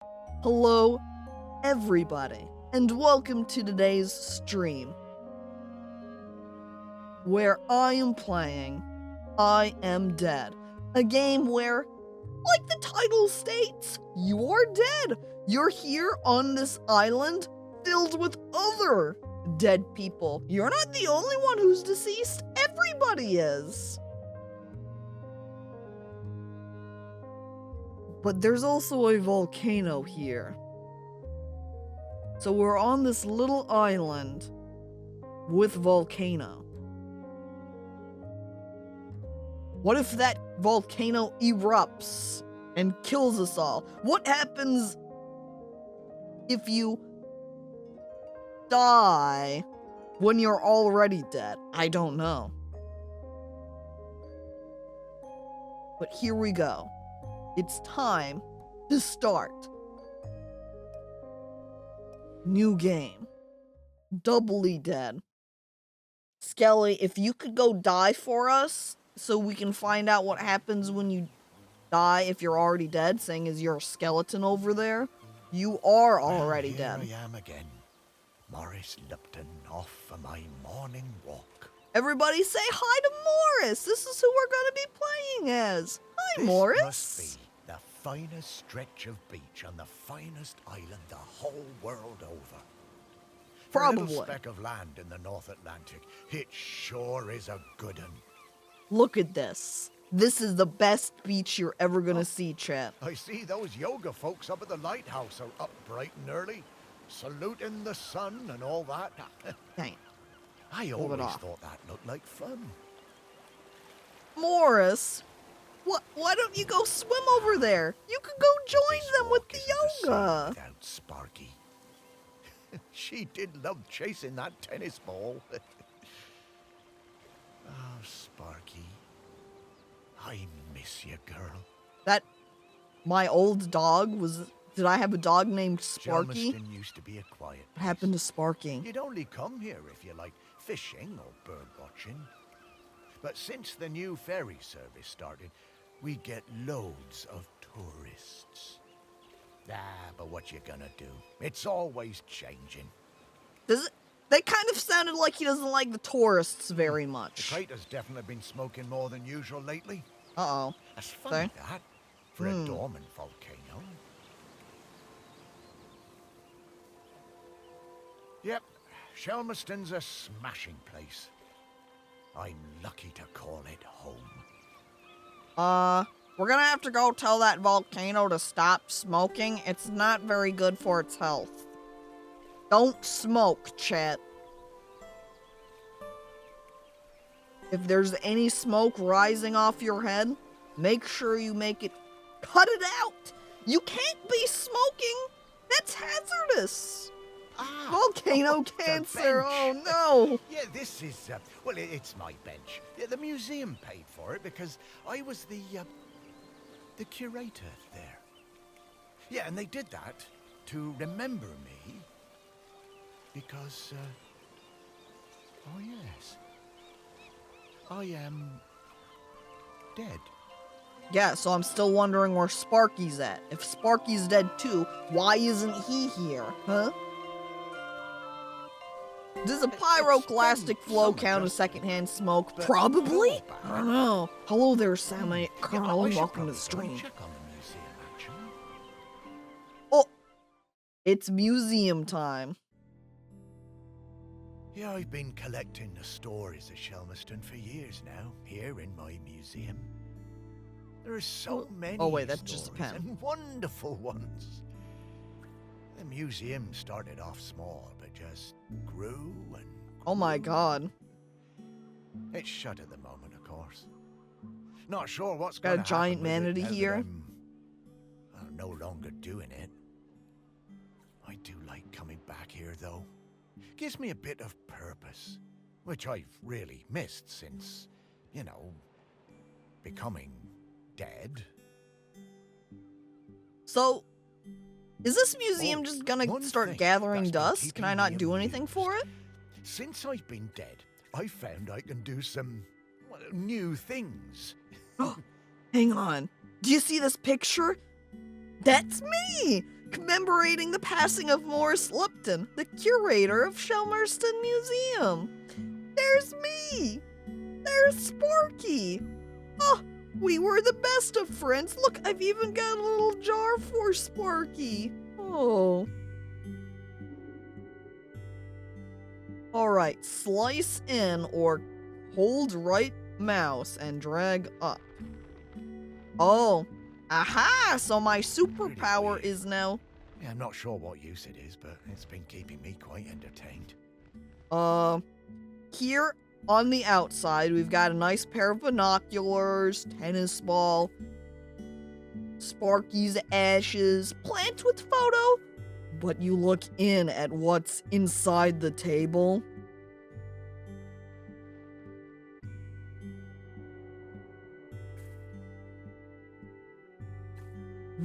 Hello, everybody, and welcome to today's stream, where I am playing I Am Dead, a game where, like the title states, you're dead. You're here on this island filled with other dead people. You're not the only one who's deceased, everybody is. But there's also a volcano here. So we're on this little island with volcano. What if that volcano erupts and kills us all? What happens if you die when you're already dead? I don't know. But here we go. It's time to start. New game. Doubly dead. Skelly, if you could go die for us so we can find out what happens when you die if you're already dead, saying as you're a skeleton over there. You are already dead. Here I am again, Morris Lupton, off for my morning walk. Everybody say hi to Morris. This is who we're going to be playing as. Hi, Morris. This must be the finest stretch of beach on the finest island the whole world over. For a Probably. little speck of land in the North Atlantic, it sure is a good un. Look at this. This is the best beach you're ever going to see, chat. I see those yoga folks up at the lighthouse are up bright and early, saluting the sun and all that. Dang. I Hold it always off. thought that looked like fun. Morris, why don't you go swim over there? You could go join This them with walk the isn't the same yoga. without Sparky. She did love chasing that tennis ball. Oh, Sparky. I miss you, girl. That, my old dog was, did I have a dog named Sparky? Shelmiston used to be a quiet What happened to Sparky? You'd only come here if you like fishing or bird watching. But since the new ferry service started, we get loads of tourists. But what you gonna do? It's always changing. Does it, that kind of sounded like he doesn't like the tourists very The much. crater's definitely been smoking more than usual lately. Uh-oh. That's funny, that, for a Hmm. dormant volcano. Yep, Shelmiston's a smashing place. I'm lucky to call it home. We're gonna have to go tell that volcano to stop smoking. It's not very good for its health. Don't smoke, chat. If there's any smoke rising off your head, make sure you cut it out. You can't be smoking. That's hazardous. Volcano the cancer. bench. Oh no. Yeah, this is, well, it's my bench. Yeah, the museum paid for it because I was the curator there. Yeah, and they did that to remember me because, oh yes, I am dead. Yeah, so I'm still wondering where Sparky's at. If Sparky's dead too, why isn't he here? Huh? Does a pyroclastic flow count as secondhand smoke? Probably? I don't know. Hello there, Sammy. Colonel, and welcome to the stream. Check on the museum, actually. Oh, it's museum time. Yeah, I've been collecting the stories of Shelmiston for years now, here in my museum. There are so many wait, that's just a stories pen. and wonderful ones. The museum started off small, but just grew and Oh my god. it's shut at the moment, of course. Not sure what's Got a going to giant manatee here. I'm no longer doing it. I do like coming back here, though. Gives me a bit of purpose, which I've really missed since, you know, becoming dead. So, is this museum Oh, just gonna one start thing gathering that's been dust? keeping Can I not me do anything amused. for it? Since I've been dead, I found I can do some well, new things. Hang on. Do you see this picture? That's me! commemorating the passing of Morris Lipton, the curator of Shelmerston Museum. There's me! There's Sparky! Oh, we were the best of friends. Look, I've even got a little jar for Sparky. Oh. Alright, slice in or hold right mouse and drag up. Oh, aha! So my superpower is now... Yeah, I'm not sure what use it is, but it's been keeping me quite entertained. Here on the outside, we've got a nice pair of binoculars, tennis ball, Sparky's ashes, plant with photo. But you look in at what's inside the table.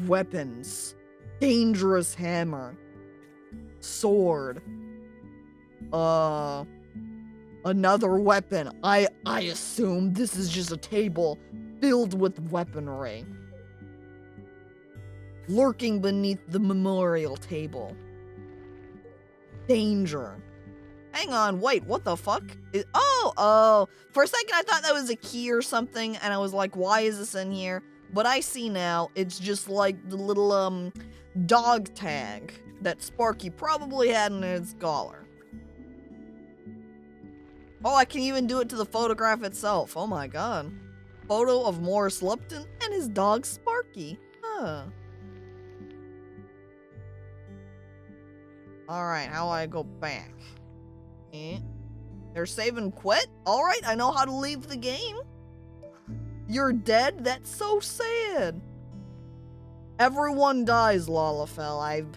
Weapons. Dangerous hammer. Sword. Another weapon. I assume this is just a table filled with weaponry. Lurking beneath the memorial table. Danger. Hang on, wait, what the fuck? Oh, for a second I thought that was a key or something, and I was like, why is this in here? But I see now, it's just like the little, dog tag that Sparky probably had in his collar. Oh, I can even do it to the photograph itself. Oh my god. Photo of Morris Lipton and his dog Sparky. Huh. Alright, how do I go back? They're save and quit? Alright, I know how to leave the game. You're dead? That's so sad. Everyone dies, Lalafell. I'm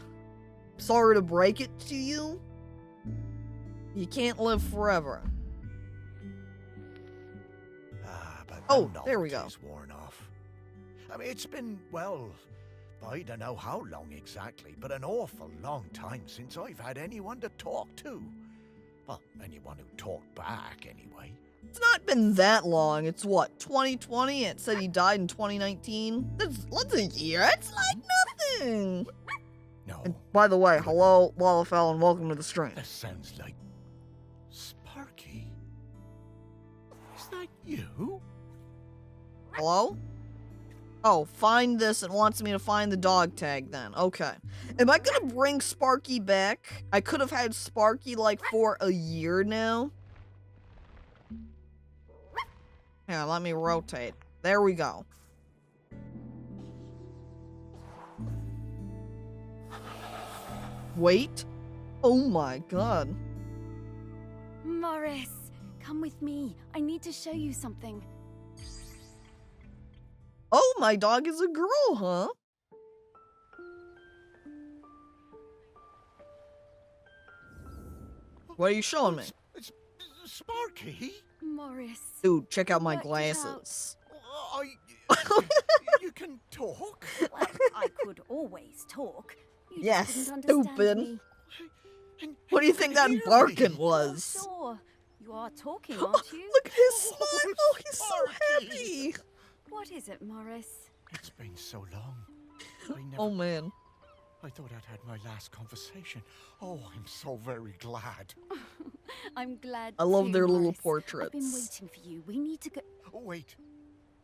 sorry to break it to you. You can't live forever. But there we go. novelty's worn off. I mean, it's been, well, I don't know how long exactly, but an awful long time since I've had anyone to talk to. Well, anyone who talked back, anyway. It's not been that long. It's what, 2020? It said he died in 2019. That's a year. It's like nothing. No. And by the way, hello, Lalafell, and welcome to the stream. That sounds like Sparky. Is that you? Hello? Oh, find this. It wants me to find the dog tag then. Okay. Am I gonna bring Sparky back? I could have had Sparky like for a year now. Yeah, let me rotate. There we go. Wait. Oh my god. Morris, come with me. I need to show you something. Oh, my dog is a girl, huh? What are you showing me? It's Sparky. Morris. Dude, check out my Worked it glasses. You can talk? Well, I could always talk. You Yes, just didn't understand stupid. me. And What do you you think can that hear barking me. was? Sure. You are talking, aren't you? Look at his Oh, smile. Oh, he's so Sparky. happy. What is it, Morris? It's been so long. Oh, man. I thought I'd had my last conversation. Oh, I'm so very glad. I'm glad I love too, their little Morris. portraits. I've been waiting for you. We need to go. Oh, wait.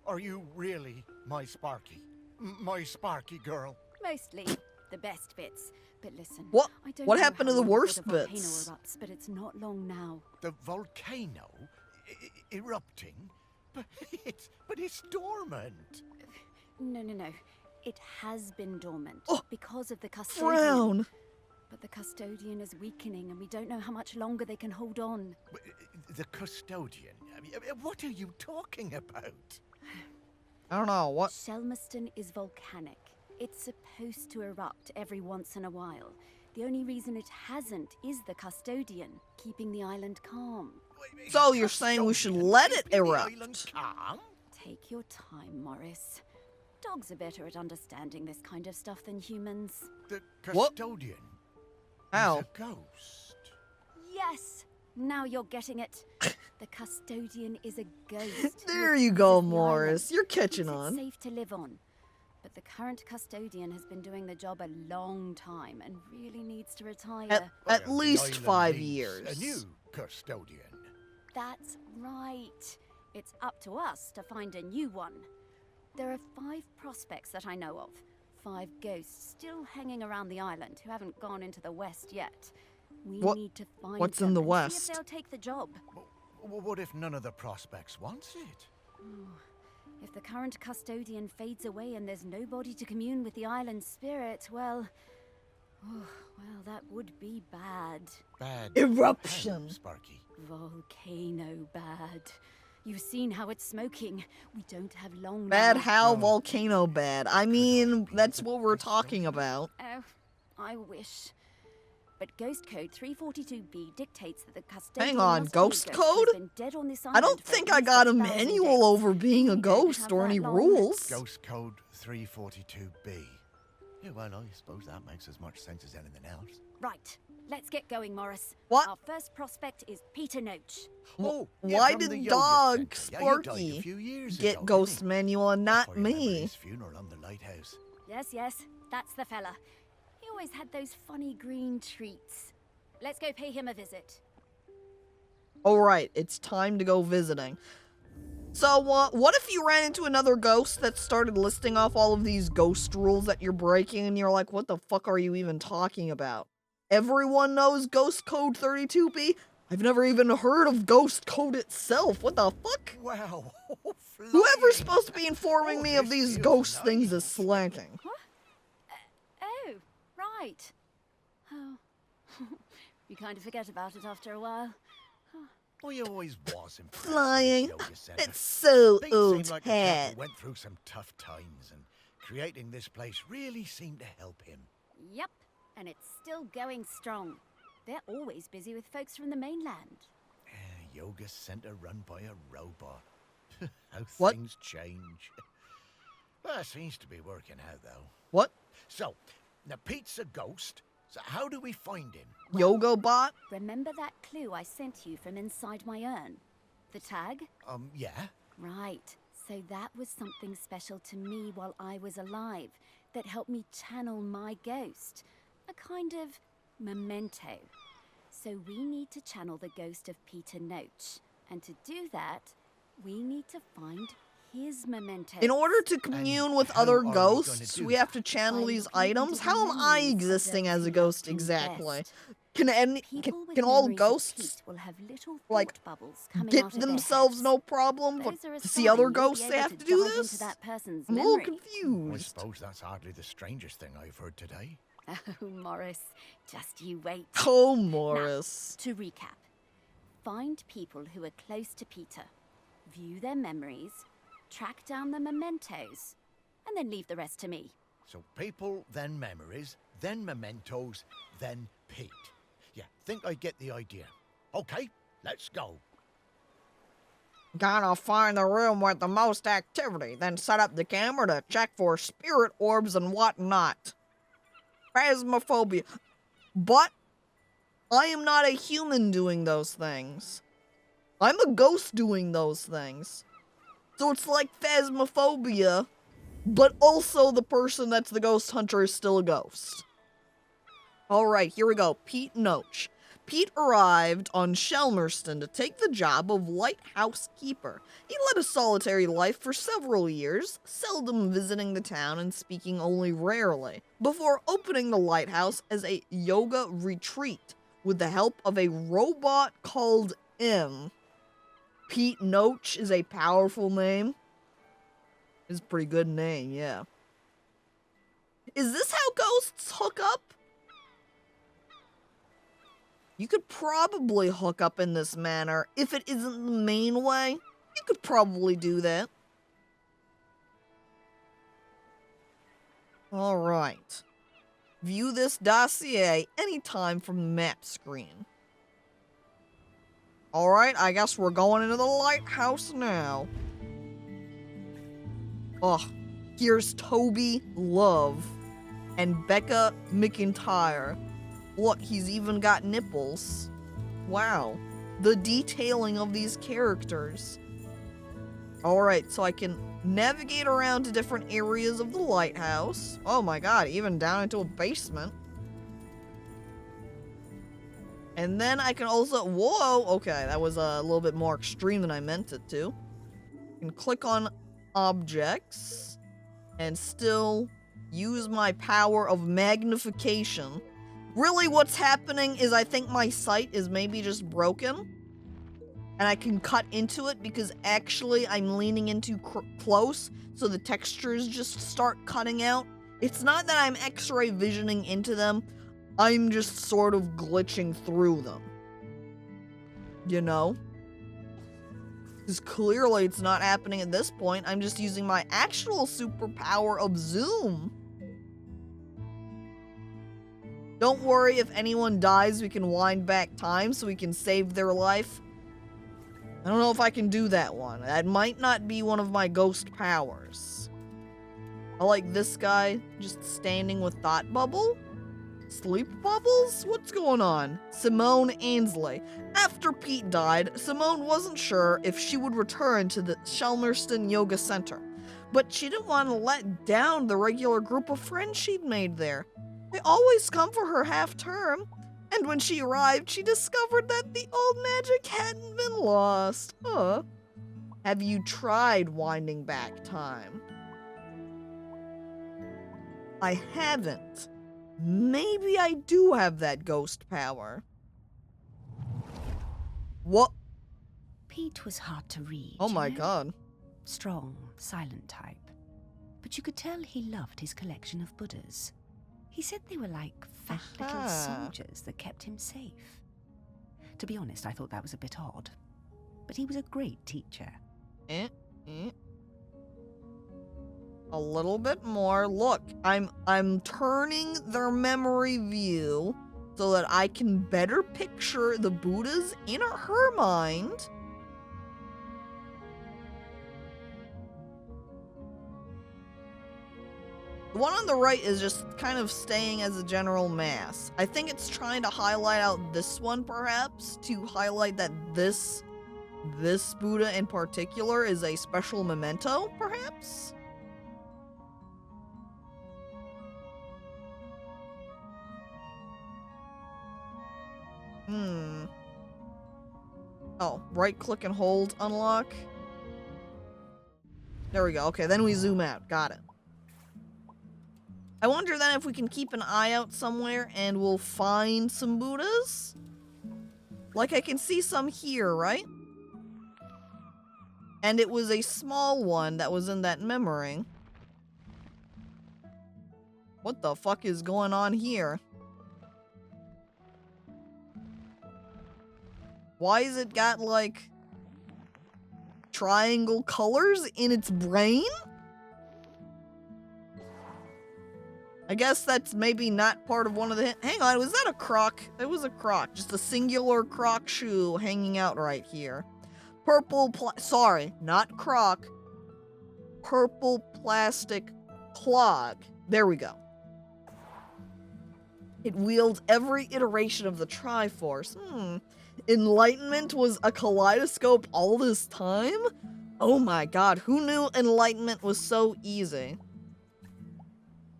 Are you really my Sparky? My Sparky girl? Mostly the best bits. But listen, What? I don't What know happened how to the long worst before the volcano bits? erupts, but it's not long now. The volcano erupting? But it's dormant. No. It has been dormant Oh, because of the custodian. Frown. But the custodian is weakening, and we don't know how much longer they can hold on. The custodian? I mean, what are you talking about? I don't know. What? Shelmerston is volcanic. It's supposed to erupt every once in a while. The only reason it hasn't is the custodian, keeping the island calm. So you're saying we should let it Keeping the erupt? island calm? Take your time, Morris. Dogs are better at understanding this kind of stuff than humans. The What? custodian? How? Is a ghost. Yes! Now you're getting it. The custodian is a ghost. There who you go, uses the Morris. island, You're catching keeps it on. safe to live on. but the current custodian has been doing the job a long time and really needs to retire. At Well, the least island 5 needs years. A new custodian. That's right. It's up to us to find a new one. There are 5 prospects that I know of. 5 ghosts still hanging around the island who haven't gone into the west yet. We need to find what's them in the and west? see if they'll take the job. What if none of the prospects wants it? If the current custodian fades away and there's nobody to commune with the island's spirit, well, that would be bad. Bad. Eruption. how, Sparky. Volcano bad. You've seen how it's smoking. We don't have long Bad now. how, volcano bad. I mean, that's what we're talking about. Oh, I wish. But Ghost Code 342B dictates that the custodian Hang on, must be a Ghost ghost Code? who's been dead on this I don't island for think at I least got a 1,000 manual days. over being a We don't ghost have or that any long. rules. Ghost Code 342B. Yeah, well, I suppose that makes as much sense as anything else. Right, let's get going, Morris. What? Our first prospect is Peter Noach. Oh, Why from the did yoga Dog centre. Yeah, you died a Sparky few years get ago, ghost didn't he? manual and not I remember me? his funeral on the lighthouse. Yes, that's the fella. He always had those funny green treats. Let's go pay him a visit. Alright, it's time to go visiting. So, what if you ran into another ghost that started listing off all of these ghost rules that you're breaking and you're like, what the fuck are you even talking about? Everyone knows Ghost Code 32B? I've never even heard of Ghost Code itself. What the fuck? Wow. Whoever's supposed to be informing me of this these feels ghost nice. things is slacking. Oh, right. Oh, you kind of forget about it after a while. Well, you always was impressed with this Flying. yoga centre. It's so Things old seem like the hat. chap went through some tough times, and creating this place really seemed to help him. Yep, and it's still going strong. They're always busy with folks from the mainland. Yoga centre run by a robot. How What? things change. Well, it seems to be working out, though. What? So, now Pete's a ghost. So how do we find him? Yoga bot? Remember that clue I sent you from inside my urn? The tag? Yeah. Right. So that was something special to me while I was alive that helped me channel my ghost. A kind of memento. So we need to channel the ghost of Peter Noach. And to do that, we need to find his memento. In order to commune with how other are we gonna ghosts, do we have that? to channel By these looking into items. the How am I memories of existing those as a who ghost loved him exactly? best. People with Can all memories of ghosts Pete will have little like, thought bubbles coming get out of their themselves heads. no problem? But Those are a to see sign other you'll be ghosts, they able have to do dive into this? that person's I'm a little memory. I confused. suppose that's hardly the strangest thing I've heard today. Oh, Morris, just you wait. Oh, Morris. To recap, find people who are close to Peter, view their memories, track down the mementos, and then leave the rest to me. So people, then memories, then mementos, then Pete. Yeah, think I get the idea. Okay, let's go. Gotta find the room with the most activity, then set up the camera to check for spirit orbs and whatnot. Phasmophobia. But I am not a human doing those things. I'm a ghost doing those things. So it's like phasmophobia, but also the person that's the ghost hunter is still a ghost. Alright, here we go. Pete Noach. Pete arrived on Shelmerston to take the job of lighthouse keeper. He led a solitary life for several years, seldom visiting the town and speaking only rarely, before opening the lighthouse as a yoga retreat with the help of a robot called M. Pete Noach is a powerful name. It's a pretty good name, yeah. Is this how ghosts hook up? You could probably hook up in this manner. If it isn't the main way, you could probably do that. Alright. View this dossier anytime from the map screen. Alright, I guess we're going into the lighthouse now. Ugh. Here's Toby Love and Becca McIntyre. Look, he's even got nipples. Wow. The detailing of these characters. Alright, so I can navigate around to different areas of the lighthouse. Oh my god, even down into a basement. And then I can also, whoa, okay, that was a little bit more extreme than I meant it to. I can click on objects and still use my power of magnification. Really what's happening is I think my sight is maybe just broken. And I can cut into it because actually I'm leaning in too close, so the textures just start cutting out. It's not that I'm X-ray visioning into them, I'm just sort of glitching through them. You know? Because clearly it's not happening at this point, I'm just using my actual superpower of zoom. Don't worry, if anyone dies, we can wind back time so we can save their life. I don't know if I can do that one. That might not be one of my ghost powers. I like this guy just standing with thought bubble. Sleep bubbles? What's going on? Simone Ainsley. After Pete died, Simone wasn't sure if she would return to the Shelmerston Yoga Center, but she didn't want to let down the regular group of friends she'd made there. They always come for her half-term, and when she arrived, she discovered that the old magic hadn't been lost. Huh. Have you tried winding back time? I haven't. Maybe I do have that ghost power. What? Pete was hard to read. Oh you my know? god. Strong, silent type. But you could tell he loved his collection of Buddhas. He said they were like fat little Aha. soldiers that kept him safe. To be honest, I thought that was a bit odd. But he was a great teacher. A little bit more. Look, I'm turning their memory view so that I can better picture the Buddhas in her mind. The one on the right is just kind of staying as a general mass. I think it's trying to highlight out this one, perhaps, to highlight that this Buddha in particular is a special memento, perhaps? Oh, right click and hold unlock. There we go. Okay, then we zoom out. Got it. I wonder then if we can keep an eye out somewhere and we'll find some Buddhas? Like I can see some here, right? And it was a small one that was in that memory. What the fuck is going on here? Why is it got, like, triangle colors in its brain? I guess that's maybe not part of one of the... Hang on, was that a croc? It was a croc. Just a singular croc shoe hanging out right here. Sorry, not croc. Purple plastic clog. There we go. It wields every iteration of the Triforce. Enlightenment was a kaleidoscope all this time? Oh my god, who knew enlightenment was so easy?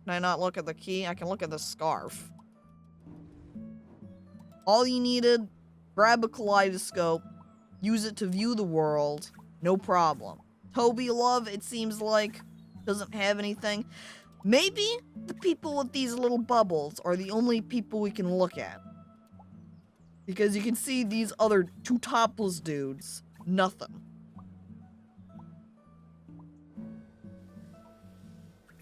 Can I not look at the key? I can look at the scarf. All you needed, grab a kaleidoscope, use it to view the world, no problem. Toby Love, it seems like, doesn't have anything. Maybe the people with these little bubbles are the only people we can look at. Because you can see these other two topless dudes. Nothing.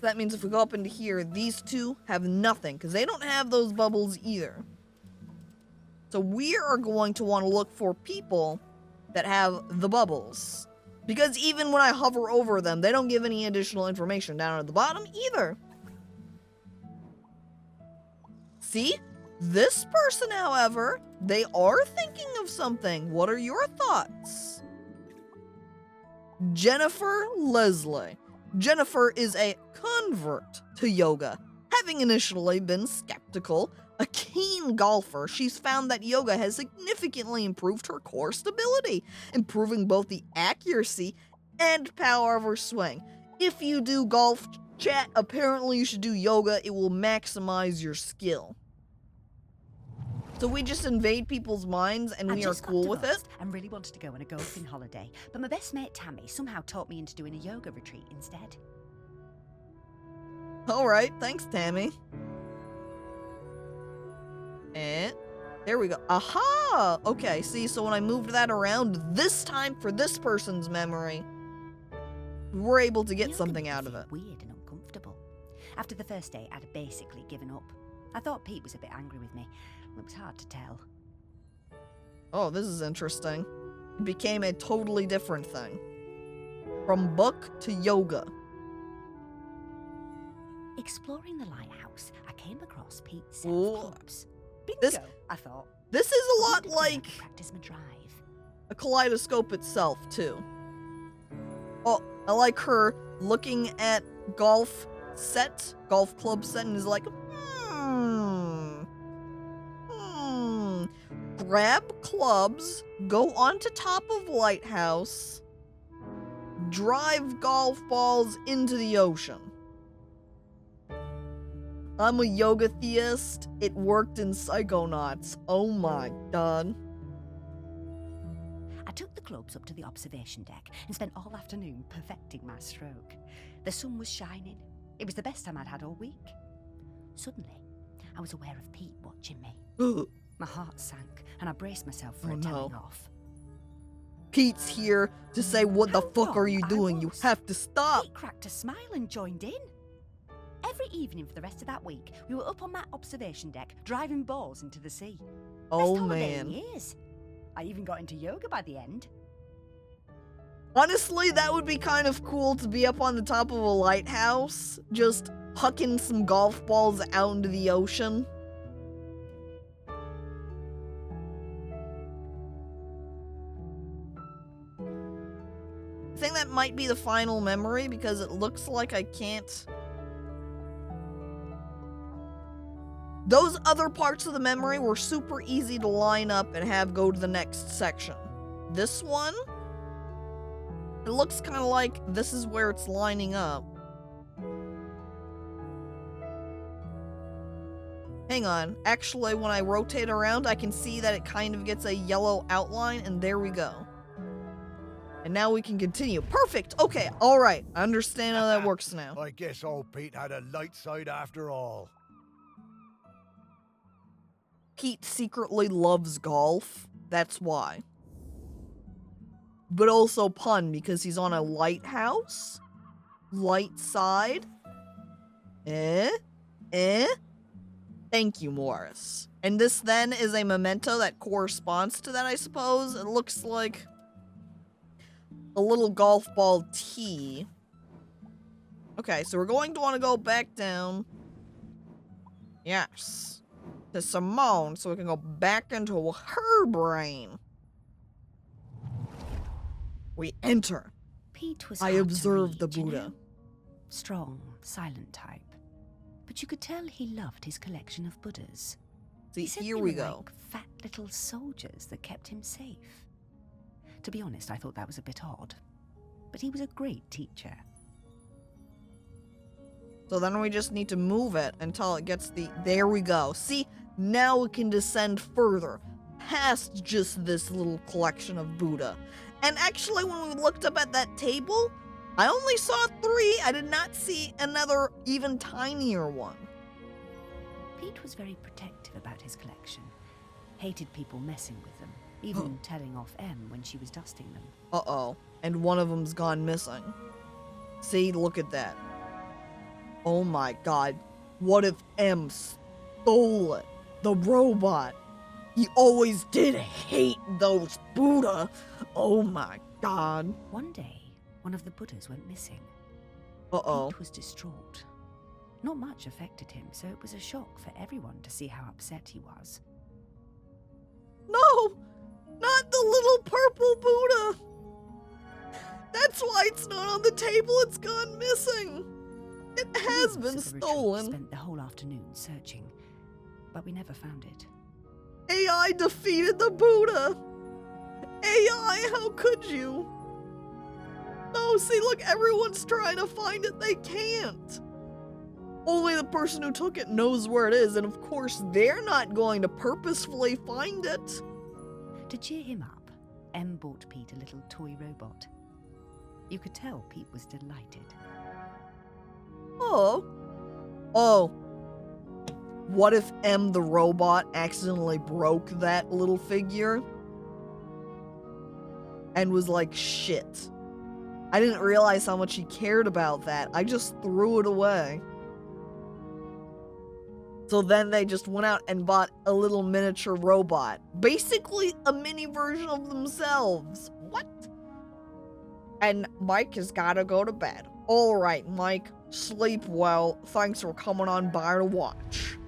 That means if we go up into here, these two have nothing. Because they don't have those bubbles either. So we are going to want to look for people that have the bubbles. Because even when I hover over them, they don't give any additional information down at the bottom either. See? This person, however, they are thinking of something. What are your thoughts? Jennifer Leslie. Jennifer is a convert to yoga. Having initially been skeptical, a keen golfer, she's found that yoga has significantly improved her core stability, improving both the accuracy and power over swing. If you do golf, chat, apparently you should do yoga. It will maximize your skill. So we just invade people's minds and we are cool with it? And really wanted to go on a golfing holiday, but my best mate Tammy somehow talked me into doing a yoga retreat instead. Alright, thanks Tammy. And there we go. Aha! Okay, see, so when I moved that around, this time for this person's memory, we're able to get Yoga something made me out of feel it. Weird and uncomfortable. After the first day, I'd basically given up. I thought Pete was a bit angry with me. It was hard to tell. Oh, this is interesting. It became a totally different thing. From book to yoga. Exploring the lighthouse, I came across Pete's set Ooh. of clubs. Bingo, This- I thought. This is a I lot wanted to learn like to practice my drive. a kaleidoscope itself, too. Oh, I like her looking at golf club set, and is like, grab clubs, go onto top of lighthouse, drive golf balls into the ocean. I'm a yoga theist. It worked in Psychonauts. Oh my god. I took the clubs up to the observation deck and spent all afternoon perfecting my stroke. The sun was shining. It was the best time I'd had all week. Suddenly, I was aware of Pete watching me. Ugh. My heart sank, and I braced myself for Oh, it no. telling off. Pete's here to say, what the How fuck are wrong you I doing? You was. have to stop. Pete cracked a smile and joined in. Every evening for the rest of that week, we were up on that observation deck, driving balls into the sea. Oh Best holiday in man. years. I even got into yoga by the end. Honestly, that would be kind of cool to be up on the top of a lighthouse, just hucking some golf balls out into the ocean. I think that might be the final memory because it looks like I can't. Those other parts of the memory were super easy to line up and have go to the next section. This one, it looks kind of like this is where it's lining up. Hang on. Actually, when I rotate around, I can see that it kind of gets a yellow outline, and there we go. And now we can continue. Perfect! Okay, alright. I understand how that works now. I guess old Pete had a light side after all. Pete secretly loves golf. That's why. But also pun, because he's on a lighthouse? Light side? Thank you, Morris. And this then is a memento that corresponds to that, I suppose. It looks like a little golf ball tee. Okay, so we're going to want to go back down. Yes. To Simone, so we can go back into her brain. We enter. Pete was I hard to observed the read, you Buddha. know? Strong, silent type. But you could tell he loved his collection of Buddhas. See, He said here they we were go. like fat little soldiers that kept him safe. To be honest, I thought that was a bit odd. But he was a great teacher. So then we just need to move it until it gets the... There we go. See, now we can descend further, past just this little collection of Buddha. And actually, when we looked up at that table, I only saw 3. I did not see another even tinier one. Pete was very protective about his collection. Hated people messing with them, even telling off Em when she was dusting them. Uh-oh. And one of them's gone missing. See, look at that. Oh my god. What if M stole it? The robot. He always did hate those Buddha. Oh my god. One day, one of the Buddhas went missing. Uh-oh. Pete was distraught. Not much affected him, so it was a shock for everyone to see how upset he was. No! Not the little purple Buddha! That's why it's not on the table, it's gone missing! It has been So the retreat stolen. spent the whole afternoon searching, but we never found it. AI defeated the Buddha! AI, how could you? No, no, see, look, everyone's trying to find it. They can't. Only the person who took it knows where it is, and of course, they're not going to purposefully find it. To cheer him up, Em bought Pete a little toy robot. You could tell Pete was delighted. Oh. Oh. What if M the robot accidentally broke that little figure? And was like, shit. I didn't realize how much he cared about that. I just threw it away. So then they just went out and bought a little miniature robot. Basically a mini version of themselves. What? And Mike has gotta go to bed. All right, Mike, sleep well. Thanks for coming on by to watch.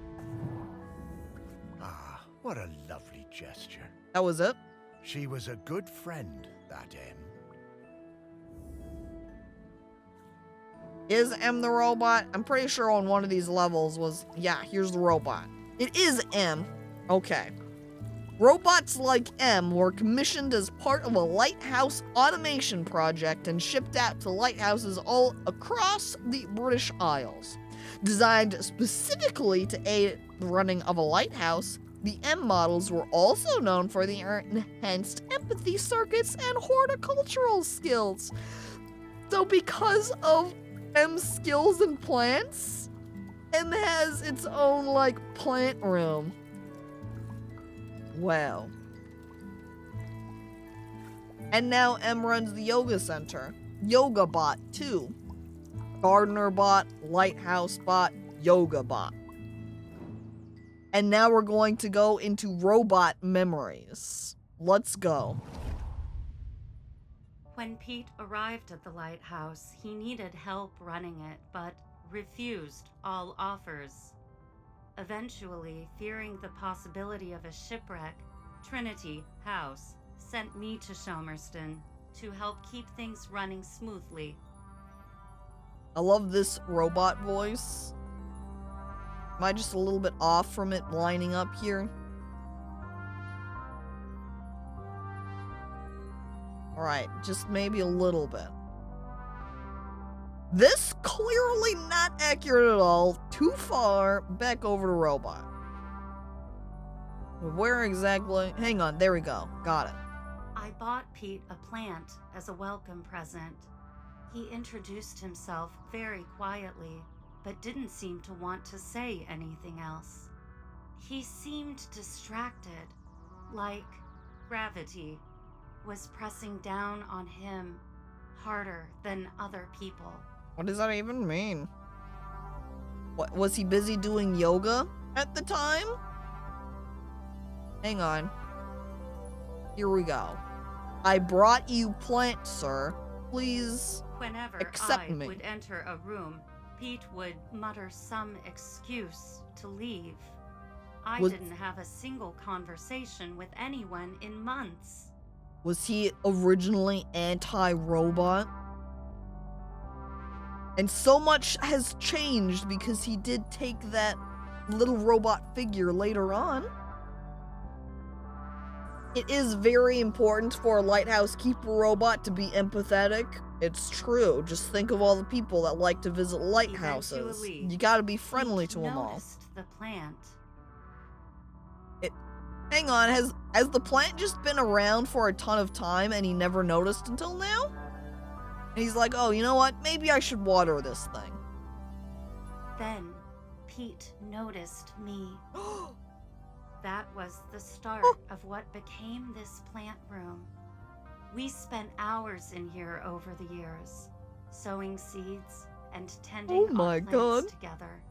Ah, what a lovely gesture. That was it? She was a good friend, that M. Is M the robot? I'm pretty sure on one of these levels was, yeah, here's the robot. It is M. Okay. Robots like M were commissioned as part of a lighthouse automation project and shipped out to lighthouses all across the British Isles. Designed specifically to aid the running of a lighthouse, the M models were also known for their enhanced empathy circuits and horticultural skills. So because of M's skills in plants, M has its own, like, plant room. Wow. And now M runs the yoga center. Yoga bot, too. Gardener bot, lighthouse bot, yoga bot. And now we're going to go into robot memories. Let's go. When Pete arrived at the lighthouse, he needed help running it, but refused all offers. Eventually, fearing the possibility of a shipwreck, Trinity House sent me to Shomerston to help keep things running smoothly. I love this robot voice. Am I just a little bit off from it lining up here? Alright, just maybe a little bit. This clearly not accurate at all. Too far. Back over to robot. Where exactly? Hang on, there we go. Got it. I bought Pete a plant as a welcome present. He introduced himself very quietly, but didn't seem to want to say anything else. He seemed distracted, like gravity was pressing down on him harder than other people. What does that even mean? What, was he busy doing yoga at the time? Hang on. Here we go. I brought you plant, sir. Please Whenever accept I me. would enter a room, Pete would mutter some excuse to leave. I didn't have a single conversation with anyone in months. Was he originally anti-robot? And so much has changed because he did take that little robot figure later on. It is very important for a lighthouse keeper robot to be empathetic. It's true. Just think of all the people that like to visit lighthouses. Eventually, You gotta be friendly Pete to them all. noticed the plant. Hang on, has the plant just been around for a ton of time and he never noticed until now? And he's like, oh, you know what? Maybe I should water this thing. Then Pete noticed me. That was the start of what became this plant room. We spent hours in here over the years, sowing seeds and tending Oh my our plants God. together.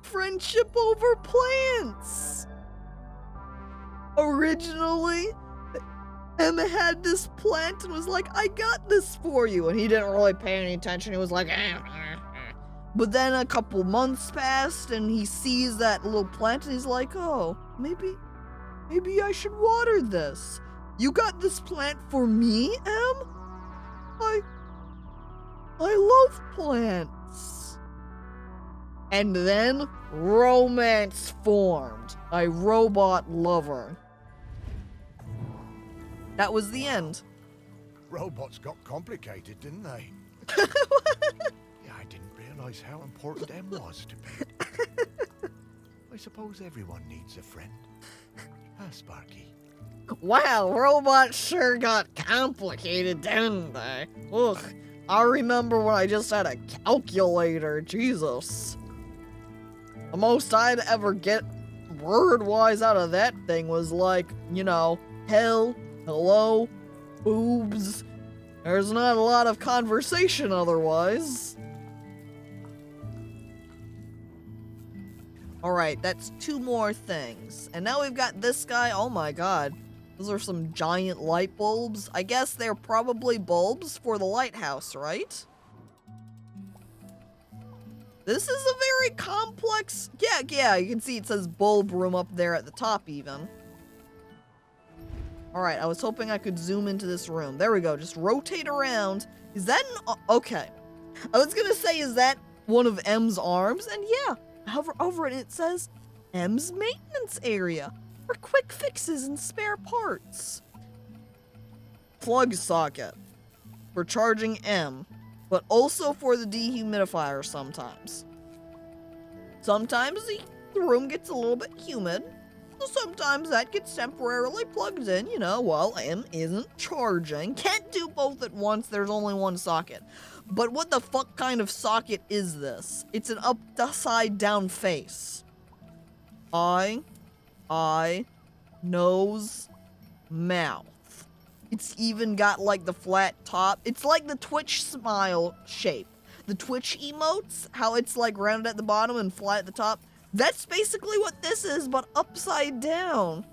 Friendship over plants! Originally, Emma had this plant and was like, I got this for you. And he didn't really pay any attention. He was like, But then a couple months passed and he sees that little plant and he's like, oh, maybe I should water this. You got this plant for me, Em? I love plants. And then romance formed. A robot lover. That was the end. Robots got complicated, didn't they? Yeah, I didn't realize how important M was to me. I suppose everyone needs a friend. Huh, Sparky? Wow, robots sure got complicated, didn't they? Ugh, I remember when I just had a calculator, Jesus. The most I'd ever get word-wise out of that thing was like, you know, hell, hello, boobs. There's not a lot of conversation otherwise. Alright, that's 2 more things. And now we've got this guy. Oh my god. Those are some giant light bulbs. I guess they're probably bulbs for the lighthouse, right? This is a very complex... Yeah, you can see it says bulb room up there at the top even. Alright, I was hoping I could zoom into this room. There we go, just rotate around. Is that an... Okay. I was gonna say, is that one of M's arms? And yeah, hover over it, it says M's maintenance area for quick fixes and spare parts. Plug socket for charging M, but also for the dehumidifier sometimes. Sometimes the room gets a little bit humid, so sometimes that gets temporarily plugged in, you know, while M isn't charging. Can't do both at once, there's only one socket. But what the fuck kind of socket is this? It's an upside down face. Eye, nose, mouth. It's even got like the flat top. It's like the Twitch smile shape. The Twitch emotes, how it's like rounded at the bottom and flat at the top. That's basically what this is, but upside down.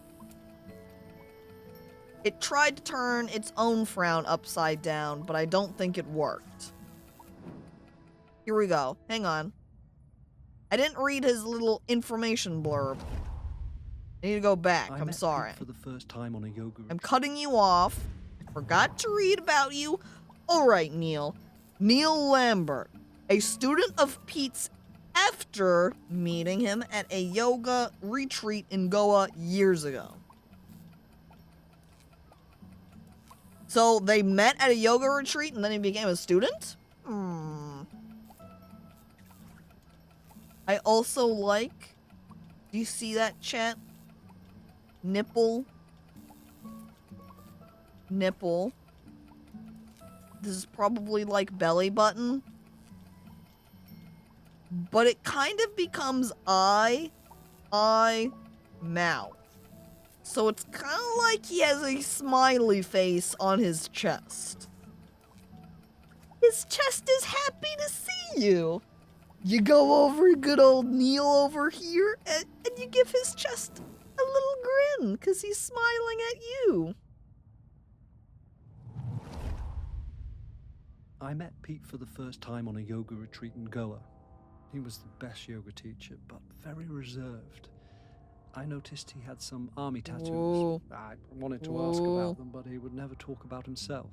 It tried to turn its own frown upside down, but I don't think it worked. Here we go. Hang on. I didn't read his little information blurb. I need to go back. I'm sorry. For the first time on a yoga. I'm cutting you off. I forgot to read about you. All right, Neil. Neil Lambert, a student of Pete's after meeting him at a yoga retreat in Goa years ago. So they met at a yoga retreat and then he became a student? I also like, do you see that, chat? Nipple. This is probably like belly button. But it kind of becomes eye, mouth. So it's kind of like he has a smiley face on his chest. His chest is happy to see you. You go over good old Neil over here and you give his chest a little grin because he's smiling at you. I met Pete for the first time on a yoga retreat in Goa. He was the best yoga teacher, but very reserved. I noticed he had some army tattoos. Whoa. I wanted to ask about them, but he would never talk about himself.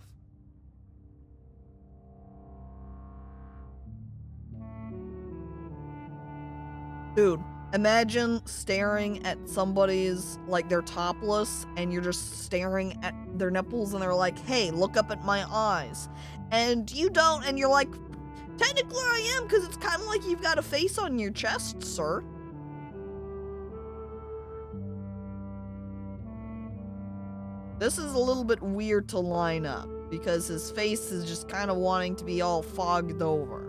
Dude, imagine staring at somebody's, like, they're topless, and you're just staring at their nipples, and they're like, hey, look up at my eyes. And you don't, and you're like, technically I am, because it's kind of like you've got a face on your chest, sir. This is a little bit weird to line up, because his face is just kind of wanting to be all fogged over.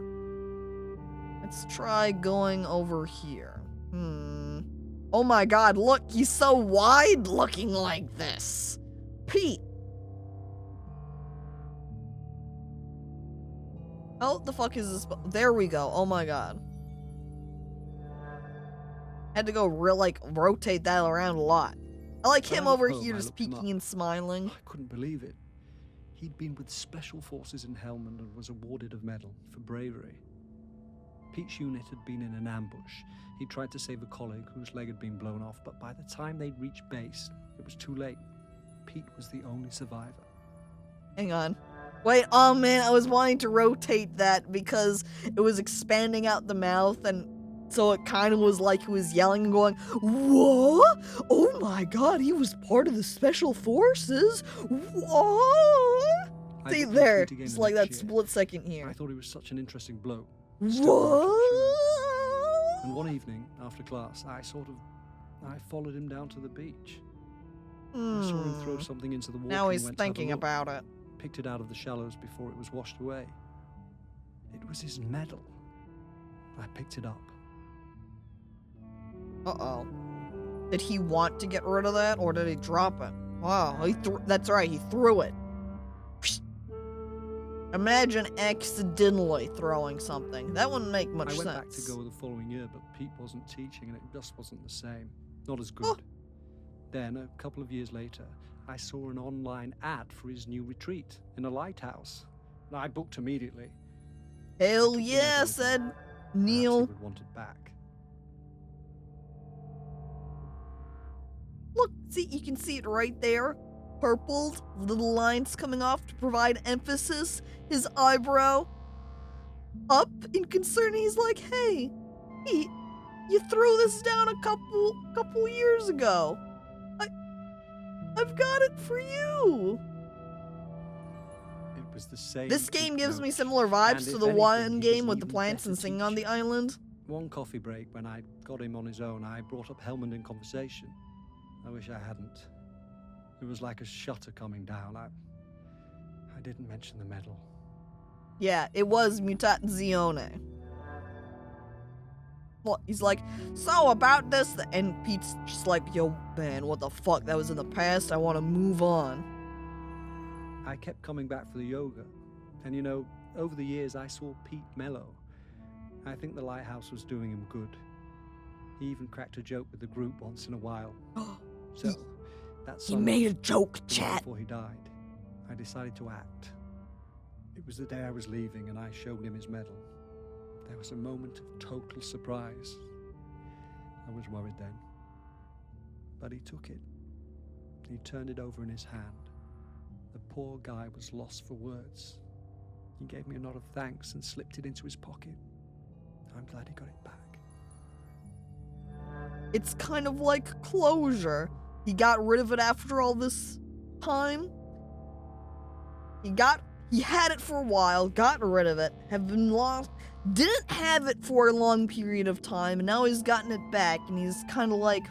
Let's try going over here. Oh my god, look, he's so wide looking like this. Pete. Oh, the fuck is this? There we go. Oh my god. Had to go rotate that around a lot. I like him over here just peeking and smiling. I couldn't believe it. He'd been with Special Forces in Helmand and was awarded a medal for bravery. Pete's unit had been in an ambush. He tried to save a colleague whose leg had been blown off, but by the time they'd reached base, it was too late. Pete was the only survivor. Hang on. Wait, oh man, I was wanting to rotate that because it was expanding out the mouth, and so it kind of was like he was yelling and going, what? Oh my god, he was part of the Special Forces? What? I See booked him to there, Pete again it's the like next that year. split second I here. thought he was such an interesting bloke. Still very touching. And What? one evening, after class, I followed him down to the beach. I saw him throw something into the water Now and he's went to have a thinking look. about it. Picked it out of the shallows before it was washed away. It was his medal. I picked it up. Uh-oh. Did he want to get rid of that, or did he drop it? Wow, that's right, he threw it. Imagine accidentally throwing something. That wouldn't make much I sense. went back to go the following year, but Pete wasn't teaching and it just wasn't the same. Not as good. Oh. Then, a couple of years later, I saw an online ad for his new retreat in a lighthouse. I booked immediately. Hell took the yeah, medal with said me. Perhaps Neil. he would want it back. Look, see, you can see it right there. Purpled, little lines coming off to provide emphasis. His eyebrow up in concern. He's like, hey, Pete, you threw this down a couple years ago. I've got it for you. It was the same. This game Pete gives me note. similar And vibes to if the anything, one he was game an with the even plants better and singing on the teacher. island. One coffee break, when I got him on his own, I brought up Helmand in conversation. I wish I hadn't. It was like a shutter coming down. I didn't mention the medal. Yeah, it was Mutazione. Well, he's like, so about this, and Pete's just like, yo, man, what the fuck? That was in the past. I want to move on. I kept coming back for the yoga. And you know, over the years, I saw Pete mellow. I think the lighthouse was doing him good. He even cracked a joke with the group once in a while. So, that He summer, made a joke, the week chat. before he died, I decided to act. It was the day I was leaving and I showed him his medal. There was a moment of total surprise. I was worried then. But he took it. He turned it over in his hand. The poor guy was lost for words. He gave me a nod of thanks and slipped it into his pocket. I'm glad he got it back. It's kind of like closure. He got rid of it after all this time. He had it for a while, got rid of it, have been lost, didn't have it for a long period of time, and now he's gotten it back, and he's kind of like,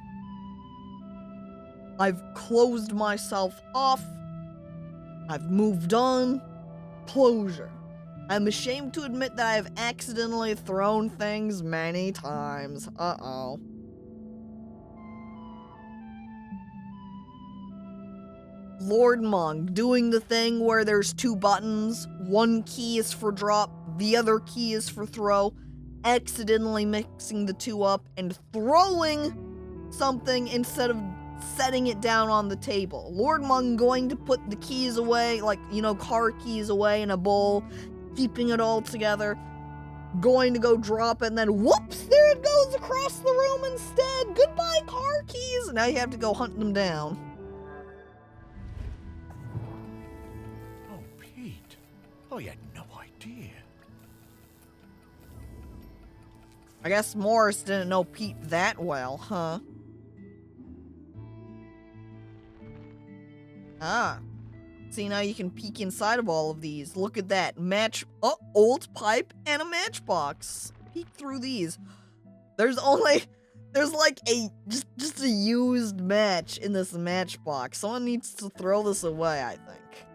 I've closed myself off, I've moved on, closure. I'm ashamed to admit that I've accidentally thrown things many times. Uh-oh. Lord Monk doing the thing where there's two buttons, one key is for drop, the other key is for throw, accidentally mixing the two up and throwing something instead of setting it down on the table. Lord Monk going to put the keys away, like, you know, car keys away in a bowl, keeping it all together, going to go drop it, and then whoops, there it goes across the room instead. Goodbye, car keys. Now you have to go hunt them down. Oh, Pete. I had no idea. I guess Morris didn't know Pete that well, huh? Ah. See, now you can peek inside of all of these. Look at that. Old pipe and a matchbox. Peek through these. There's like just a used match in this matchbox. Someone needs to throw this away, I think.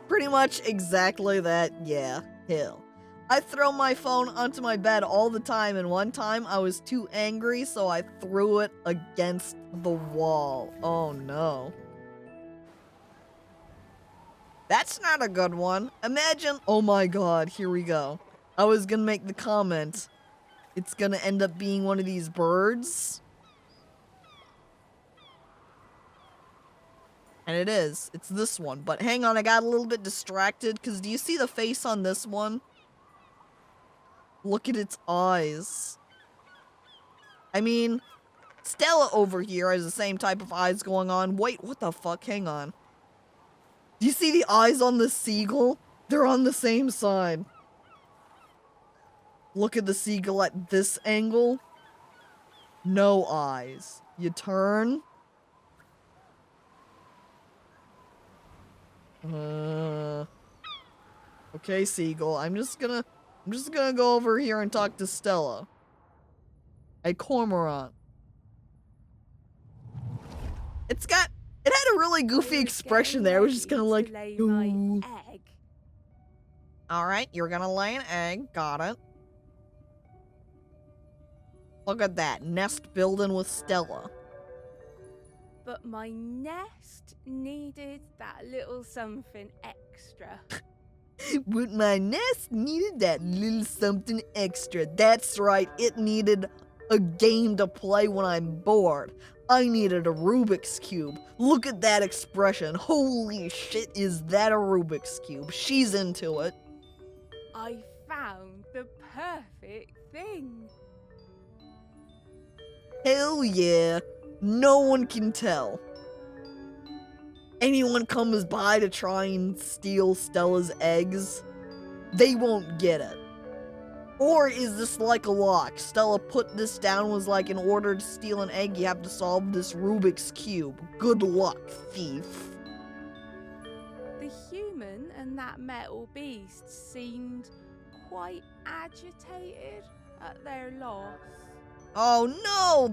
Pretty much exactly that, yeah. Hell. I throw my phone onto my bed all the time, and one time I was too angry, so I threw it against the wall. Oh no. That's not a good one. Imagine, oh my god, here we go. I was gonna make the comment. It's gonna end up being one of these birds. And it is. It's this one. But hang on, I got a little bit distracted, because do you see the face on this one? Look at its eyes. I mean, Stella over here has the same type of eyes going on. Wait, what the fuck? Hang on. Do you see the eyes on the seagull? They're on the same side. Look at the seagull at this angle. No eyes. You turn. Okay, Seagull. I'm just gonna go over here and talk to Stella. A cormorant. It had a really goofy expression there. It was just kind of like, "Ooh." All right, you're gonna lay an egg. Got it. Look at that nest building with Stella. But my nest needed that little something extra. But my nest needed that little something extra. That's right, it needed a game to play when I'm bored. I needed a Rubik's Cube. Look at that expression. Holy shit, is that a Rubik's Cube? She's into it. I found the perfect thing. Hell yeah. No one can tell. Anyone comes by to try and steal Stella's eggs, they won't get it. Or is this like a lock? Stella put this down, was like, in order to steal an egg, you have to solve this Rubik's Cube. Good luck, thief. The human and that metal beast seemed quite agitated at their loss. Oh no!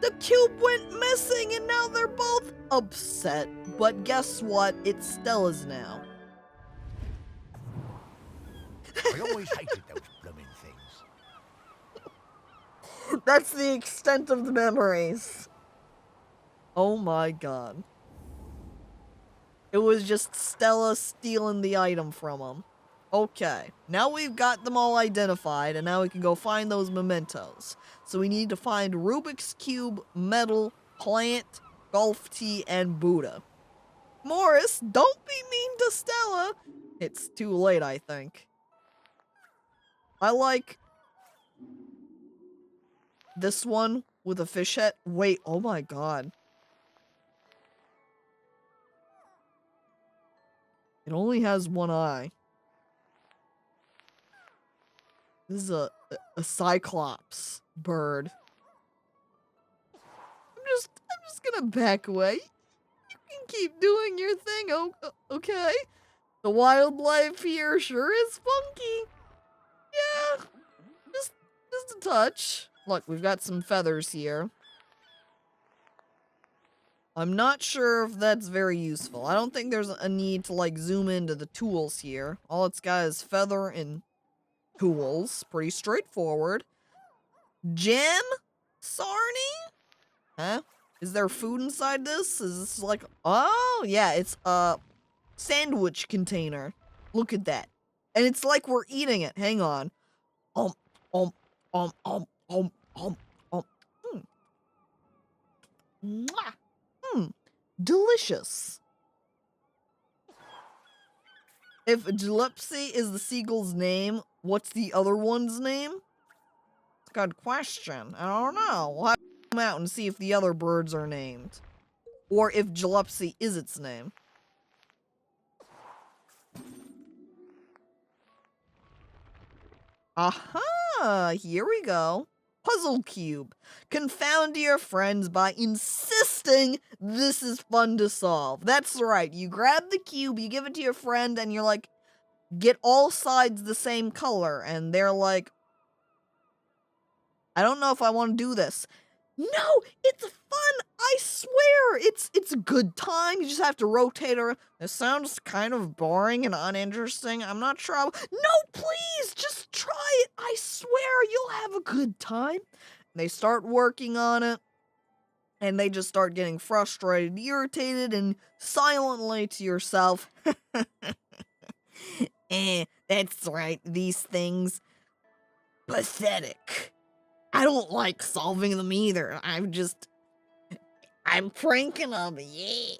The cube went missing and now they're both upset. But guess what? It's Stella's now. I always hated those blooming things. That's the extent of the memories. Oh my god. It was just Stella stealing the item from him. Okay, now we've got them all identified, and now we can go find those mementos. So we need to find Rubik's Cube, metal, plant, golf tee, and Buddha. Morris, don't be mean to Stella. It's too late, I think. I like this one with a fish head. Wait, oh my god. It only has one eye. This is a cyclops bird. I'm just gonna back away. You can keep doing your thing, okay? The wildlife here sure is funky. Yeah, just a touch. Look, we've got some feathers here. I'm not sure if that's very useful. I don't think there's a need to, like, zoom into the tools here. All it's got is feather and tools. Pretty straightforward. Gem? Sarnie? Huh? Is there food inside this? Is this like... Oh, yeah, it's a sandwich container. Look at that. And it's like we're eating it. Hang on. Mwah. Delicious. If Gillespie is the seagull's name, what's the other one's name? It's a good question. I don't know. We'll have to come out and see if the other birds are named. Or if Gillespie is its name. Aha! Here we go. Puzzle cube. Confound your friends by insisting this is fun to solve. That's right. You grab the cube, you give it to your friend, and you're like, get all sides the same color. And they're like, I don't know if I want to do this. No, it's fun. I swear. It's a good time. You just have to rotate her. This sounds kind of boring and uninteresting. I'm not sure. No, please, just try it. I swear you'll have a good time. And they start working on it. And they just start getting frustrated, irritated, and silently to yourself. That's right. These things. Pathetic. I don't like solving them either. I'm pranking them, yeah.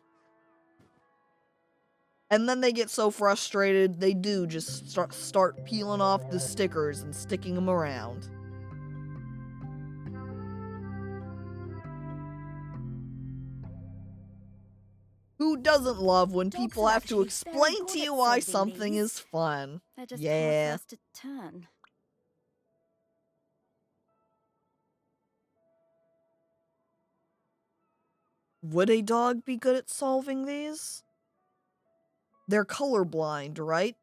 And then they get so frustrated, they do just start peeling off the stickers and sticking them around. Who doesn't love when Dogs people are have to actually very explain good to at you why solving something these. is fun? They're just Yeah. hard for us to turn. Would a dog be good at solving these? they're colorblind, right?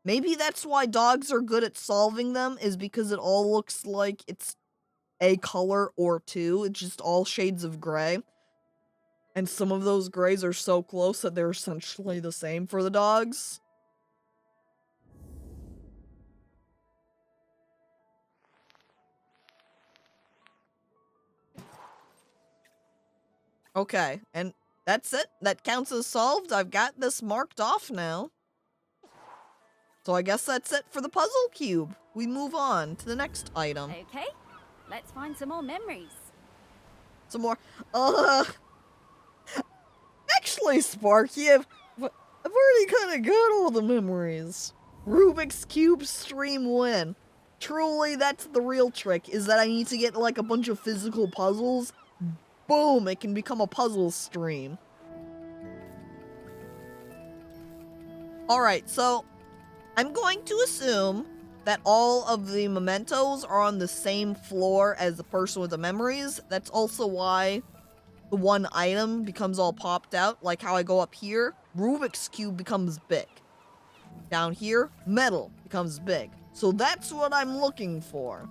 Maybe that's why dogs are good at solving them, is because it all looks like it's a color or two. It's just all shades of gray. And some of those grays are so close that they're essentially the same for the dogs. Okay, and that's it. That counts as solved. I've got this marked off now. So I guess that's it for the puzzle cube. We move on to the next item. Okay, let's find some more memories. Some more. Actually, Sparky, I've already kind of got all the memories. Rubik's Cube stream win. Truly, that's the real trick, is that I need to get like a bunch of physical puzzles. Boom, it can become a puzzle stream. Alright, so I'm going to assume that all of the mementos are on the same floor as the person with the memories. That's also why the one item becomes all popped out, like how I go up here, Rubik's Cube becomes big. Down here, metal becomes big. So that's what I'm looking for.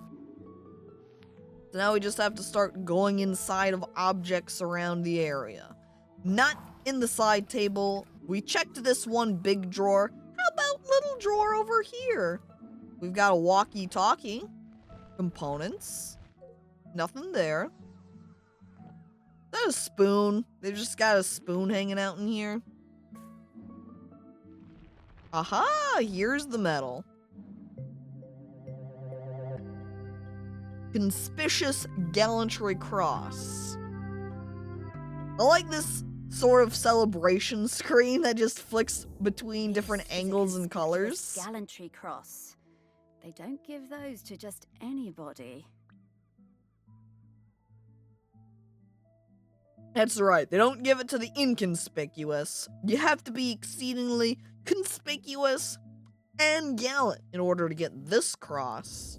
So now we just have to start going inside of objects around the area. Not in the side table. We checked this one big drawer. How about little drawer over here? We've got a walkie-talkie. Components. Nothing there. Is that a spoon? They've just got a spoon hanging out in here. Aha! Here's the metal. Conspicuous Gallantry Cross. I like this sort of celebration screen that just flicks between different angles and colors. Gallantry Cross. They don't give those to just anybody. That's right, they don't give it to the inconspicuous. You have to be exceedingly conspicuous and gallant in order to get this cross.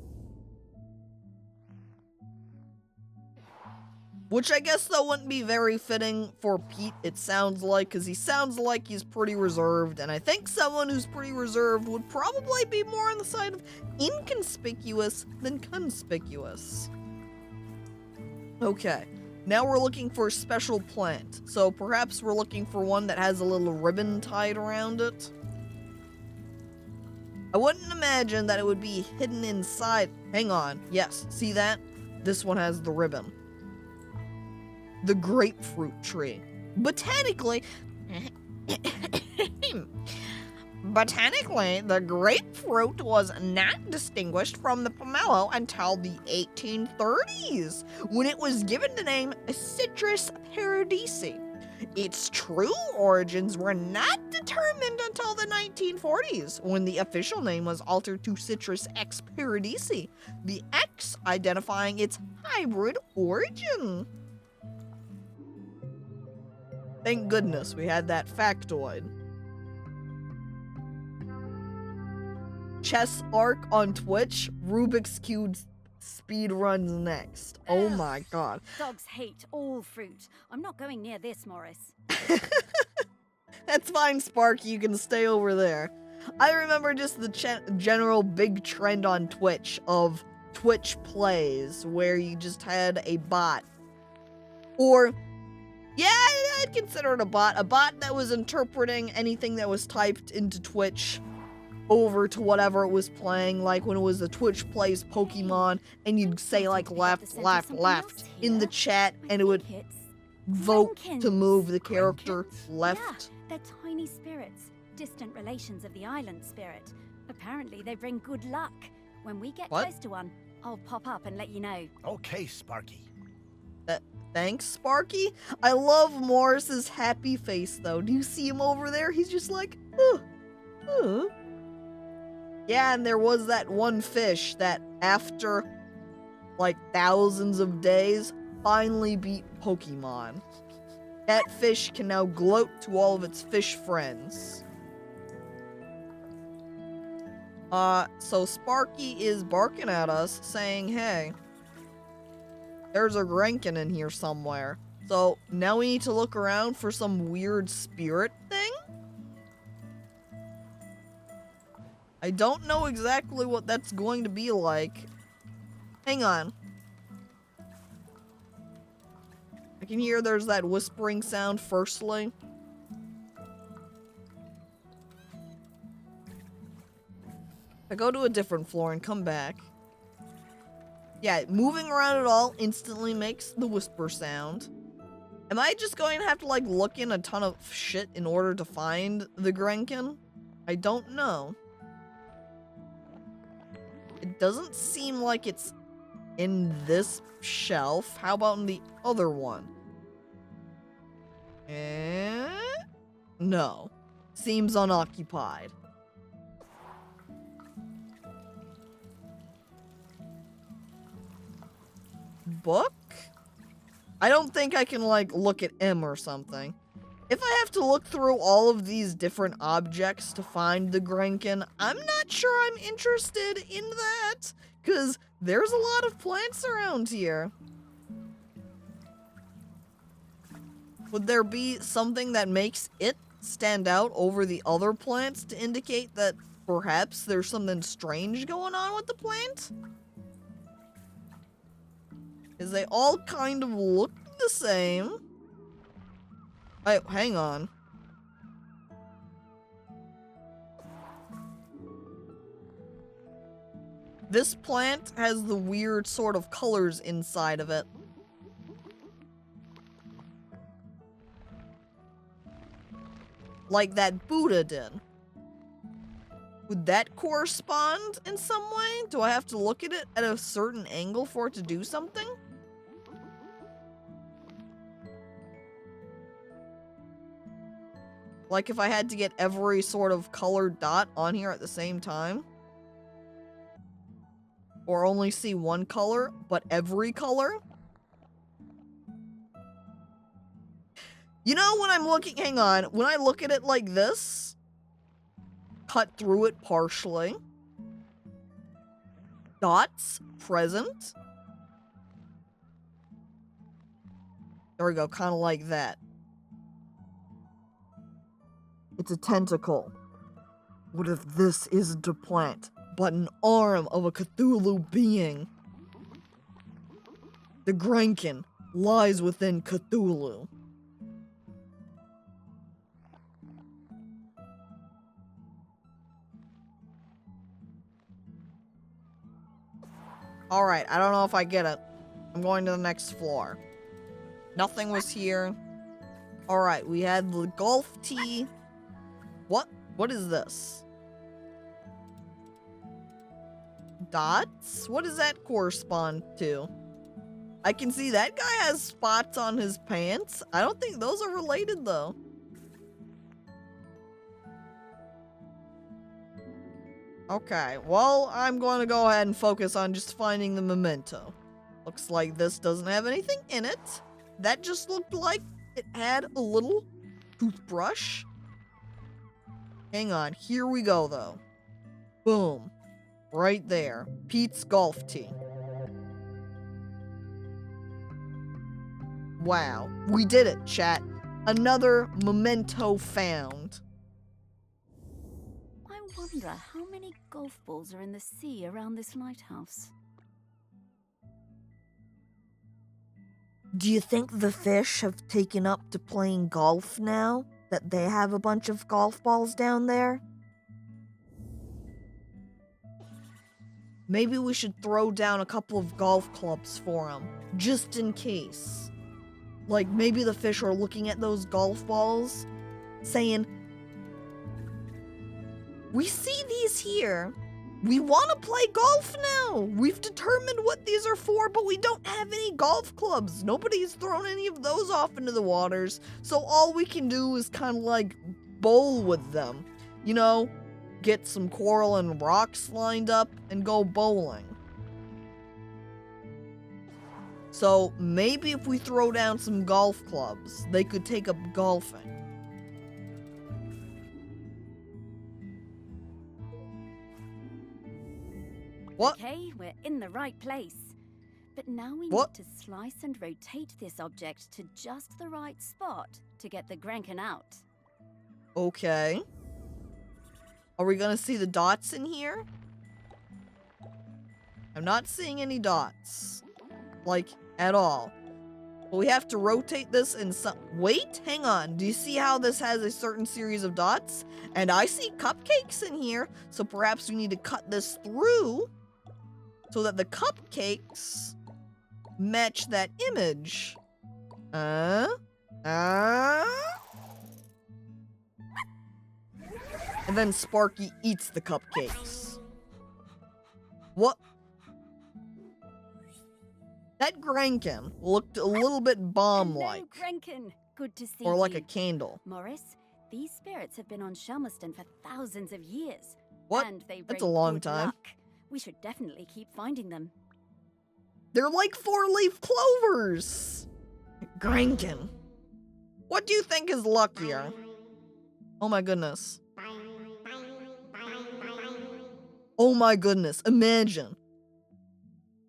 Which I guess, though, wouldn't be very fitting for Pete, it sounds like, because he sounds like he's pretty reserved, and I think someone who's pretty reserved would probably be more on the side of inconspicuous than conspicuous. Okay, now we're looking for a special plant, so perhaps we're looking for one that has a little ribbon tied around it. I wouldn't imagine that it would be hidden inside. Hang on, yes, see that? This one has the ribbon. The grapefruit tree. Botanically, the grapefruit was not distinguished from the pomelo until the 1830s, when it was given the name Citrus paradisi. Its true origins were not determined until the 1940s, when the official name was altered to Citrus X paradisi, the X identifying its hybrid origin. Thank goodness we had that factoid. Chess Arc on Twitch, Rubik's Cube speedruns next. Oh my god. Dogs hate all fruit. I'm not going near this, Morris. That's fine, Sparky. You can stay over there. I remember just the general big trend on Twitch of Twitch plays, where you just had a bot. Or, yeah, I'd consider it a bot that was interpreting anything that was typed into Twitch over to whatever it was playing, like when it was the Twitch plays Pokemon, and you'd say like left in the chat, and it would vote to move the character left. Yeah, they're tiny spirits, distant relations of the island spirit. Apparently they bring good luck. When we get close to one, I'll pop up and let you know. Okay, Sparky. Thanks, Sparky. I love Morris's happy face, though. Do you see him over there? He's just like, Yeah, and there was that one fish that, after, like, thousands of days, finally beat Pokemon. That fish can now gloat to all of its fish friends. So Sparky is barking at us, saying, hey, there's a Grenkin in here somewhere. So now we need to look around for some weird spirit thing? I don't know exactly what that's going to be like. Hang on. I can hear there's that whispering sound firstly. I go to a different floor and come back. Yeah, moving around at all instantly makes the whisper sound. Am I just going to have to, like, look in a ton of shit in order to find the Grenkin? I don't know. It doesn't seem like it's in this shelf. How about in the other one? No. Seems unoccupied. Book? I don't think I can, like, look at M or something. If I have to look through all of these different objects to find the Grenkin, I'm not sure I'm interested in that, because there's a lot of plants around here. Would there be something that makes it stand out over the other plants to indicate that perhaps there's something strange going on with the plant? Because they all kind of look the same. Oh, hang on. This plant has the weird sort of colors inside of it. Like that Buddha did. Would that correspond in some way? Do I have to look at it at a certain angle for it to do something? Like if I had to get every sort of colored dot on here at the same time? Or only see one color, but every color? You know, when I'm looking, hang on, when I look at it like this, cut through it partially, dots present. There we go, kind of like that. It's a tentacle. What if this isn't a plant, but an arm of a Cthulhu being? The Grenkin lies within Cthulhu. Alright, I don't know if I get it. I'm going to the next floor. Nothing was here. Alright, we had the golf tee. What? What is this? Dots? What does that correspond to? I can see that guy has spots on his pants. I don't think those are related, though. Okay, well, I'm going to go ahead and focus on just finding the memento. Looks like this doesn't have anything in it. That just looked like it had a little toothbrush. Hang on, here we go, though. Boom. Right there. Pete's golf tee. Wow. We did it, chat. Another memento found. I wonder how many golf balls are in the sea around this lighthouse. Do you think the fish have taken up to playing golf now? That they have a bunch of golf balls down there? Maybe we should throw down a couple of golf clubs for them, just in case. Like, maybe the fish are looking at those golf balls, saying, we see these here. We want to play golf now. We've determined what these are for, but we don't have any golf clubs. Nobody's thrown any of those off into the waters, so all we can do is kind of like bowl with them. You know, get some coral and rocks lined up and go bowling. So maybe if we throw down some golf clubs, they could take up golfing. What? Okay, we're in the right place. But now we What? need to slice and rotate this object to just the right spot to get the Grenkin out. Okay. Are we gonna see the dots in here? I'm not seeing any dots. Like, at all. But we have to rotate this in some... Wait, hang on. Do you see how this has a certain series of dots? And I see cupcakes in here, so perhaps we need to cut this through so that the cupcakes match that image. And then Sparky eats the cupcakes. What? That Grankin looked a little bit bomb-like. Hello, Grenkin. Good to see Or like you. a candle. Morris, these spirits have been on Shelmerston for thousands of years. What? And they That's bring a long good time. luck. We should definitely keep finding them. They're like 4-leaf clovers. Grankin. What do you think is luckier? Oh my goodness. Oh my goodness. Imagine.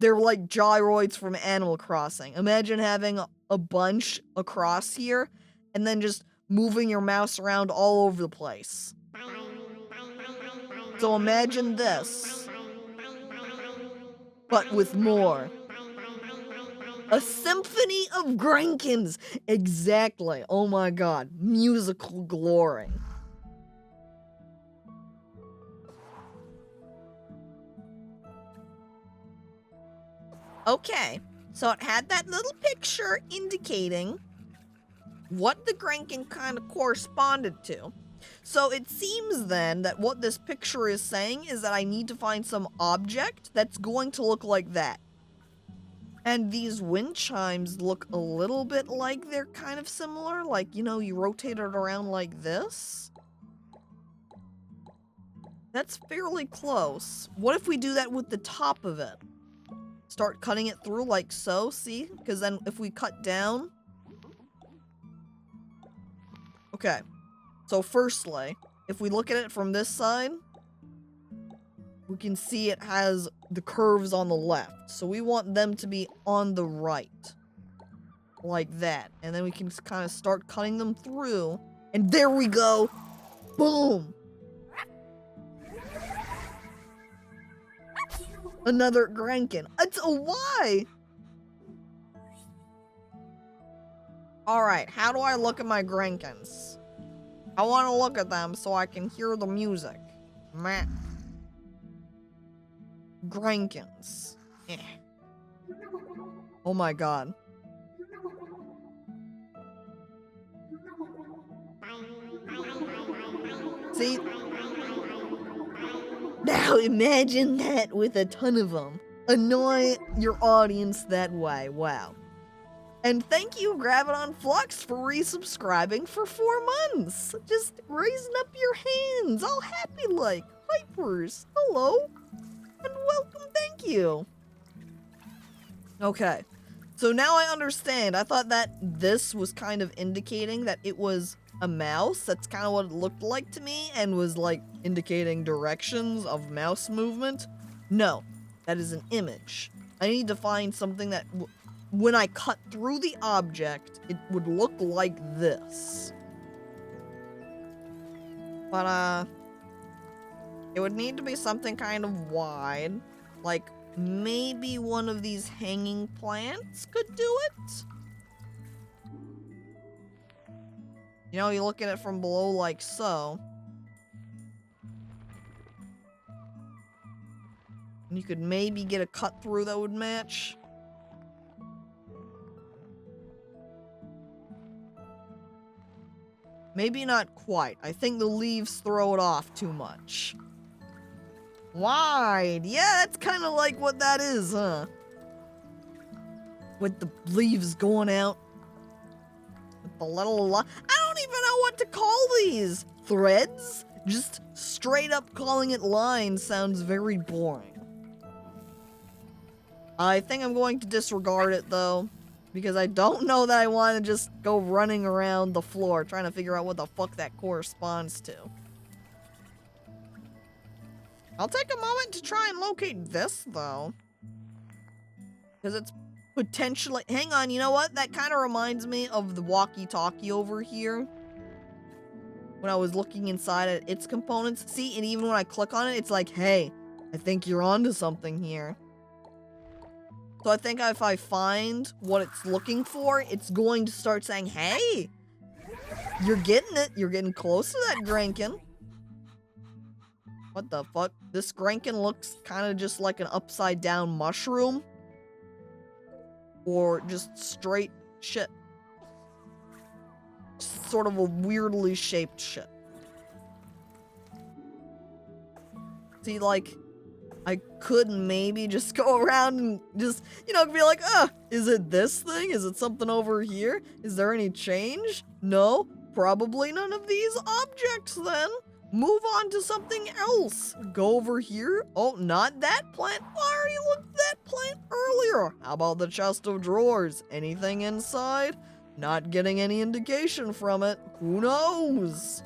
They're like gyroids from Animal Crossing. Imagine having a bunch across here and then just moving your mouse around all over the place. So imagine this, but with more. A symphony of Grankins! Exactly. Oh my god. Musical glory. Okay, so it had that little picture indicating what the Grankin kind of corresponded to. So it seems then that what this picture is saying is that I need to find some object that's going to look like that. And these wind chimes look a little bit like they're kind of similar. Like, you know, you rotate it around like this. That's fairly close. What if we do that with the top of it? Start cutting it through like so, see? Because then if we cut down... Okay. So firstly, if we look at it from this side, we can see it has the curves on the left. So we want them to be on the right. Like that. And then we can kind of start cutting them through. And there we go! Boom! Another Grankin. It's a Y! Alright, how do I look at my Grankins? I want to look at them so I can hear the music. Meh. Grankins. Eh. Oh my god. See? Now imagine that with a ton of them. Annoy your audience that way. Wow. And thank you, Graviton Flux, for resubscribing for 4 months. Just raising up your hands, all happy like. Hypers, hello. And welcome, thank you. Okay. So now I understand. I thought that this was kind of indicating that it was a mouse. That's kind of what it looked like to me and was like indicating directions of mouse movement. No, that is an image. I need to find something that when I cut through the object, it would look like this. But, it would need to be something kind of wide. Like, maybe one of these hanging plants could do it? You know, you look at it from below like so. And you could maybe get a cut through that would match. Maybe not quite. I think the leaves throw it off too much. Wide. Yeah, that's kind of like what that is, huh? With the leaves going out. With the little... I don't even know what to call these. Threads? Just straight up calling it lines sounds very boring. I think I'm going to disregard it, though. Because I don't know that I want to just go running around the floor trying to figure out what the fuck that corresponds to. I'll take a moment to try and locate this, though. Because it's potentially... Hang on, you know what? That kind of reminds me of the walkie-talkie over here. when I was looking inside at its components. See, and even when I click on it, it's like, hey, I think you're onto something here. So I think if I find what it's looking for, it's going to start saying, hey, you're getting it. You're getting close to that Grankin. What the fuck? This Grankin looks kind of just like an upside down mushroom. Or just straight shit. Sort of a weirdly shaped shit. See, like, I could maybe just go around and just, you know, be like, is it this thing? Is it something over here? Is there any change? No, probably none of these objects then. Move on to something else. Go over here. Oh, not that plant. I already looked at that plant earlier. How about the chest of drawers? Anything inside? Not getting any indication from it. Who knows?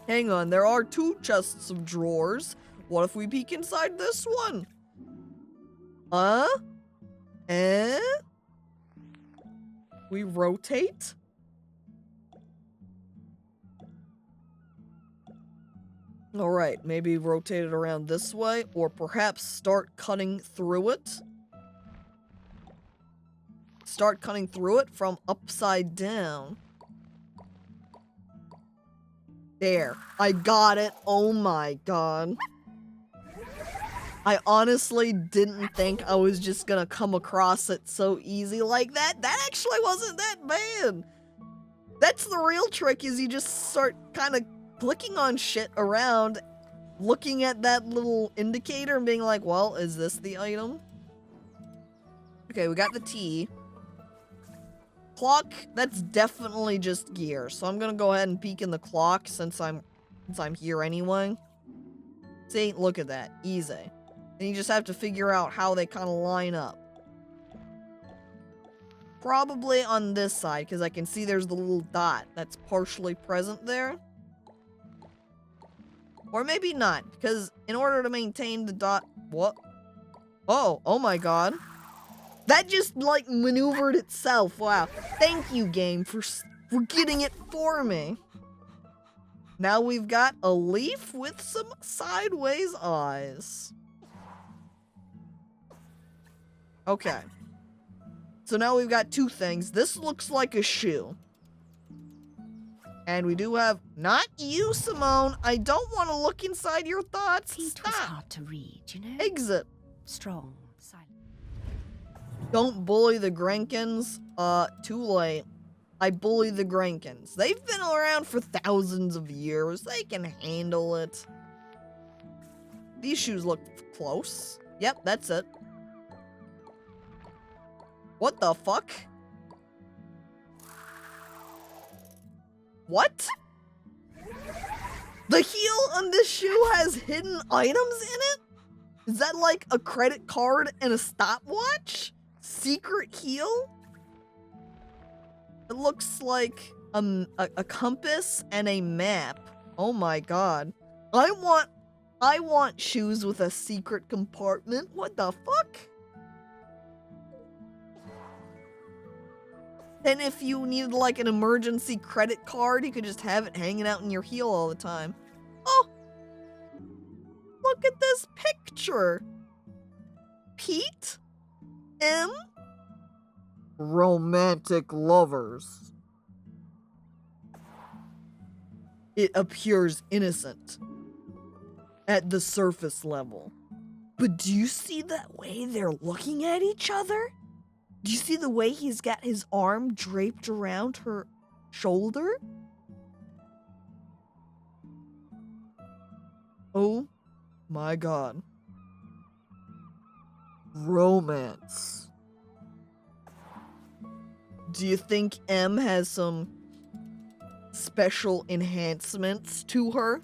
Hang on, there are 2 chests of drawers. What if we peek inside this one? We rotate? Alright, maybe rotate it around this way, or perhaps start cutting through it. Start cutting through it from upside down. There. I got it. Oh my god. I honestly didn't think I was just gonna come across it so easy like that. That actually wasn't that bad. That's the real trick, is you just start kind of clicking on shit around, looking at that little indicator and being like, well, is this the item? Okay, we got the T. Clock, that's definitely just gear. So I'm gonna go ahead and peek in the clock since I'm here anyway. See, look at that. Easy. And you just have to figure out how they kind of line up. Probably on this side, because I can see there's the little dot that's partially present there. Or maybe not, because in order to maintain the dot... What? Oh my god. That just, like, maneuvered itself. Wow. Thank you, game, for getting it for me. Now we've got a leaf with some sideways eyes. Okay. So now we've got 2 things. This looks like a shoe. And we do have... Not you, Simone. I don't want to look inside your thoughts. Pete Stop. was hard to read, you know? Exit. Strong, silent. Don't bully the Grankins. Too late. I bully the Grankins. They've been around for thousands of years. They can handle it. These shoes look close. Yep, that's it. What the fuck? What? The heel on this shoe has hidden items in it? Is that like a credit card and a stopwatch? Secret heel? It looks like a compass and a map. Oh my god. I want shoes with a secret compartment. What the fuck? And if you needed like an emergency credit card, you could just have it hanging out in your heel all the time. Oh! Look at this picture. Pete? M? Romantic lovers. It appears innocent at the surface level. But do you see that way they're looking at each other? Do you see the way he's got his arm draped around her shoulder? Oh my god. Romance. Do you think M has some special enhancements to her?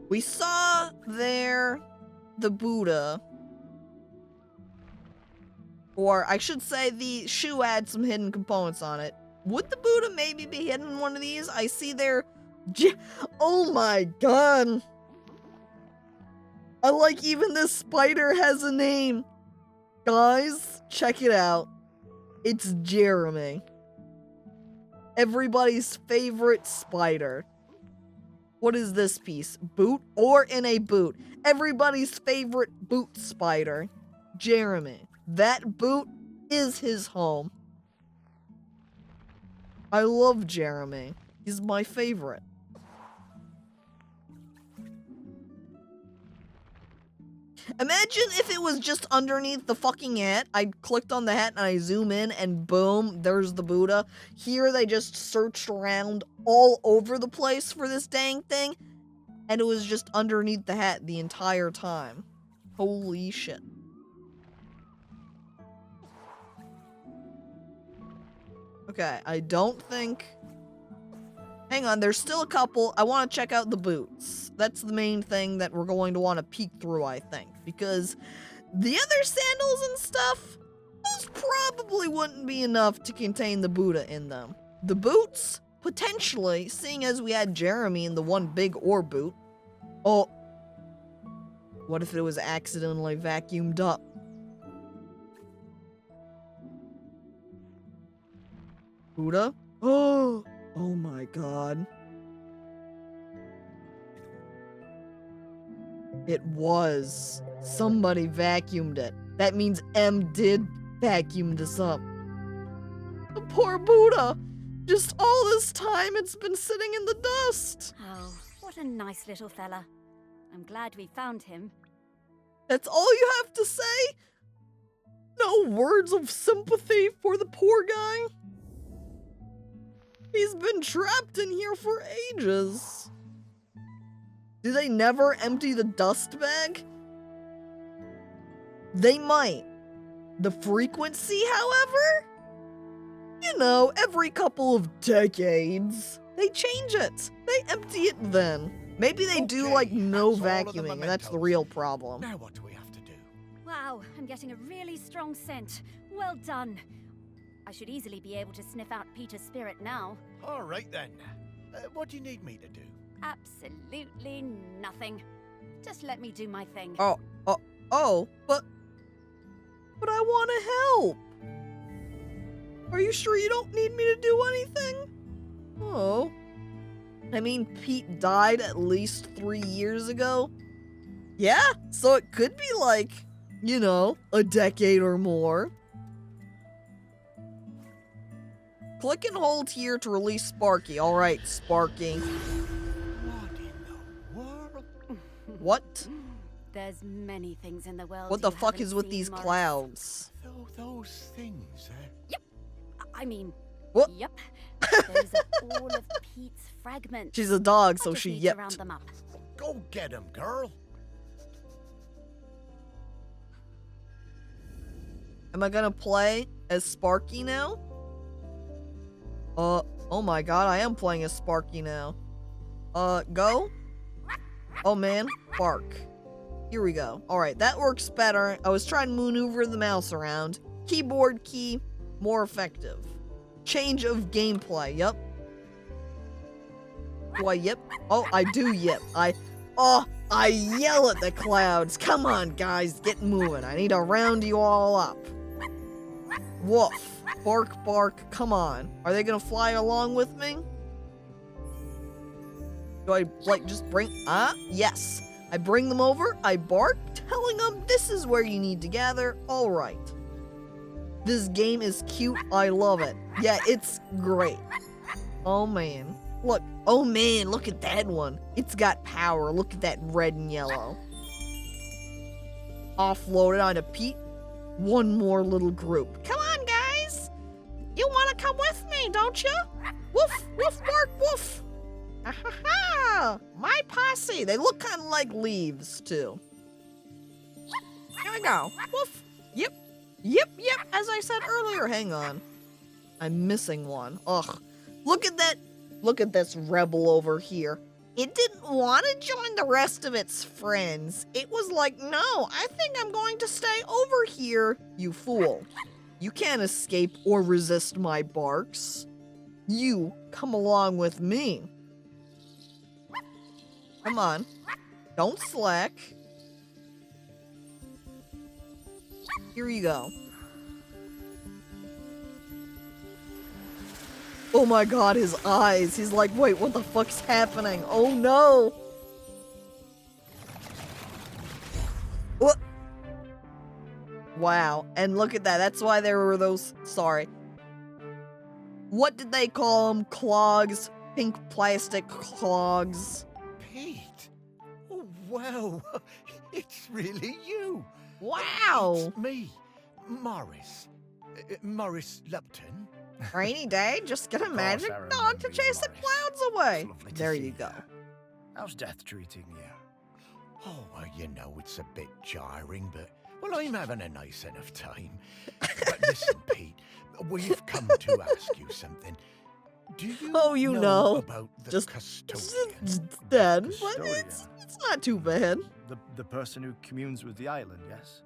We saw there the Buddha. Or I should say the shoe had some hidden components on it. Would the Buddha maybe be hidden in one of these? I see there... Oh my god. I like even this spider has a name. Guys, check it out. It's Jeremy. Everybody's favorite spider. What is this piece? Boot or in a boot? Everybody's favorite boot spider. Jeremy. That boot is his home. I love Jeremy. He's my favorite. Imagine if it was just underneath the fucking hat. I clicked on the hat and I zoom in and boom, there's the Buddha. Here they just searched around all over the place for this dang thing. And it was just underneath the hat the entire time. Holy shit. Okay, I don't think... Hang on, there's still a couple. I want to check out the boots. That's the main thing that we're going to want to peek through, I think. Because the other sandals and stuff, those probably wouldn't be enough to contain the Buddha in them. The boots, potentially, seeing as we had Jeremy in the one big ore boot. Oh, what if it was accidentally vacuumed up? Buddha? Oh my god. It was. Somebody vacuumed it. That means M did vacuum this up. The poor Buddha. Just all this time it's been sitting in the dust. Oh, what a nice little fella. I'm glad we found him. That's all you have to say? No words of sympathy for the poor guy? He's been trapped in here for ages. Do they never empty the dust bag? They might. The frequency, however? You know, every couple of decades. They change it. They empty it then. Maybe they do, like, no that's all of the vacuuming, and that's the mementos. real problem. Now what do we have to do? Wow, I'm getting a really strong scent. Well done. I should easily be able to sniff out Peter's spirit now. All right then. What do you need me to do? Absolutely nothing. Just let me do my thing. But I want to help. Are you sure you don't need me to do anything? Oh. I mean, Pete died at least 3 years ago. Yeah, so it could be like, you know, a decade or more. Click and hold here to release Sparky. All right, Sparky. What in the world? What? There's many things in the world. What the you fuck haven't is with seen, these Morris. clouds? Those things, I mean, What? yep. Those are all of Pete's fragments. She's a dog, I so just she need to round yipped. them up. Go get him, girl. Am I gonna play as Sparky now? Oh my god, I am playing as Sparky now. Go? Oh man, bark. Here we go. Alright, that works better. I was trying to maneuver the mouse around. Keyboard key, more effective. Change of gameplay, yep. Do I yip? Oh, I do yip. I yell at the clouds. Come on, guys, get moving. I need to round you all up. Woof. Bark, bark, come on. Are they gonna fly along with me? Do I, like, just bring... yes. I bring them over, I bark, telling them this is where you need to gather. Alright. This game is cute, I love it. Yeah, it's great. Oh man. Look, oh man, look at that one. It's got power, look at that red and yellow. Offload it onto Pete. One more little group. Come on, guys! You want to come with me, don't you? Woof, woof, bark, woof. Ha! My posse. They look kind of like leaves, too. Here we go. Woof. Yep. Yep, yep. As I said earlier. Hang on. I'm missing one. Ugh. Look at that. Look at this rebel over here. It didn't want to join the rest of its friends. It was like, no, I think I'm going to stay over here, you fool. You can't escape or resist my barks. You come along with me. Come on. Don't slack. Here you go. Oh my god, his eyes. He's like, wait, what the fuck's happening? Oh no. What? Wow. And look at that. That's why there were those, sorry. What did they call them? Clogs. Pink plastic clogs. Pete! Oh, wow. It's really you. Wow. It's me, Morris. Morris Lupton. Rainy day, just get a course magic I dog to remember you, chase the Morris. clouds away. It's lovely to There see you go. How's death treating you? Oh, well, you know, it's a bit jarring, but, well, I'm having a nice enough time. But listen, Pete, we've come to ask you something. Do you Oh, you know. about the Just- custodian? It's dead, but Custodian. it's not too bad. The person who communes with the island, yes?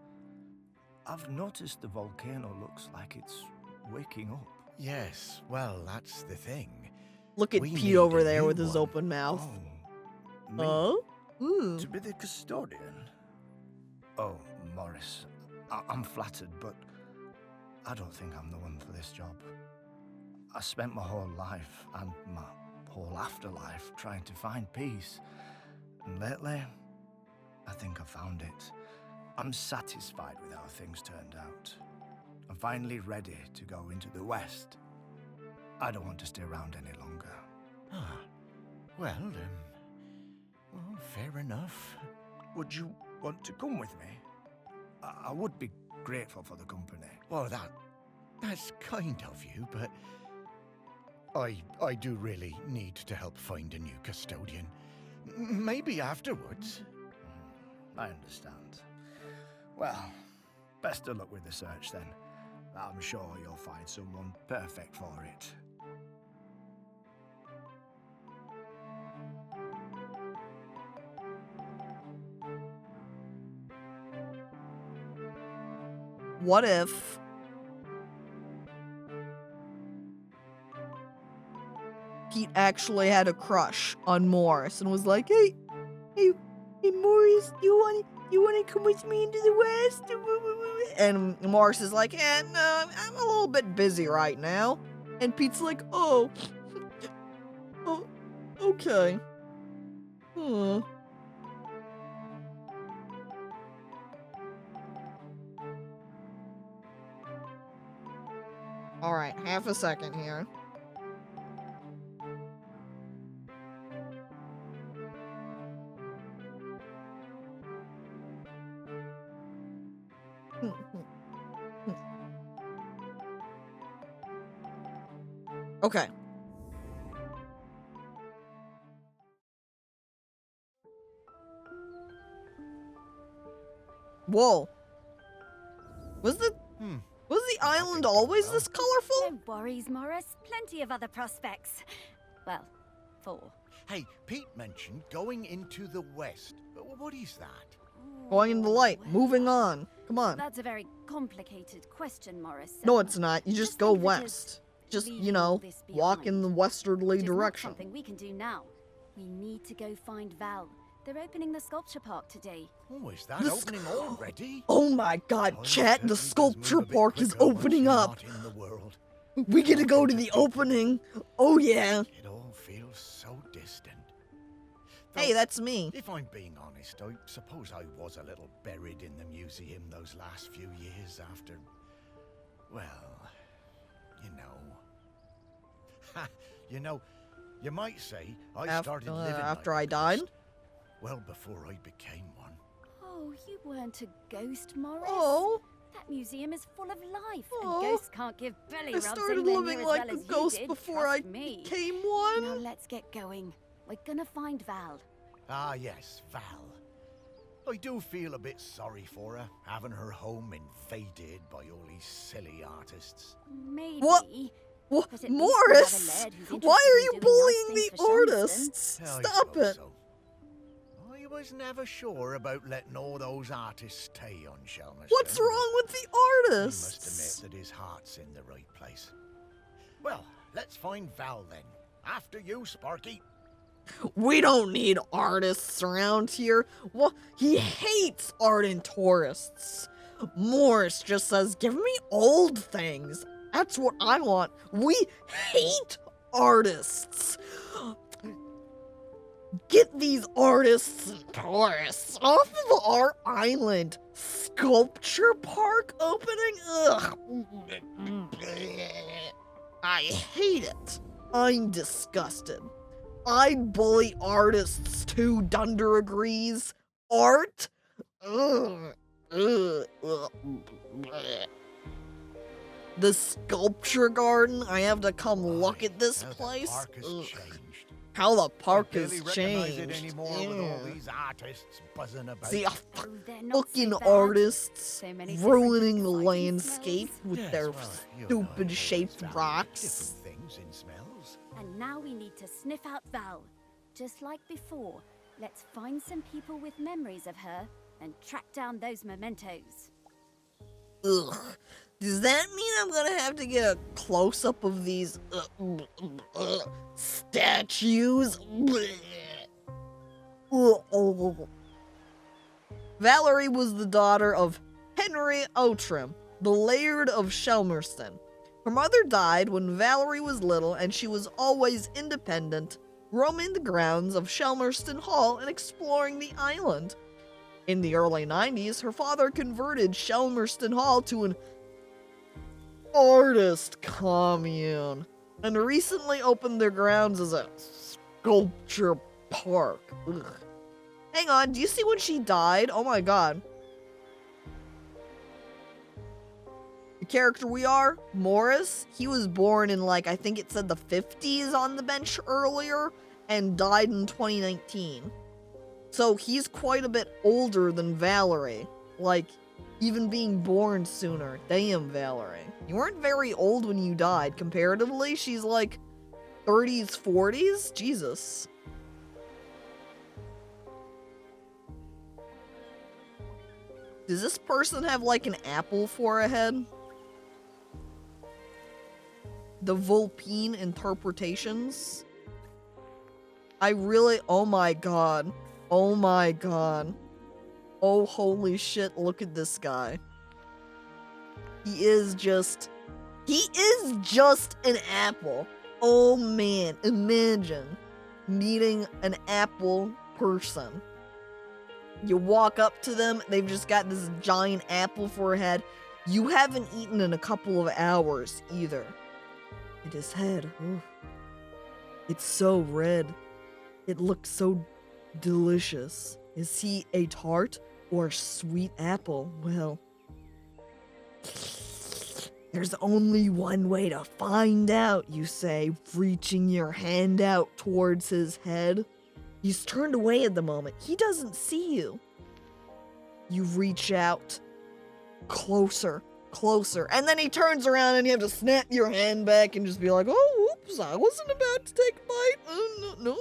I've noticed the volcano looks like it's waking up. Yes, well, that's the thing. Look at We Pete need over a there new with his one. open mouth. Oh, me? Oh? Hmm. To be the custodian? Oh, Morris, I'm flattered, but I don't think I'm the one for this job. I spent my whole life and my whole afterlife trying to find peace. And lately, I think I found it. I'm satisfied with how things turned out. I'm finally ready to go into the West. I don't want to stay around any longer. Ah, well, fair enough. Would you want to come with me? I would be grateful for the company. Well, that's kind of you, but I do really need to help find a new custodian. Maybe afterwards. I understand. Well, best of luck with the search then. I'm sure you'll find someone perfect for it. What if Pete actually had a crush on Morris and was like, hey, Morris, you wanna come with me into the West? And Morris is like, no, I'm a little bit busy right now. And Pete's like, oh, okay. All right, half a second here. Okay. Whoa. Was the island always this colorful? No worries, Morris. Plenty of other prospects. Well, 4. Hey, Pete mentioned going into the West. What is that? Going in the light, Well, moving on. Come on. That's a very complicated question, Morris. No, it's not. You just go think of it as west. Just, leaving you know, all this walk in behind, the westerly which is not direction. something we can do now. We need to go find Val. They're opening the sculpture park today. Oh, is that The opening already? Oh my god, Oh, it chat, certainly the does sculpture move a bit park is quicker once opening you're up. not in the world. We get to go to the opening. Oh yeah. It all feels so distant. Hey, Though, that's me. if I'm being honest, I suppose I was a little buried in the museum those last few years after, well, you know. Ha, you know, you might say I started living After like I a died? ghost well before I became one. Oh, you weren't a ghost, Morris. Oh, That museum is full of life, Oh. and ghosts can't give belly I rubs started anywhere living near as like well a as you ghost did, before I trust me. became Now one. let's get going. We're gonna find Val. Ah, yes, Val. I do feel a bit sorry for her, having her home invaded by all these silly artists. Maybe. What? But at least we have a Morris, laird who's why are you interested in doing nice bullying things the for Shamston. artists? I Stop suppose it. so. I was never sure about letting all those artists stay on Shelmerston. What's wrong with the I artists? must admit that his heart's in the right place. Well, let's find Val then. After you, Sparky. We don't need artists around here. Well, he hates art and tourists. Morris just says, give me old things. That's what I want. We hate artists. Get these artists and tourists off of our island. Sculpture park opening? Ugh. I hate it. I'm disgusted. I'd bully artists too, Dunder agrees. Art? Ugh. Ugh. The sculpture garden? I have to come look at this place? The park has Ugh. changed. How the park Don't has really recognize it changed. anymore with all Yeah. these artists buzzing about. See, Oh, they're not so fucking bad. artists So many different ruining the exciting landscape smells. with Yes, their well, you know, stupid there's shaped rocks. different things in smells. And now we need to sniff out Val. Just like before, let's find some people with memories of her and track down those mementos. Ugh. Does that mean I'm gonna have to get a close up of these statues? Valerie was the daughter of Henry Outram, the Laird of Shelmerston. Her mother died when Valerie was little, and she was always independent, roaming the grounds of Shelmerston Hall and exploring the island. In the early 90s, her father converted Shelmerston Hall to an artist commune and recently opened their grounds as a sculpture park. Ugh. Hang on, do you see when she died? Oh my god. The character we are, Morris, he was born in I think it said the 50s on the bench earlier and died in 2019. So he's quite a bit older than Valerie. Even being born sooner. Damn, Valerie. You weren't very old when you died. Comparatively, she's 30s, 40s? Jesus. Does this person have an apple for a head? The Vulpine interpretations? Oh my god. Oh my god. Oh holy shit, look at this guy. He is just an apple. Oh man, imagine meeting an apple person. You walk up to them, they've just got this giant apple for a head. You haven't eaten in a couple of hours either. And his head, ooh, it's so red. It looks so delicious. Is he a tart or sweet apple? Well, there's only one way to find out, you say, reaching your hand out towards his head. He's turned away at the moment. He doesn't see you. You reach out closer, and then he turns around and you have to snap your hand back and just be like, oh, oops, I wasn't about to take a bite. No.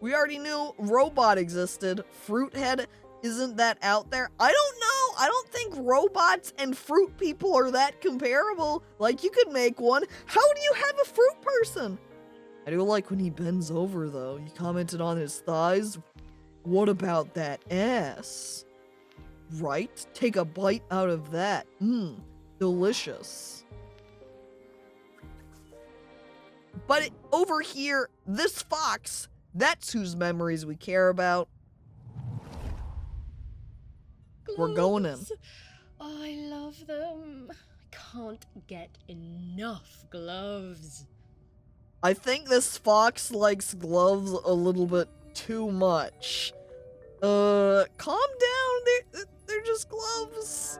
We already knew Robot existed. Fruithead, isn't that out there? I don't know. I don't think robots and fruit people are that comparable. You could make one. How do you have a fruit person? I do like when he bends over, though. You commented on his thighs. What about that ass? Right? Take a bite out of that. Delicious. But over here, this fox, that's whose memories we care about. We're going in. I love them. I can't get enough gloves. I think this fox likes gloves a little bit too much. Calm down. They're just gloves.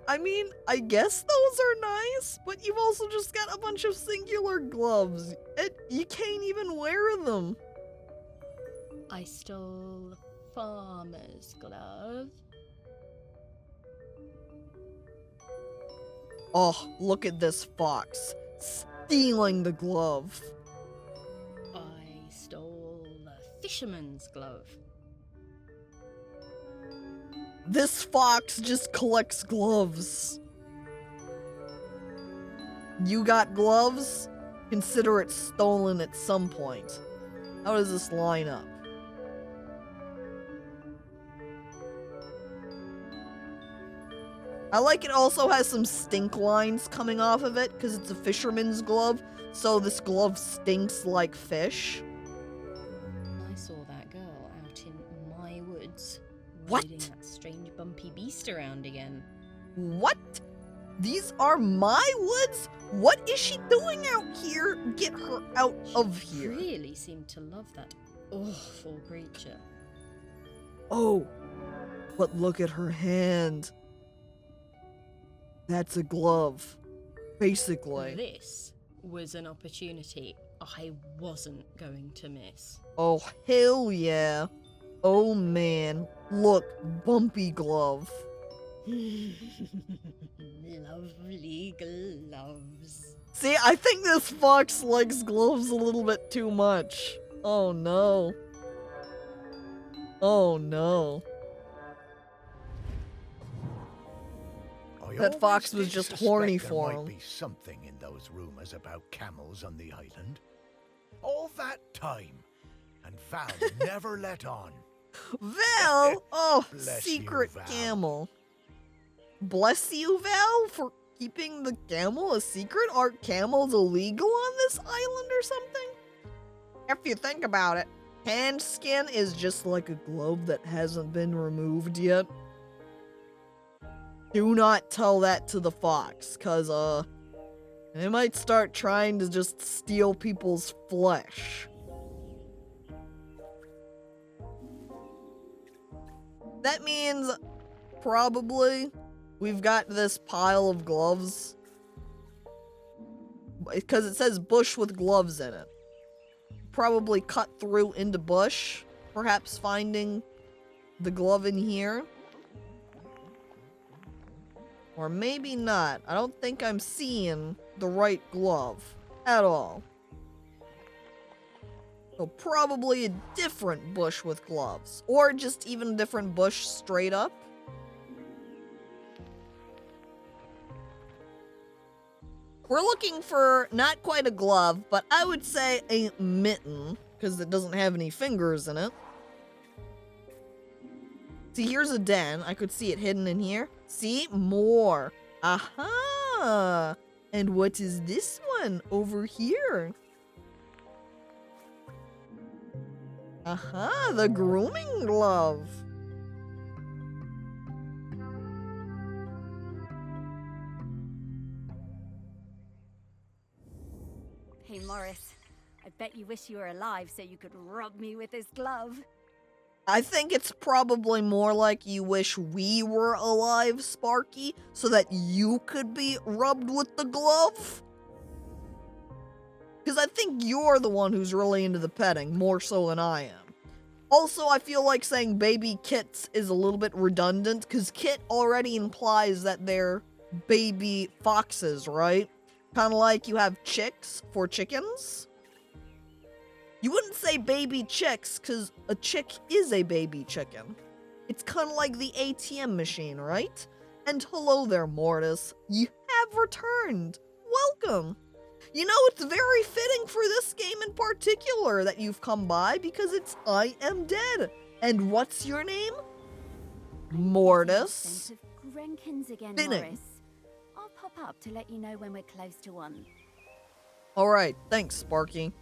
I guess those are nice, but you've also just got a bunch of singular gloves. You can't even wear them. I stole farmer's glove. Oh, look at this fox. Stealing the glove. I stole the fisherman's glove. This fox just collects gloves. You got gloves? Consider it stolen at some point. How does this line up? I like it also has some stink lines coming off of it because it's a fisherman's glove, so this glove stinks like fish. I saw that girl out in my woods, What? riding that strange bumpy beast around again. What? These are my woods? What is she doing out here? Get her out of here. Really seemed to love that awful creature. Oh, but look at her hand. That's a glove, basically. This was an opportunity I wasn't going to miss. Oh, hell yeah. Oh, man. Look, bumpy glove. Lovely gloves. See, I think this fox likes gloves a little bit too much. Oh, no. Oh, no. I That fox always was did just suspect horny there for might him. be something in those rumors about camels on the island. All that time, and Val never let on. Val! Oh, Bless you, secret Val. camel. Bless you, Val, for keeping the camel a secret? Are camels illegal on this island or something? If you think about it, hand skin is just like a glove that hasn't been removed yet. Do not tell that to the fox, cause, they might start trying to just steal people's flesh. That means, probably, we've got this pile of gloves. Because it says bush with gloves in it. Probably cut through into bush, perhaps finding the glove in here. Or maybe not. I don't think I'm seeing the right glove at all. So probably a different bush with gloves. Or just even a different bush straight up. We're looking for not quite a glove, but I would say a mitten, because it doesn't have any fingers in it. See, here's a den. I could see it hidden in here. See? More. Aha! And what is this one over here? Aha, the grooming glove. Hey, Morris. I bet you wish you were alive so you could rub me with this glove. I think it's probably more like you wish we were alive, Sparky, so that you could be rubbed with the glove. Because I think you're the one who's really into the petting, more so than I am. Also, I feel like saying baby kits is a little bit redundant, because kit already implies that they're baby foxes, right? Kind of like you have chicks for chickens. You wouldn't say baby chicks, because a chick is a baby chicken. It's kind of like the ATM machine, right? And hello there, Mortis. You have returned. Welcome. You know, it's very fitting for this game in particular that you've come by, because it's I Am Dead. And what's your name? Mortis. Scent of Grenkins again, Spinning. Morris. I'll pop up to let you know when we're close to one. Alright, thanks, Sparky.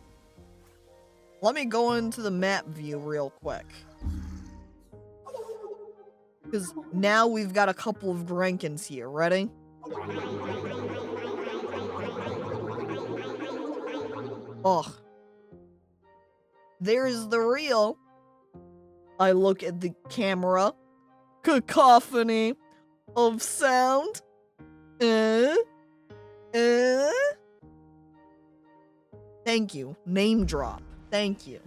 Let me go into the map view real quick. Because now we've got a couple of Grenkins here. Ready? Ugh. There's the real. I look at the camera. Cacophony of sound. Thank you. Name drop. Thank you.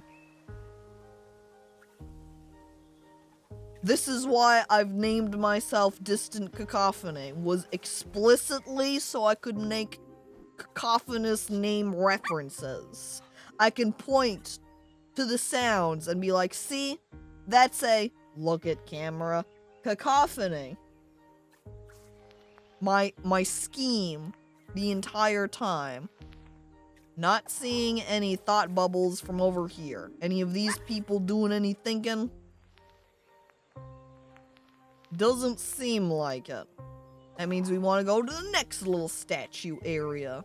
This is why I've named myself DistantCacophony, was explicitly so I could make cacophonous name references. I can point to the sounds and be like, see, that's a, look at camera, cacophony. My scheme the entire time. Not seeing any thought bubbles from over here. Any of these people doing any thinking? Doesn't seem like it. That means we want to go to the next little statue area.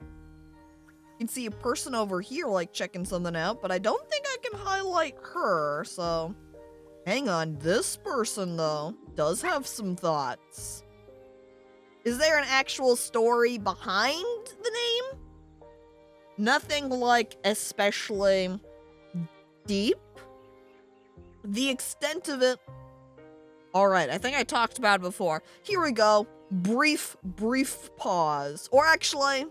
You can see a person over here, like, checking something out, but I don't think I can highlight her, so... Hang on, this person, though, does have some thoughts. Is there an actual story behind the name? Nothing, like, especially deep. The extent of it... Alright, I think I talked about it before. Here we go. Brief pause. Or actually...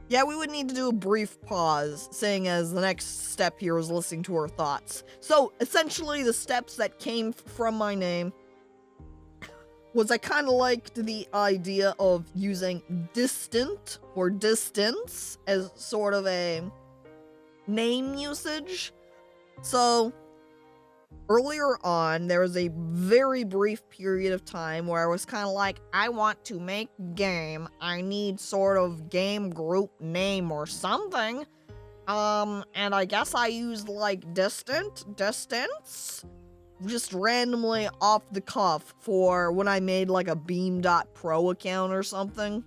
Yeah, we would need to do a brief pause, seeing as the next step here is listening to her thoughts. So, essentially, the steps that came from my name was I kind of liked the idea of using distant or distance as sort of a name usage. So, earlier on, there was a very brief period of time where I was kind of like, I want to make game. I need sort of game group name or something. And I guess I used like distance, just randomly off the cuff for when I made like a beam.pro account or something.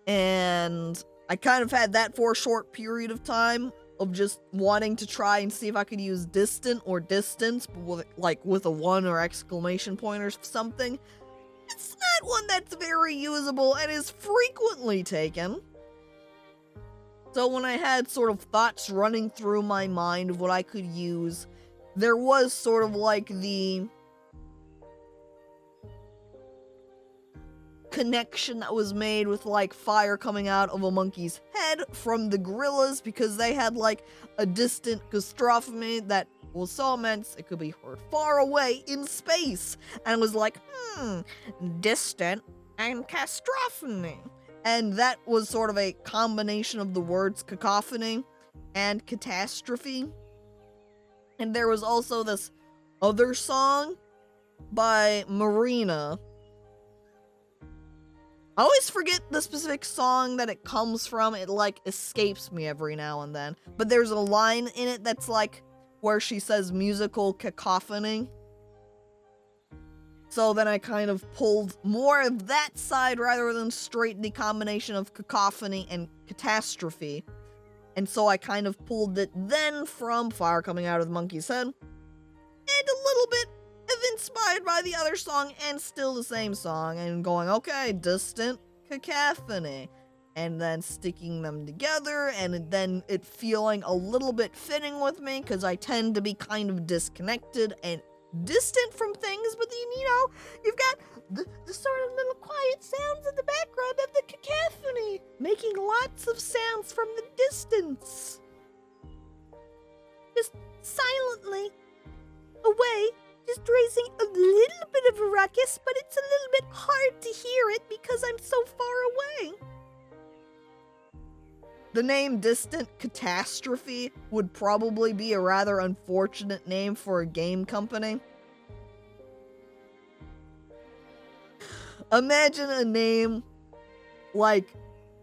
And I kind of had that for a short period of time of just wanting to try and see if I could use distant or distance, but with a 1 or exclamation point or something. It's not one that's very usable and is frequently taken. So when I had sort of thoughts running through my mind of what I could use, there was sort of like the connection that was made with like fire coming out of a monkey's head from the gorillas, because they had like a distant cacophony that was so immense it could be heard far away in space, and was like, distant and cacophony. And that was sort of a combination of the words cacophony and catastrophe. And there was also this other song by Marina. I always forget the specific song that it comes from. It, like, escapes me every now and then. But there's a line in it that's, like, where she says musical cacophony. So then I kind of pulled more of that side rather than straight the combination of cacophony and catastrophe. And so I kind of pulled it then from fire coming out of the monkey's head. And a little bit inspired by the other song and still the same song, and going, okay, distant cacophony, and then sticking them together, and then it feeling a little bit fitting with me because I tend to be kind of disconnected and distant from things, but then, you know, you've got the sort of little quiet sounds in the background of the cacophony, making lots of sounds from the distance, just silently away, just raising a little bit of a ruckus, but it's a little bit hard to hear it because I'm so far away. The name Distant Catastrophe would probably be a rather unfortunate name for a game company. Imagine a name like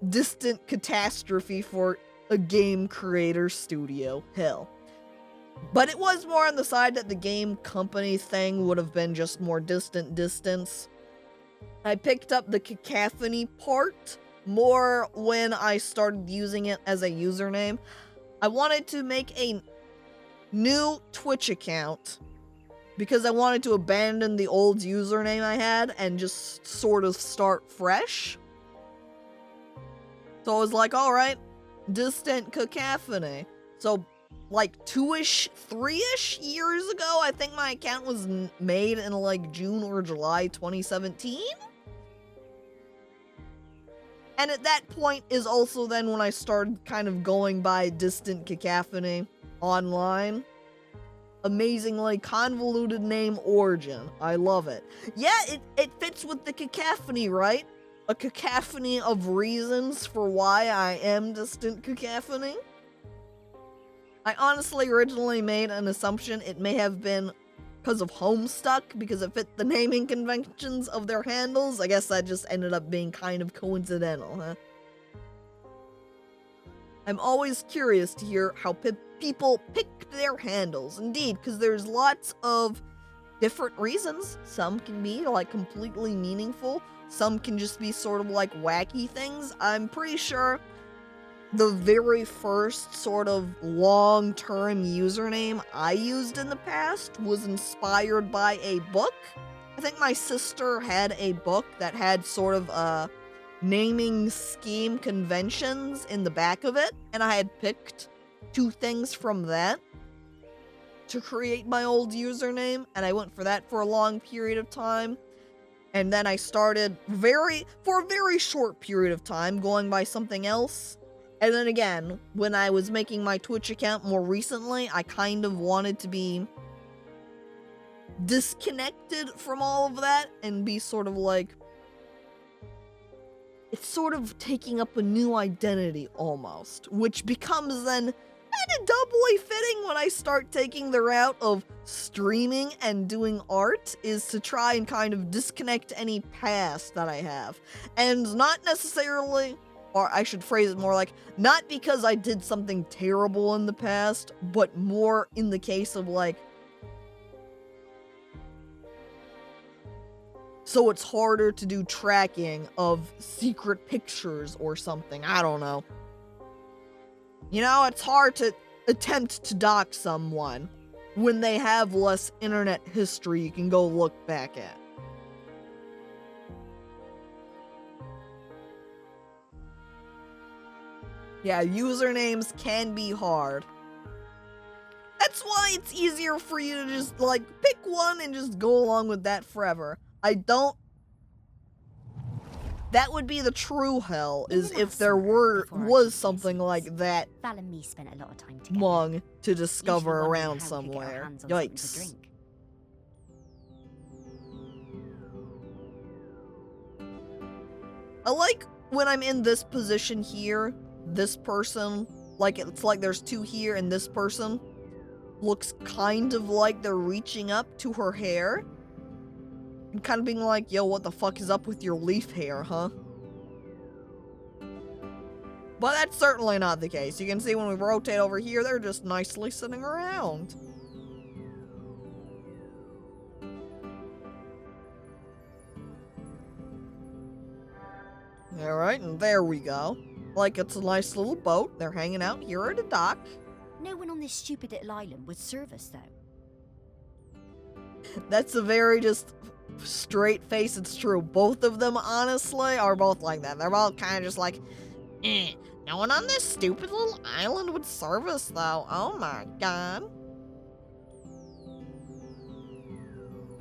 Distant Catastrophe for a game creator studio. Hell. But it was more on the side that the game company thing would have been just more distant distance. I picked up the cacophony part more when I started using it as a username. I wanted to make a new Twitch account because I wanted to abandon the old username I had and just sort of start fresh. So I was like, alright, Distant Cacophony. So like 2-ish, 3-ish years ago, I think my account was made in like June or July 2017. And at that point is also then when I started kind of going by Distant Cacophony online. Amazingly convoluted name origin. I love it. Yeah, it fits with the cacophony, right? A cacophony of reasons for why I am Distant Cacophony. I honestly originally made an assumption it may have been because of Homestuck, because it fit the naming conventions of their handles. I guess that just ended up being kind of coincidental, huh? I'm always curious to hear how people pick their handles. Indeed, because there's lots of different reasons. Some can be like completely meaningful. Some can just be sort of like wacky things. I'm pretty sure the very first sort of long-term username I used in the past was inspired by a book. I think my sister had a book that had sort of naming scheme conventions in the back of it, and I had picked 2 things from that to create my old username, and I went for that for a long period of time. And then I started for a very short period of time going by something else. And then again, when I was making my Twitch account more recently, I kind of wanted to be disconnected from all of that and be sort of like, it's sort of taking up a new identity almost, which becomes then kind of doubly fitting when I start taking the route of streaming and doing art, is to try and kind of disconnect any past that I have. And not necessarily, or I should phrase it more like, not because I did something terrible in the past, but more in the case of like, so it's harder to do tracking of secret pictures or something. I don't know. You know, it's hard to attempt to dox someone when they have less internet history you can go look back at. Yeah, usernames can be hard. That's why it's easier for you to just, like, pick one and just go along with that forever. That would be the true hell, is if there was something like that Val and me spent a lot of time together. long to discover Usually wondering around how we could get our somewhere. hands on something to Yikes. drink. I like when I'm in this position here, this person, like it's like there's 2 here and this person looks kind of like they're reaching up to her hair. And kind of being like, yo, what the fuck is up with your leaf hair, huh? But that's certainly not the case. You can see when we rotate over here, they're just nicely sitting around. Alright, and there we go. Like, it's a nice little boat. They're hanging out here at a dock. No one on this stupid little island would serve us, though. That's a very just straight face. It's true. Both of them, honestly, are both like that. They're both kind of just like, no one on this stupid little island would serve us, though. Oh my god.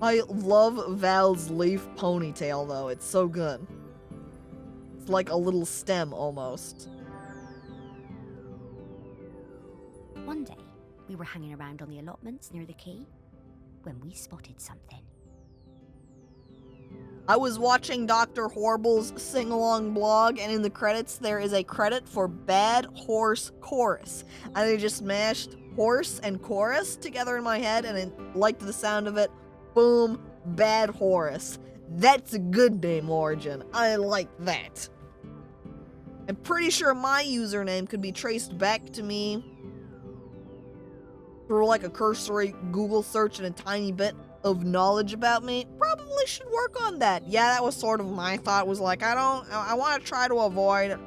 I love Val's leaf ponytail, though. It's so good. It's like a little stem, almost. One day, we were hanging around on the allotments near the quay when we spotted something. I was watching Dr. Horble's sing-along blog, and in the credits, there is a credit for Bad Horse Chorus. And I just mashed horse and chorus together in my head, and I liked the sound of it. Boom, Bad Horse. That's a good name origin. I like that. I'm pretty sure my username could be traced back to me through like a cursory Google search and a tiny bit of knowledge about me. Probably should work on that. Yeah, that was sort of my thought, was like, I want to try to avoid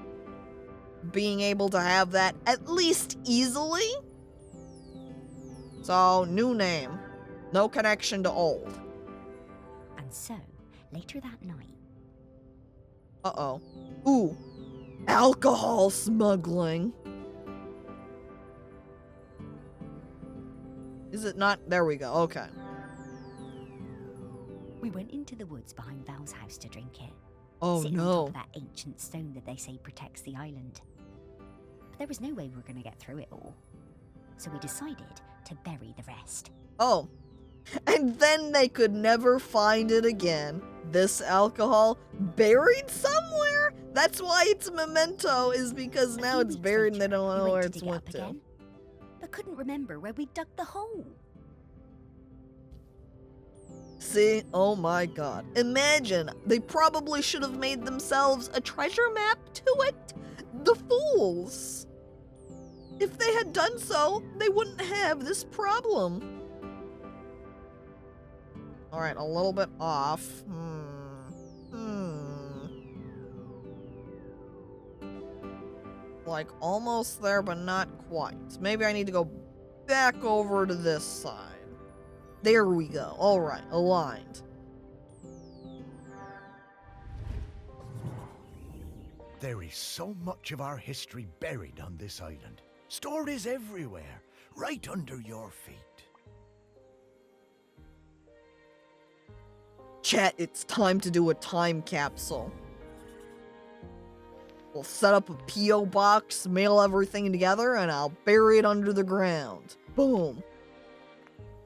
being able to have that at least easily. So, new name. No connection to old. And so, later that night... Uh-oh. Ooh. Alcohol smuggling. Is it not? There we go. Okay. We went into the woods behind Val's house to drink it. Oh sitting on no. top of that ancient stone that they say protects the island. But there was no way we were going to get through it all. So we decided to bury the rest. Oh. And then they could never find it again. This alcohol buried somewhere? That's why it's a memento, is because now it's buried and they don't know where it's went to. But couldn't remember where we dug the hole. See? Oh my god. Imagine, they probably should have made themselves a treasure map to it. The fools. If they had done so, they wouldn't have this problem. Alright, a little bit off. Like, almost there, but not quite. Maybe I need to go back over to this side. There we go. Alright, aligned. There is so much of our history buried on this island. Stories everywhere, right under your feet. Chat, it's time to do a time capsule. We'll set up a P.O. box, mail everything together, and I'll bury it under the ground. Boom.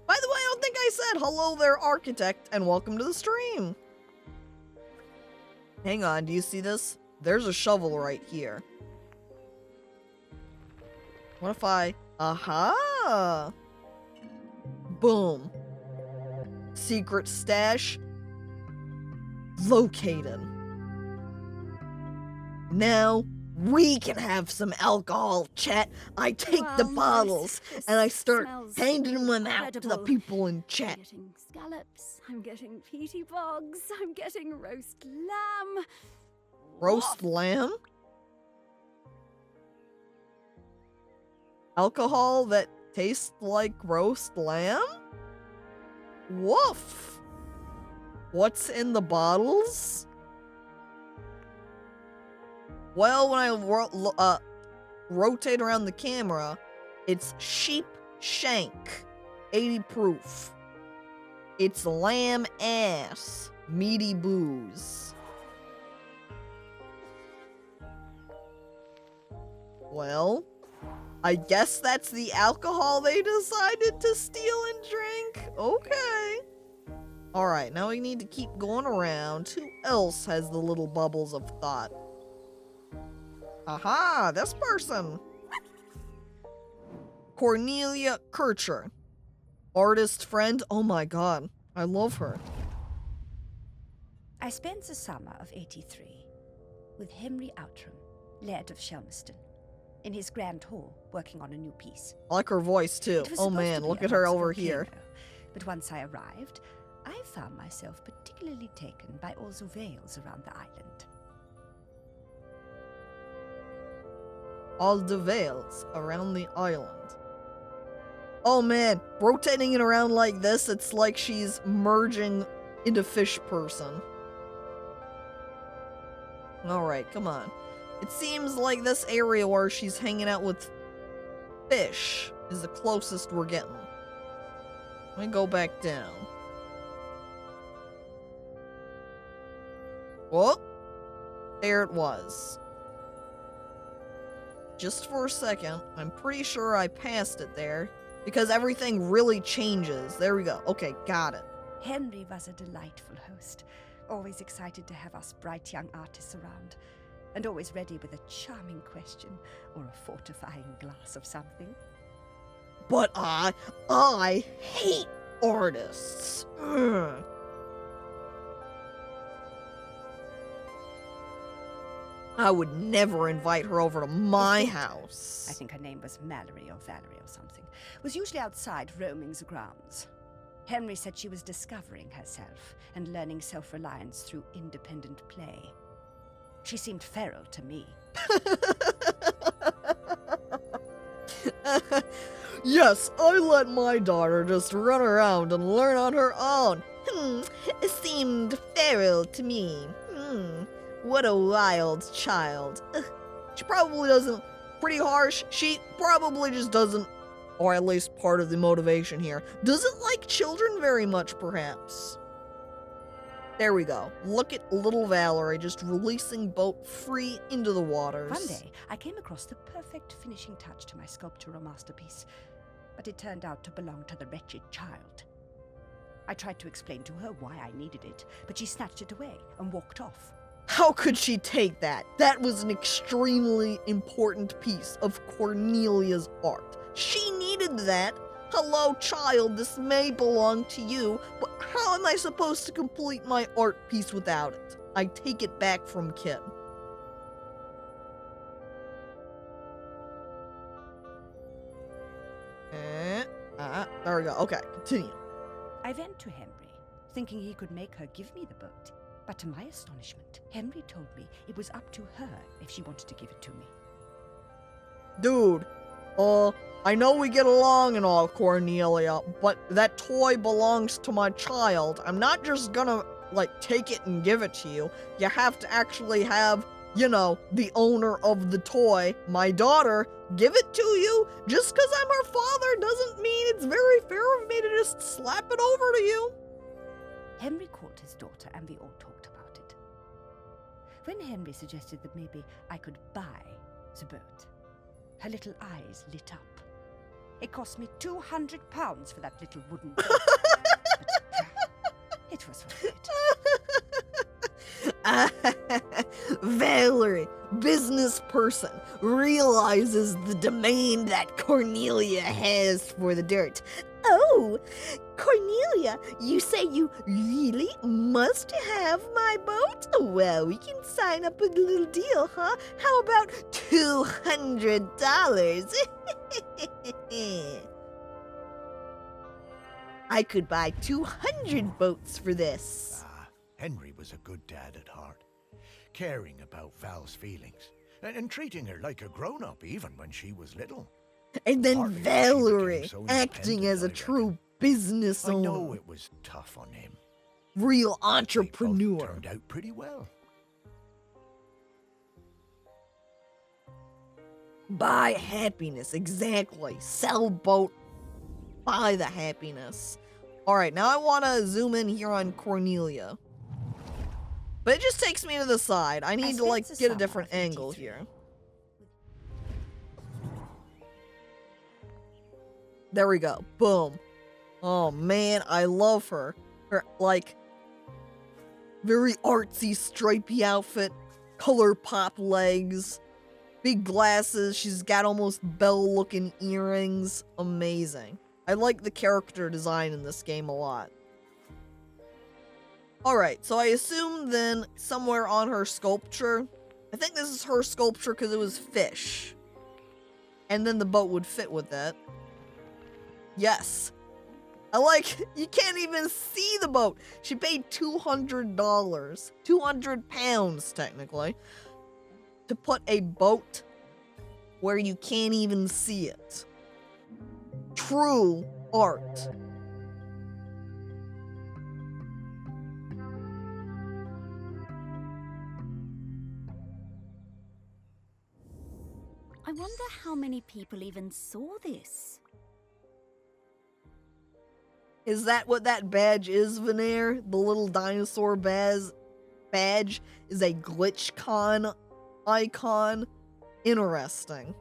By the way, I don't think I said hello there, architect, and welcome to the stream. Hang on, do you see this? There's a shovel right here. What if I... Aha! Boom. Secret stash located. Now we can have some alcohol, chat. I take the Wow, bottles this and I start smells handing them out to the incredible. people in I'm chat. getting scallops, I'm getting peaty bogs, I'm getting roast lamb. Roast lamb? Alcohol that tastes like roast lamb? Woof! What's in the bottles? Well, when I rotate around the camera, it's sheep shank, 80 proof. It's lamb ass, meaty booze. Well, I guess that's the alcohol they decided to steal and drink. Okay. Alright, now we need to keep going around. Who else has the little bubbles of thought? Aha, this person. Cornelia Kircher. Artist friend. Oh my god, I love her. I spent the summer of '83 with Henry Outram, Laird of Shelmerston, in his grand hall, working on a new piece. I like her voice too. It was Oh supposed man, to be look a at her Oxford over here. hero, but once I arrived, I found myself particularly taken by all the vales around the island. All the veils around the island. Oh man, rotating it around like this, it's like she's merging into fish person. Alright, come on. It seems like this area where she's hanging out with fish is the closest we're getting. Let me go back down. Whoa! There it was. Just for a second, I'm pretty sure I passed it there, because everything really changes. There we go. Okay, got it. Henry was a delightful host, always excited to have us bright young artists around, and always ready with a charming question or a fortifying glass of something. But I hate artists. Ugh. I would never invite her over to my house. I think her name was Mallory or Valerie or something, was usually outside roaming the grounds. Henry said she was discovering herself and learning self-reliance through independent play. She seemed feral to me. Yes, I let my daughter just run around and learn on her own. It seemed feral to me. What a wild child. She probably doesn't... Pretty harsh. She probably just doesn't, or at least part of the motivation here, doesn't like children very much, perhaps. There we go. Look at little Valerie just releasing boat free into the waters. One day, I came across the perfect finishing touch to my sculptural masterpiece, but it turned out to belong to the wretched child. I tried to explain to her why I needed it, but she snatched it away and walked off. How could she take that? That was an extremely important piece of Cornelia's art. She needed that. Hello, child, this may belong to you, but how am I supposed to complete my art piece without it? I take it back from Kit. There we go. Okay, continue. I went to Henry, thinking he could make her give me the boat. But to my astonishment, Henry told me it was up to her if she wanted to give it to me. Dude, I know we get along and all, Cornelia, but that toy belongs to my child. I'm not just gonna, like, take it and give it to you. You have to actually have, you know, the owner of the toy, my daughter, give it to you. Just because I'm her father doesn't mean it's very fair of me to just slap it over to you. Henry called his daughter and we all talked about it. When Henry suggested that maybe I could buy the boat, her little eyes lit up. It cost me £200 for that little wooden boat. But, it was worth it. Valerie, business person, realizes the demand that Cornelia has for the dirt. Oh, Cornelia, you say you really must have my boat? Well, we can sign up with a little deal, huh? How about $200? I could buy 200 boats for this. Henry was a good dad at heart, caring about Val's feelings, and treating her like a grown-up even when she was little. And then Partly Valerie, she became so acting as a independent, I true business I owner. know it was tough on him. Real They both entrepreneur. turned out pretty well. Buy happiness, exactly. Sell boat, buy the happiness. All right, now I want to zoom in here on Cornelia. But it just takes me to the side. I need to, spent like, the get a summer different of angle 83. here. There we go. Boom. Oh, man, I love her. Her, like, very artsy, stripy outfit, color pop legs, big glasses. She's got almost belle-looking earrings. Amazing. I like the character design in this game a lot. Alright, so I assume then somewhere on her sculpture, I think this is her sculpture because it was fish. And then the boat would fit with it. Yes. I like, you can't even see the boat. She paid $200, 200 pounds technically, to put a boat where you can't even see it. True art. I wonder how many people even saw this. Is that what that badge is, Veneer? The little dinosaur badge is a GlitchCon icon. Interesting.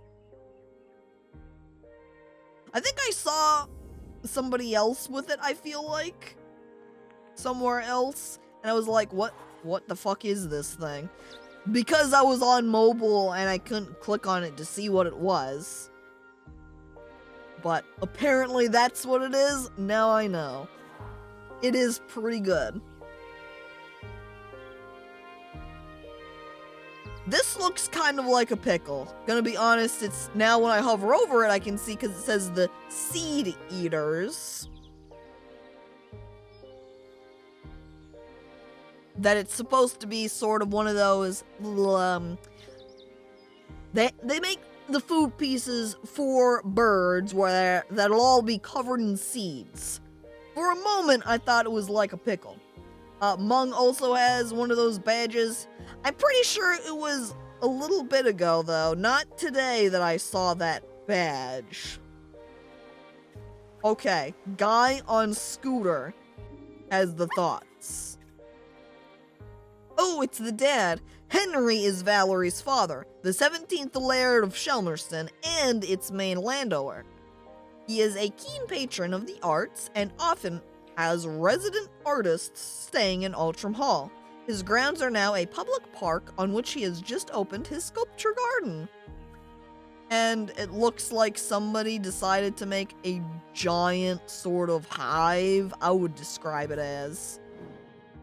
I think I saw somebody else with it, I feel like. Somewhere else. And I was like, what the fuck is this thing? Because I was on mobile and I couldn't click on it to see what it was. But apparently that's what it is. Now I know. It is pretty good. This looks kind of like a pickle. Gonna be honest, it's now when I hover over it, I can see because it says the Seed Eaters. That it's supposed to be sort of one of those little, they make the food pieces for birds where that'll all be covered in seeds. For a moment, I thought it was like a pickle. Mung also has one of those badges. I'm pretty sure it was a little bit ago, though, not today, that I saw that badge. Okay, guy on scooter has the thoughts. Oh, it's the dad. Henry is Valerie's father, the 17th Laird of Shelmerston and its main landowner. He is a keen patron of the arts and often has resident artists staying in Altram Hall. His grounds are now a public park on which he has just opened his sculpture garden. And it looks like somebody decided to make a giant sort of hive, I would describe it as.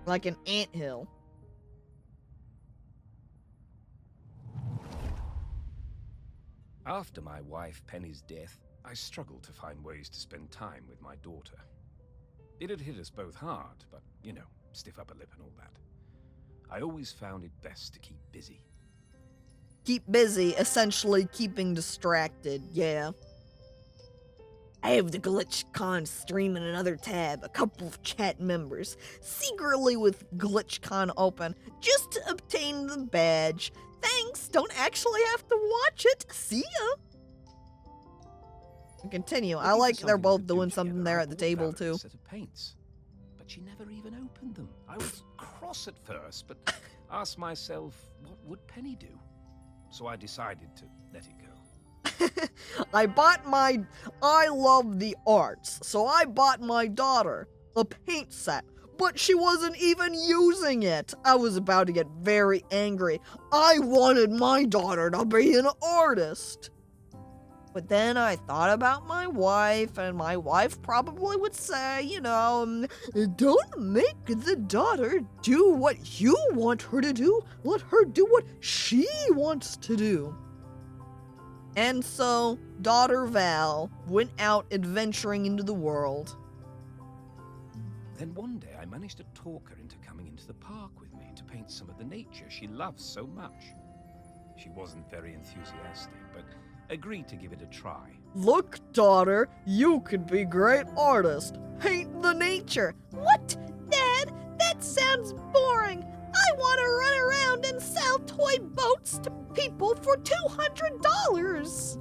Like an anthill. After my wife Penny's death, I struggled to find ways to spend time with my daughter. It had hit us both hard, but, you know, stiff upper lip and all that. I always found it best to keep busy. Keep busy, essentially keeping distracted, yeah. I have the GlitchCon stream in another tab, a couple of chat members, secretly with GlitchCon open, just to obtain the badge. Thanks, don't actually have to watch it. See ya. Continue. I like they're both doing something there at the table too. A set of paints, but she never even opened them. I was cross at first, but asked myself, what would Penny do? So I decided to let it go. I love the arts, so I bought my daughter a paint set, but she wasn't even using it. I was about to get very angry. I wanted my daughter to be an artist. But then I thought about my wife, and my wife probably would say, you know, don't make the daughter do what you want her to do. Let her do what she wants to do. And so, daughter Val went out adventuring into the world. Then one day I managed to talk her into coming into the park with me to paint some of the nature she loves so much. She wasn't very enthusiastic, but agreed to give it a try. Look, daughter, you could be a great artist. Paint the nature. What? Dad, that sounds boring. I want to run around and sell toy boats to people for $200.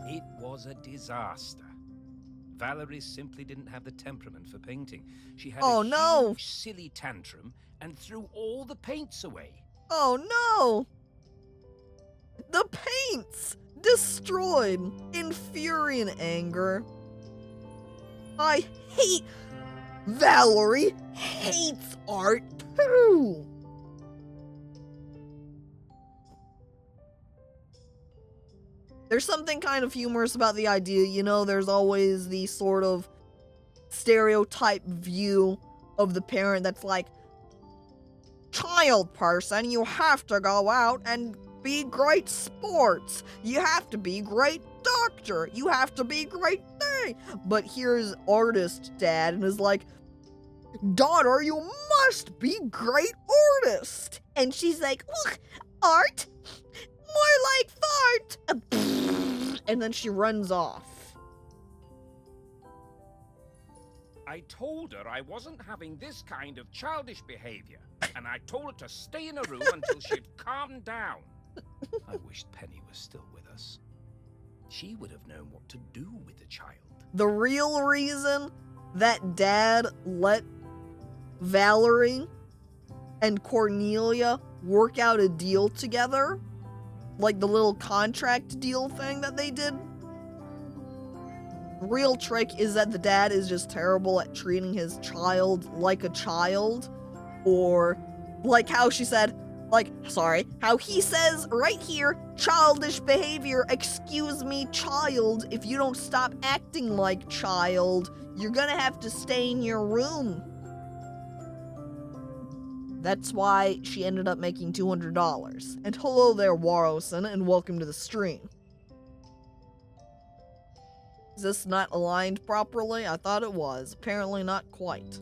It was a disaster. Valerie simply didn't have the temperament for painting. She had a huge, silly tantrum and threw all the paints away. Oh no! The paints! Destroyed in fury and anger. I hate... Valerie hates art too! There's something kind of humorous about the idea, you know, there's always the sort of stereotype view of the parent that's like, child person, you have to go out and be great sports. You have to be great doctor. You have to be great thing. But here's artist dad and is like, daughter, you must be great artist. And she's like, art? More like fart. And then she runs off. I told her I wasn't having this kind of childish behavior, and I told her to stay in a room until she'd calmed down. I wished Penny was still with us. She would have known what to do with the child. The real reason that Dad let Valerie and Cornelia work out a deal together, like the little contract deal thing that they did, real trick is that the dad is just terrible at treating his child like a child, or like how she said, how he says right here, childish behavior, excuse me, child, if you don't stop acting like child, you're gonna have to stay in your room. That's why she ended up making $200. And hello there, Waroson, and welcome to the stream. Is this not aligned properly? I thought it was. Apparently not quite.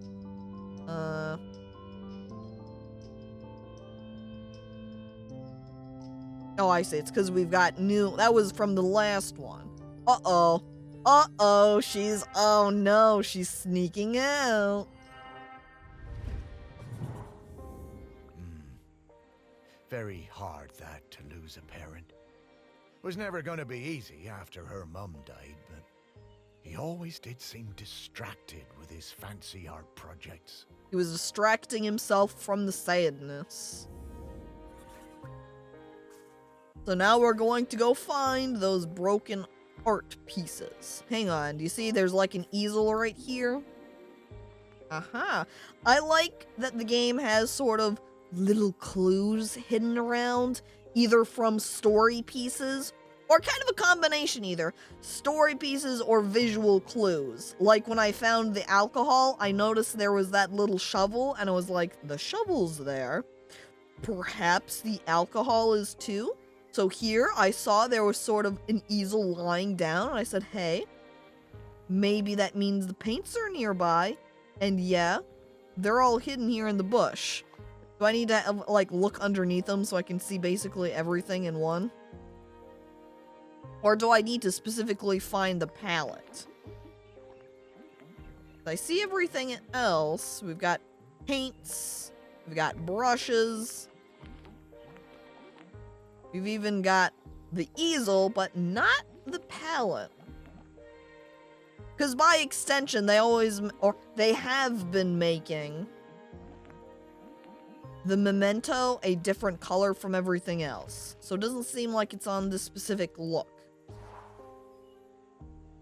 Oh, I see. It's because we've got new... That was from the last one. Uh-oh. Uh-oh. Oh, no. She's sneaking out. Very hard, that, to lose a parent. Was never going to be easy after her mum died, but he always did seem distracted with his fancy art projects. He was distracting himself from the sadness. So now we're going to go find those broken art pieces. Hang on, do you see there's like an easel right here? Aha. I like that the game has sort of little clues hidden around, either from story pieces, or kind of a combination either. Story pieces or visual clues. Like when I found the alcohol, I noticed there was that little shovel, and I was like, the shovel's there. Perhaps the alcohol is too? So here I saw there was sort of an easel lying down, and I said, hey, maybe that means the paints are nearby. And yeah, they're all hidden here in the bush. Do I need to, like, look underneath them so I can see basically everything in one? Or do I need to specifically find the palette? I see everything else. We've got paints. We've got brushes. We've even got the easel, but not the palette. Because by extension, they have been making the memento a different color from everything else. So it doesn't seem like it's on this specific look.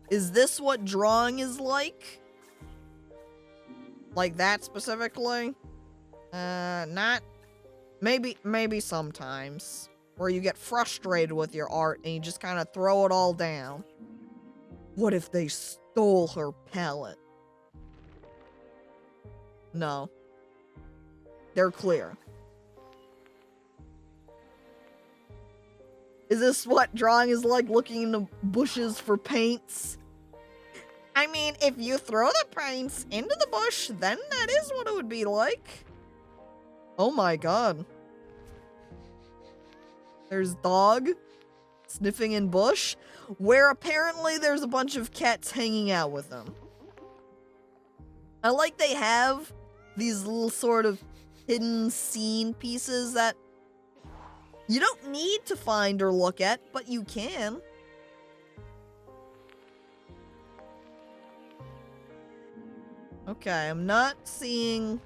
Is this what drawing is like? Like that specifically? Not. Maybe sometimes. Where you get frustrated with your art and you just kind of throw it all down. What if they stole her palette? No. They're clear. Is this what drawing is like, looking in the bushes for paints? I mean, if you throw the paints into the bush, then that is what it would be like. Oh my god. There's dog sniffing in bush, where apparently there's a bunch of cats hanging out with them. I like they have these little sort of hidden scene pieces that you don't need to find or look at, but you can. Okay, I'm not seeing...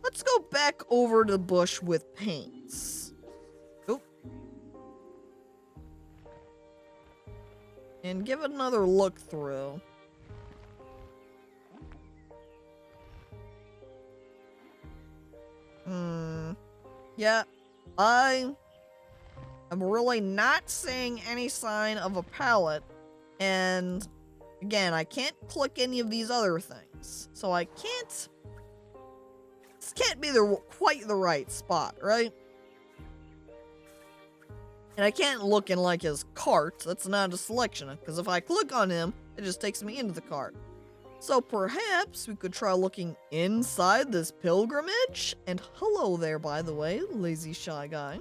Let's go back over to the bush with paints. Oop. And give it another look through. Yeah, I'm really not seeing any sign of a palette. And again, I can't click any of these other things. So I can't... This can't be quite the right spot, right? And I can't look in, like, his cart. That's not a selection. Because if I click on him, it just takes me into the cart. So perhaps we could try looking inside this pilgrimage. And hello there, by the way, lazy shy guy.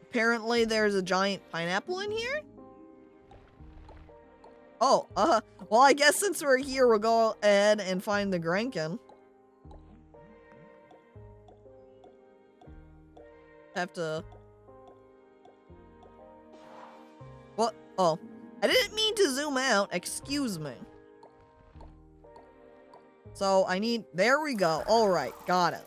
Apparently there's a giant pineapple in here. Oh, well, I guess since we're here, we'll go ahead and find the Grankin. Have to... What? Oh. I didn't mean to zoom out. Excuse me. So, I need... There we go. Alright, got it.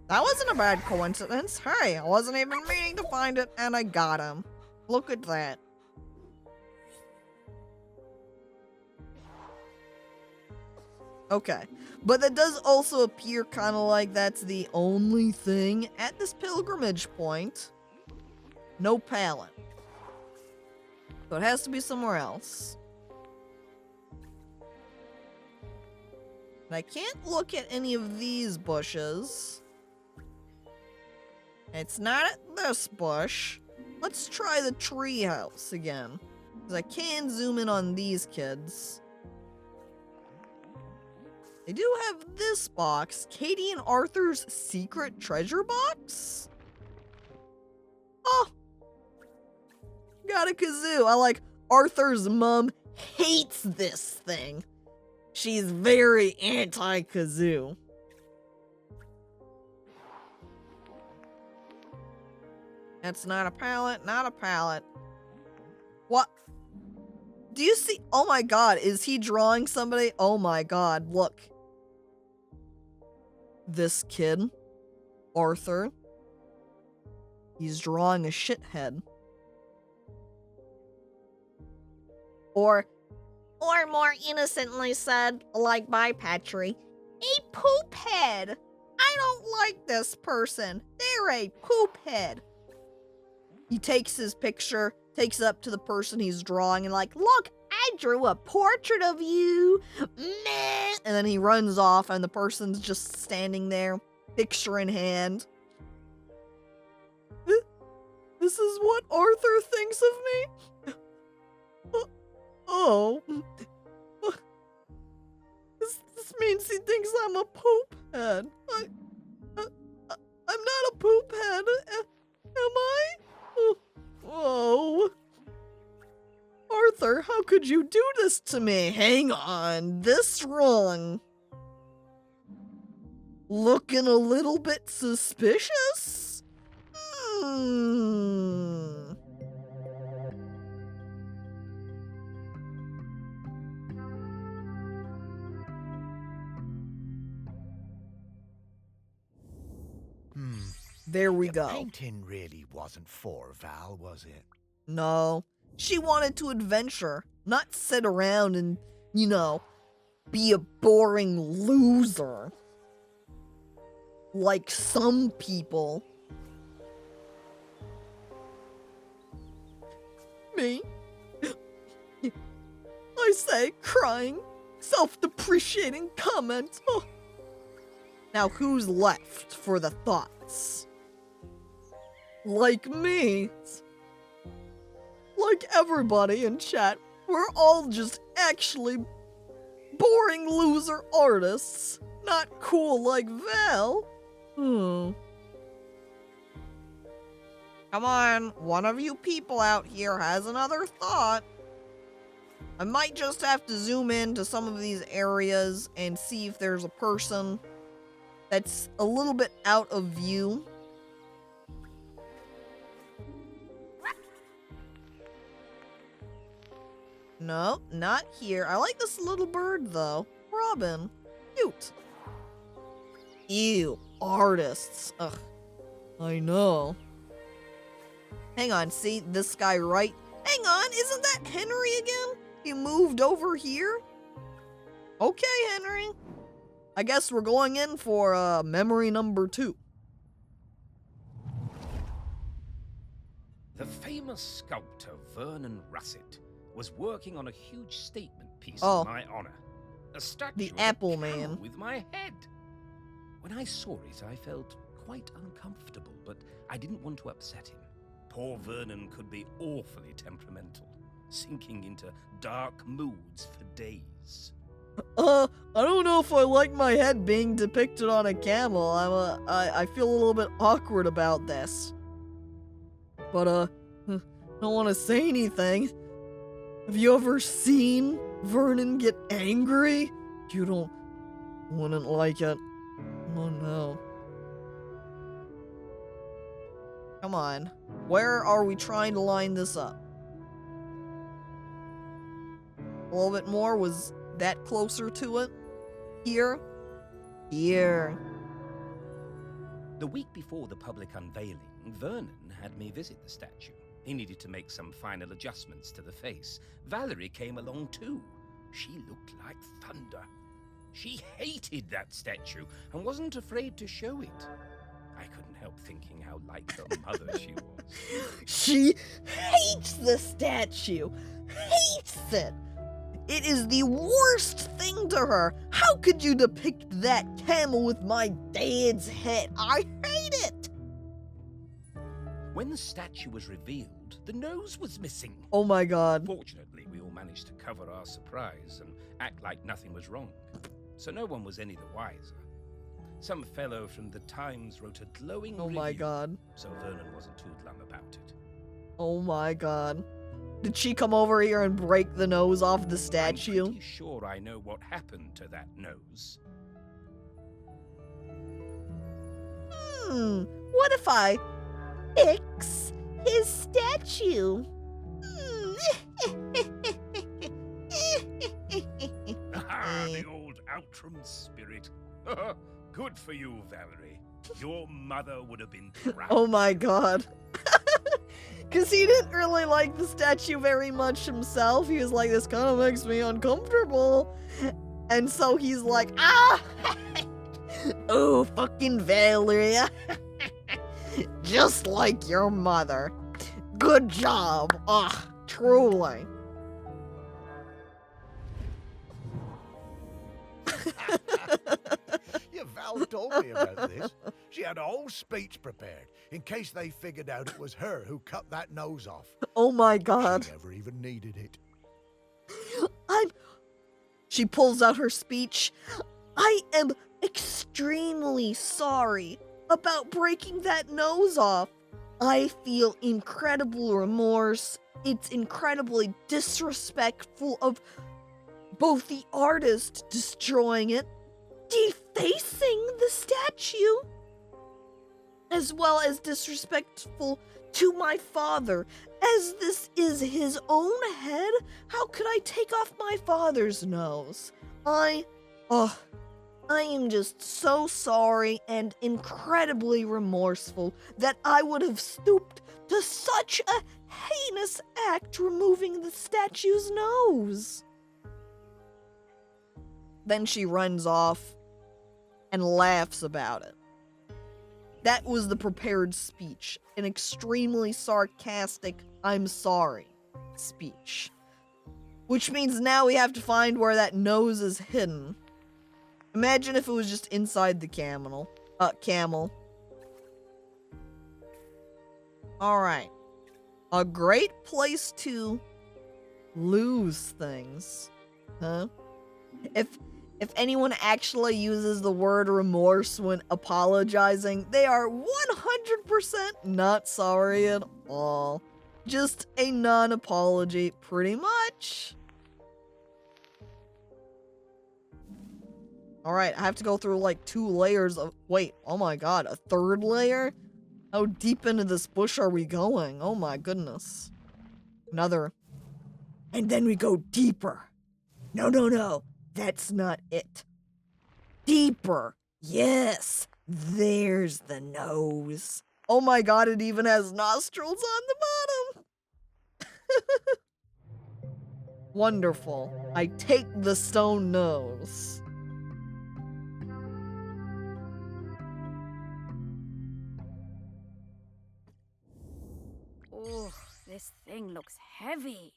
That wasn't a bad coincidence. Hey, I wasn't even meaning to find it, and I got him. Look at that. Okay. But that does also appear kind of like that's the only thing at this pilgrimage point. No palette. So it has to be somewhere else. And I can't look at any of these bushes. It's not at this bush. Let's try the tree house again. Because I can zoom in on these kids. They do have this box. Katie and Arthur's secret treasure box? Oh. Got a kazoo. I like Arthur's mom hates this thing. She's very anti-kazoo. That's not a palette, not a palette. What? Do you see? Oh my god, is he drawing somebody? Oh my god, look. This kid, Arthur, he's drawing a shithead. Or more innocently said, like by Patry, a poop head. I don't like this person. They're a poop head. He takes his picture, takes it up to the person he's drawing, and like, look, I drew a portrait of you. Meh. And then he runs off, and the person's just standing there, picture in hand. This is what Arthur thinks of me? Oh. This means he thinks I'm a poop head. I'm not a poop head. Am I? Whoa. Arthur, how could you do this to me? Hang on, this wrong. Looking a little bit suspicious? There we go. Painting really wasn't for Val, was it? No. She wanted to adventure, not sit around and, you know, be a boring loser. Like some people. Me? I say, crying, self-depreciating comments. Oh. Now who's left for the thoughts? Like me. Like everybody in chat, we're all just actually boring loser artists. Not cool like Val. Come on, one of you people out here has another thought. I might just have to zoom in to some of these areas and see if there's a person that's a little bit out of view. No, not here. I like this little bird, though. Robin. Cute. Ew. Artists. Ugh. I know. Hang on, see? This guy right... Hang on, isn't that Henry again? He moved over here? Okay, Henry. I guess we're going in for memory number 2. The famous sculptor Vernon Russet was working on a huge statement piece Oh. in my honor. A statue The of a Apple cow Man. with my head. When I saw it, I felt quite uncomfortable, but I didn't want to upset him. Poor Vernon could be awfully temperamental, sinking into dark moods for days. I don't know if I like my head being depicted on a camel. I feel a little bit awkward about this. But, I don't want to say anything. Have you ever seen Vernon get angry? You wouldn't like it. Oh no. Come on. Where are we trying to line this up? A little bit more? Was that closer to it? Here? Here. The week before the public unveiling, Vernon had me visit the statue. He needed to make some final adjustments to the face. Valerie came along too. She looked like thunder. She hated that statue and wasn't afraid to show it. I couldn't help thinking how like her mother she was. She hates the statue. Hates it. It is the worst thing to her. How could you depict that camel with my dad's head? I hate it. When the statue was revealed, the nose was missing. Oh my god. Fortunately, we all managed to cover our surprise and act like nothing was wrong, so no one was any the wiser. Some fellow from the Times wrote a glowing Oh review, my god. so Vernon wasn't too glum about it. Oh my god. Did she come over here and break the nose off the statue? I'm pretty sure I know what happened to that nose. What if I fix his statue? The old Outram spirit. Good for you, Valerie. Your mother would have been proud. Oh my god. Because he didn't really like the statue very much himself. He was like, this kind of makes me uncomfortable. And so he's like, ah! Oh, fucking Valerie. Just like your mother. Good job. Ah, truly. Yeah, Val told me about this. She had a whole speech prepared in case they figured out it was her who cut that nose off. Oh my god. She never even needed it. She pulls out her speech. I am extremely sorry about breaking that nose off. I feel incredible remorse. It's incredibly disrespectful of both the artist destroying it, defacing the statue, as well as disrespectful to my father. As this is his own head, how could I take off my father's nose? I am just so sorry and incredibly remorseful that I would have stooped to such a heinous act, removing the statue's nose. Then she runs off and laughs about it. That was the prepared speech, an extremely sarcastic, I'm sorry speech. Which means now we have to find where that nose is hidden. Imagine if it was just inside the camel. Alright. A great place to lose things. Huh? If anyone actually uses the word remorse when apologizing, they are 100% not sorry at all. Just a non-apology, pretty much. Alright, I have to go through like 2 layers of- wait, oh my god, a 3rd layer? How deep into this bush are we going? Oh my goodness. Another. And then we go deeper. No, that's not it. Deeper. Yes, there's the nose. Oh my god, it even has nostrils on the bottom. Wonderful. I take the stone nose. Oh, this thing looks heavy.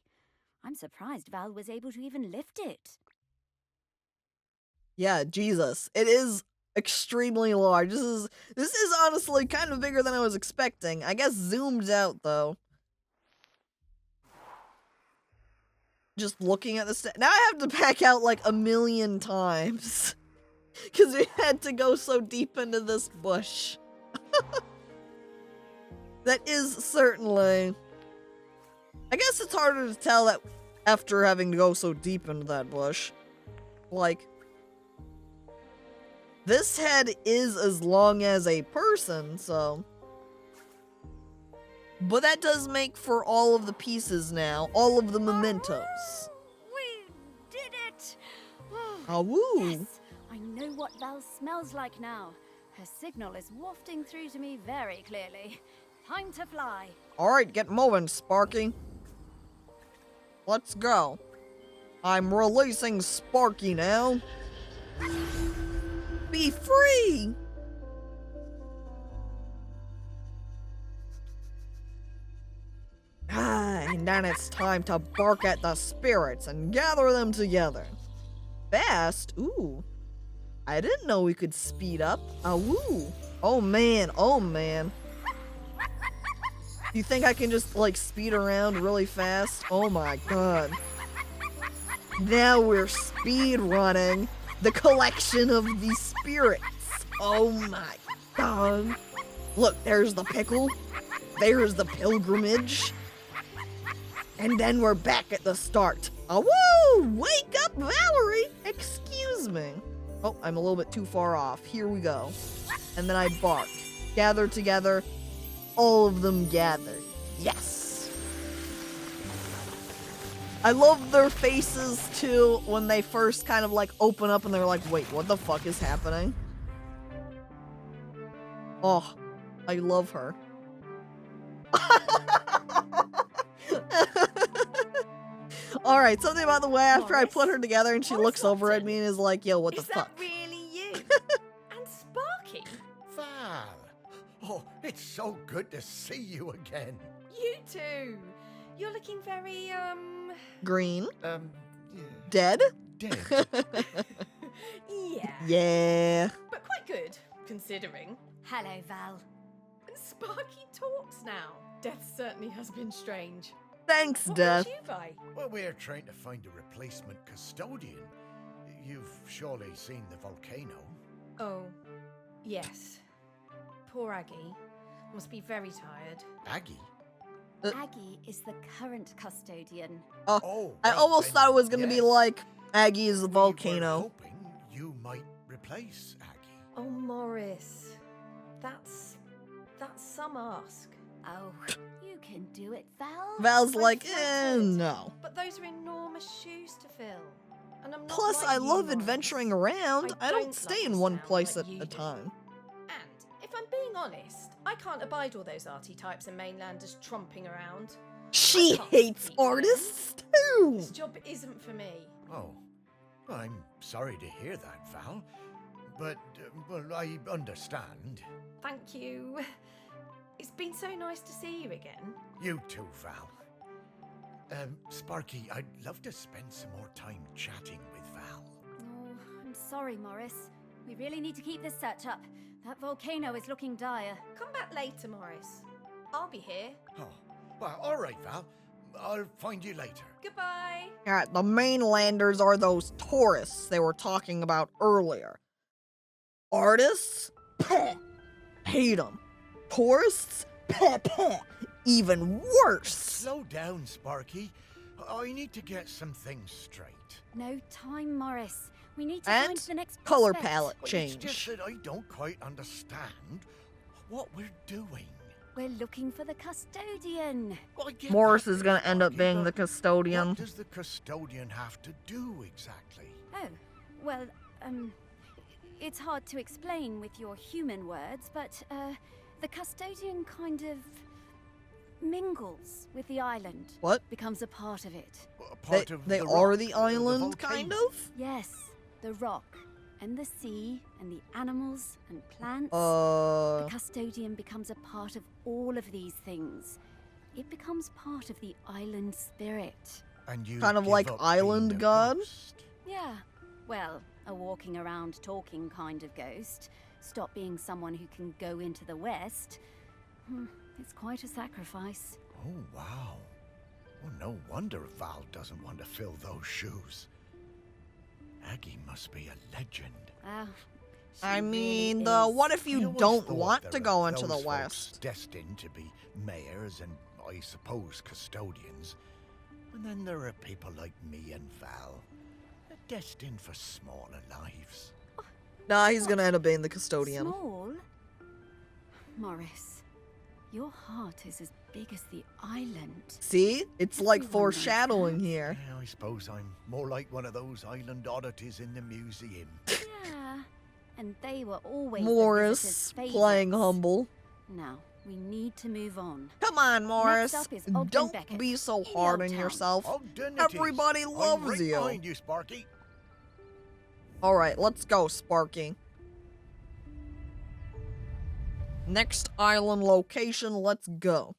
I'm surprised Val was able to even lift it. Yeah, Jesus. It is extremely large. This is honestly kind of bigger than I was expecting. I guess zoomed out, though. Just looking at this. Now I have to back out like 1,000,000 times. Because we had to go so deep into this bush. That is certainly... I guess it's harder to tell that after having to go so deep into that bush. Like... This head is as long as a person, so... But that does make for all of the pieces now. All of the mementos. We did it! Ah, woo! Yes! I know what Val smells like now. Her signal is wafting through to me very clearly. Time to fly. Alright, get moving, Sparky. Let's go. I'm releasing Sparky now. Be free! And then it's time to bark at the spirits and gather them together. Fast? Ooh. I didn't know we could speed up. Woo. Oh man, oh man. You think I can just like speed around really fast? Oh my god. Now we're speed running the collection of the spirits. Oh my god. Look, there's the pickle. There's the pilgrimage. And then we're back at the start. Oh, woo! Wake up, Valerie! Excuse me. Oh, I'm a little bit too far off. Here we go. And then I bark. Gather together. All of them gathered. Yes! I love their faces, too, when they first kind of, like, open up and they're like, wait, what the fuck is happening? Oh, I love her. Alright, something about the way after I put her together and she looks over at me and is like, yo, what the fuck? Is that really you? And Sparky? Val! Oh, it's so good to see you again. You too. You're looking very, Green? Yeah. Dead? Dead. yeah. Yeah. But quite good, considering. Hello, Val. And Sparky talks now. Death certainly has been strange. Thanks, What Death. would you buy? Well, we're trying to find a replacement custodian. you've surely seen the volcano. Oh, yes. Poor Aggie. Must be very tired. Aggie? Aggie is the current custodian. Oh, I well, almost then, thought it was gonna be yes. like Aggie is the We were volcano. hoping you might replace Aggie. Oh, Morris. That's some ask. Oh, you can do it, Val. Val's I'm like, flattered. no. But those are enormous shoes to fill. And I'm not Plus, like I you, love Morris. adventuring around. I don't don't stay like in the one sound place like at you a do. time. And if I'm being honest, I can't abide all those arty types and mainlanders tromping around. She can't hates speak for them. artists too. This job isn't for me. Oh, well, I'm sorry to hear that, Val. But, well, I understand. Thank you. It's been so nice to see you again. You too, Val. Sparky, I'd love to spend some more time chatting with Val. Oh, I'm sorry, Morris. We really need to keep this search up. That volcano is looking dire. Come back later, Morris. I'll be here. Oh, well, all right, Val. I'll find you later. Goodbye. Alright, the mainlanders are those tourists they were talking about earlier. Artists? Peh. Hate them. Tourists? Peh, peh. Even worse. Slow down, Sparky. I need to get some things straight. No time, Morris. We need to And find the next color prospect. palette It's change. just that I don't quite understand what we're doing. We're looking for the custodian. Well, I get Morris that, is gonna end up Sparky, being the but custodian. What does the custodian have to do exactly? Oh, well, it's hard to explain with your human words, but, the custodian kind of mingles with the island. What? Becomes a part of it. A They, part of they the are rock, the island, volcano. kind of? Yes, the rock, and the sea, and the animals, and plants. The custodian becomes a part of all of these things. It becomes part of the island spirit. And you Kind of give like up Island being a God? ghost. Yeah, well, a walking around talking kind of ghost. Stop being someone who can go into the West. It's quite a sacrifice. Oh, wow. Well, no wonder Val doesn't want to fill those shoes. Aggie must be a legend. She I really mean, is. what if I you always don't thought want there to were go into the those folks West? destined to be mayors and, I suppose, custodians. And then there are people like me and Val, destined for smaller lives. Nah, he's gonna end up being the custodian. Small? Morris, your heart is as big as the island. See? It's like Everyone knows foreshadowing that. here. Yeah, I suppose I'm more like one of those island oddities in the museum. Yeah, and they were always Morris the visitors' playing favourites. humble. Now, we need to move on. Come on, Morris. up is Ogden Don't Beckett, be so the hard old on town. yourself. Ogdenities. Everybody I'm loves right you. behind you, Sparky. Alright, let's go, Sparky. Next island location, let's go.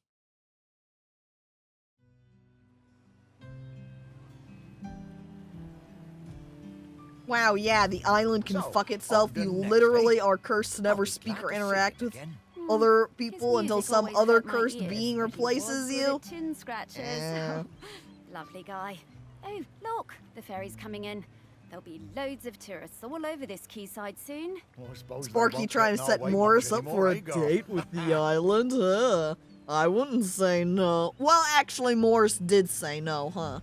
Wow, yeah, the island can So, fuck itself. Ogden You next, literally eh? are cursed to never I'll be speak glad or to see interact you with again. other His people until music some always other hurt my cursed ears, being but he replaces was good you. at chin scratches. Yeah. Lovely guy. Oh, look, the ferry's coming in. There'll be loads of tourists all over this quayside soon. Well, I suppose they Sparky won't trying get to in our set way Morris much up for anymore, a eh, Gar? date with the island, huh? I wouldn't say no. Well, actually, Morris did say no, huh?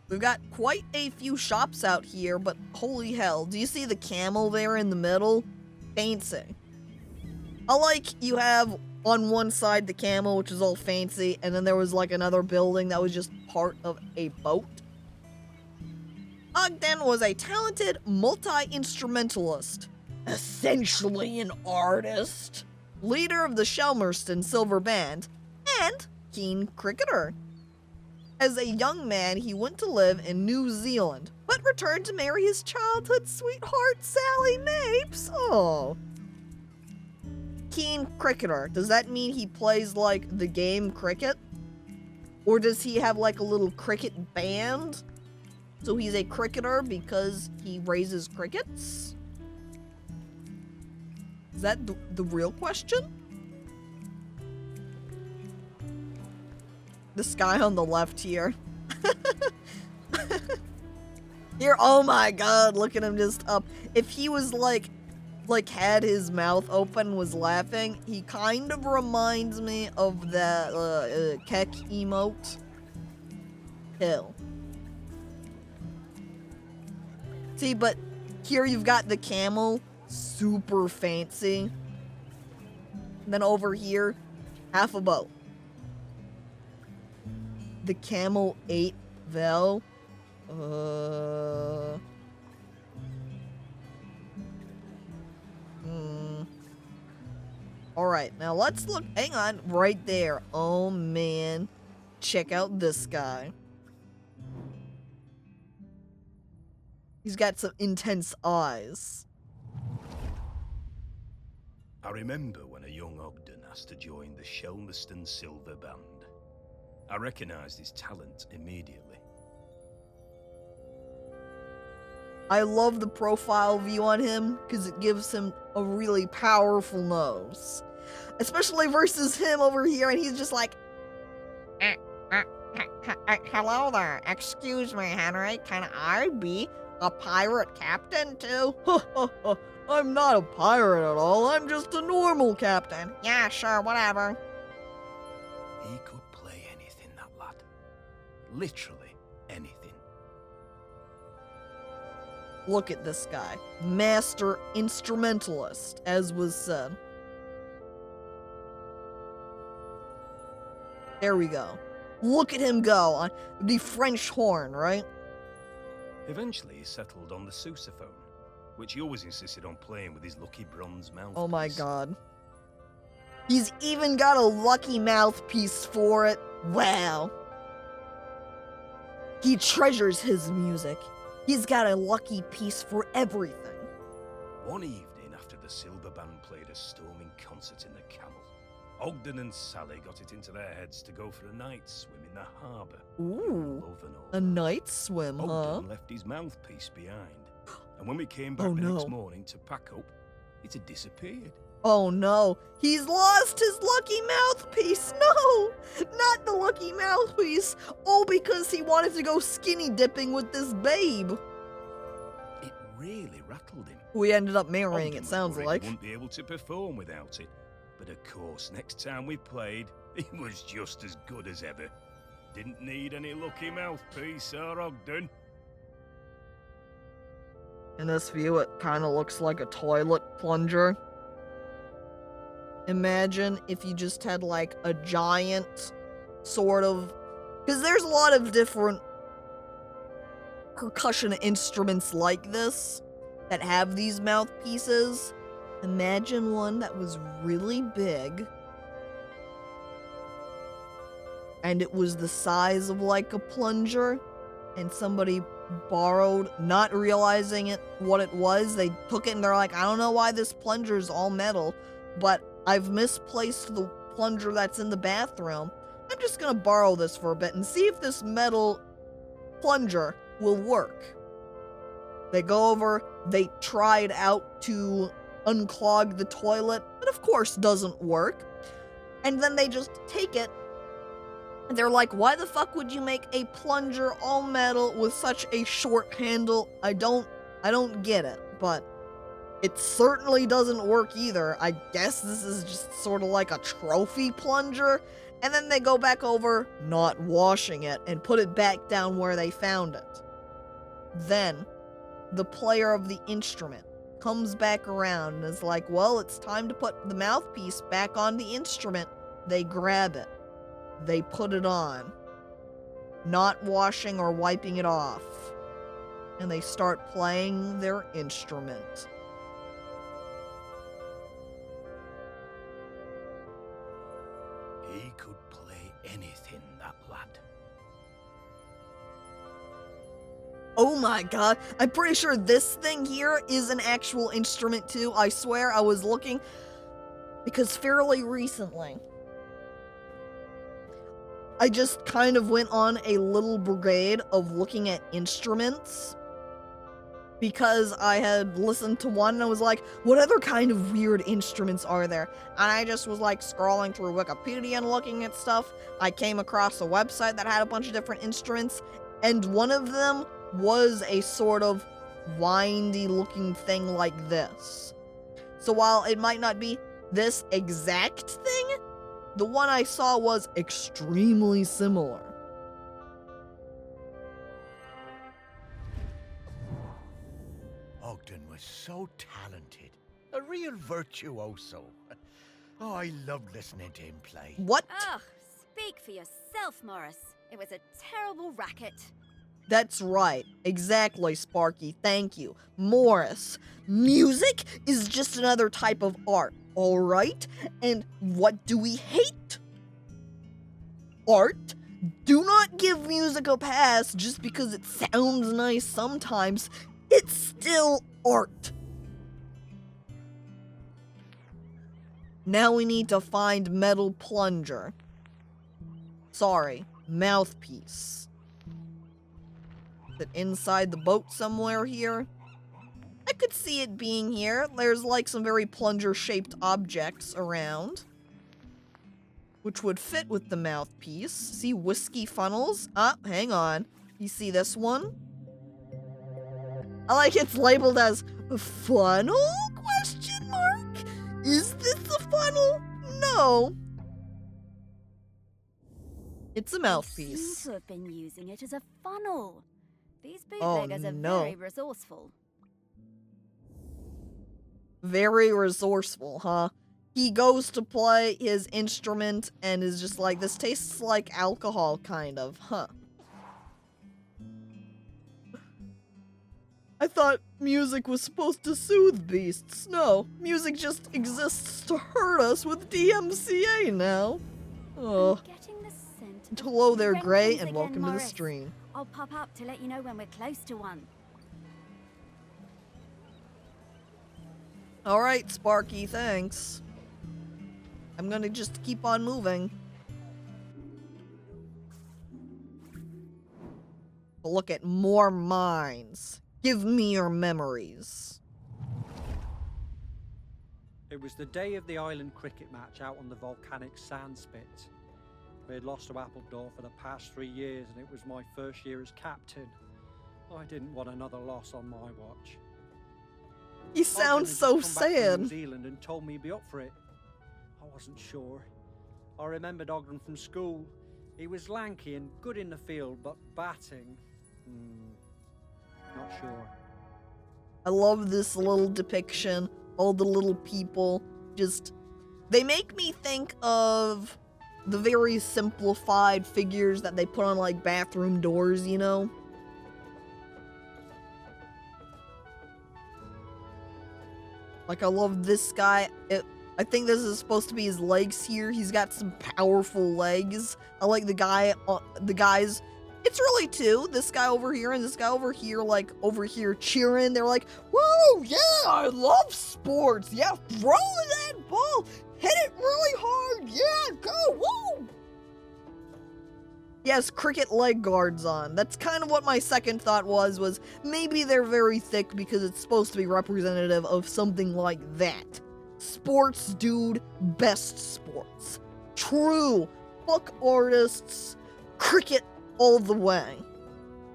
We've got quite a few shops out here, but holy hell, do you see the camel there in the middle? Fancy. I like you have on one side the camel, which is all fancy, and then there was like another building that was just part of a boat. Ogden was a talented multi-instrumentalist, essentially an artist, leader of the Shelmerston Silver Band, and keen cricketer. As a young man, he went to live in New Zealand, but returned to marry his childhood sweetheart, Sally Mapes. Oh. Keen cricketer. Does that mean he plays, like, the game cricket? Or does he have, like, a little cricket band? So he's a cricketer because he raises crickets? Is that the real question? This guy on the left here. Here, oh my god, look at him just up. If he was like had his mouth open, was laughing, he kind of reminds me of that Keck emote. Hill. See, but here you've got the camel, super fancy. And then over here, half a boat. The camel ate Vel. Alright, now let's look. Hang on, right there. Oh man. Check out this guy. He's got some intense eyes. I remember when a young Ogden asked to join the Shelmerston Silver Band. I recognised his talent immediately. I love the profile view on him because it gives him a really powerful nose. Especially versus him over here, and he's just like, hello there, excuse me, Henry, can I be a pirate captain too? I'm not a pirate at all, I'm just a normal captain. Yeah, sure, whatever. He could play anything, that lad. Literally anything. Look at this guy. Master instrumentalist, as was said. There we go. Look at him go on the French horn, right? Eventually he settled on the sousaphone, which he always insisted on playing with his lucky bronze mouthpiece. Oh my god. He's even got a lucky mouthpiece for it. Wow. He treasures his music. He's got a lucky piece for everything. One evening after the Silver Band played a storming concert in the Camel, Ogden and Sally got it into their heads to go for a night swim in the harbour. Ooh, Love and all a night swim, huh? Ogden left his mouthpiece behind, and when we came back the next morning to pack up, it had disappeared. Oh no, he's lost his lucky mouthpiece. No, not the lucky mouthpiece. All because he wanted to go skinny dipping with this babe. It really rattled him. We ended up marrying, Ogden it sounds was worried like. He wouldn't be able to perform without it. But of course, next time we played, he was just as good as ever. Didn't need any lucky mouthpiece, Ogden. In this view, it kind of looks like a toilet plunger. Imagine if you just had like a giant sort of... Because there's a lot of different percussion instruments like this that have these mouthpieces. Imagine one that was really big. And it was the size of like a plunger. And somebody borrowed, not realizing what it was. They took it and they're like, I don't know why this plunger is all metal, but I've misplaced the plunger that's in the bathroom. I'm just gonna borrow this for a bit and see if this metal plunger will work. They go over, they try it out to unclog the toilet, but of course doesn't work. And then they just take it, and they're like, why the fuck would you make a plunger all metal with such a short handle? I don't get it, but it certainly doesn't work either. I guess this is just sort of like a trophy plunger. And then they go back over, not washing it, and put it back down where they found it. Then, the player of the instrument comes back around and is like, well, it's time to put the mouthpiece back on the instrument. They grab it. They put it on. Not washing or wiping it off. And they start playing their instrument. He could play anything, that lad. Oh my god, I'm pretty sure this thing here is an actual instrument too. I swear I was looking, because fairly recently, I just kind of went on a little brigade of looking at instruments, because I had listened to one and I was like, what other kind of weird instruments are there? And I just was like scrolling through Wikipedia and looking at stuff. I came across a website that had a bunch of different instruments, and one of them was a sort of windy looking thing like this. So while it might not be this exact thing, the one I saw was extremely similar. Ogden was so talented. A real virtuoso. Oh, I loved listening to him play. What? Ugh, speak for yourself, Morris. It was a terrible racket. That's right. Exactly, Sparky. Thank you. Morris, music is just another type of art, alright? And what do we hate? Art? Do not give music a pass just because it sounds nice sometimes. It's still art. Now we need to find metal plunger. Sorry, mouthpiece. Is it inside the boat somewhere here? I could see it being here. There's like some very plunger-shaped objects around, which would fit with the mouthpiece. See whiskey funnels? Ah, hang on. You see this one? I like it's labeled as funnel? Question mark? Is this a funnel? No. It's a They mouthpiece. seem to have been using it as a funnel. These Oh, bootleggers are no. very resourceful. Very resourceful, huh? He goes to play his instrument and is just like, this tastes like alcohol, kind of, huh? I thought music was supposed to soothe beasts. No, music just exists to hurt us with DMCA now. Oh. I'm getting the scent of Hello there, Gray, Jenkins and again, welcome to the Morris. stream. I'll pop up to let you know when we're close to one. Alright, Sparky, thanks. I'm gonna just keep on moving. Look at more mines. Give me your memories. It was the day of the island cricket match out on the volcanic sand spit. We had lost to Appledore for the past 3 years, and it was my first year as captain. I didn't want another loss on my watch. He Ogden sounds had so just come back from New sad. Zealand and told me he'd be up for it. I wasn't sure. I remembered Ogden from school. He was lanky and good in the field, but batting, not sure. I love this little depiction. All the little people just... They make me think of the very simplified figures that they put on, like, bathroom doors, you know? Like, I love this guy. I think this is supposed to be his legs here. He's got some powerful legs. I like the guys. It's really two. This guy over here and this guy over here, like, over here cheering. They're like, whoa, yeah, I love sports. Yeah, throw that ball. Hit it really hard. Yeah, go, woo. He has cricket leg guards on. That's kind of what my second thought was maybe they're very thick because it's supposed to be representative of something like that. Sports, dude, best sports. True. Fuck artists. Cricket all the way.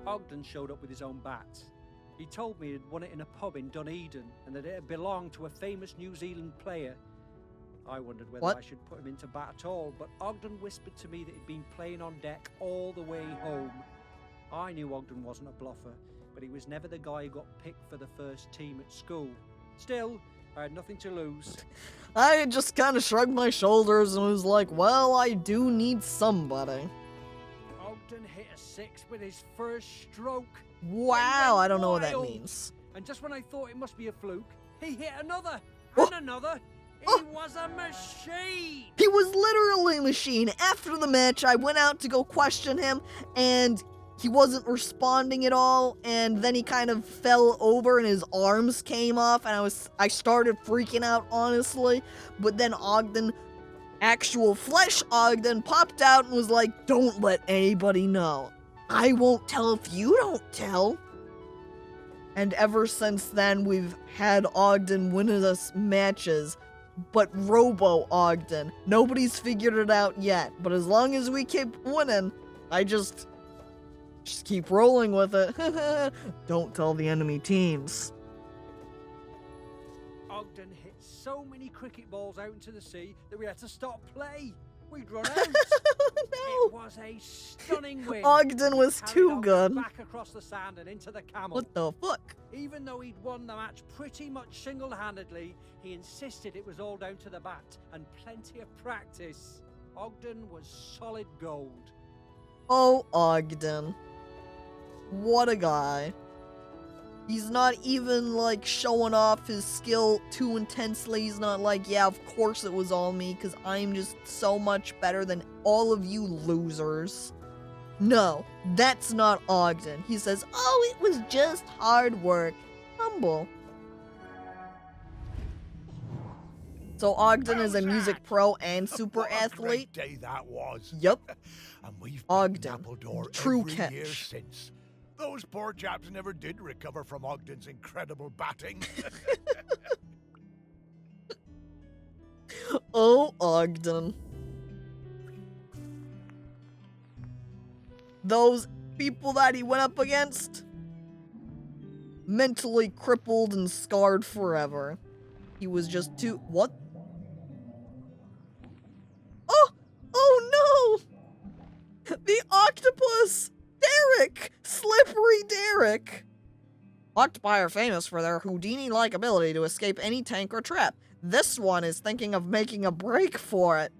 Ogden showed up with his own bat. He told me he'd won it in a pub in Dunedin and that it had belonged to a famous New Zealand player. I wondered whether I should put him into bat at all, but Ogden whispered to me that he'd been playing on deck all the way home. I knew Ogden wasn't a bluffer, but he was never the guy who got picked for the first team at school. Still, I had nothing to lose. I just kind of shrugged my shoulders and was like, well, I do need somebody. Ogden hit a six with his first stroke. Wow, I don't know what that wild. means. And just when I thought it must be a fluke, he hit another and another. He was a machine! He was literally a machine. After the match, I went out to go question him, and he wasn't responding at all, and then he kind of fell over and his arms came off, and I started freaking out, honestly. But then Ogden, actual flesh Ogden, popped out and was like, don't let anybody know. I won't tell if you don't tell. And ever since then, we've had Ogden win us matches. But Robo Ogden. Nobody's figured it out yet. But as long as we keep winning, I just Just keep rolling with it. Don't tell the enemy teams. Ogden hit so many cricket balls out into the sea that we had to stop play. We'd run out. It was a stunning win. Ogden was Carried too Ogden good. Back across the sand and into the camel. What the fuck? Even though he'd won the match pretty much single-handedly, he insisted it was all down to the bat and plenty of practice. Ogden was solid gold. Oh, Ogden. What a guy. He's not even, like, showing off his skill too intensely. He's not like, yeah, of course it was all me, because I'm just so much better than all of you losers. No, that's not Ogden. He says, oh, it was just hard work. Humble. So Ogden is a music pro and super What a athlete. great day that was. Yep. And we've Ogden. Appledore True every year catch. since. Those poor chaps never did recover from Ogden's incredible batting. Oh, Ogden. Those people that he went up against, mentally crippled and scarred forever. He was just too... What? Oh! Oh no! The octopus! Derek! Slippery Derek! Octopi are famous for their Houdini-like ability to escape any tank or trap. This one is thinking of making a break for it.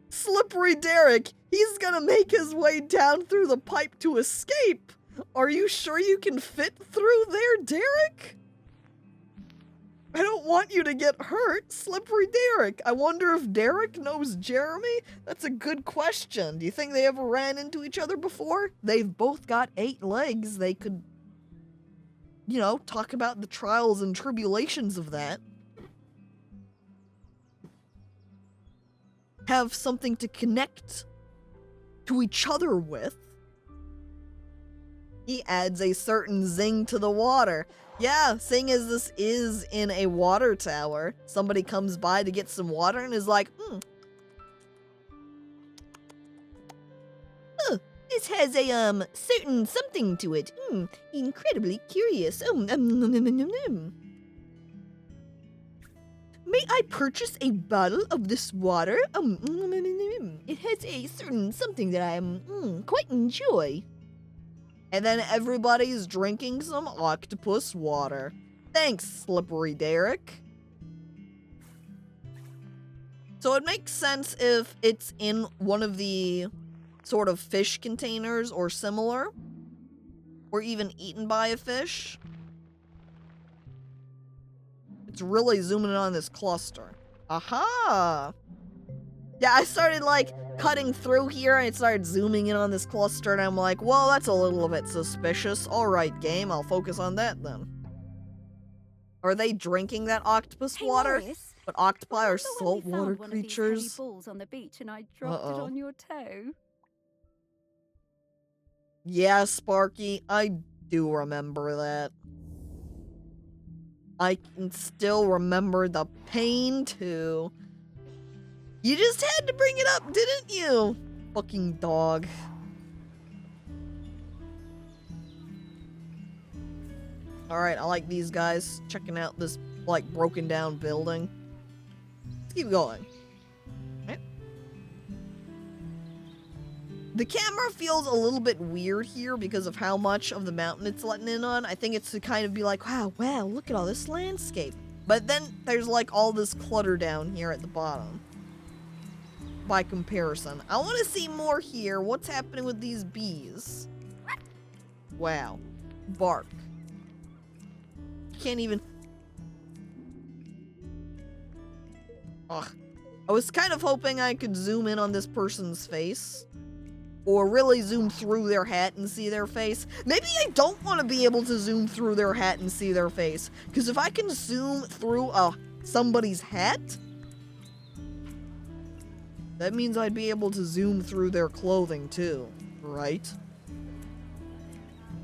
Slippery Derek! He's gonna make his way down through the pipe to escape! Are you sure you can fit through there, Derek? I don't want you to get hurt, Slippery Derek. I wonder if Derek knows Jeremy? That's a good question. Do you think they ever ran into each other before? They've both got 8 legs. They could, you know, talk about the trials and tribulations of that. Have something to connect to each other with. He adds a certain zing to the water. Yeah, seeing as this is in a water tower, somebody comes by to get some water and is like, oh, this has a, certain something to it. Incredibly curious. May I purchase a bottle of this water? It has a certain something that I quite enjoy. And then everybody's drinking some octopus water. Thanks, Slippery Derek. So it makes sense if it's in one of the sort of fish containers or similar. Or even eaten by a fish. It's really zooming in on this cluster. Aha! Yeah, I started, like, cutting through here, and it started zooming in on this cluster, and I'm like, well, that's a little bit suspicious. Alright, game, I'll focus on that, then. Are they drinking that octopus water? Morris, But octopi are remember when we saltwater found one of these creatures. heavy balls on the beach and I dropped it on your toe? Yeah, Sparky, I do remember that. I can still remember the pain, too. You just had to bring it up, didn't you? Fucking dog. Alright, I like these guys checking out this, like, broken down building. Let's keep going. Right. The camera feels a little bit weird here because of how much of the mountain it's letting in on. I think it's to kind of be like, wow, look at all this landscape. But then there's, like, all this clutter down here at the bottom. By comparison. I want to see more here. What's happening with these bees? Wow. Bark. Can't even... Ugh. I was kind of hoping I could zoom in on this person's face. Or really zoom through their hat and see their face. Maybe I don't want to be able to zoom through their hat and see their face. Because if I can zoom through somebody's hat... that means I'd be able to zoom through their clothing too, right?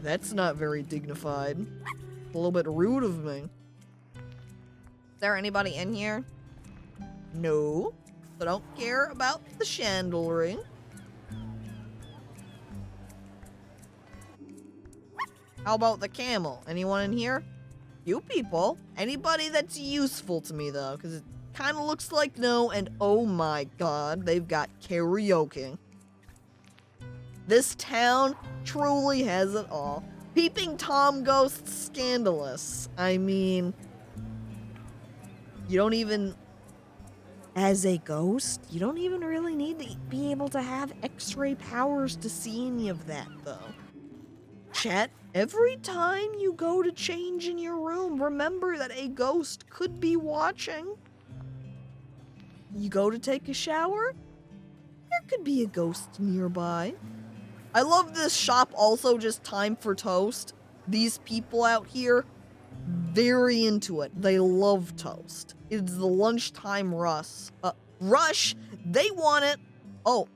That's not very dignified. A little bit rude of me. Is there anybody in here? No. So don't care about the chandlery. How about the camel? Anyone in here? You people. Anybody that's useful to me, though, because it kind of looks like no, and oh my god, they've got karaoke. This town truly has it all. Peeping Tom Ghost scandalous. I mean, you don't even, as a ghost, you don't even really need to be able to have X-ray powers to see any of that, though. Chat, every time you go to change in your room, remember that a ghost could be watching. You go to take a shower, there could be a ghost nearby. I love this shop also, just time for toast. These people out here, very into it. They love toast. It's the lunchtime rush. They want it. Oh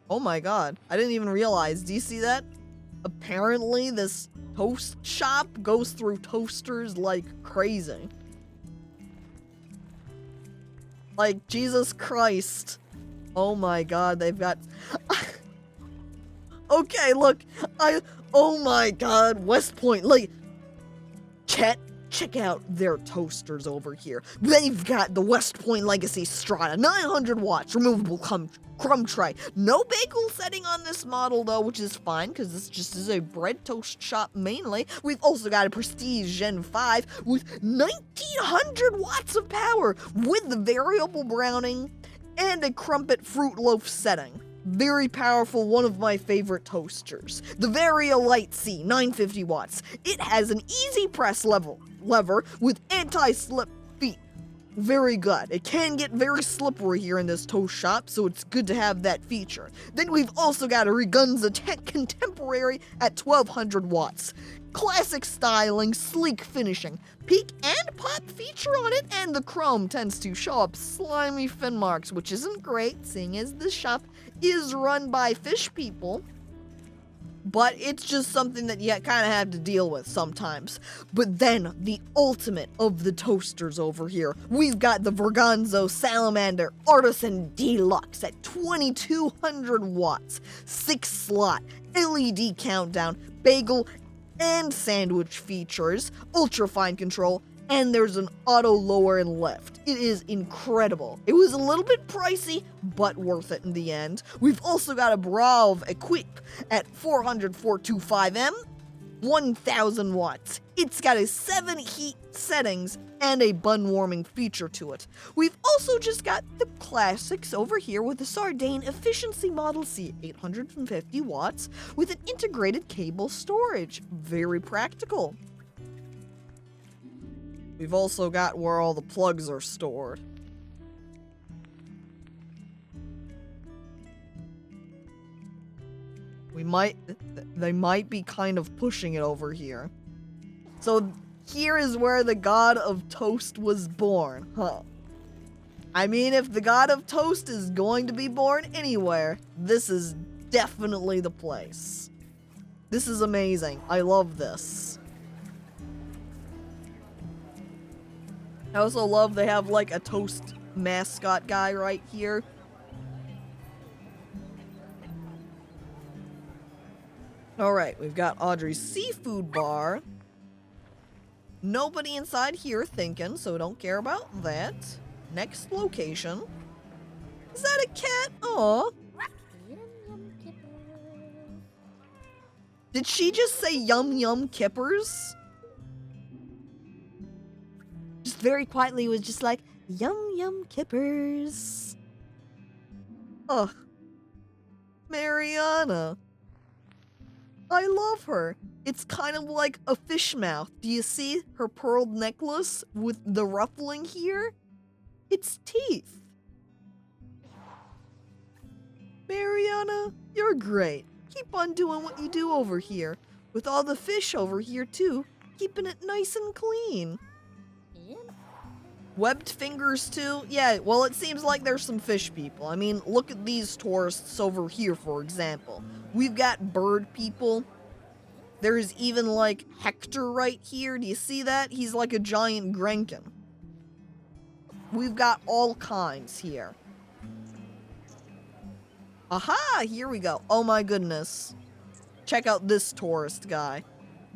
my god. I didn't even realize. Do you see that? Apparently this toast shop goes through toasters like crazy. Like, Jesus Christ. Oh my god, they've got... Okay, look, oh my god, West Point, like, check out their toasters over here. They've got the West Point Legacy Strata, 900 watts, removable crumb tray. No bagel setting on this model though, which is fine, because this just is a bread toast shop mainly. We've also got a Prestige Gen 5 with 1900 watts of power, with the variable browning, and a crumpet fruit loaf setting. Very powerful, one of my favorite toasters. The Varia Light C, 950 watts. It has an easy press lever with anti-slip feet. Very good. It can get very slippery here in this toast shop, so it's good to have that feature. Then we've also got a Rigunza Tech Contemporary at 1200 watts. Classic styling, sleek finishing, peak and pop feature on it, and the chrome tends to show up slimy fin marks, which isn't great, seeing as this shop is run by fish people. But it's just something that you kind of have to deal with sometimes. But then, the ultimate of the toasters over here. We've got the Verganzo Salamander Artisan Deluxe at 2200 watts. 6-slot, LED countdown, bagel and sandwich features, ultra fine control, and there's an auto lower and lift. It is incredible. It was a little bit pricey, but worth it in the end. We've also got a Brav Equip at 425M, 1000 watts. It's got a 7 heat settings and a bun warming feature to it. We've also just got the classics over here with the Sardane Efficiency Model C, 850 watts, with an integrated cable storage. Very practical. We've also got where all the plugs are stored. They might be kind of pushing it over here. So here is where the God of Toast was born, huh? I mean, if the God of Toast is going to be born anywhere, this is definitely the place. This is amazing. I love this. I also love they have like a toast mascot guy right here. Alright, we've got Audrey's Seafood Bar. Nobody inside here thinking, so don't care about that. Next location. Is that a cat? Aw. Did she just say yum yum kippers? Just very quietly was just like, yum yum kippers. Ugh. Mariana. I love her. It's kind of like a fish mouth. Do you see her pearled necklace with the ruffling here? It's teeth. Mariana, you're great. Keep on doing what you do over here. With all the fish over here too, keeping it nice and clean. Webbed fingers too? Yeah, well it seems like there's some fish people. I mean, look at these tourists over here, for example. We've got bird people. There's even like Hector right here. Do you see that? He's like a giant Grenkin. We've got all kinds here. Aha! Here we go. Oh my goodness. Check out this tourist guy.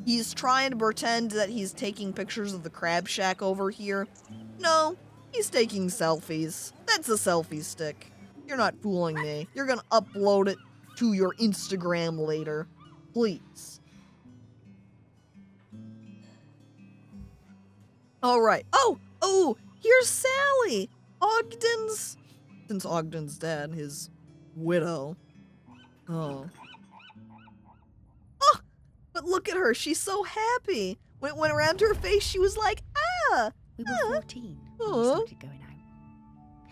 He's trying to pretend that he's taking pictures of the crab shack over here. No, he's taking selfies. That's a selfie stick. You're not fooling me. You're gonna upload it to your Instagram later. Please. Alright. Oh, here's Sally! Since Ogden's dead, his widow. Oh. Oh! But look at her, she's so happy. When it went around her face, she was like, ah! We were 14 when we started going out.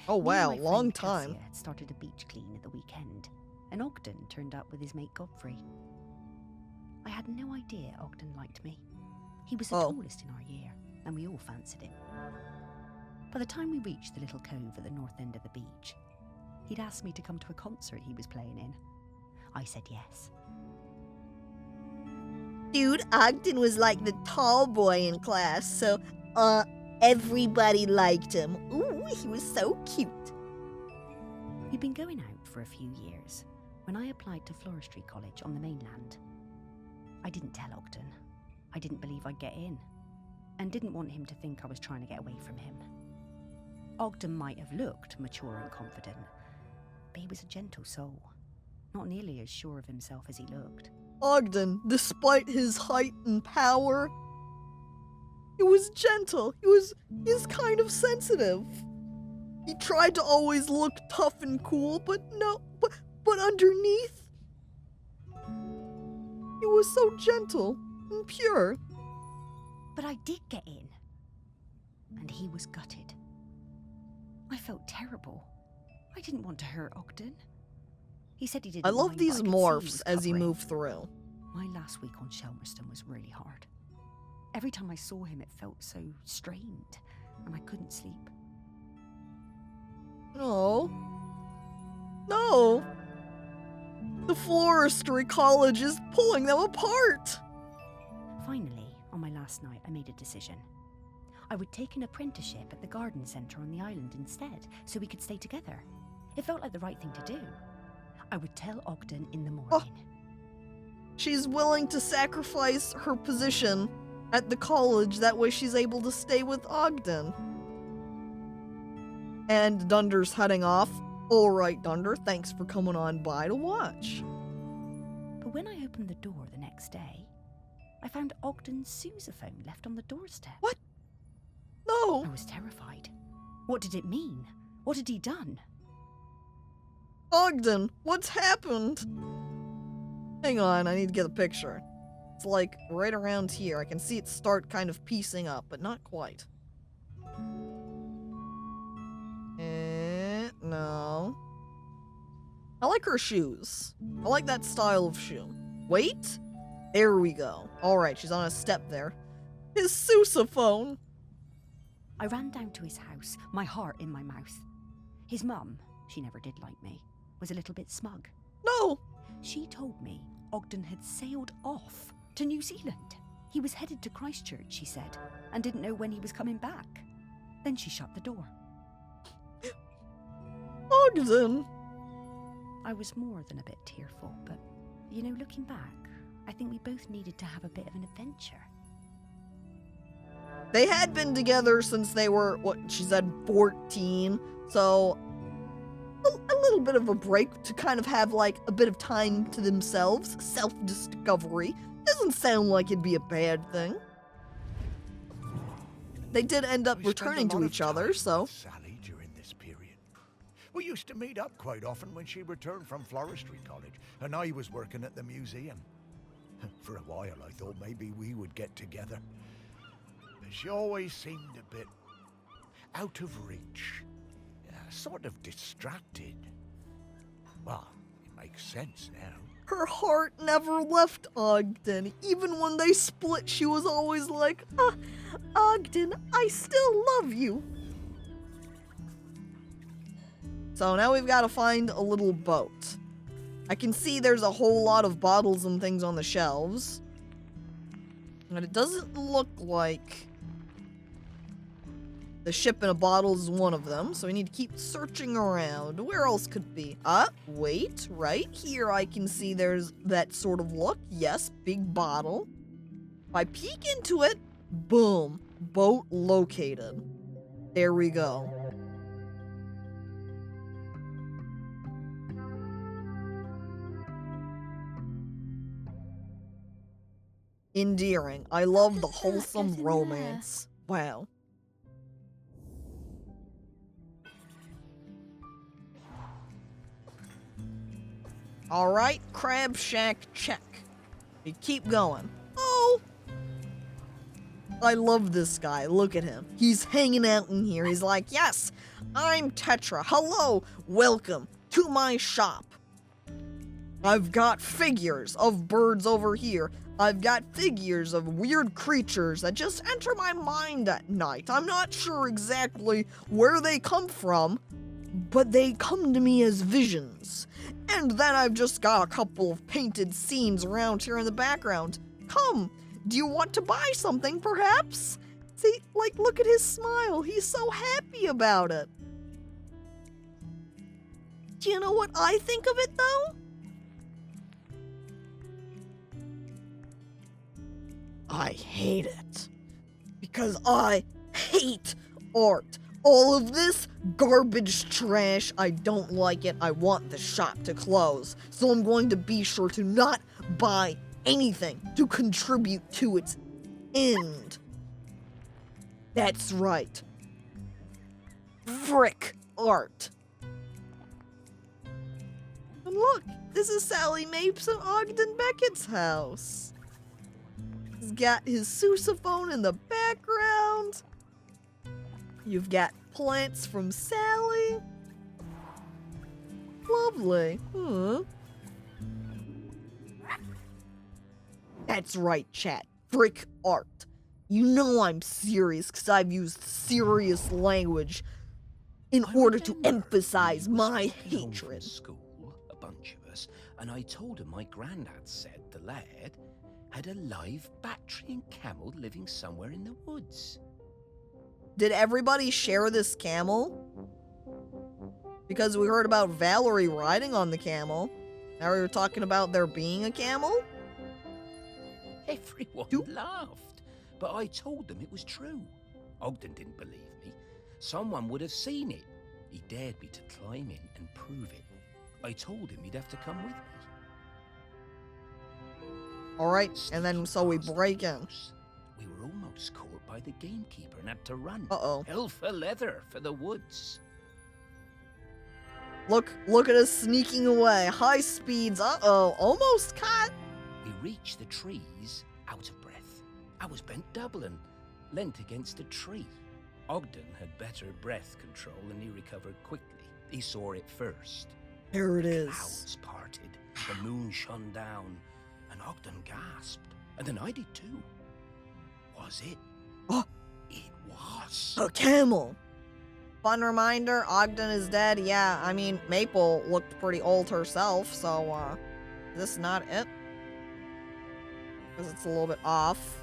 Oh wow, Me and my long friend time. Cassia had started a beach clean at the weekend, and Ogden turned up with his mate Godfrey. I had no idea Ogden liked me. He was the tallest in our year, and we all fancied him. By the time we reached the little cove at the north end of the beach, he'd asked me to come to a concert he was playing in. I said yes. Dude, Ogden was like the tall boy in class, so, everybody liked him. Ooh, he was so cute. We'd been going out for a few years when I applied to Floristry College on the mainland. I didn't tell Ogden. I didn't believe I'd get in, and didn't want him to think I was trying to get away from him. Ogden might have looked mature and confident, but he was a gentle soul, not nearly as sure of himself as he looked. Ogden, despite his height and power, he was gentle. He's kind of sensitive. He tried to always look tough and cool, but underneath, he was so gentle and pure. But I did get in, and he was gutted. I felt terrible. I didn't want to hurt Ogden. He said he didn't I love mind, these but I could see he morphs was as you covering. move through. My last week on Shelmerston was really hard. Every time I saw him, it felt so strained, and I couldn't sleep. No. The Floristry College is pulling them apart. Finally, on my last night, I made a decision. I would take an apprenticeship at the garden centre on the island instead, so we could stay together. It felt like the right thing to do. I would tell Ogden in the morning. She's willing to sacrifice her position at the college, that way she's able to stay with Ogden. And Dunder's heading off. Alright, Dunder, thanks for coming on by to watch. But when I opened the door the next day, I found Ogden's sousaphone left on the doorstep. What? No! I was terrified. What did it mean? What had he done? Ogden, what's happened? Hang on, I need to get a picture. It's like right around here. I can see it start kind of piecing up, but not quite. No. I like her shoes. I like that style of shoe. Wait. There we go. Alright, she's on a step there. His sousaphone. I ran down to his house, my heart in my mouth. His mum, she never did like me, was a little bit smug. No! She told me Ogden had sailed off to New Zealand. He was headed to Christchurch, she said, and didn't know when he was coming back. Then she shut the door. Ogden! I was more than a bit tearful, but, you know, looking back, I think we both needed to have a bit of an adventure. They had been together since they were, what she said, 14, so a little bit of a break to kind of have like a bit of time to themselves, self-discovery. Doesn't sound like it'd be a bad thing. They did end up returning to each other, so. Sally during this period. We used to meet up quite often when she returned from Floristry College, and I was working at the museum. For a while, I thought maybe we would get together. But she always seemed a bit out of reach, sort of distracted. Well, it makes sense now. Her heart never left Ogden. Even when they split, she was always like, Ogden, I still love you. So now we've got to find a little boat. I can see there's a whole lot of bottles and things on the shelves. But it doesn't look like the ship in a bottle is one of them, so we need to keep searching around. Where else could it be? Wait, right here I can see there's that sort of look. Yes, big bottle. If I peek into it, boom, boat located. There we go. Endearing. I love the wholesome Get in romance. Wow. Alright, Crab Shack check. We keep going. Oh! I love this guy. Look at him. He's hanging out in here. He's like, yes, I'm Tetra. Hello, welcome to my shop. I've got figures of birds over here. I've got figures of weird creatures that just enter my mind at night. I'm not sure exactly where they come from, but they come to me as visions. And then I've just got a couple of painted scenes around here in the background. Come, do you want to buy something, perhaps? See, like, look at his smile. He's so happy about it. Do you know what I think of it, though? I hate it. Because I hate art. All of this garbage trash, I don't like it. I want the shop to close. So I'm going to be sure to not buy anything to contribute to its end. That's right. Frick art. And look, this is Sally Mapes and Ogden Beckett's house. He's got his sousaphone in the background. You've got plants from Sally. Lovely. That's right, chat. Frick art. You know I'm serious because I've used serious language in order to emphasize my hatred. School, a bunch of us, and I told him my granddad said the lad had a live Bactrian camel living somewhere in the woods. Did everybody share this camel? Because we heard about Valerie riding on the camel. Now we were talking about there being a camel? Everyone laughed, but I told them it was true. Ogden didn't believe me. Someone would have seen it. He dared me to climb in and prove it. I told him he'd have to come with me. Alright, and then so we break in. We were almost caught by the gamekeeper and had to run. Uh-oh. Hell for leather for the woods. Look at us sneaking away. High speeds, uh-oh, almost caught. We reached the trees out of breath. I was bent double and leant against a tree. Ogden had better breath control and he recovered quickly. He saw it first. There it is. Clouds parted, the moon shone down, and Ogden gasped. And then I did too. Was it? Oh. It was. A camel. Fun reminder, Ogden is dead. Yeah, I mean, Maple looked pretty old herself, so, is this not it? Because it's a little bit off.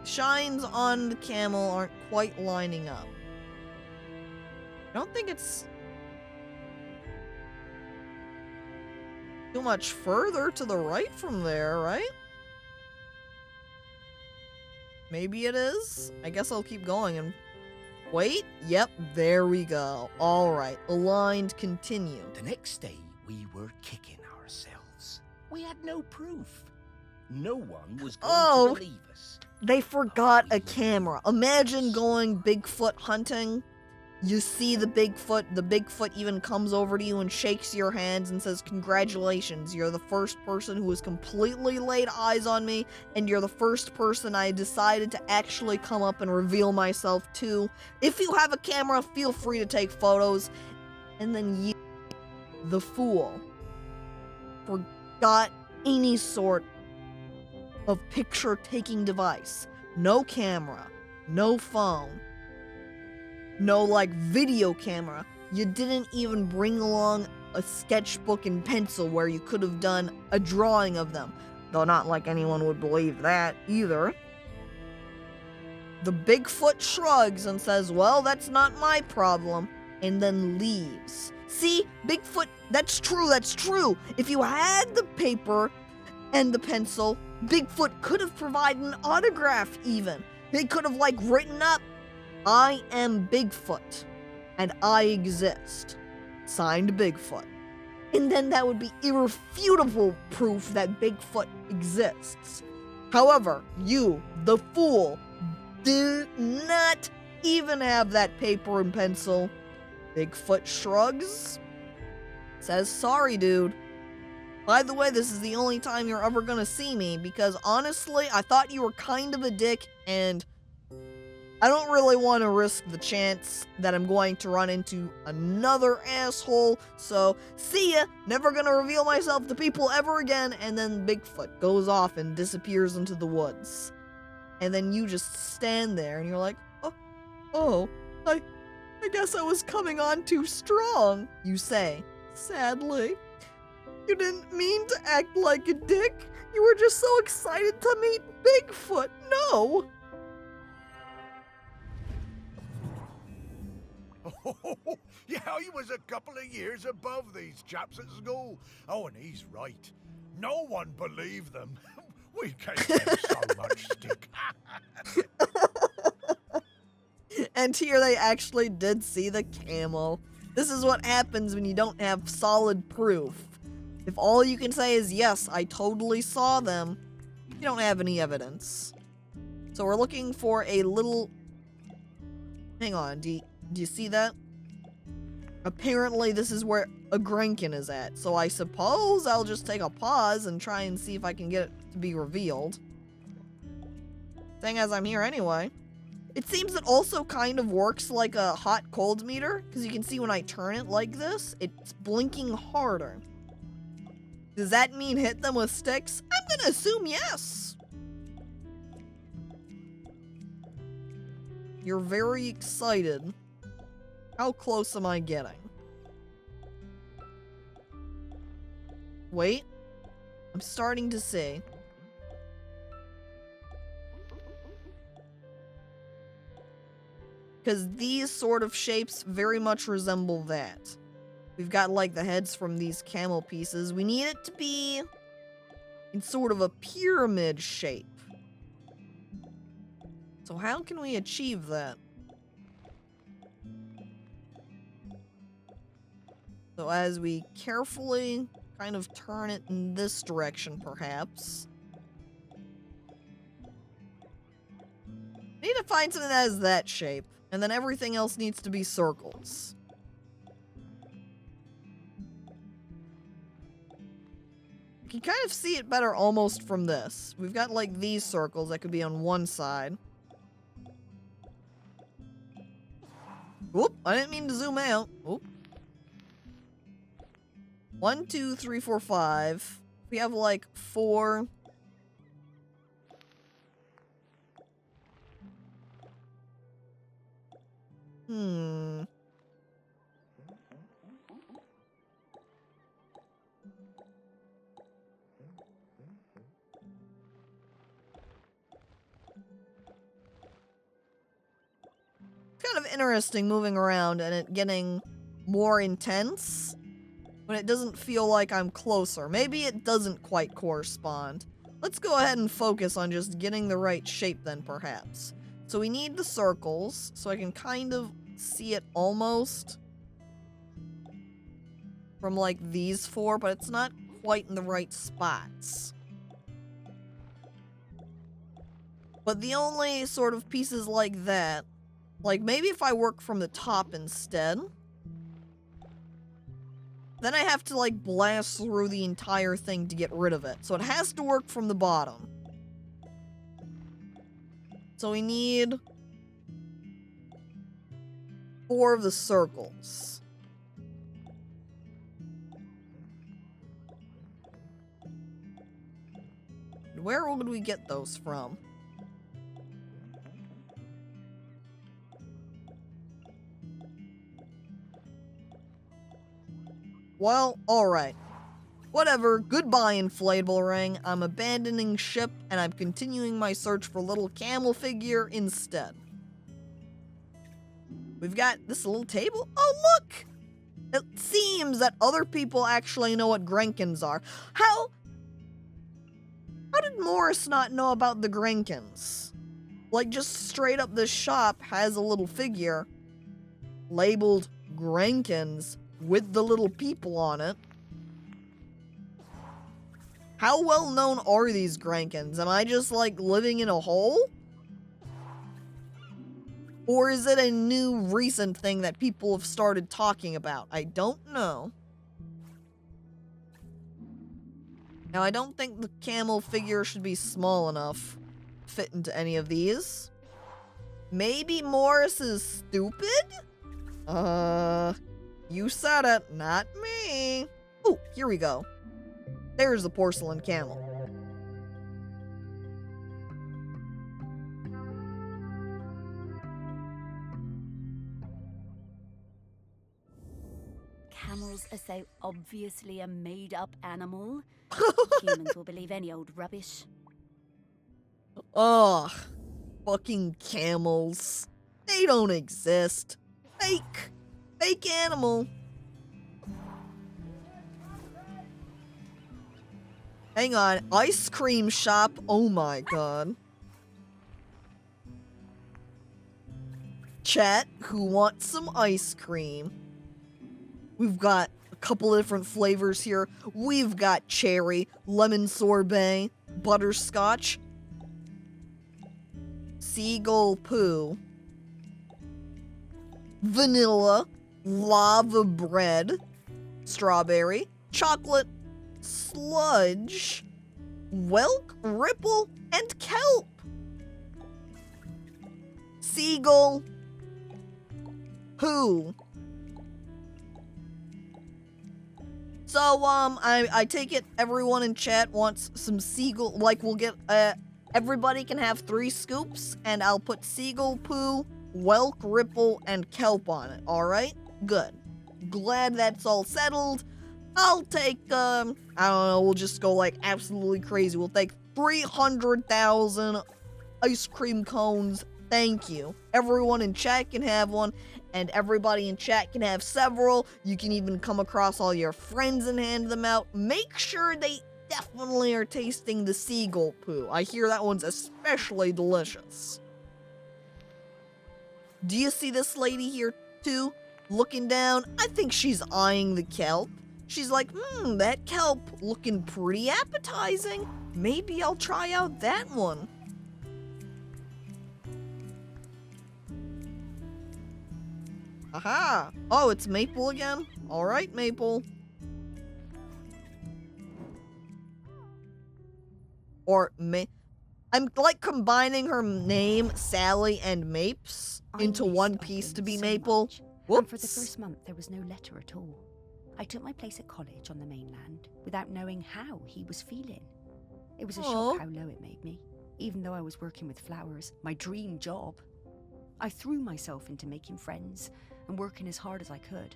Shines on the camel aren't quite lining up. I don't think it's too much further to the right from there, right? Maybe it is? I guess I'll keep going and wait. Yep, there we go. Alright, aligned, continue. The next day, we were kicking ourselves. We had no proof. No one was going to believe us. They forgot a camera. Imagine going Bigfoot hunting. You see the Bigfoot even comes over to you and shakes your hands and says, congratulations, you're the first person who has completely laid eyes on me, and you're the first person I decided to actually come up and reveal myself to. If you have a camera, feel free to take photos. And then you, the fool, forgot any sort of picture-taking device. No camera, no phone, no, like, video camera. You didn't even bring along a sketchbook and pencil where you could have done a drawing of them. Though not like anyone would believe that either. The Bigfoot shrugs and says, well, that's not my problem, and then leaves. See, Bigfoot, that's true. If you had the paper and the pencil, Bigfoot could have provided an autograph even. They could have, like, written up, I am Bigfoot, and I exist. Signed, Bigfoot. And then that would be irrefutable proof that Bigfoot exists. However, you, the fool, do not even have that paper and pencil. Bigfoot shrugs, says, sorry, dude. By the way, this is the only time you're ever gonna see me, because honestly, I thought you were kind of a dick, and I don't really want to risk the chance that I'm going to run into another asshole, so see ya, never gonna reveal myself to people ever again, and then Bigfoot goes off and disappears into the woods. And then you just stand there, and you're like, I guess I was coming on too strong, you say, sadly. You didn't mean to act like a dick. You were just so excited to meet Bigfoot. No. Yeah, he was a couple of years above these chaps at school. Oh, and he's right. No one believed them. We gave them so much stick. And here they actually did see the camel. This is what happens when you don't have solid proof. If all you can say is, yes, I totally saw them, you don't have any evidence. So we're looking for a little... Hang on, do you see that? Apparently this is where a Grenkin is at. So I suppose I'll just take a pause and try and see if I can get it to be revealed. Seeing as I'm here anyway. It seems it also kind of works like a hot-cold meter, because you can see when I turn it like this, it's blinking harder. Does that mean hit them with sticks? I'm gonna assume yes. You're very excited. How close am I getting? Wait. I'm starting to see. Because these sort of shapes very much resemble that. We've got, like, the heads from these camel pieces. We need it to be in sort of a pyramid shape. So how can we achieve that? So as we carefully kind of turn it in this direction, perhaps. Need to find something that has that shape. And then everything else needs to be circles. You can kind of see it better almost from this. We've got like these circles that could be on one side. Oop, I didn't mean to zoom out. Oop. 1, 2, 3, 4, 5. We have like 4. Kind of interesting moving around and it getting more intense when it doesn't feel like I'm closer. Maybe it doesn't quite correspond. Let's go ahead and focus on just getting the right shape then, perhaps. So we need the circles, so I can kind of see it almost from like these 4, but it's not quite in the right spots. But the only sort of pieces like that, like maybe if I work from the top instead, then I have to like blast through the entire thing to get rid of it. So it has to work from the bottom. So we need 4 of the circles. Where would we get those from? Well, alright. Whatever, goodbye inflatable ring. I'm abandoning ship and I'm continuing my search for little camel figure instead. We've got this little table. Oh, look! It seems that other people actually know what Grenkins are. How did Morris not know about the Grenkins? Like, just straight up, this shop has a little figure labeled Grenkins with the little people on it. How well known are these Grenkins? Am I just, like, living in a hole? Or is it a new recent thing that people have started talking about? I don't know. Now, I don't think the camel figure should be small enough to fit into any of these. Maybe Morris is stupid? You said it, not me. Oh, here we go. There's the porcelain camel. Camels are so obviously a made-up animal. Humans will believe any old rubbish. Ugh. Fucking camels. They don't exist. Fake. Fake animal. Hang on. Ice cream shop. Oh my god. Chat, who wants some ice cream? We've got a couple of different flavors here. We've got cherry, lemon sorbet, butterscotch, seagull poo, vanilla, lava bread, strawberry, chocolate, sludge, whelk, ripple, and kelp. Seagull poo. So, I take it everyone in chat wants some seagull, like, we'll get, everybody can have 3 scoops, and I'll put seagull poo, whelk, ripple, and kelp on it, alright? Good. Glad that's all settled. I'll take, I don't know, we'll just go, like, absolutely crazy. We'll take 300,000 ice cream cones. Thank you. Everyone in chat can have one, and everybody in chat can have several. You can even come across all your friends and hand them out. Make sure they definitely are tasting the seagull poo. I hear that one's especially delicious. Do you see this lady here too? Looking down, I think she's eyeing the kelp. She's like, that kelp looking pretty appetizing. Maybe I'll try out that one. Aha! Oh, it's Maple again? Alright, Maple. Or I'm like combining her name, Sally, and Mapes into one piece to be Maple. Whoops. And for the first month, there was no letter at all. I took my place at college on the mainland without knowing how he was feeling. It was a shock how low it made me, even though I was working with flowers, my dream job. I threw myself into making friends and working as hard as I could.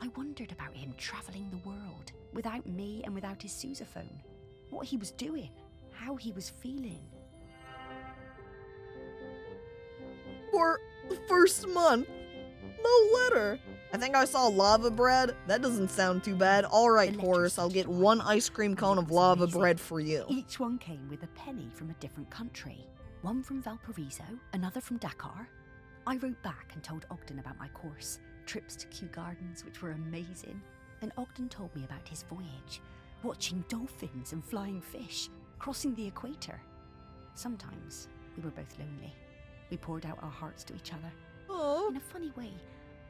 I wondered about him traveling the world without me and without his sousaphone. What he was doing, how he was feeling. For the first month, no letter. I think I saw lava bread. That doesn't sound too bad. Alright, Horace, I'll get 1 ice cream cone of lava bread for you. Each one came with a penny from a different country. One from Valparaiso, another from Dakar. I wrote back and told Ogden about my course, trips to Kew Gardens, which were amazing. And Ogden told me about his voyage, watching dolphins and flying fish, crossing the equator. Sometimes we were both lonely. We poured out our hearts to each other. Oh. In a funny way,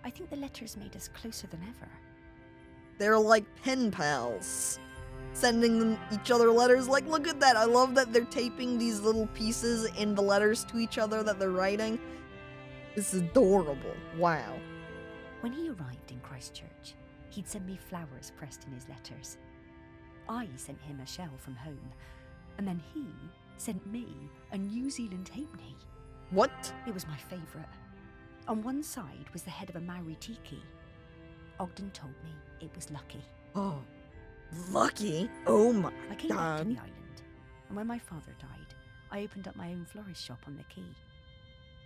I think the letters made us closer than ever. They're like pen pals. Sending them each other letters. Like, look at that. I love that they're taping these little pieces in the letters to each other that they're writing. This is adorable. Wow. When he arrived in Christchurch, he'd send me flowers pressed in his letters. I sent him a shell from home, and then he sent me a New Zealand halfpenny. What? It was my favourite. On one side was the head of a Maori tiki. Ogden told me it was lucky. Oh, lucky? Oh my I came back to god. the island, and when my father died, I opened up my own florist shop on the quay.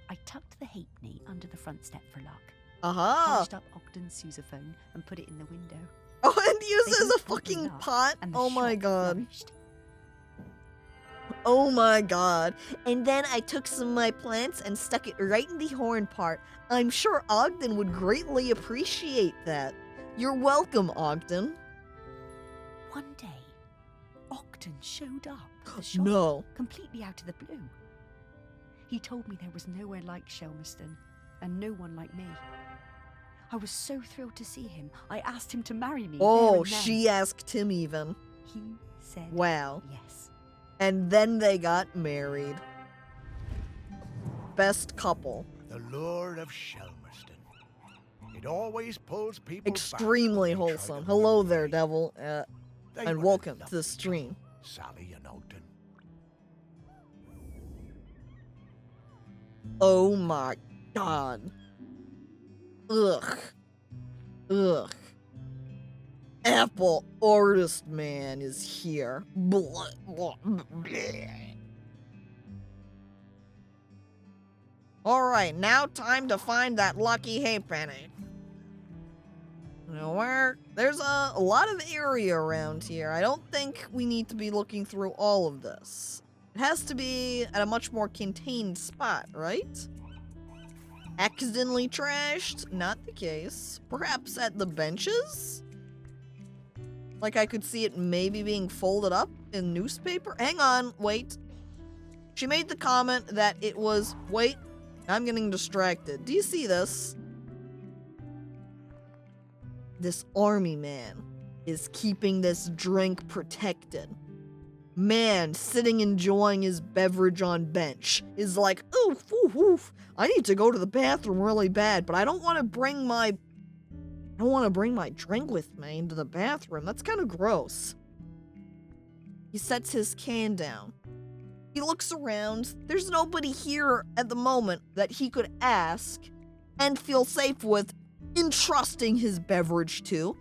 I tucked the halfpenny under the front step for luck, Aha! Polished up Ogden's sousaphone and put it in the window. Oh, and used They as a both opened fucking up, pot? and the Oh my shop god. flourished. Oh my god. And then I took some of my plants and stuck it right in the horn part. I'm sure Ogden would greatly appreciate that. You're welcome, Ogden. One day, Ogden showed up at the shop, No. completely out of the blue. He told me there was nowhere like Shelmerston, and no one like me. I was so thrilled to see him. I asked him to marry me. there Oh, and then. she asked him even. He said Wow. yes. And then they got married. Best couple. The lure of Shelmerston. It always pulls people Extremely back when they try wholesome. to Hello run there, away. devil. They And were a welcome to lovely the stream. couple, Sally and Ogden. Oh my god. Ugh. Ugh. Apple Artist Man is here. Blah, blah, blah. Alright, now time to find that lucky halfpenny. Now there's a lot of area around here. I don't think we need to be looking through all of this. It has to be at a much more contained spot, right? Accidentally trashed? Not the case. Perhaps at the benches? Like I could see it maybe being folded up in newspaper? Hang on, wait. She made the comment that it was... Wait, I'm getting distracted. Do you see this? This army man is keeping this drink protected. Man sitting enjoying his beverage on bench is like, oof, oof, oof. I need to go to the bathroom really bad, but I don't want to bring my drink with me into the bathroom. That's kind of gross. He sets his can down. He looks around. There's nobody here at the moment that he could ask and feel safe with entrusting his beverage to.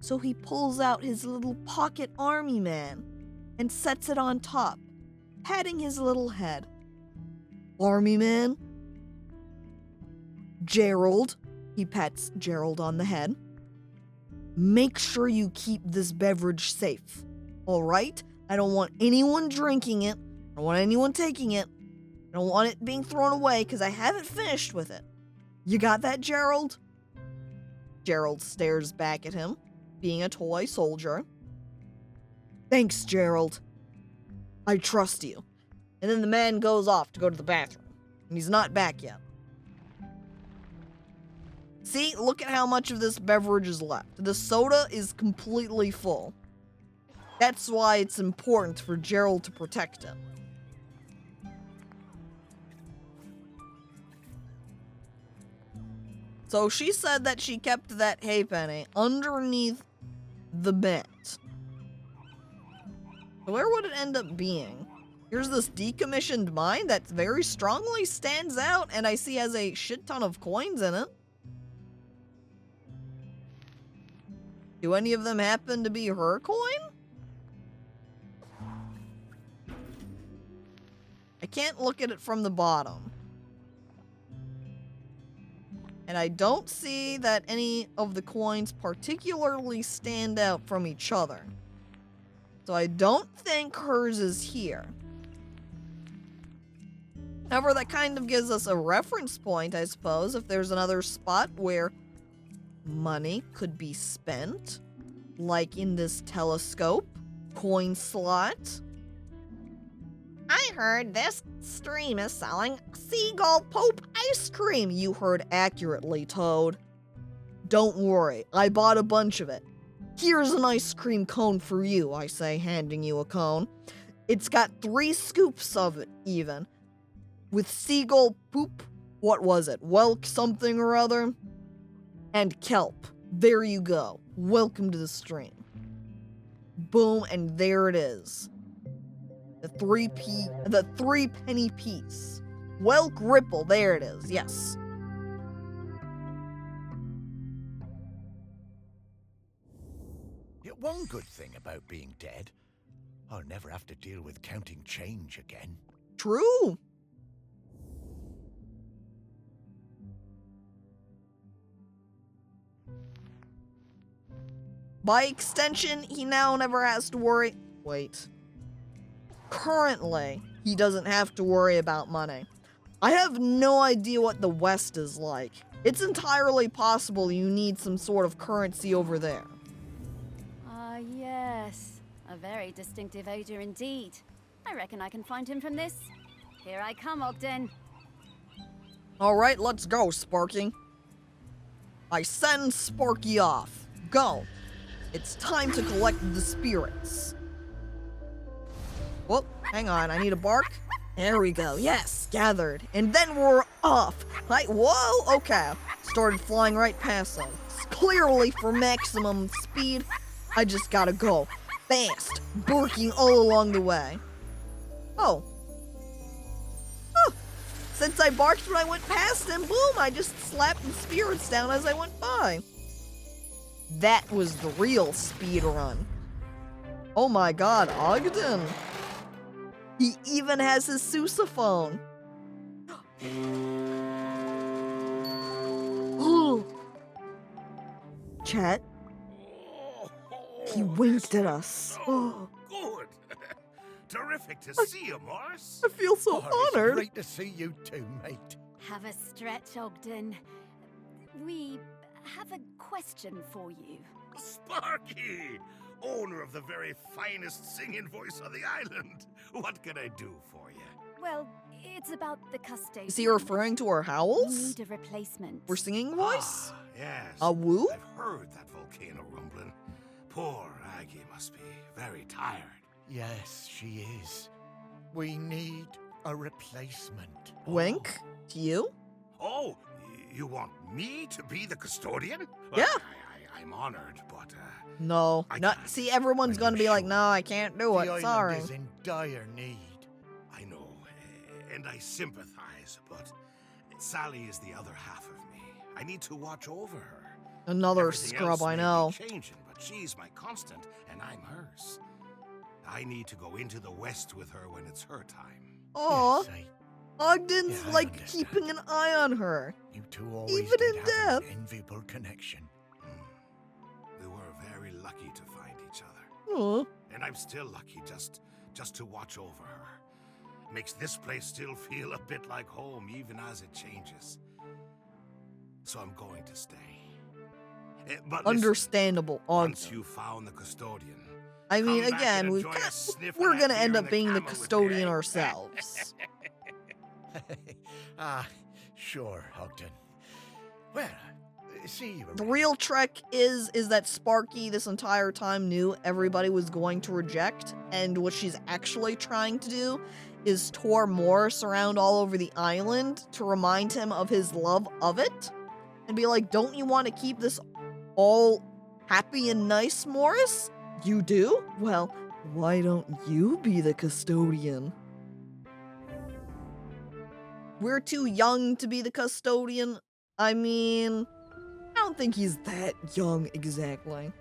So he pulls out his little pocket army man and sets it on top, patting his little head. Army man? Gerald. He pats Gerald on the head. Make sure you keep this beverage safe. All right? I don't want anyone drinking it. I don't want anyone taking it. I don't want it being thrown away because I haven't finished with it. You got that, Gerald? Gerald stares back at him, being a toy soldier. Thanks, Gerald. I trust you. And then the man goes off to go to the bathroom. And he's not back yet. See, look at how much of this beverage is left. The soda is completely full. That's why it's important for Gerald to protect it. So she said that she kept that halfpenny underneath the bed. Where would it end up being? Here's this decommissioned mine that very strongly stands out and I see has a shit ton of coins in it. Do any of them happen to be her coin? I can't look at it from the bottom. And I don't see that any of the coins particularly stand out from each other. So I don't think hers is here. However, that kind of gives us a reference point, I suppose, if there's another spot where money could be spent, like in this telescope, coin slot. I heard this stream is selling Seagull Pope ice cream. You heard accurately, Toad. Don't worry, I bought a bunch of it. Here's an ice cream cone for you, I say, handing you a cone. It's got 3 scoops of it, even. With Seagull Poop, what was it, Welk something or other? And kelp. There you go. Welcome to the stream. Boom, and there it is. The 3 penny piece. Welk Ripple, there it is, yes. Yet one good thing about being dead, I'll never have to deal with counting change again. True. By extension, he now never has to worry. Wait. Currently, he doesn't have to worry about money. I have no idea what the West is like. It's entirely possible you need some sort of currency over there. Ah, yes. A very distinctive odor indeed. I reckon I can find him from this. Here I come, Ogden. Alright, let's go, Sparky. I send Sparky off. Go. It's time to collect the spirits. Well, hang on, I need a bark. There we go, yes, gathered. And then we're off. Whoa, okay. Started flying right past them. Clearly for maximum speed, I just gotta go. Fast, barking all along the way. Oh. Huh. Since I barked when I went past him, boom, I just slapped the spirits down as I went by. That was the real speed run. Oh my god, Ogden. He even has his sousaphone. Chet. He winked at us. Oh, good. Terrific to see you, Morris. I feel so honored. It's great to see you too, mate. Have a stretch, Ogden. We have a question for you. Sparky, owner of the very finest singing voice on the island. What can I do for you? Well, it's about the custodian. Is he referring to our We howls? need a replacement. We're singing voice? Ah, yes. A woo? I've heard that volcano rumbling. Poor Aggie must be very tired. Yes, she is. We need a replacement. Wink? To you? Oh, you want me to be the custodian? Yeah. I'm honored, but No. I Not, can't. see, everyone's gonna be like, no, I can't do The it. island Sorry. is in dire need. I know, and I sympathize, but Sally is the other half of me. I need to watch over her. Another Everything scrub, else I may be know. changing, but she's my constant, and I'm hers. I need to go into the West with her when it's her time. Aw, Yes, Ogden's Yeah, I like understand. keeping an eye on her. you two always Even did in have death. an enviable connection. We were very lucky to find each other. Aw. And I'm still lucky just to watch over her. Makes this place still feel a bit like home, even as it changes. So I'm going to stay. But listen, Understandable, once Ogden. you found the custodian, I mean, come back again, and we've enjoy a got, sniff of we're that gonna beer end and up being the camel with me, custodian eh? ourselves. Sure, Ogden. Well, see you The around. real trick is that Sparky this entire time knew everybody was going to reject, and what she's actually trying to do is tour Morris around all over the island to remind him of his love of it, and be like, don't you want to keep this all happy and nice, Morris? You do? Well, why don't you be the custodian? We're too young to be the custodian. I mean, I don't think he's that young exactly.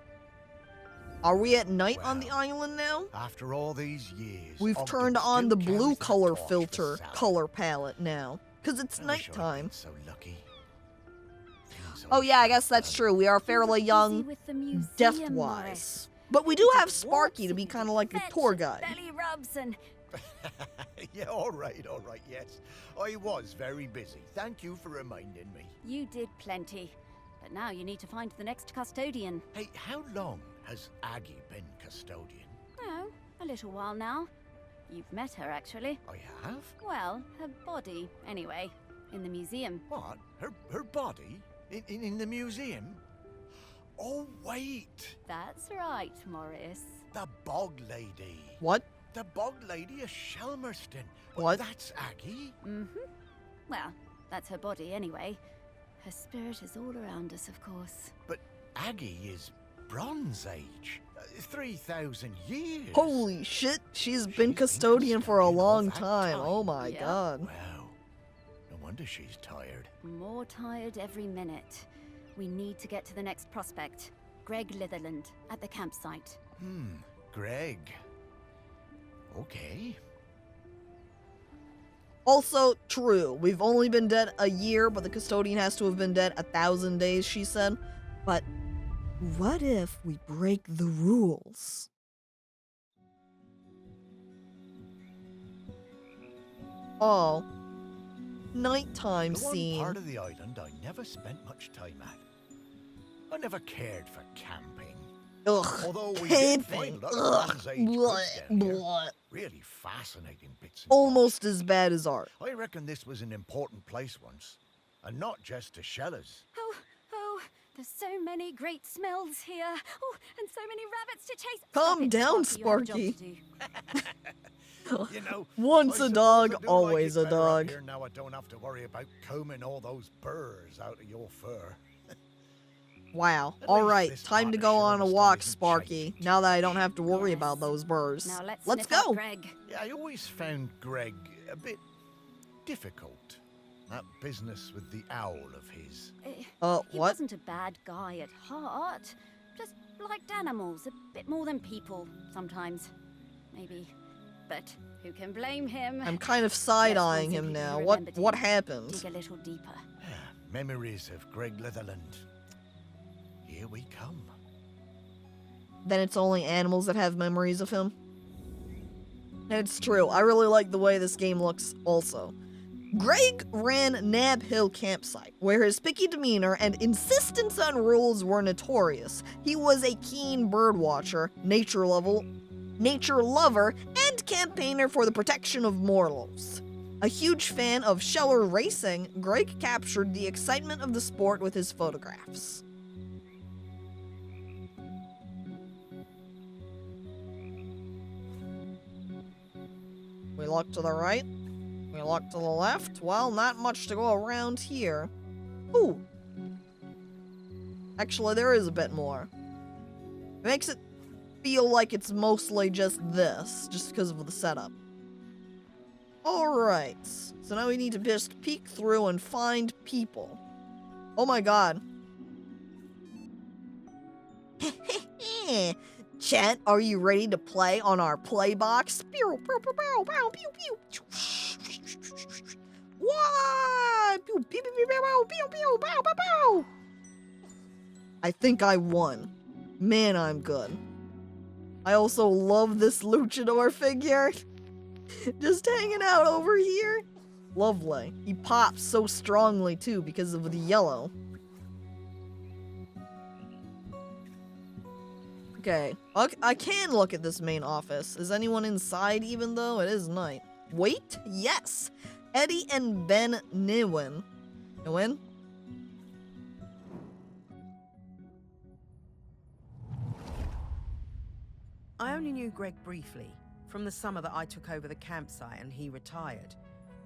Are we at night on the island now? After all these years, We've Ogden turned on still the carries blue that color torch for filter Sally. color palette now, because it's I wish I'd nighttime. been so lucky. Things Oh yeah, I always guess that's seem true. We are fairly Busy young, with the museum, depth-wise. Morris. But we do You have did Sparky to walks be and kind of you like did the tour fetch and guide. Belly rubs and Yeah, all right, yes. I was very busy. Thank you for reminding me. you did plenty. But now you need to find the next custodian. Hey, how long has Aggie been custodian? Oh, a little while now. You've met her, actually. I have? Well, her body, anyway, in the museum. What? Her body? In the museum? Oh, wait. That's right, Morris. The bog lady. What? The bog lady of Shelmerston. What? That's Aggie? Mm-hmm. Well, that's her body, anyway. Her spirit is all around us, of course. But Aggie is Bronze Age. 3,000 years. Holy shit, she's been been custodian for a custodian all long that time. time. Oh my Yeah. god. Wow. No wonder she's tired. More tired every minute. We need to get to the next prospect. Greg Litherland, at the campsite. Greg. Okay. Also, true. We've only been dead a year, but the custodian has to have been dead 1,000 days, she said. But What if we break the rules? Oh. Nighttime The one scene. part of the island I never spent much time at. I never cared for camping. Ugh. Although we camping. did find a lot of Ugh. Bronze Age goods Blech, down here. blech. Really fascinating bits and Almost as bad as art. I reckon this was an important place once. And not just to shellers. Oh, there's so many great smells here. Oh, and so many rabbits to chase. Calm Stop it, down, Sparky. You have a job Sparky. to do. You know, Once I a suppose dog, I do always like a it better out dog. Here now I don't have to worry about combing all those burrs out of your fur. Wow. At All least right, this time part to of go on a Shelveston walk, isn't Sparky. changed. Now that I don't have to worry Yes. about those burrs. Now let's Let's sniff out go. Greg. Yeah, I always found Greg a bit difficult. That business with the owl of his. He What? wasn't a bad guy at heart. Just liked animals a bit more than people sometimes. Maybe. But who can blame him? I'm kind of Let's side-eyeing find him some now. people who What remembered him. happened? Dig a little deeper. Memories of Greg Litherland. Here we come. Then it's only animals that have memories of him. And it's true. I really like the way this game looks also. Greg ran Nab Hill campsite, where his picky demeanor and insistence on rules were notorious. He was a keen bird watcher, nature lover, and campaigner for the protection of mortals. A huge fan of sheller racing, Greg captured the excitement of the sport with his photographs. We look to the right. We look to the left. Well, not much to go around here. Ooh. Actually, there is a bit more. It makes it feel like it's mostly just this, just because of the setup. Alright. So now we need to just peek through and find people. Oh my god. Chat, are you ready to play on our play box? Pew, pew, pew, pew, pew, pew, pew. What? Pew, pew, pew, pew, pew, pew, pew, pew, pew, pew. I think I won. Man, I'm good. I also love this luchador figure. Just hanging out over here. Lovely. He pops so strongly too because of the yellow. Okay, I can look at this main office. Is anyone inside even though it is night? Wait, yes! Eddie and Ben Nguyen. Nguyen? I only knew Greg briefly, from the summer that I took over the campsite and he retired.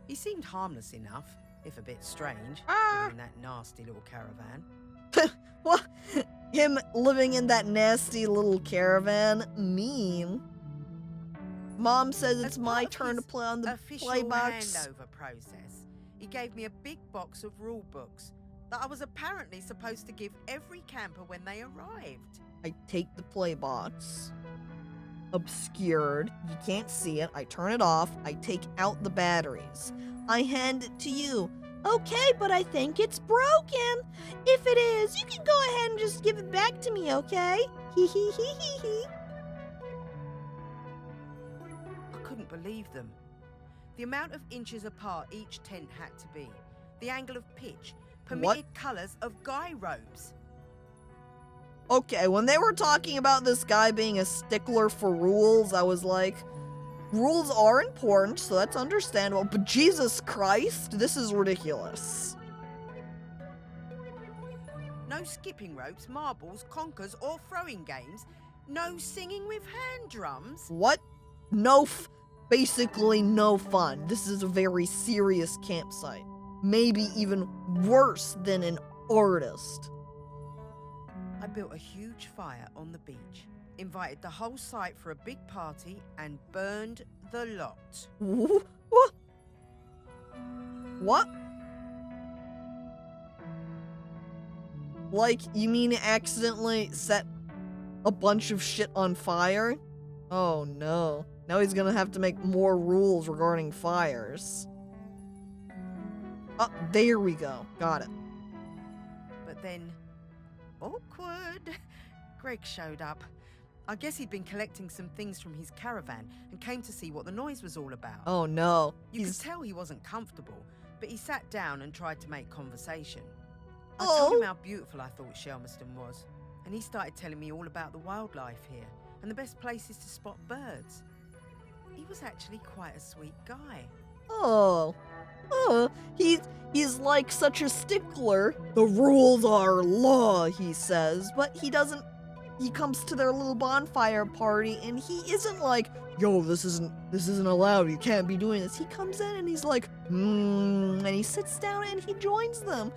He seemed harmless enough, if a bit strange, living in that nasty little caravan. What? Him living in that nasty little caravan? Mean. Mom says it's my turn to play on the official play box. handover process. He gave me a big box of rule books that I was apparently supposed to give every camper when they arrived. I take the play box. Obscured. You can't see it. I turn it off. I take out the batteries. I hand it to you. Okay, but I think it's broken. If it is, you can go ahead and just give it back to me, okay? Hee hee hee hee hee. I couldn't believe them. The amount of inches apart each tent had to be. The angle of pitch. Permitted colours of guy robes. Okay, when they were talking about this guy being a stickler for rules, I was like, rules are important, so that's understandable, but Jesus Christ, this is ridiculous. No skipping ropes, marbles, conkers, or throwing games. No singing with hand drums. What? Basically no fun. This is a very serious campsite. Maybe even worse than an artist. I built a huge fire on the beach, invited the whole site for a big party, and burned the lot. What? What? Like, you mean accidentally set a bunch of shit on fire? Oh no. Now he's gonna have to make more rules regarding fires. Oh, there we go. Got it. But then, awkward. Greg showed up. I guess he'd been collecting some things from his caravan and came to see what the noise was all about. Oh no. You could tell he wasn't comfortable, but he sat down and tried to make conversation. I Oh. told him how beautiful I thought Shelmerston was, and he started telling me all about the wildlife here and the best places to spot birds. He was actually quite a sweet guy. Oh. Oh. He's like such a stickler. The rules are law, he says, but he doesn't. He comes to their little bonfire party and he isn't like, yo, this isn't allowed, you can't be doing this. He comes in and he's like, and he sits down and he joins them.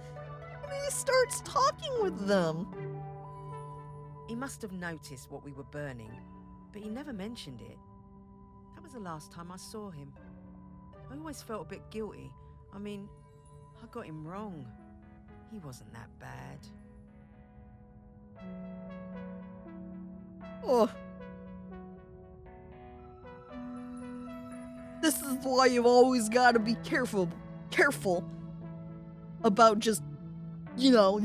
And he starts talking with them. He must have noticed what we were burning, but he never mentioned it. That was the last time I saw him. I always felt a bit guilty. I mean, I got him wrong. He wasn't that bad. Oh. This is why you've always got to be careful about just, you know,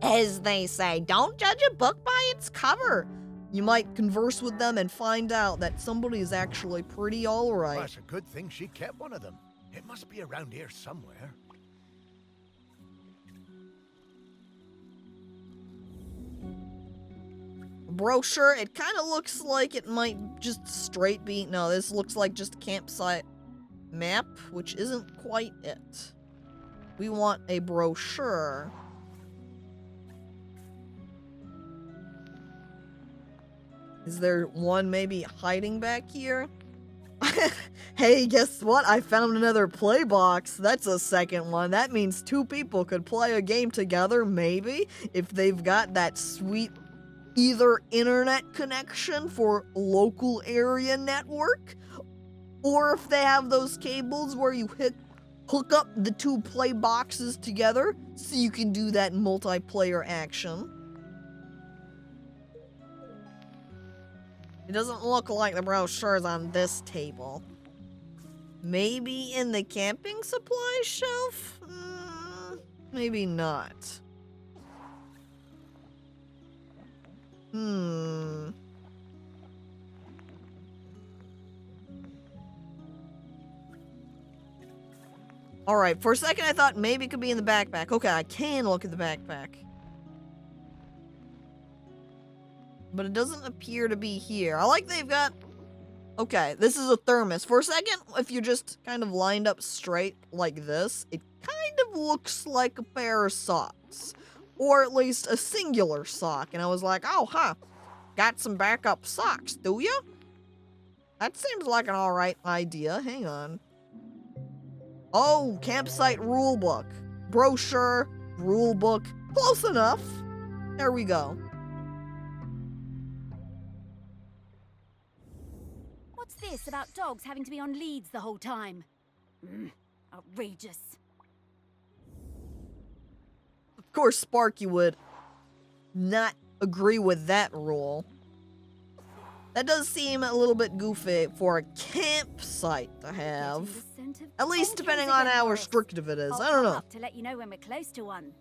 as they say, don't judge a book by its cover. You might converse with them and find out that somebody is actually pretty alright. Well, it's a good thing she kept one of them. It must be around here somewhere. Brochure, it kind of looks like it might just straight be, no, this looks like just a campsite map, which isn't quite it. We want a brochure. Is there one maybe hiding back here? Hey, guess what? I found another play box. That's a second one. That means two people could play a game together, maybe, if they've got that sweet either internet connection for local area network, or if they have those cables where you hook up the two play boxes together so you can do that multiplayer action. It doesn't look like the brochure's on this table. Maybe in the camping supply shelf? Maybe not. Alright, for a second I thought maybe it could be in the backpack. Okay, I can look at the backpack. But it doesn't appear to be here. I like they've got... Okay, this is a thermos. For a second, if you're just kind of lined up straight like this, it kind of looks like a pair of socks. Or at least a singular sock. And I was like, oh, huh. Got some backup socks, do ya? That seems like an alright idea. Hang on. Oh, campsite rulebook. Brochure, rulebook. Close enough. There we go. What's this about dogs having to be on leads the whole time? Outrageous. Of course, Sparky would not agree with that rule. That does seem a little bit goofy for a campsite to have. At least depending on how restrictive it is. I don't know. To let you know when we're close to one.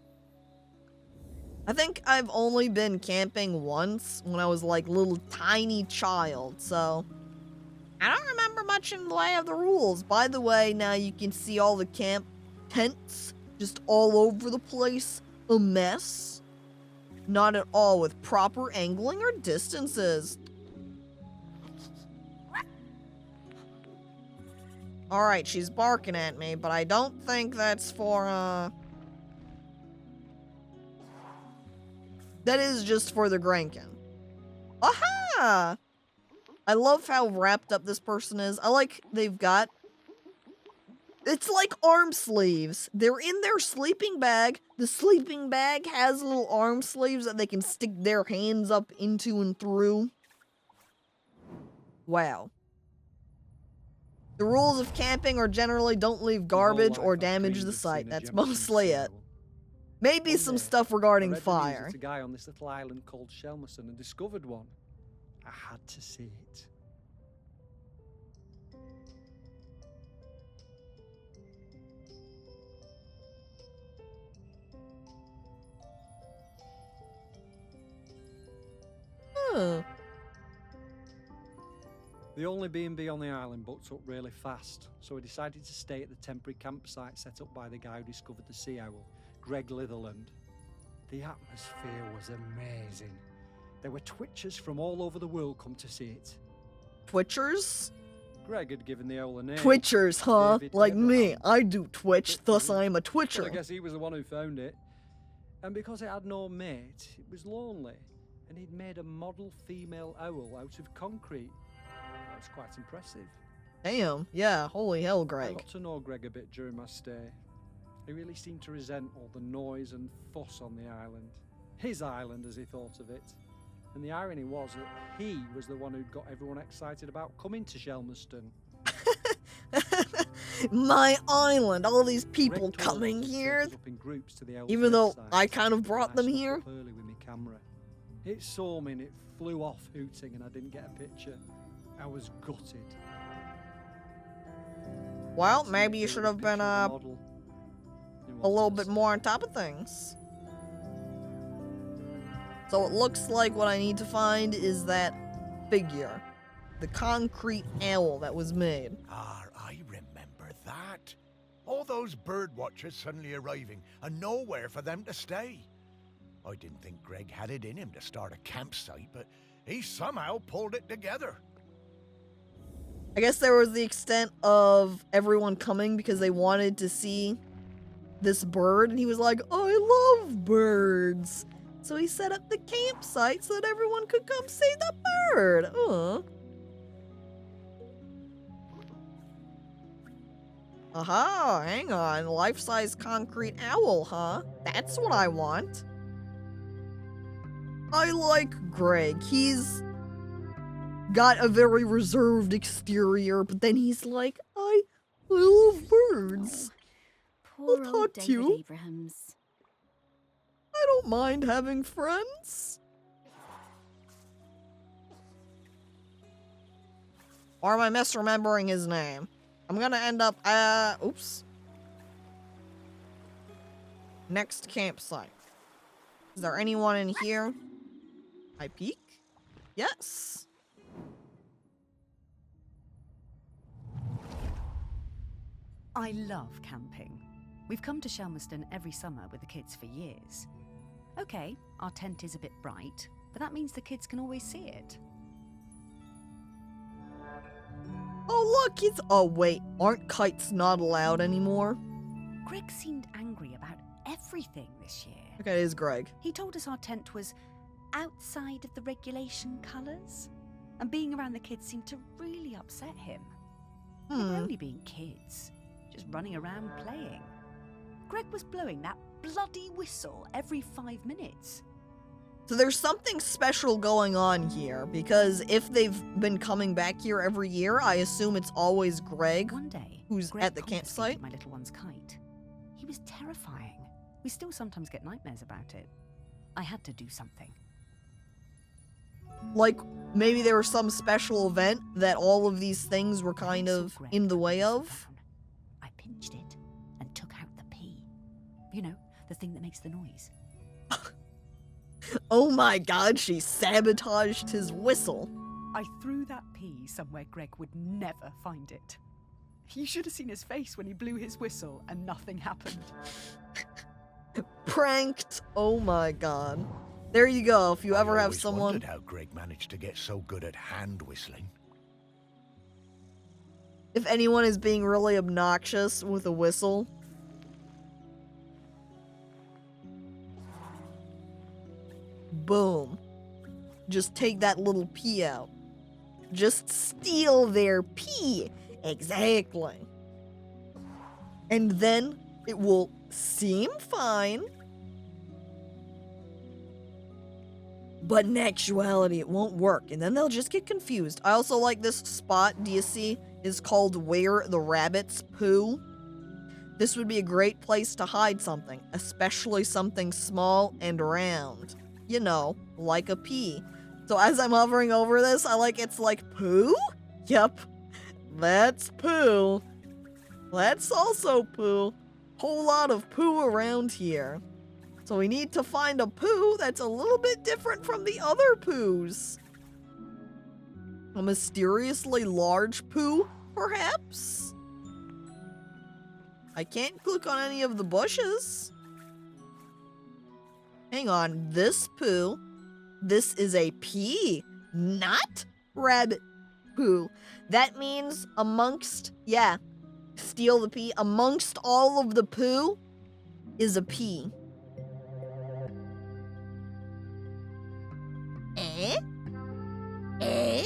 I think I've only been camping once when I was like little tiny child, so I don't remember much in the way of the rules. By the way, now you can see all the camp tents just all over the place. A mess. Not at all with proper angling or distances. Alright, she's barking at me, but I don't think that's for, That is just for the Grankin. Aha! I love how wrapped up this person is. I like they've got... It's like arm sleeves. They're in their sleeping bag. The sleeping bag has little arm sleeves that they can stick their hands up into and through. Wow. The rules of camping are generally don't leave garbage or damage the site. That's mostly it. Maybe some stuff regarding fire. A guy on this little island called Shelmerston and discovered one. I had to see it. Oh. The only B&B on the island booked up really fast, so we decided to stay at the temporary campsite set up by the guy who discovered the sea owl, Greg Litherland. The atmosphere was amazing. There were twitchers from all over the world come to see it. Twitchers? Greg had given the owl a name. Twitchers, huh? David Like me. Abraham. I do Twitch, thus I am a Well, Twitcher. I guess he was the one who found it. And because it had no mate, it was lonely. And he'd made a model female owl out of concrete. That was quite impressive. Damn. Yeah, holy hell, I Greg. got to know Greg a bit during my stay. He really seemed to resent all the noise and fuss on the island. His island, as he thought of it. And the irony was that he was the one who'd got everyone excited about coming to Shelmerston. My island, all these people Greg told coming us to take here. us up in groups to the owl's Even though website. I kind of brought I them snuck here. up early with my camera. It saw me and it flew off hooting and I didn't get a picture. I was gutted. Well, maybe you should have been a Model. little bit more on top of things. So it looks like what I need to find is that figure. The concrete owl that was made. Ah, I remember that. All those bird watchers suddenly arriving and nowhere for them to stay. I didn't think Greg had it in him to start a campsite, but he somehow pulled it together. I guess there was the extent of everyone coming because they wanted to see this bird, and he was like, I love birds. So he set up the campsite so that everyone could come see the bird. Aha, hang on. Life-size concrete owl, huh? That's what I want. I like Greg. He's got a very reserved exterior, but then he's like, I love birds. Poor I'll old talk to David you. Abrahams. I don't mind having friends. Or am I misremembering his name? I'm gonna end up, oops. Next campsite. Is there anyone in here? I peek? Yes. I love camping. We've come to Shelmerston every summer with the kids for years. Okay, our tent is a bit bright, but that means the kids can always see it. Oh, look, it's. Oh, wait. Aren't kites not allowed anymore? Greg seemed angry about everything this year. Okay, it is Greg. He told us our tent was outside of the regulation colours, and being around the kids seemed to really upset him. They were only being kids, just running around playing. Greg was blowing that bloody whistle every 5 minutes. So there's something special going on here, because if they've been coming back here every year, I assume it's always Greg, One day, who's Greg at the confiscated campsite. my little one's kite. He was terrifying. We still sometimes get nightmares about it. I had to do something. Like, maybe there was some special event that all of these things were kind of in the way of. I pinched it and took out the pea. You know, the thing that makes the noise. Oh my god, she sabotaged his whistle. I threw that pea somewhere Greg would never find it. You should have seen his face when he blew his whistle and nothing happened. Pranked. Oh my god. There you go. If you ever I have always someone. wondered how Greg managed to get so good at hand whistling. If anyone is being really obnoxious with a whistle. Boom. Just take that little pea out. Just steal their pea. Exactly. And then it will seem fine. But in actuality, it won't work. And then they'll just get confused. I also like this spot, do you see? Is called Where the Rabbits Poo. This would be a great place to hide something, especially something small and round. You know, like a pea. So as I'm hovering over this, it's like poo? Yep, that's poo. That's also poo. Whole lot of poo around here. So we need to find a poo that's a little bit different from the other poos. A mysteriously large poo, perhaps? I can't click on any of the bushes. Hang on, this poo. This is a pea, not rabbit poo. That means amongst, yeah, steal the pea. Amongst all of the poo is a pea. Eh? Eh?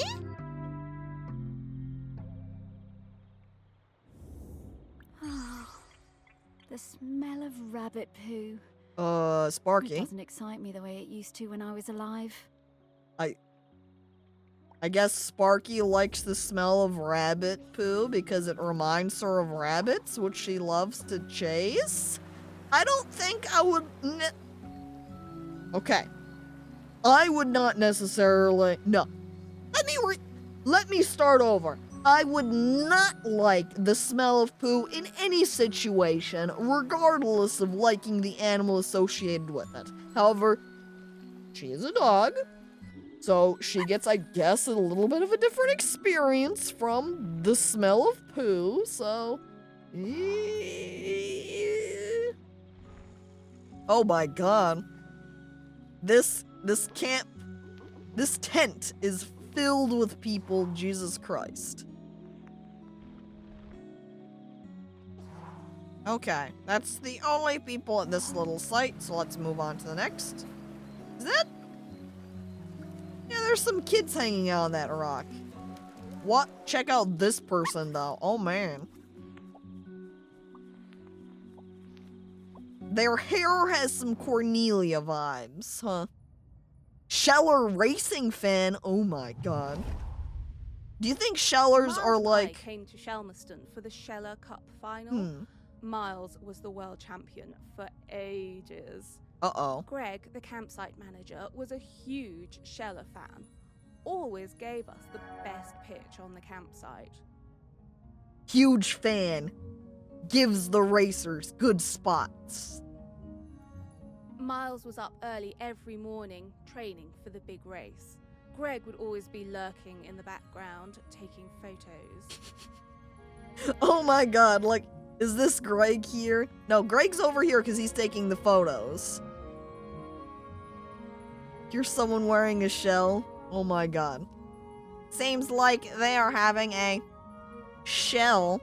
The smell of rabbit poo. Sparky. It doesn't excite me the way it used to when I was alive. I guess Sparky likes the smell of rabbit poo because it reminds her of rabbits, which she loves to chase. I don't think I would... Okay. I would not necessarily... No. Let me start over. I would not like the smell of poo in any situation, regardless of liking the animal associated with it. However, she is a dog, so she gets, I guess, a little bit of a different experience from the smell of poo, so... Oh my god. This tent is filled with people, Jesus Christ. Okay, that's the only people at this little site, so let's move on to the next. Is that? Yeah, there's some kids hanging out on that rock. What? Check out this person, though. Oh, man. Their hair has some Cornelia vibes, huh? Scheller racing fan? Oh, my God. Do you think Schellers are like... I came to Shelmerston for the Scheller Cup final. Miles was the world champion for ages. Uh-oh. Greg, the campsite manager, was a huge Scheller fan. Always gave us the best pitch on the campsite. Huge fan. Gives the racers good spots. Miles was up early every morning, training for the big race. Greg would always be lurking in the background, taking photos. Oh my god, like... Is this Greg here? No, Greg's over here because he's taking the photos. Here's someone wearing a shell. Oh my god. Seems like they are having a shell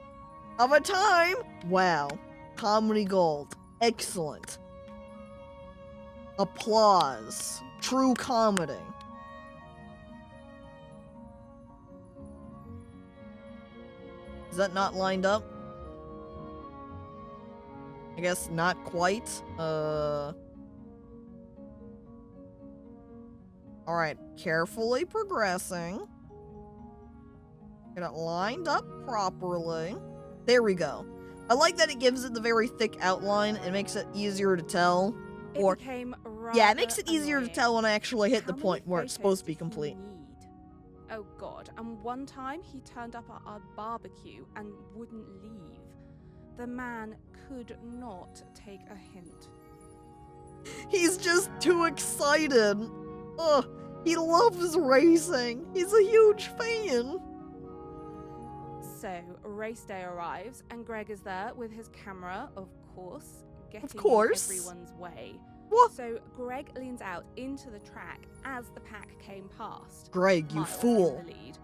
of a time. Wow. Comedy gold. Excellent. Applause. True comedy. Is that not lined up? I guess not quite. Alright, carefully progressing. Get it lined up properly. There we go. I like that it gives it the very thick outline. It makes it easier to tell. Or, yeah, it makes it easier to tell when I actually hit the point where it's supposed to be complete. Oh god, and one time he turned up at our barbecue and wouldn't leave. The man could not take a hint. He's just too excited. Ugh, he loves racing. He's a huge fan. So, race day arrives, and Greg is there with his camera, of course, getting in everyone's way. What? So, Greg leans out into the track as the pack came past. Greg, you Miles fool. in the lead.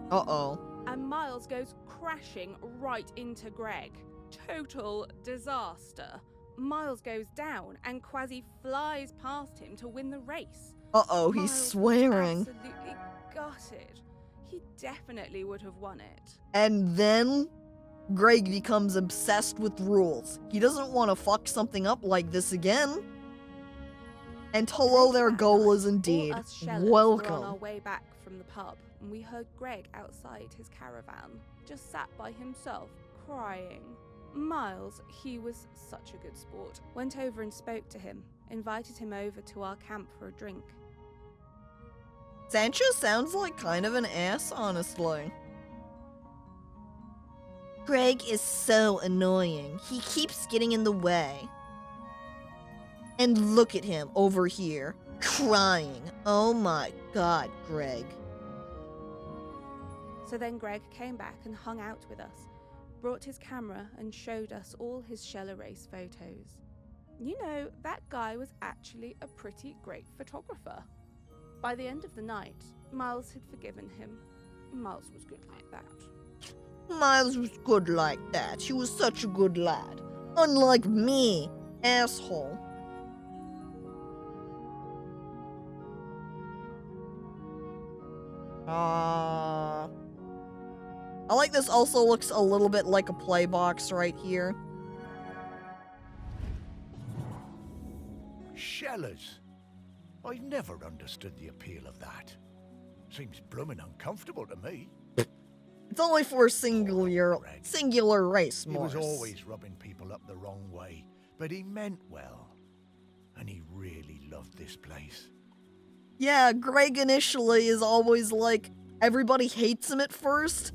Uh-oh. And Miles goes crashing right into Greg. Total disaster. Miles goes down and Quasi flies past him to win the race. Uh-oh, he's Miles swearing. Absolutely gutted. He definitely would have won it. And then Greg becomes obsessed with rules. He doesn't want to fuck something up like this again. And hello there, goal is indeed. All us Shellers Welcome. were on our way back from the pub, and we heard Greg outside his caravan, just sat by himself, crying. Miles, he was such a good sport, went over and spoke to him, invited him over to our camp for a drink. Sancho sounds like kind of an ass, honestly. Greg is so annoying. He keeps getting in the way. And look at him over here, crying. Oh my god, Greg. So then Greg came back and hung out with us, brought his camera and showed us all his shell erase photos. You know, that guy was actually a pretty great photographer. By the end of the night, Miles had forgiven him. Miles was good like that. Miles was good like that. He was such a good lad. Unlike me, asshole. I like this also looks a little bit like a play box right here. Shellers. I've never understood the appeal of that. Seems bloomin' uncomfortable to me. It's only for a singular race, He Morris. was always rubbing people up the wrong way, but he meant well. And he really loved this place. Yeah, Greg initially is always like, everybody hates him at first,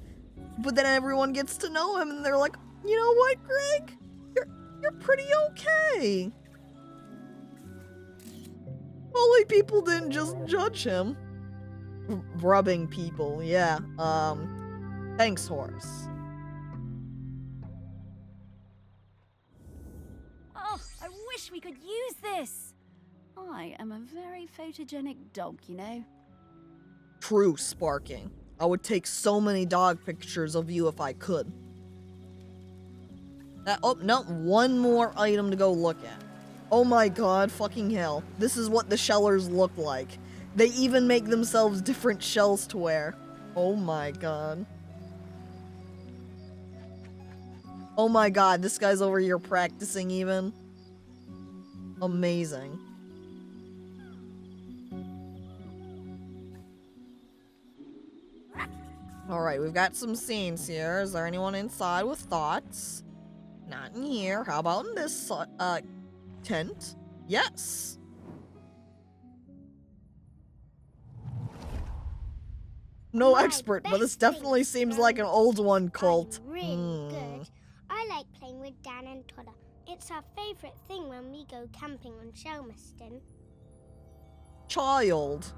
but then everyone gets to know him and they're like, you know what, Greg? You're pretty okay. Only people didn't just judge him. Rubbing people, yeah. Thanks, Horace. Oh, I wish we could use this. I am a very photogenic dog, you know. True, Sparking. I would take so many dog pictures of you if I could. Oh, no, one more item to go look at. Oh my god, fucking hell. This is what the shellers look like. They even make themselves different shells to wear. Oh my god. Oh my god, this guy's over here practicing even. Amazing. Alright, we've got some scenes here. Is there anyone inside with thoughts? Not in here. How about in this, tent? Yes. No expert, but this definitely seems like an old one cult. Really good. I like playing with Dan and Todd. It's our favourite thing when we go camping on Shelmerston. Child.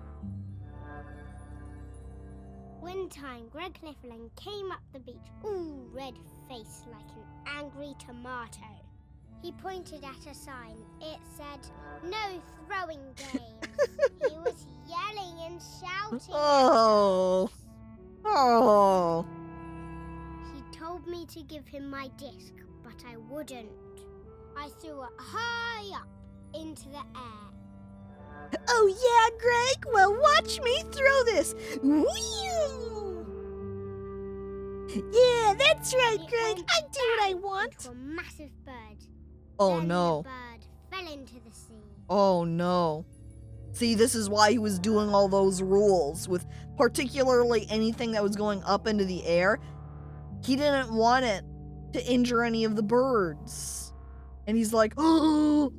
One time, Greg Niflin came up the beach, all red-faced like an angry tomato. He pointed at a sign. It said, "No throwing games." He was yelling and shouting. Oh. Oh. He told me to give him my disc, but I wouldn't. I threw it high up into the air. Oh yeah, Greg? Well, watch me throw this. Whee! Yeah, that's right, Greg. I do what I want. Into a massive bird. Oh Then no. The bird fell into the sea. Oh no. See, this is why he was doing all those rules with particularly anything that was going up into the air. He didn't want it to injure any of the birds. And he's like, oh,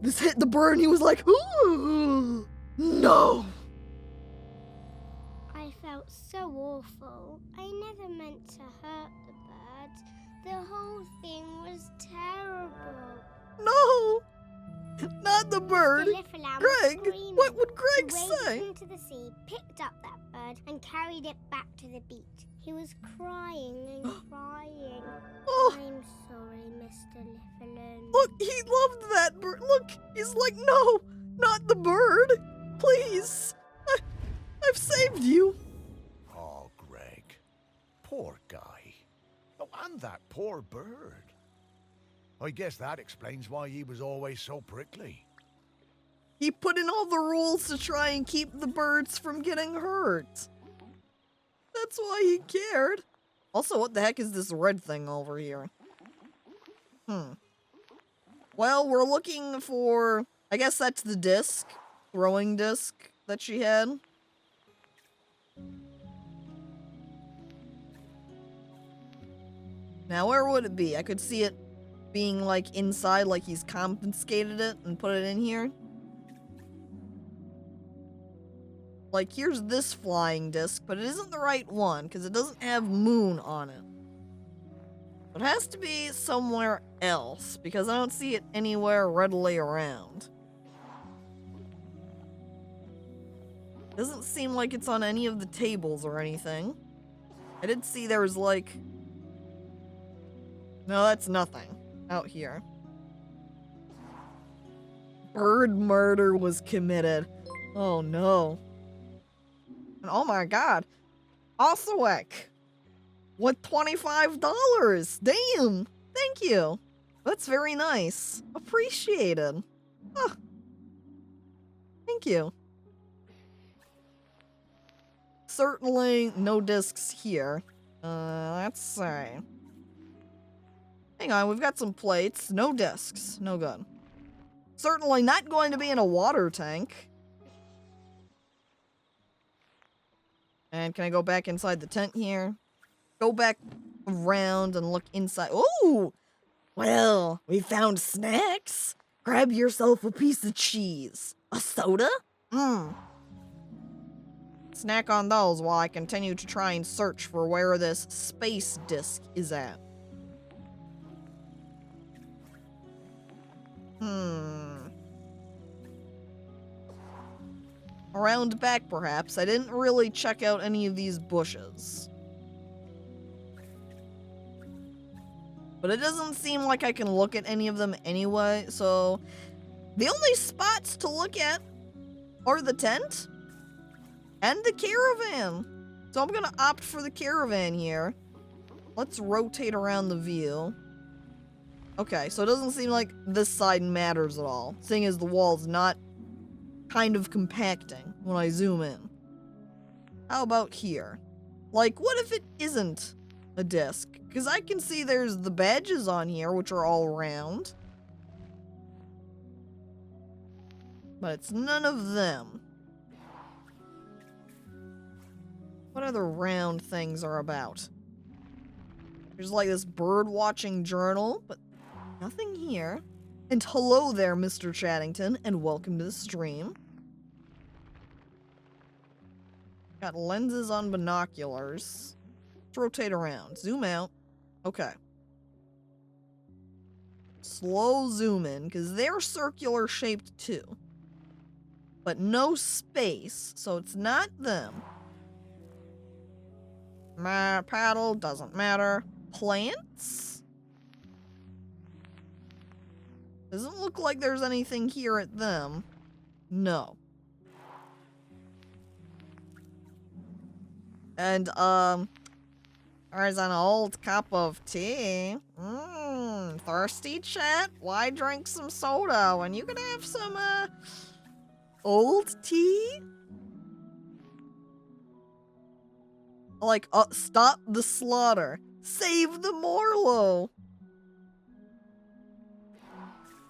this hit the bird and he was like, oh, no. I felt so awful. I never meant to hurt the birds. The whole thing was terrible. No, not the bird. Mr. Lifflam was Greg, screaming. what would Greg He waded say? into the sea, picked up that bird, and carried it back to the beach. He was crying and crying. Oh. I'm sorry, Mr. Lifflin. Look, he loved that bird. Look, he's like, no, not the bird. Please, I've saved you. Oh, Greg. Poor guy. Oh, and that poor bird. I guess that explains why he was always so prickly. He put in all the rules to try and keep the birds from getting hurt. That's why he cared. Also, what the heck is this red thing over here? Well, we're looking for... I guess that's the disc. Throwing disc that she had. Now, where would it be? I could see it being, like, inside, like he's confiscated it and put it in here. Like, here's this flying disc, but it isn't the right one, because it doesn't have moon on it. It has to be somewhere else, because I don't see it anywhere readily around. Doesn't seem like it's on any of the tables or anything. I did see there was like... No, that's nothing out here. Bird murder was committed. Oh no. And oh my god. Osawek. With $25. Damn. Thank you. That's very nice. Appreciated. Oh. Thank you. Certainly no discs here. Let's see. Hang on, we've got some plates. No discs. No good. Certainly not going to be in a water tank. And can I go back inside the tent here? Go back around and look inside. Ooh! Well, we found snacks. Grab yourself a piece of cheese. A soda? Snack on those while I continue to try and search for where this space disc is at. Around back, perhaps. I didn't really check out any of these bushes. But it doesn't seem like I can look at any of them anyway, so... The only spots to look at are the tent and the caravan. So I'm gonna opt for the caravan here. Let's rotate around the view. Okay, so it doesn't seem like this side matters at all, seeing as the wall's not kind of compacting when I zoom in. How about here? Like, what if it isn't a disc? Because I can see there's the badges on here, which are all round. But it's none of them. What other round things are about? There's like this bird watching journal, but nothing here. And hello there, Mr. Chattington, and welcome to the stream. Got lenses on binoculars. Let's rotate around. Zoom out. Okay. Slow zoom in, because they're circular shaped too. But no space, so it's not them. My paddle doesn't matter. Plants? Doesn't look like there's anything here at them. No. And, there's an old cup of tea. Thirsty, chat? Why drink some soda when you could have some, old tea? Like, stop the slaughter. Save the Morlo.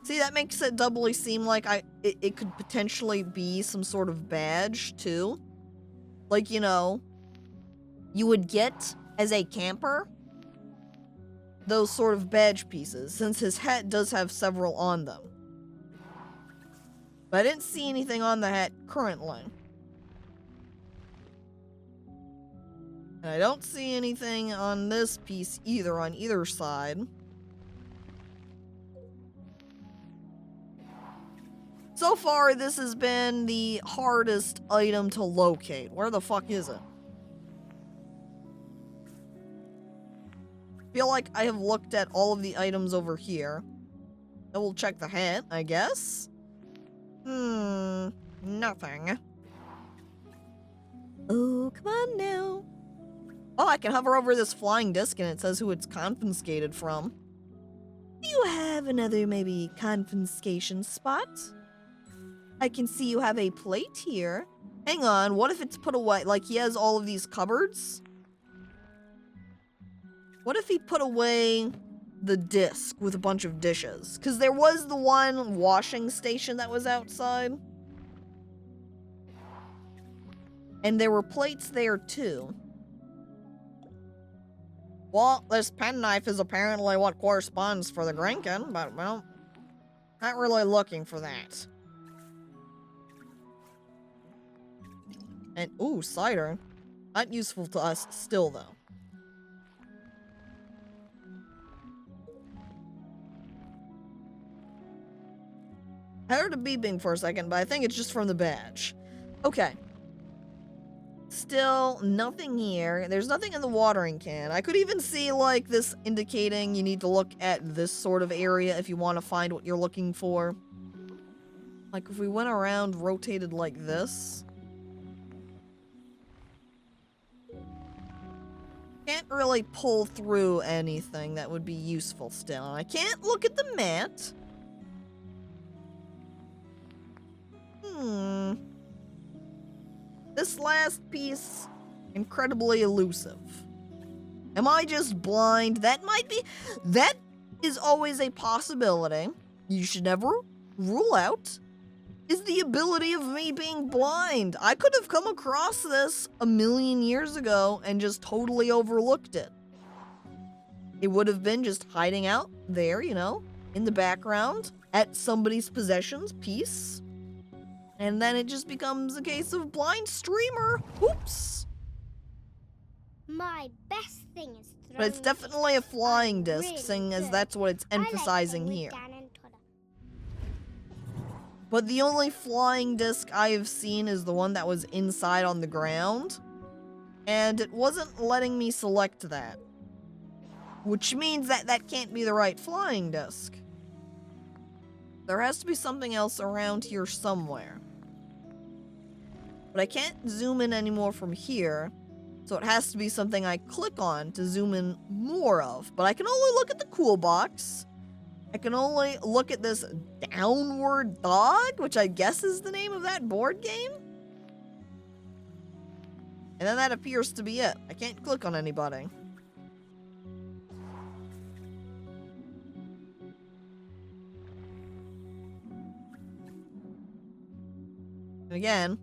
See, that makes it doubly seem like it could potentially be some sort of badge, too. Like, you know, you would get, as a camper, those sort of badge pieces, since his hat does have several on them. But I didn't see anything on the hat currently. And I don't see anything on this piece either, on either side. So far, this has been the hardest item to locate. Where the fuck is it? Feel like I have looked at all of the items over here. I will check the hat, I guess. Nothing. Oh, come on now. Oh, I can hover over this flying disc and it says who it's confiscated from. Do you have another, maybe, confiscation spot? I can see you have a plate here. Hang on, what if it's put away? Like, he has all of these cupboards? What if he put away the disc with a bunch of dishes? Because there was the one washing station that was outside. And there were plates there, too. Well, this penknife is apparently what corresponds for the drinking, but, well, not really looking for that. And, ooh, cider. Not useful to us still, though. I heard a beeping for a second, but I think it's just from the badge. Okay. Still, nothing here. There's nothing in the watering can. I could even see, like, this indicating you need to look at this sort of area if you want to find what you're looking for. Like, if we went around, rotated like this. Can't really pull through anything that would be useful still. I can't look at the mat. This last piece, incredibly elusive. Am I just blind? That is always a possibility. You should never rule out, is the ability of me being blind. I could have come across this a million years ago and just totally overlooked it. It would have been just hiding out there, you know, in the background at somebody's possessions piece. And then it just becomes a case of blind streamer. Oops. My best thing is throwing. But it's definitely a flying disc, really seeing as good. that's what it's I like emphasizing playing with here. Dan and Todd. But the only flying disc I have seen is the one that was inside on the ground. And it wasn't letting me select that. Which means that that can't be the right flying disc. There has to be something else around here somewhere. But I can't zoom in anymore from here. So it has to be something I click on to zoom in more of. But I can only look at the cool box. I can only look at this downward dog, which I guess is the name of that board game. And then that appears to be it. I can't click on anybody. And again,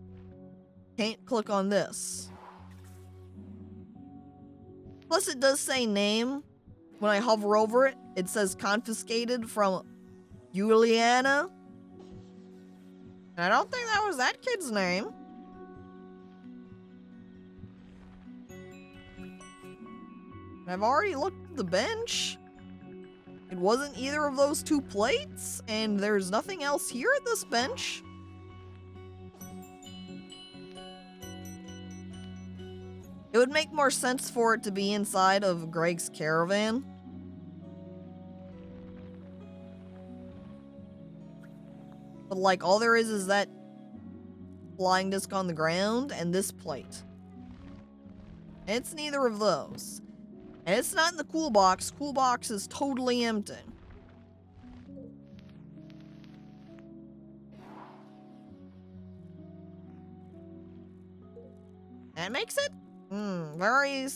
can't click on this. Plus it does say name. When I hover over it, it says confiscated from Juliana. And I don't think that was that kid's name. I've already looked at the bench. It wasn't either of those two plates, and there's nothing else here at this bench. It would make more sense for it to be inside of Greg's caravan. But like, all there is that flying disc on the ground and this plate. And it's neither of those. And it's not in the cool box. Cool box is totally empty. That makes it very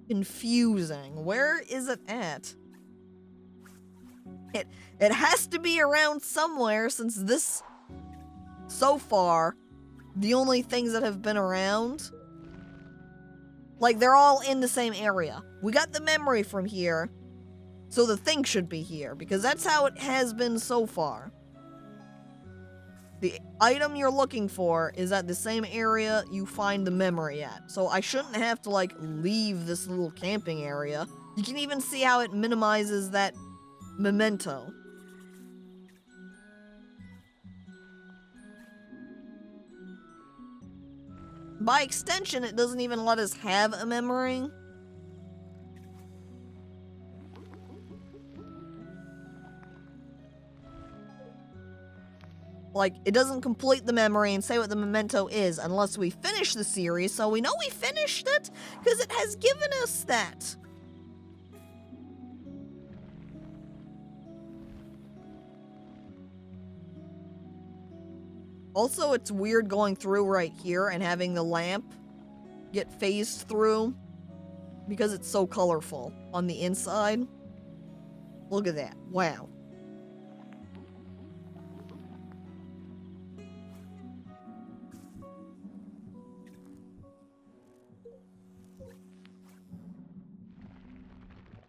confusing. Where is it at? It has to be around somewhere, since this, so far, the only things that have been around, like, they're all in the same area. We got the memory from here, so the thing should be here, because that's how it has been so far. The item you're looking for is at the same area you find the memory at. So I shouldn't have to, like, leave this little camping area. You can even see how it minimizes that memento. By extension, it doesn't even let us have a memory. Like, it doesn't complete the memory and say what the memento is unless we finish the series, so we know we finished it because it has given us that. Also, it's weird going through right here and having the lamp get phased through because it's so colorful on the inside. Look at that. Wow.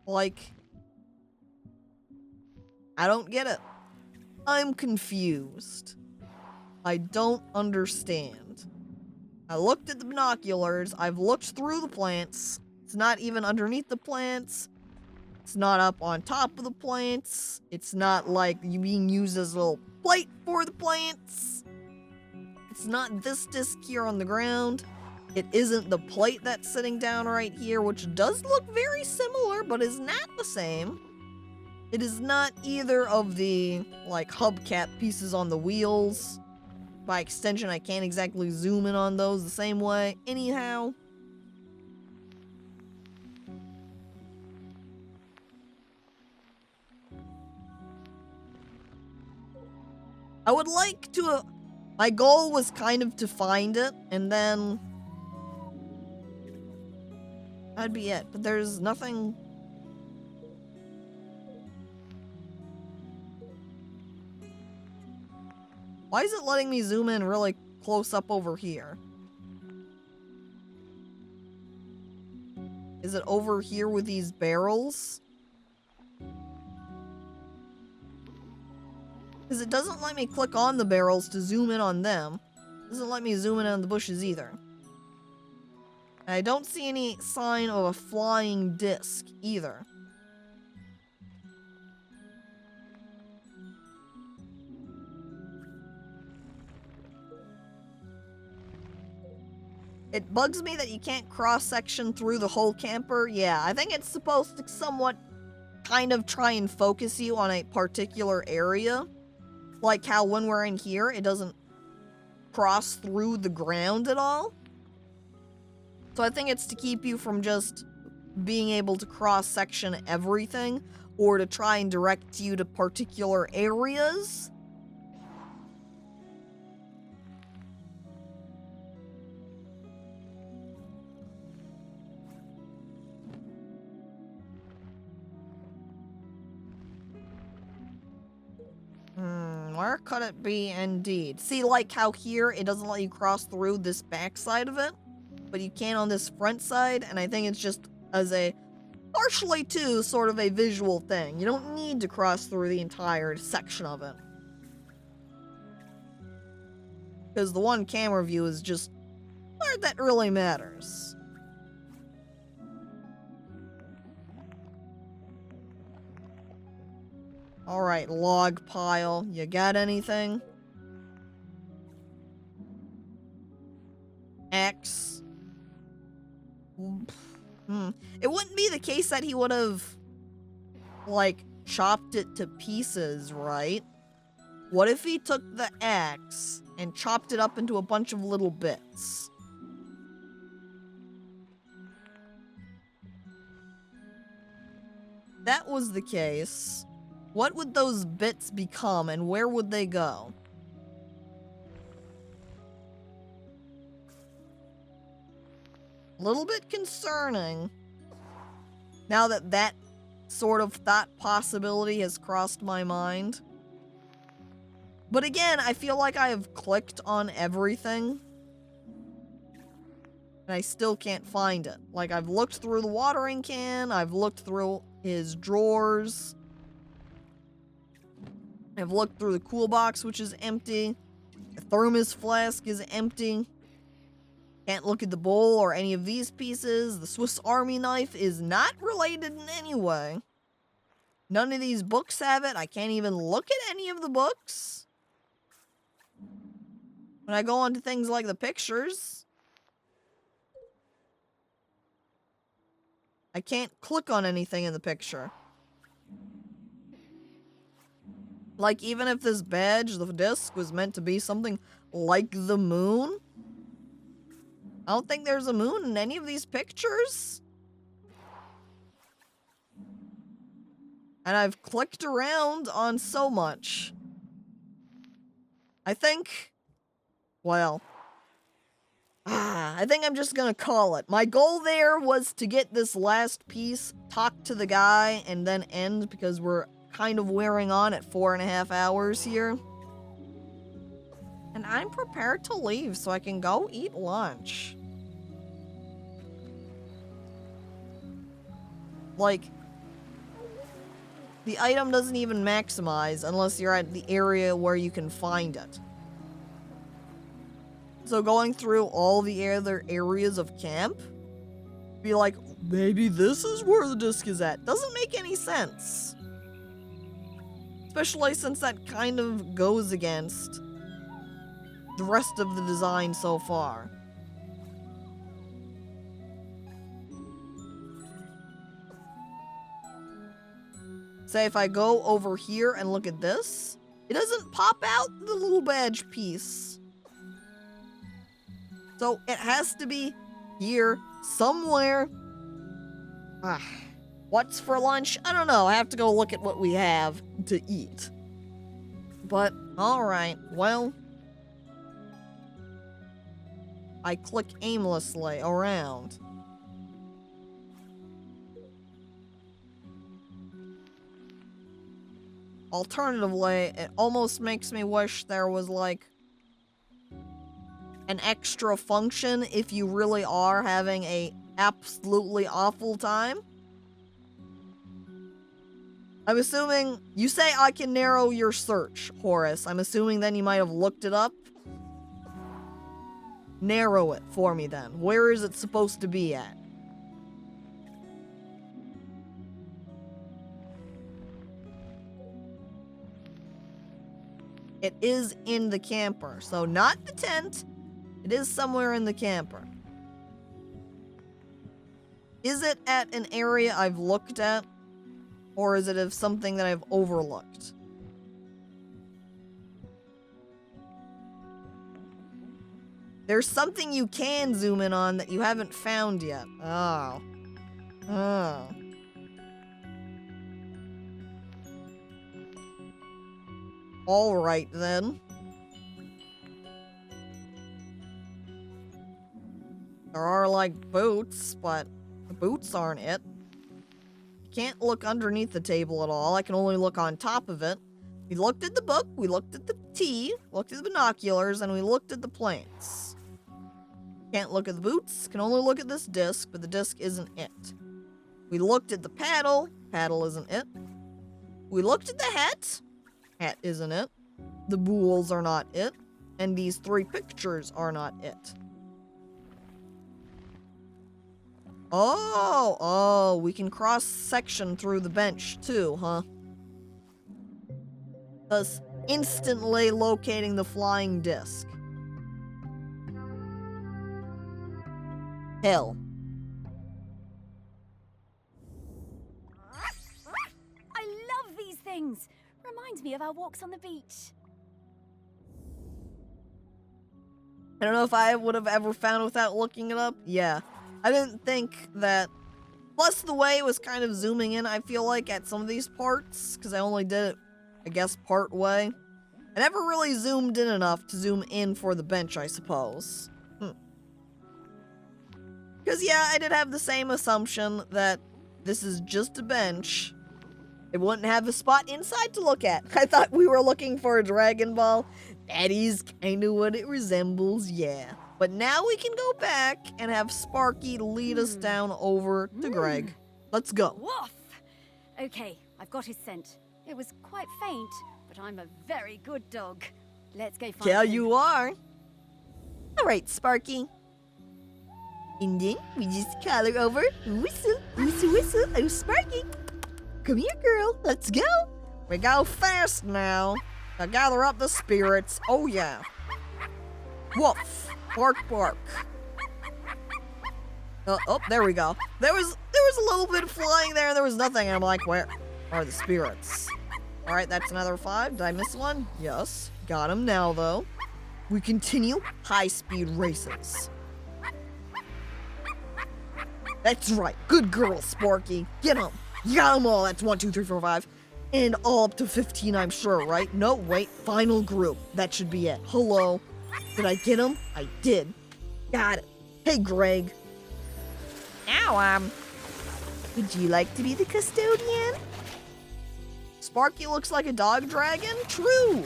Like, I don't get it. I'm confused. I don't understand. I looked at the binoculars. I've looked through the plants. It's not even underneath the plants. It's not up on top of the plants. It's not like you being used as a little plate for the plants. It's not this disc here on the ground. It isn't the plate that's sitting down right here, which does look very similar, but is not the same. It is not either of the, like, hubcap pieces on the wheels. By extension, I can't exactly zoom in on those the same way. Anyhow. I would like to... my goal was kind of to find it, and then... that'd be it. But there's nothing... why is it letting me zoom in really close up over here? Is it over here with these barrels? Because it doesn't let me click on the barrels to zoom in on them. It doesn't let me zoom in on the bushes either. And I don't see any sign of a flying disc either. It bugs me that you can't cross-section through the whole camper. Yeah, I think it's supposed to somewhat kind of try and focus you on a particular area. Like how when we're in here, it doesn't cross through the ground at all. So I think it's to keep you from just being able to cross-section everything, or to try and direct you to particular areas. Where could it be indeed? See, like how here it doesn't let you cross through this back side of it, but you can on this front side, and I think it's just as a partially too sort of a visual thing. You don't need to cross through the entire section of it. Because the one camera view is just where that really matters. Alright, log pile. You got anything? X. It wouldn't be the case that he would have, like, chopped it to pieces, right? What if he took the axe and chopped it up into a bunch of little bits? If that was the case, what would those bits become and where would they go? A little bit concerning. Now that that sort of thought possibility has crossed my mind. But again, I feel like I have clicked on everything. And I still can't find it. Like, I've looked through the watering can, I've looked through his drawers. I've looked through the cool box, which is empty. The thermos flask is empty. Can't look at the bowl or any of these pieces. The Swiss Army knife is not related in any way. None of these books have it. I can't even look at any of the books. When I go on to things like the pictures, I can't click on anything in the picture. Like, even if this badge, the disc, was meant to be something like the moon, I don't think there's a moon in any of these pictures. And I've clicked around on so much. I think, well, I think I'm just gonna call it. My goal there was to get this last piece, talk to the guy, and then end, because we're kind of wearing on at 4.5 hours here. And I'm prepared to leave so I can go eat lunch. Like, the item doesn't even maximize unless you're at the area where you can find it. So going through all the other areas of camp, be like, maybe this is where the disc is at. Doesn't make any sense. Especially since that kind of goes against the rest of the design so far. say if I go over here and look at this, it doesn't pop out the little badge piece. So it has to be here somewhere. What's for lunch? I don't know. I have to go look at what we have to eat. But, alright, well, I click aimlessly around. Alternatively, it almost makes me wish there was, like, an extra function if you really are having a absolutely awful time. I'm assuming, you say I can narrow your search, Horace. I'm assuming then you might have looked it up. Narrow it for me then. Where is it supposed to be at? It is in the camper, so not the tent. It is somewhere in the camper. Is it at an area I've looked at? Or is it of something that I've overlooked? There's something you can zoom in on that you haven't found yet. Oh. Oh. Alright then. There are like boots, but the boots aren't it. Can't look underneath the table at all. I can only look on top of it. We looked at the book, we looked at the tea, looked at the binoculars, and we looked at the plants. Can't look at the boots, can only look at this disc, but the disc isn't it. We looked at the paddle, paddle isn't it. We looked at the hat, hat isn't it. The bools are not it. And these 3 pictures are not it. Oh, we can cross-section through the bench too, huh? Thus instantly locating the flying disc. Hell. I love these things. Reminds me of our walks on the beach. I don't know if I would have ever found it without looking it up. Yeah. I didn't think that. Plus, the way it was kind of zooming in, I feel like, at some of these parts, because I only did it, I guess, part way. I never really zoomed in enough to zoom in for the bench, I suppose. Because, yeah, I did have the same assumption that this is just a bench. It wouldn't have a spot inside to look at. I thought we were looking for a Dragon Ball. That is kind of what it resembles, yeah. But now we can go back and have Sparky lead us down over to Greg. Let's go. Woof! Okay, I've got his scent. It was quite faint, but I'm a very good dog. Let's go find Yeah, him. you are. All right, Sparky. And then we just call her over. Whistle, whistle, whistle. Oh, Sparky. Come here, girl. Let's go. We go fast now. Now gather up the spirits. Oh, yeah. Woof. Bark, bark. Oh, there we go. There was a little bit of flying there, and there was nothing. And I'm like, where are the spirits? All right, that's another 5. Did I miss one? Yes. Got him now, though. We continue high-speed races. That's right. Good girl, Sparky. Get him. You got them all. That's 1, 2, 3, 4, 5. And all up to 15, I'm sure, right? No, wait. Final group. That should be it. Hello. Did I get him? I did. Got it. Hey, Greg. Now, would you like to be the custodian? Sparky looks like a dog dragon? True.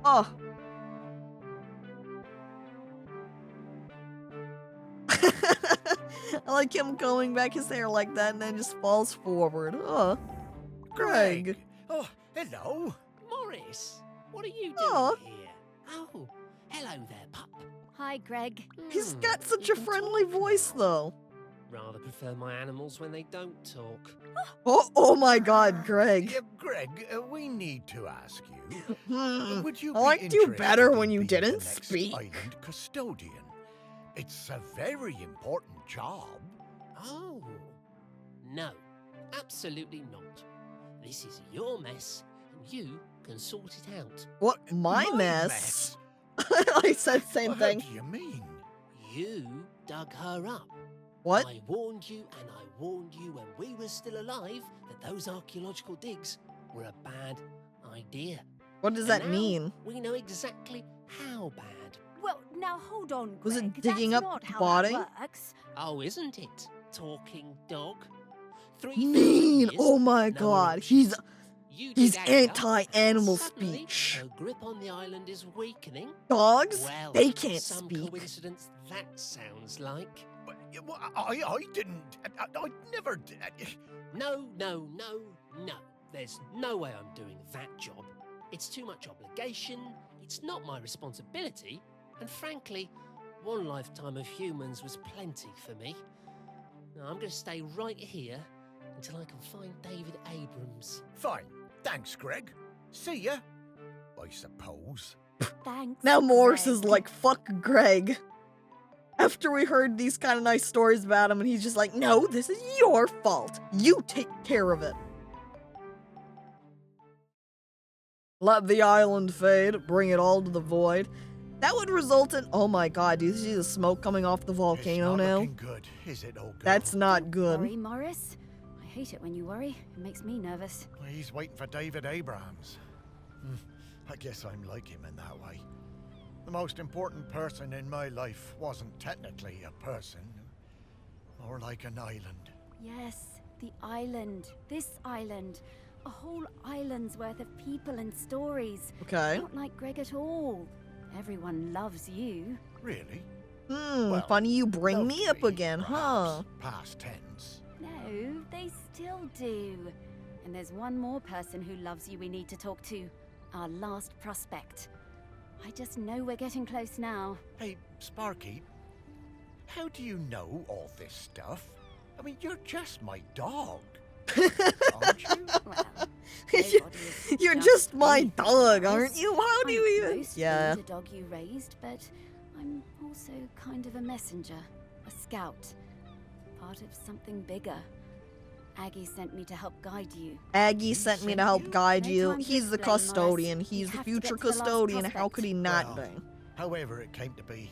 Oh. I like him going back his hair like that and then just falls forward. Oh. Greg. Oh, hello. Morris, what are you doing Oh. here? Oh, hello there, pup. Hi, Greg. He's got such a friendly voice, though. Rather prefer my animals when they don't talk. Oh my God, Greg. Greg, we need to ask you. Would you I liked you interested better in when you being didn't the next speak. Island custodian. It's a very important job. Oh, no. Absolutely not. This is your mess, and you can sort it out. What? My mess? I said the same thing. What do you mean? You dug her up. What? I warned you, and I warned you when we were still alive that those archaeological digs were a bad idea. What does And that now mean? We know exactly how bad. Well, now hold on, Greg. Was it digging That's up not how body? that works. Oh, isn't it? Talking dog. 'Mean! 3,000 years, Oh my no god, erections. he's You dig Aggie up, anti-animal suddenly speech. her grip on the island is weakening. Dogs? Well, They can't some speak. coincidence that sounds like. But, I didn't. I never did. No. There's no way I'm doing that job. It's too much obligation, it's not my responsibility, and frankly, one lifetime of humans was plenty for me. Now, I'm going to stay right here until I can find David Abrams. Fine. Thanks, Greg. See ya. I suppose. Thanks. Now Morris Greg. is like, fuck Greg. After we heard these kind of nice stories about him, and he's just like, no, this is your fault. You take care of it. Let the island fade, bring it all to the void. That would result in, oh my god, do you see the smoke coming off the volcano it's not now? looking good, is it, old girl? That's not good. Worry, Morris. I hate it when you worry. It makes me nervous. He's waiting for David Abrams. I guess I'm like him in that way. The most important person in my life wasn't technically a person, more like an island. Yes, the island. This island. A whole island's worth of people and stories. Okay. Not like Greg at all. Everyone loves you. Really? Well, funny you bring me up again, huh? Past tense. No, they still do. And there's one more person who loves you we need to talk to. Our last prospect. I just know we're getting close now. Hey, Sparky, how do you know all this stuff? I mean, you're just my dog. Aren't you? Well, You're just my dog, aren't you? How do you even? Mostly Yeah. the dog you raised, but I'm also kind of a messenger, a scout, part of something bigger. Aggie sent me to help guide you. Aggie sent me to help guide No you. time to He's the explain, Morris. custodian. We He's the have to get future to the last custodian. How prospect. could he not Well, be? However it came to be,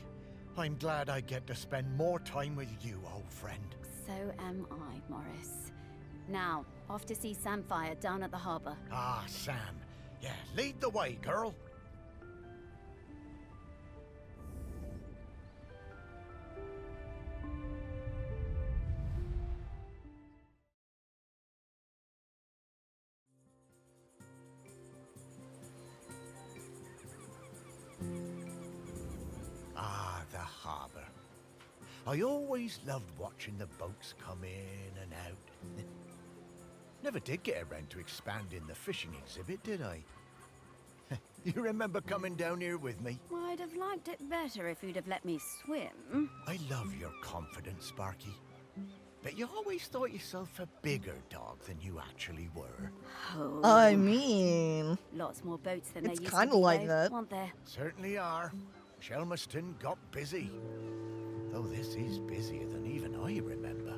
I'm glad I get to spend more time with you, old friend. So am I, Morris. Now, off to see Samfire down at the harbour. Ah, Sam. Yeah, lead the way, girl. Ah, the harbour. I always loved watching the boats come in and out. Never did get around to expanding the fishing exhibit, did I? You remember coming down here with me? I'd have liked it better if you'd have let me swim. I love your confidence, Sparky. But you always thought yourself a bigger dog than you actually were. Oh. I mean, Lots more boats than it's there used kind to of be, like though, that. aren't there? Certainly are. Shelmerston got busy. Though this is busier than even I remember.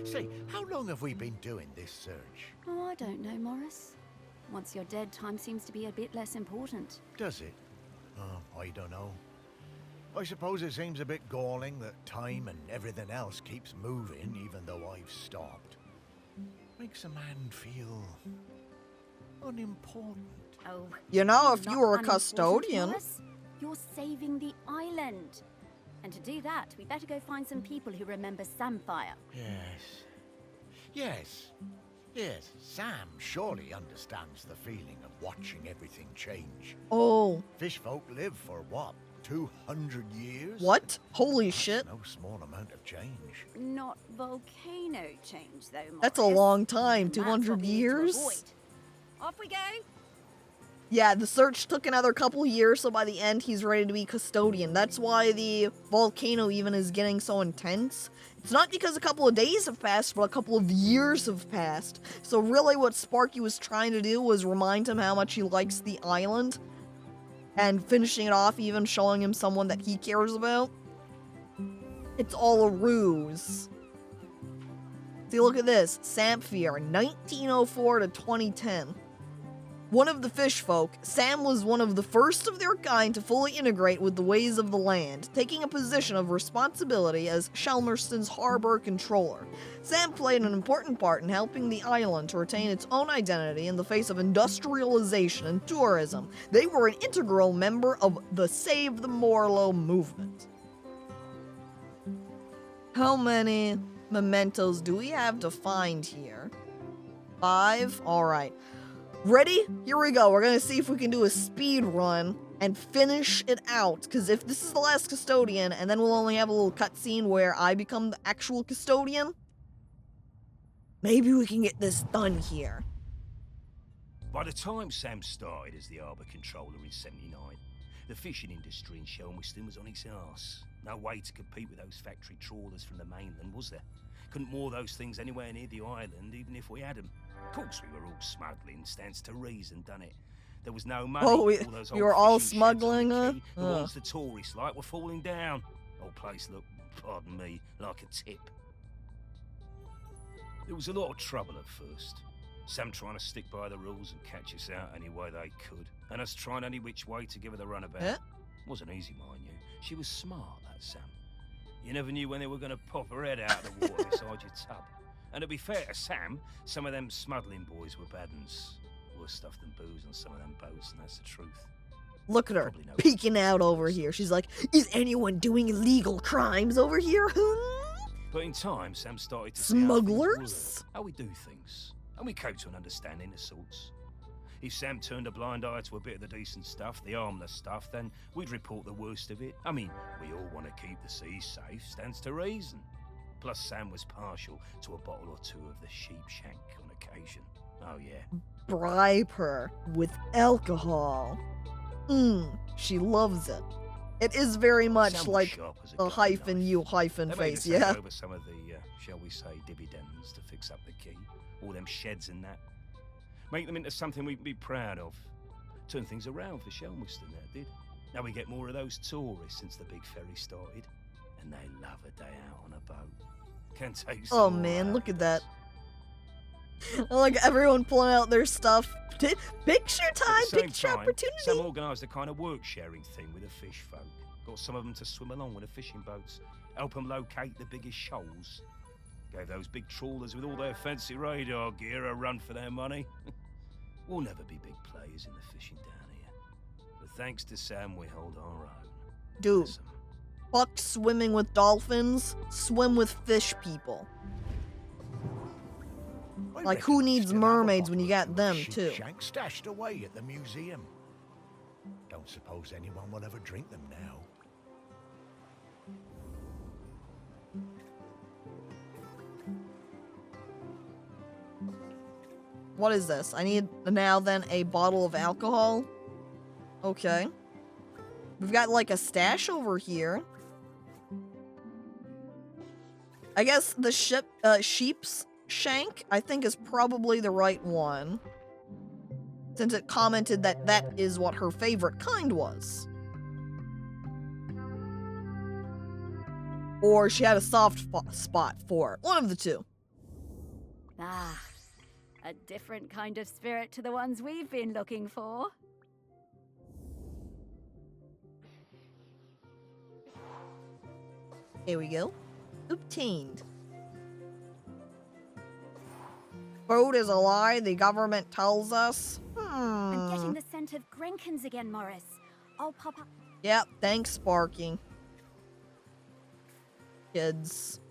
Say, how long have we been doing this search? Oh, I don't know, Morris. Once you're dead, time seems to be a bit less important. Does it? Oh, I don't know. I suppose it seems a bit galling that time and everything else keeps moving even though I've stopped. Makes a man feel unimportant. Oh, You know, if not you were a unimportant, custodian. Morris. You're saving the island. And to do that, we better go find some people who remember Samfire. Yes, Sam surely understands the feeling of watching everything change. Oh. Fishfolk live for what, 200 years? What? Holy shit. No small amount of change. Not volcano change, though, Morris. That's a long time. And that's 200 what we need to years? avoid. Off we go. Yeah, the search took another couple years, so by the end, he's ready to be custodian. That's why the volcano even is getting so intense. It's not because a couple of days have passed, but a couple of years have passed. So really what Sparky was trying to do was remind him how much he likes the island. And finishing it off, even showing him someone that he cares about. It's all a ruse. See, look at this. Samphire, 1904 to 2010. One of the fish folk, Sam was one of the first of their kind to fully integrate with the ways of the land, taking a position of responsibility as Shelmerston's harbor controller. Sam played an important part in helping the island to retain its own identity in the face of industrialization and tourism. They were an integral member of the Save the Morlo movement. How many mementos do we have to find here? 5? Alright. Ready? Here we go. We're gonna see if we can do a speed run and finish it out. Because if this is the last custodian, and then we'll only have a little cutscene where I become the actual custodian, maybe we can get this done here. By the time Sam started as the harbour controller in '79, the fishing industry in Shelmerston was on its arse. No way to compete with those factory trawlers from the mainland, was there? Couldn't moor those things anywhere near the island, even if we had them. Of course, we were all smuggling, stands to reason, done it? There was no money. Oh, all those you old were all fishing sheds on the smuggling quay, her? the ones the tourists like were falling down. Old place looked, pardon me, like a tip. There was a lot of trouble at first. Sam trying to stick by the rules and catch us out any way they could, and us trying any which way to give her the runabout. Wasn't easy, mind you. She was smart, that Sam. You never knew when they were going to pop her head out of the water beside your tub. And to be fair to Sam, some of them smuggling boys were bad uns. Worse stuff than booze on some of them boats, and that's the truth. Look at her, peeking out over here. She's like, is anyone doing illegal crimes over here? But in time, Sam started to Smugglers? see how we do things. And we came to an understanding of sorts. If Sam turned a blind eye to a bit of the decent stuff, the harmless stuff, then we'd report the worst of it. I mean, we all want to keep the seas safe, stands to reason. Plus, Sam was partial to a bottle or two of the sheep shank on occasion. Oh, yeah. Bribe her with alcohol. She loves it. It is very much Sam like a hyphen you hyphen They face, made us hand yeah? over some of the, shall we say, dividends to fix up the quay. All them sheds and that. Make them into something we'd be proud of. Turn things around for Shelmerston, that did. Now we get more of those tourists since the big ferry started. And they love a day out on a boat. Can take some Oh more man, out look of at that. us. I like everyone pulling out their stuff. Picture time, At the same picture time, opportunity. Sam organised a kind of work-sharing thing with the fish folk. Got some of them to swim along with the fishing boats, help them locate the biggest shoals. Gave those big trawlers with all their fancy radar gear a run for their money. We'll never be big players in the fishing down here. But thanks to Sam, we hold our own. Dude, fuck swimming with dolphins, swim with fish people. Like, who needs mermaids when you got them, too? Shank stashed away at the museum. Don't suppose anyone will ever drink them now. What is this? I need now then a bottle of alcohol. Okay. We've got like a stash over here. I guess the sheep's shank, I think, is probably the right one. Since it commented that that is what her favorite kind was. Or she had a soft spot for it. One of the two. Ah, a different kind of spirit to the ones we've been looking for. Here we go. Obtained. Food is a lie, the government tells us. I'm getting the scent of Grenkins again, Morris. I'll pop up. Yep, thanks, Sparky. Kids.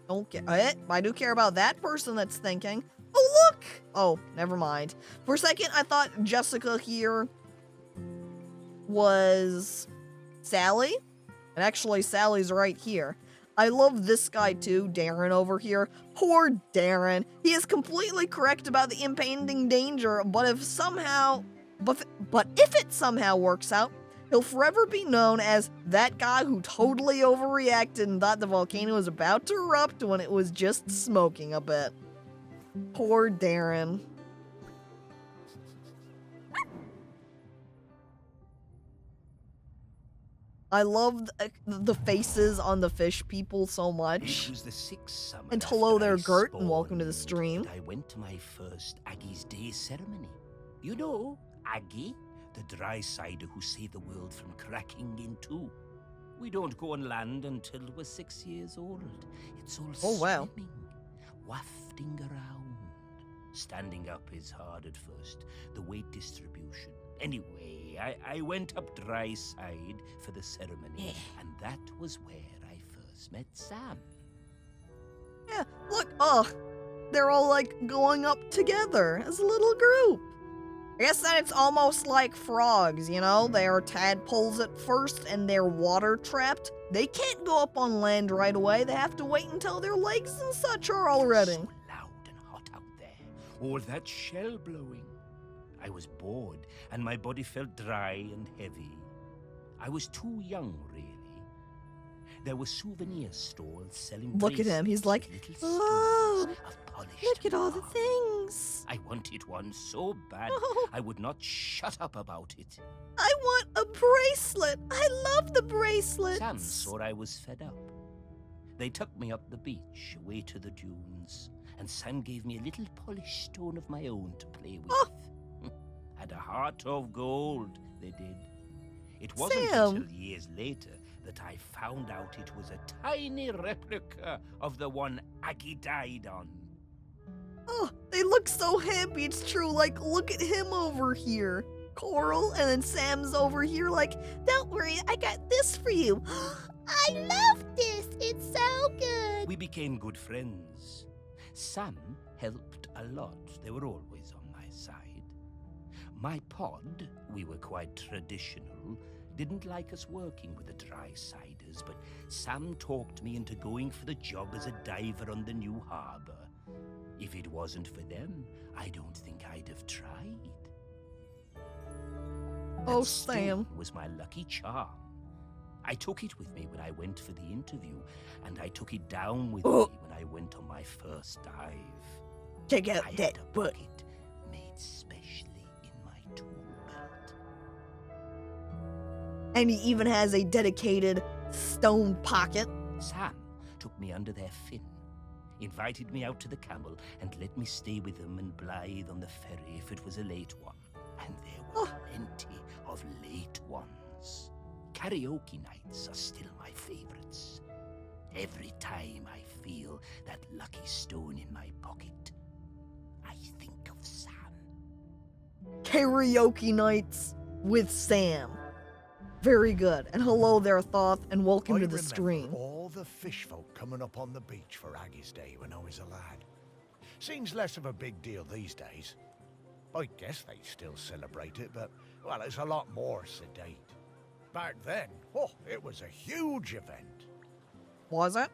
Don't care. I do care about that person that's thinking. Oh, look! Oh, never mind. For a second, I thought Jessica here was Sally. And actually, Sally's right here. I love this guy too, Darren over here. Poor Darren. He is completely correct about the impending danger, but if it somehow works out, he'll forever be known as that guy who totally overreacted and thought the volcano was about to erupt when it was just smoking a bit. Poor Darren. I love the faces on the fish people so It much. was the 6th summer. And hello after there, I Gert, and welcome to the spawned stream. that I went to my first Aggie's Day ceremony. You know, Aggie, the dry cider who saved the world from cracking in two. We don't go on land until we're 6 years old. It's all Oh, wow. swimming, wafting around. Standing up is hard at first, the weight distribution. Anyway, I went up dry side for the ceremony, and that was where I first met Sam. Yeah, look, they're all like going up together as a little group. I guess that it's almost like frogs, you know? They are tadpoles at first and they're water trapped. They can't go up on land right away. They have to wait until their legs and such are all ready. So loud and hot out there. All that shell blowing. I was bored and my body felt dry and heavy. I was too young, really. There were souvenir stalls selling Look at him. He's like, oh, look at all the things. I wanted one so bad, Oh. I would not shut up about it. I want a bracelet. I love the bracelets. Sam saw I was fed up. They took me up the beach, away to the dunes, and Sam gave me a little polished stone of my own to play with. Had a heart of gold, they did. It wasn't Sam. until years later that I found out it was a tiny replica of the one Aggie died on. Oh, they look so happy. It's true. Like, look at him over here. Coral, and then Sam's over here like, don't worry, I got this for you. I love this. It's so good. We became good friends. Sam helped a lot. They were always on my side. My pod, we were quite traditional, didn't like us working with the dry siders, but Sam talked me into going for the job as a diver on the new harbor. If it wasn't for them, I don't think I'd have tried. Oh, That Sam. stone was my lucky charm. I took it with me when I went for the interview, and I took it down with me when I went on my first dive. Check out I that had a butt. bucket made specially in my tool belt. And he even has a dedicated stone pocket. Sam took me under their fin, invited me out to the camel, and let me stay with them and blithe on the ferry if it was a late one. And there were plenty of late ones. Karaoke nights are still my favorites. Every time I feel that lucky stone in my pocket, I think of Sam. Karaoke nights with Sam. Very good. And hello there, Thoth, and welcome I to the remember stream. all the fish folk coming up on the beach for Aggie's Day when I was a lad. Seems less of a big deal these days. I guess they still celebrate it, but, well, it's a lot more sedate. Back then, it was a huge event. Was it?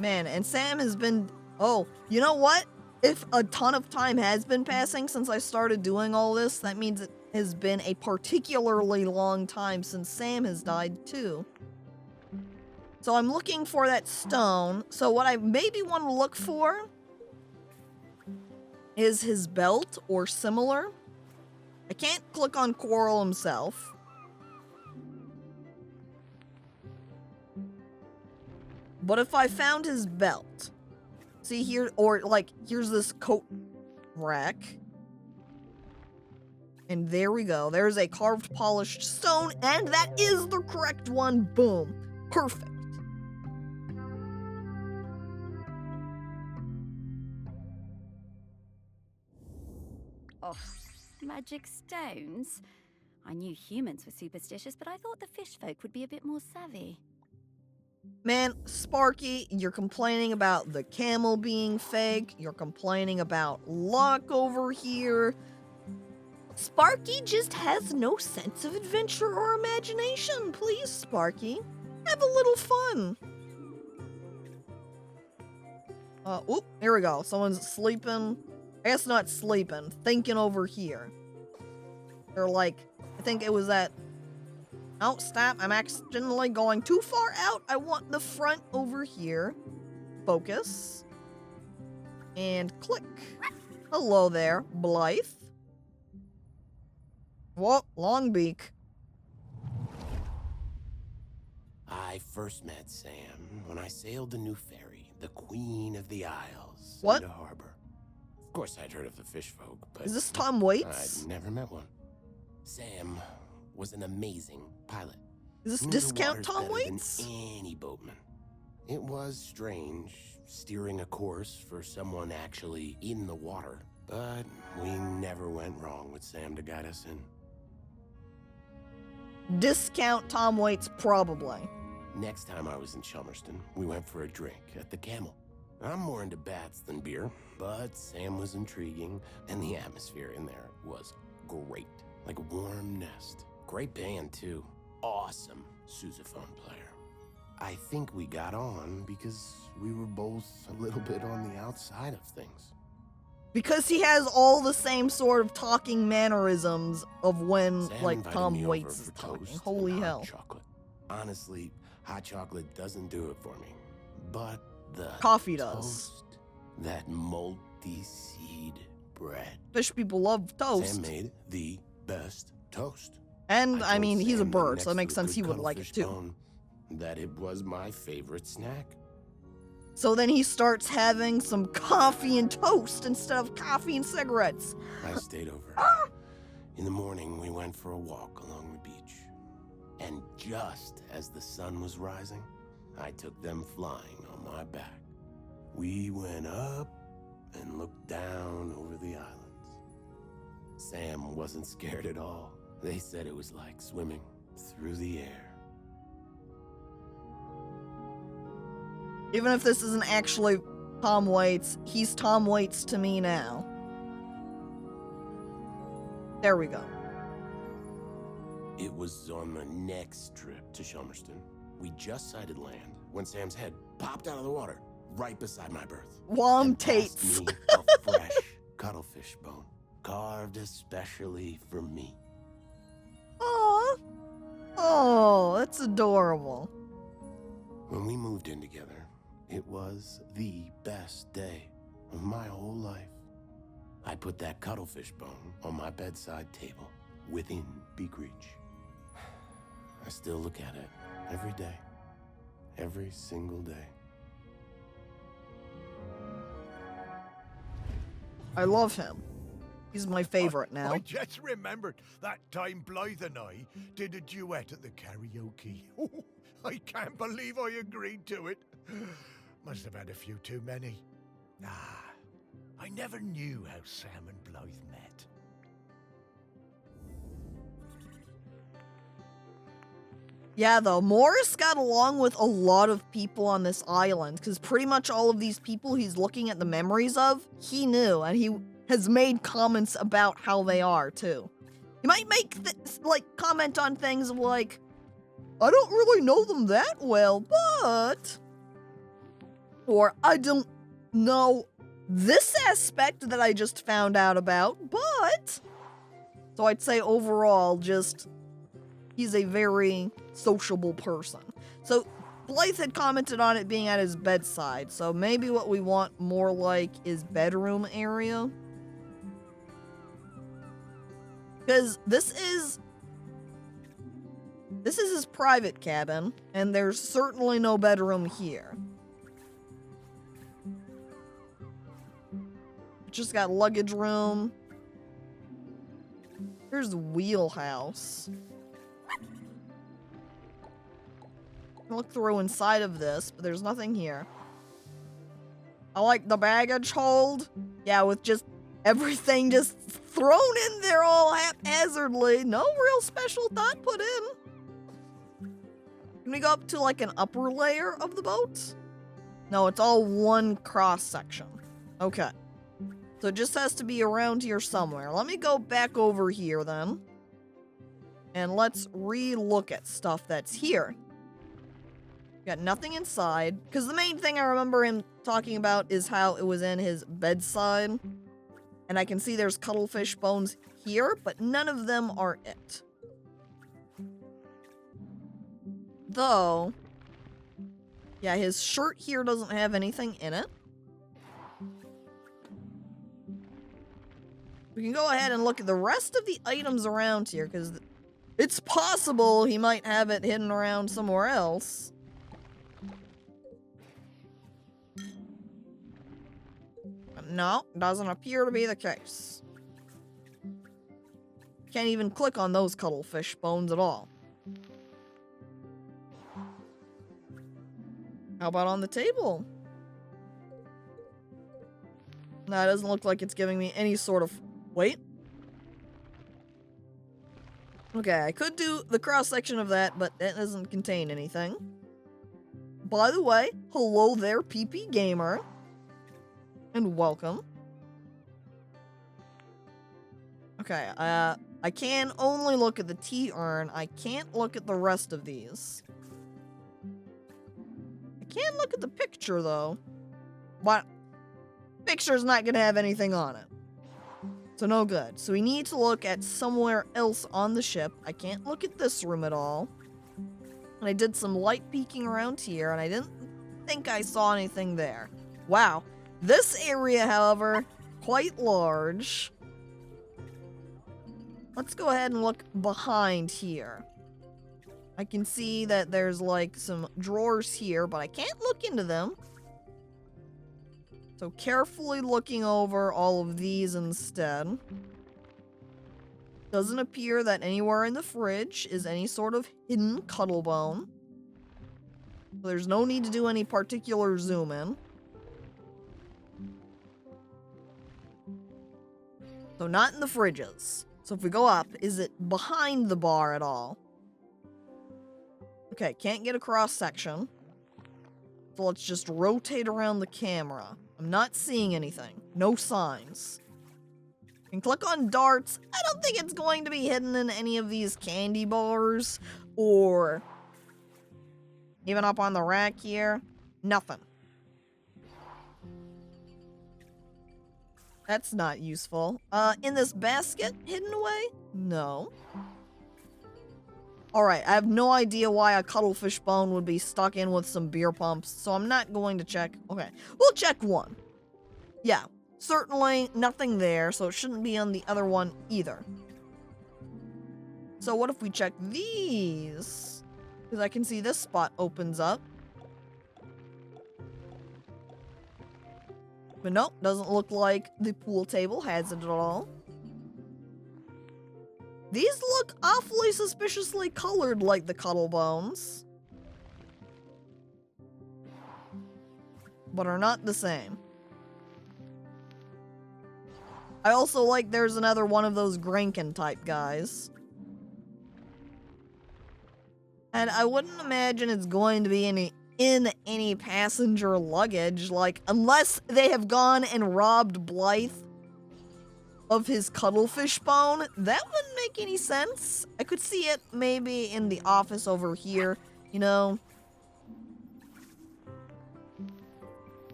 Man, and Sam has been... Oh, you know what? If a ton of time has been passing since I started doing all this, that means it has been a particularly long time since Sam has died, too. So I'm looking for that stone. So what I maybe want to look for is his belt or similar. I can't click on Coral himself. But if I found his belt, see here, or like, here's this coat rack. And there we go. There's a carved polished stone, and that is the correct one. Boom. Perfect. Oh, magic stones? I knew humans were superstitious, but I thought the fish folk would be a bit more savvy. Man, Sparky, you're complaining about the camel being fake. You're complaining about luck over here. Sparky just has no sense of adventure or imagination. Please, Sparky, have a little fun. Oop, here we go. Someone's sleeping. I guess not sleeping, thinking over here. They're like, I think it was that... Oh, stop. I'm accidentally going too far out. I want the front over here. Focus. And click. Hello there, Blythe. Whoa, Longbeak. I first met Sam when I sailed the new ferry, the Queen of the Isles, What? into harbor. Of course, I'd heard of the fish folk, but Is this Tom Waits? I'd never met one. Sam was an amazing pilot. Is this Knew the discount waters Tom better Waits? than any boatman. It was strange steering a course for someone actually in the water, but we never went wrong with Sam to guide us in. Discount Tom Waits, probably. Next time I was in Chelmerston, we went for a drink at the Camel. I'm more into bats than beer, but Sam was intriguing, and the atmosphere in there was great. Like a warm nest. Great band, too. Awesome sousaphone player. I think we got on because we were both a little bit on the outside of things. Because he has all the same sort of talking mannerisms of when, Sam like, invited Tom me Waits over is for talking. toast Holy and hot hell. chocolate. Honestly, hot chocolate doesn't do it for me. But the Coffee does. toast, that multi-seed bread. Fish people love toast. Sam made the best toast. And, I mean, he's a Sam that bird, so it next makes to a sense he good would like it cuttlefish too. bone, that it was my favorite snack. So then he starts having some coffee and toast instead of coffee and cigarettes. I stayed over. In the morning, we went for a walk along the beach. And just as the sun was rising, I took them flying on my back. We went up and looked down over the islands. Sam wasn't scared at all. They said it was like swimming through the air. Even if this isn't actually Tom Waits, he's Tom Waits to me now. There we go. It was on the next trip to Chelmerston. We just sighted land when Sam's head popped out of the water right beside my berth. Wom Tates. Tates. Me a fresh cuttlefish bone, carved especially for me. Aw. Oh, that's adorable. When we moved in together, it was the best day of my whole life. I put that cuttlefish bone on my bedside table within beak reach. I still look at it every day, every single day. I love him. He's my favorite now. I just remembered that time Blythe and I did a duet at the karaoke. I can't believe I agreed to it. Must have had a few too many. I never knew how Sam and Blythe met. Yeah, though, Morris got along with a lot of people on this island, because pretty much all of these people he's looking at the memories of, he knew, and he has made comments about how they are, too. He might make, comment on things like, I don't really know them that well, but... Or, I don't know this aspect that I just found out about, but... So I'd say overall, just... He's a very sociable person. So Blythe had commented on it being at his bedside, so maybe what we want more like is bedroom area. Because this is his private cabin, and there's certainly no bedroom here. Just got luggage room. Here's the wheelhouse. Look through inside of this, but there's nothing here. I like the baggage hold. Yeah, with just everything just thrown in there all haphazardly. No real special thought put in. Can we go up to like an upper layer of the boat? No, it's all one cross section. Okay. So it just has to be around here somewhere. Let me go back over here then. And let's re-look at stuff that's here. Got nothing inside, because the main thing I remember him talking about is how it was in his bedside. And I can see there's cuttlefish bones here, but none of them are it. Though, yeah, his shirt here doesn't have anything in it. We can go ahead and look at the rest of the items around here, because it's possible he might have it hidden around somewhere else. No, doesn't appear to be the case. Can't even click on those cuttlefish bones at all. How about on the table? That doesn't look like it's giving me any sort of... Wait. Okay, I could do the cross-section of that, but that doesn't contain anything. By the way, hello there, PP Gamer. And welcome. Okay, I can only look at the tea urn. I can't look at the rest of these. I can look at the picture, though. But picture's not gonna have anything on it. So no good. So we need to look at somewhere else on the ship. I can't look at this room at all. And I did some light peeking around here, and I didn't think I saw anything there. Wow. This area, however, quite large. Let's go ahead and look behind here. I can see that there's like some drawers here, but I can't look into them. So carefully looking over all of these instead. Doesn't appear that anywhere in the fridge is any sort of hidden cuttlebone. There's no need to do any particular zoom in. So not in the fridges. So if we go up, is it behind the bar at all? Okay, can't get a cross section. So let's just rotate around the camera. I'm not seeing anything. No signs. Can click on darts. I don't think it's going to be hidden in any of these candy bars or even up on the rack here. Nothing. That's not useful. In this basket hidden away? No. Alright, I have no idea why a cuttlefish bone would be stuck in with some beer pumps, so I'm not going to check. Okay, we'll check one. Yeah, certainly nothing there, so it shouldn't be on the other one either. So what if we check these? Because I can see this spot opens up. But nope, doesn't look like the pool table has it at all. These look awfully suspiciously colored like the cuttlebones. But are not the same. I also like there's another one of those Grankin type guys. And I wouldn't imagine it's going to be in any passenger luggage, like, unless they have gone and robbed Blythe of his cuttlefish bone. That wouldn't make any sense. I could see it maybe in the office over here, you know.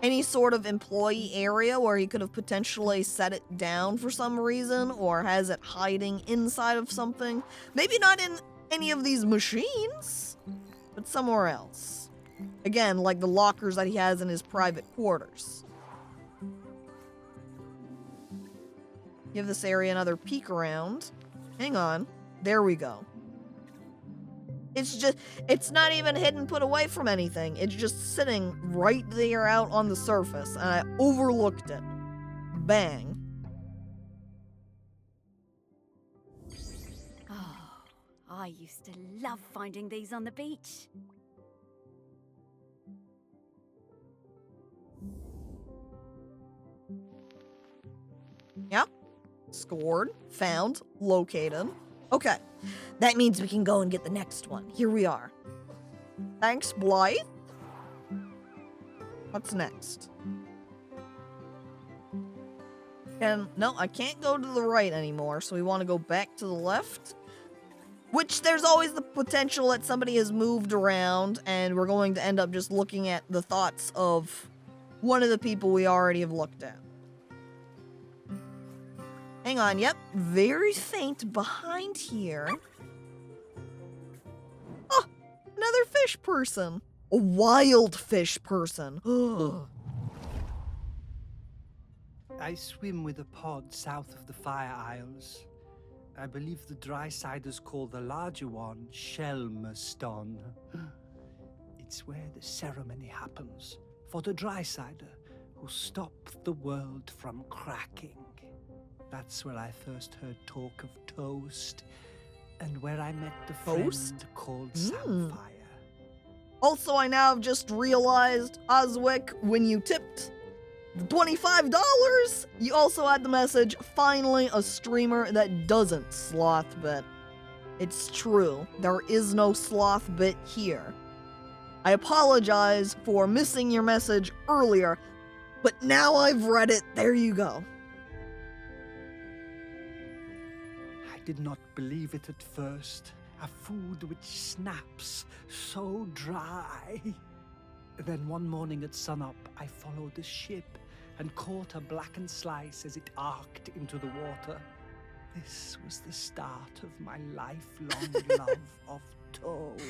Any sort of employee area where he could have potentially set it down for some reason, or has it hiding inside of something. Maybe not in any of these machines, but somewhere else. Again, like the lockers that he has in his private quarters. Give this area another peek around. Hang on. There we go. It's not even hidden, put away from anything. It's just sitting right there out on the surface, and I overlooked it. Bang. Oh, I used to love finding these on the beach. Yep. Scored, found, located. Okay, that means we can go and get the next one. Here we are. Thanks, Blythe. What's next? And no, I can't go to the right anymore, so we want to go back to the left. Which there's always the potential that somebody has moved around, and we're going to end up just looking at the thoughts of one of the people we already have looked at. Hang on, yep, very faint behind here. Oh, another fish person. A wild fish person. I swim with a pod south of the Fire Isles. I believe the Drysiders call the larger one Shelmerston. It's where the ceremony happens for the Drysider who stopped the world from cracking. That's where I first heard talk of toast, and where I met the friend called Samfire. Also, I now have just realized, Oswick, when you tipped the $25, you also had the message, finally a streamer that doesn't sloth bit. It's true, there is no sloth bit here. I apologize for missing your message earlier, but now I've read it, there you go. I did not believe it at first. A food which snaps so dry. Then one morning at sunup, I followed the ship and caught a blackened slice as it arced into the water. This was the start of my lifelong love of toast.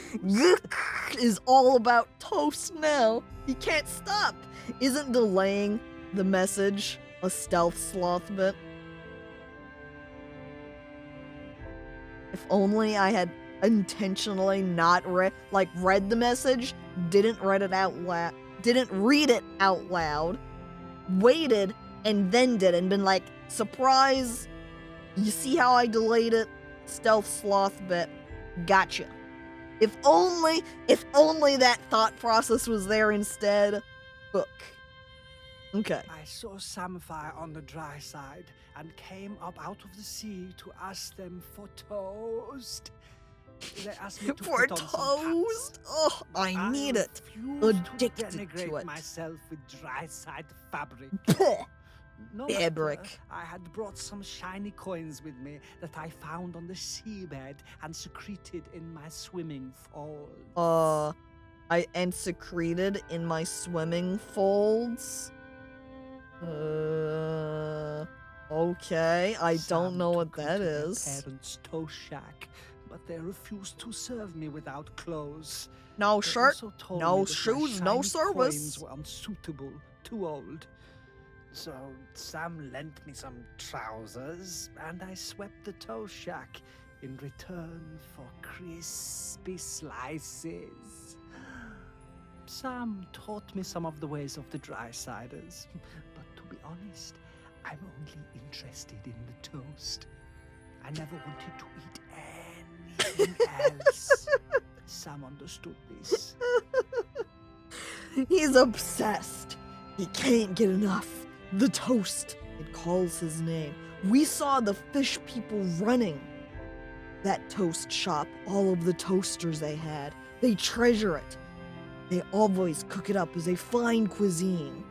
Is all about toast now. He can't stop. Isn't delaying the message a stealth sloth bit? If only I had intentionally not read the message, didn't read it out loud, didn't read it out loud, waited and then did it and been like, surprise, you see how I delayed it? Stealth sloth bit. Gotcha. If only that thought process was there instead. Book. Okay. I saw Samfire on the dry side and came up out of the sea to ask them for toast. They asked me to for put on toast? Oh, I need it. Addicted to denigrate it. myself with dry side fabric. No Fabric. matter, I had brought some shiny coins with me that I found on the seabed and secreted in my swimming folds. And secreted in my swimming folds? Okay, I don't know what that is. Parents' toast shack, but they refused to serve me without clothes. No They shirt, also told no me that my shoes, no shiny service. coins were unsuitable, too old. So Sam lent me some trousers, and I swept the toast shack in return for crispy slices. Sam taught me some of the ways of the dry-siders, but to be honest, I'm only interested in the toast. I never wanted to eat anything else. Sam understood this. He's obsessed. He can't get enough. The toast. It calls his name. We saw the fish people running that toast shop. All of the toasters they had. They treasure it. They always cook it up as a fine cuisine.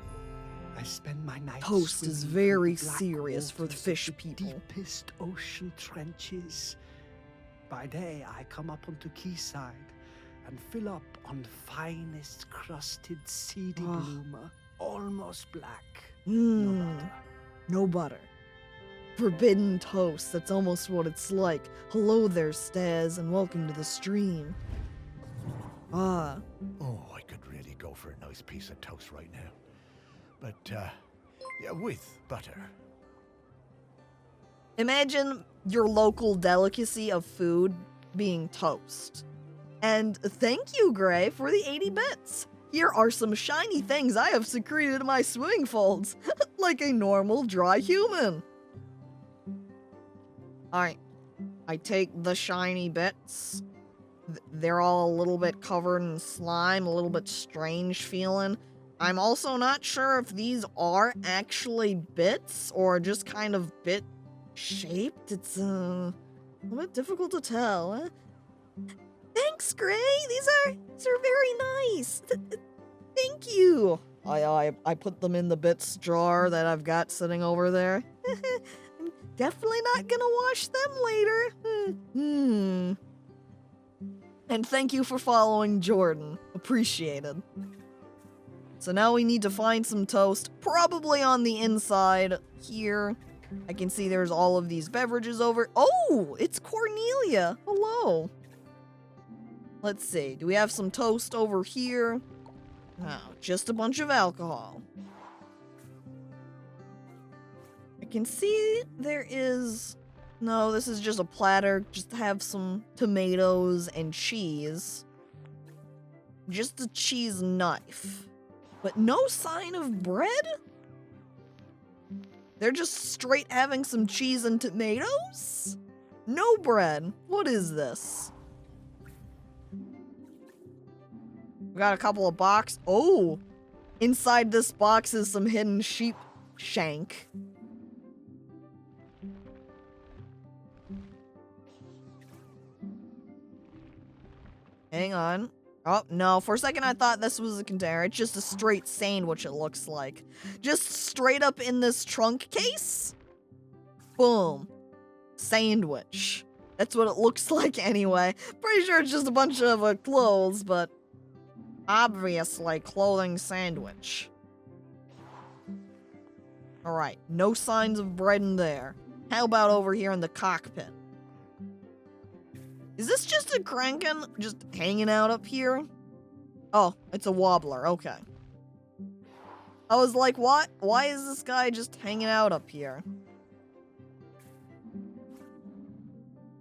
I spend my nights Toast is swimming very through the black serious for the waters of fish the people. Deepest ocean trenches. By day, I come up onto quayside and fill up on the finest crusted seedy bloomer, almost black. No butter. Forbidden toast, that's almost what it's like. Hello there, Staz, and welcome to the stream. Oh, I could really go for a nice piece of toast right now. But, yeah, with butter. Imagine your local delicacy of food being toast. And thank you, Gray, for the 80 bits. Here are some shiny things I have secreted in my swimming folds, like a normal dry human. Alright, I take the shiny bits. They're all a little bit covered in slime, a little bit strange feeling. I'm also not sure if these are actually bits or just kind of bit shaped. It's a bit difficult to tell. Thanks, Gray. These are very nice. Thank you. I put them in the bits jar that I've got sitting over there. I'm definitely not gonna wash them later. And thank you for following Jordan. Appreciated. So now we need to find some toast, probably on the inside here. I can see there's all of these beverages over. Oh, it's Cornelia. Hello. Let's see. Do we have some toast over here? No, just a bunch of alcohol. can see there is... No, this is just a platter. Just have some tomatoes and cheese. Just a cheese knife. But no sign of bread? They're just straight having some cheese and tomatoes? No bread. What is this? We got a couple of boxes. Oh! Inside this box is some hidden sheep shank. Hang on. Oh, no. For a second, I thought this was a container. It's just a straight sandwich, it looks like. Just straight up in this trunk case? Boom. Sandwich. That's what it looks like anyway. Pretty sure it's just a bunch of clothes, but obviously clothing sandwich. Alright, no signs of bread in there. How about over here in the cockpit? Is this just a Kraken just hanging out up here? Oh, it's a wobbler, okay. I was like, what? Why is this guy just hanging out up here?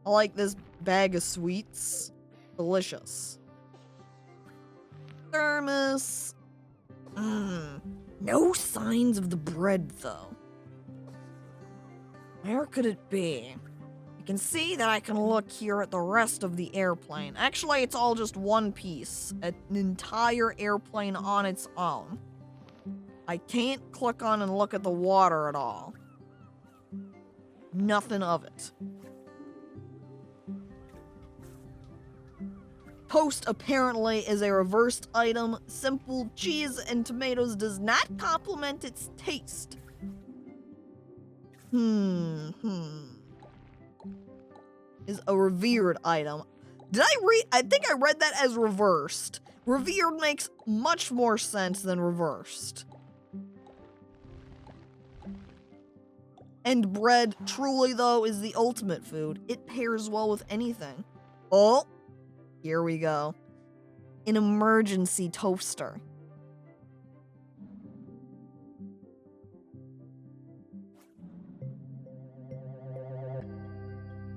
I like this bag of sweets. Delicious. Thermos. No signs of the bread, though. Where could it be? You can see that I can look here at the rest of the airplane. Actually, it's all just one piece. An entire airplane on its own. I can't click on and look at the water at all. Nothing of it. Toast apparently is a reversed item. Simple cheese and tomatoes does not complement its taste. Is a revered item. I think I read that as reversed. Revered makes much more sense than reversed. And bread, truly though, is the ultimate food. It pairs well with anything. Oh, here we go. An emergency toaster.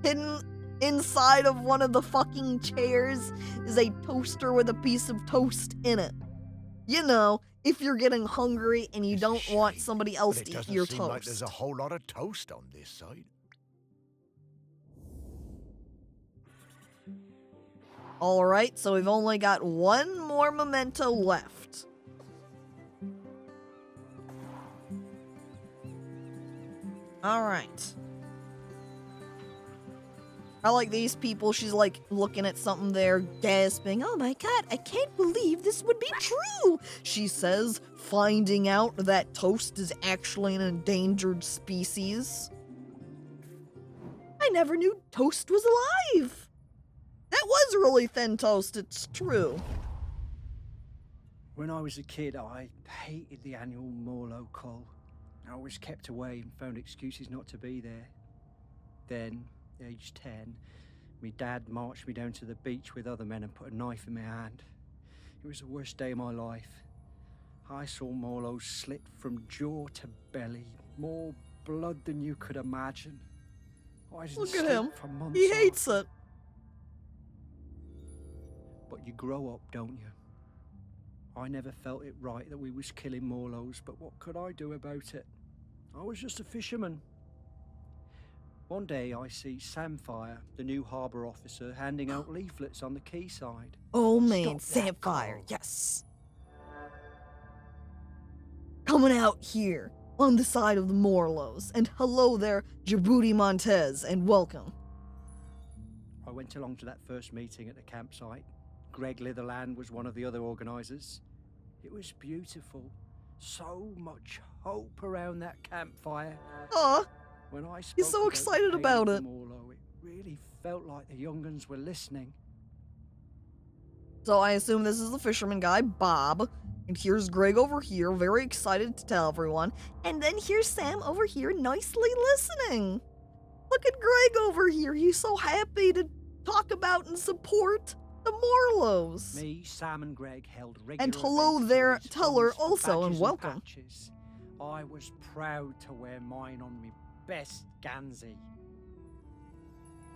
Hidden inside of one of the fucking chairs is a toaster with a piece of toast in it. You know, if you're getting hungry and you don't want somebody else to eat your toast. Like there's a whole lot of toast on this side. Alright, so we've only got one more memento left. Alright. I like these people. She's like looking at something there, gasping. Oh my god, I can't believe this would be true, she says, finding out that toast is actually an endangered species. I never knew toast was alive. That was really thin toast, it's true. When I was a kid, I hated the annual Morlow Call. I was kept away and found excuses not to be there. Then, age 10, my dad marched me down to the beach with other men and put a knife in my hand. It was the worst day of my life. I saw Morlow slit from jaw to belly, more blood than you could imagine. I didn't Look at sleep him. for months He on. hates it. But you grow up, don't you? I never felt it right that we was killing Morlows, but what could I do about it? I was just a fisherman. One day I see Samfire, the new harbour officer, handing out leaflets on the quayside. Oh man, Stop that, Samfire, Carl. yes. Coming out here on the side of the Morlows. And hello there, Djibouti Montez, and welcome. I went along to that first meeting at the campsite. Greg Litherland was one of the other organisers. It was beautiful. So much hope around that campfire. Aw, When I spoke he's so excited about it. Morlow, it really felt like the young uns were listening. So I assume this is the fisherman guy, Bob. And here's Greg over here, very excited to tell everyone. And then here's Sam over here, nicely listening. Look at Greg over here. He's so happy to talk about and support the Morlows. Me, Sam and Greg held regular And hello events there, to raise Teller, funds for also, and badges welcome. patches. I was proud to wear mine on me best, Gansey.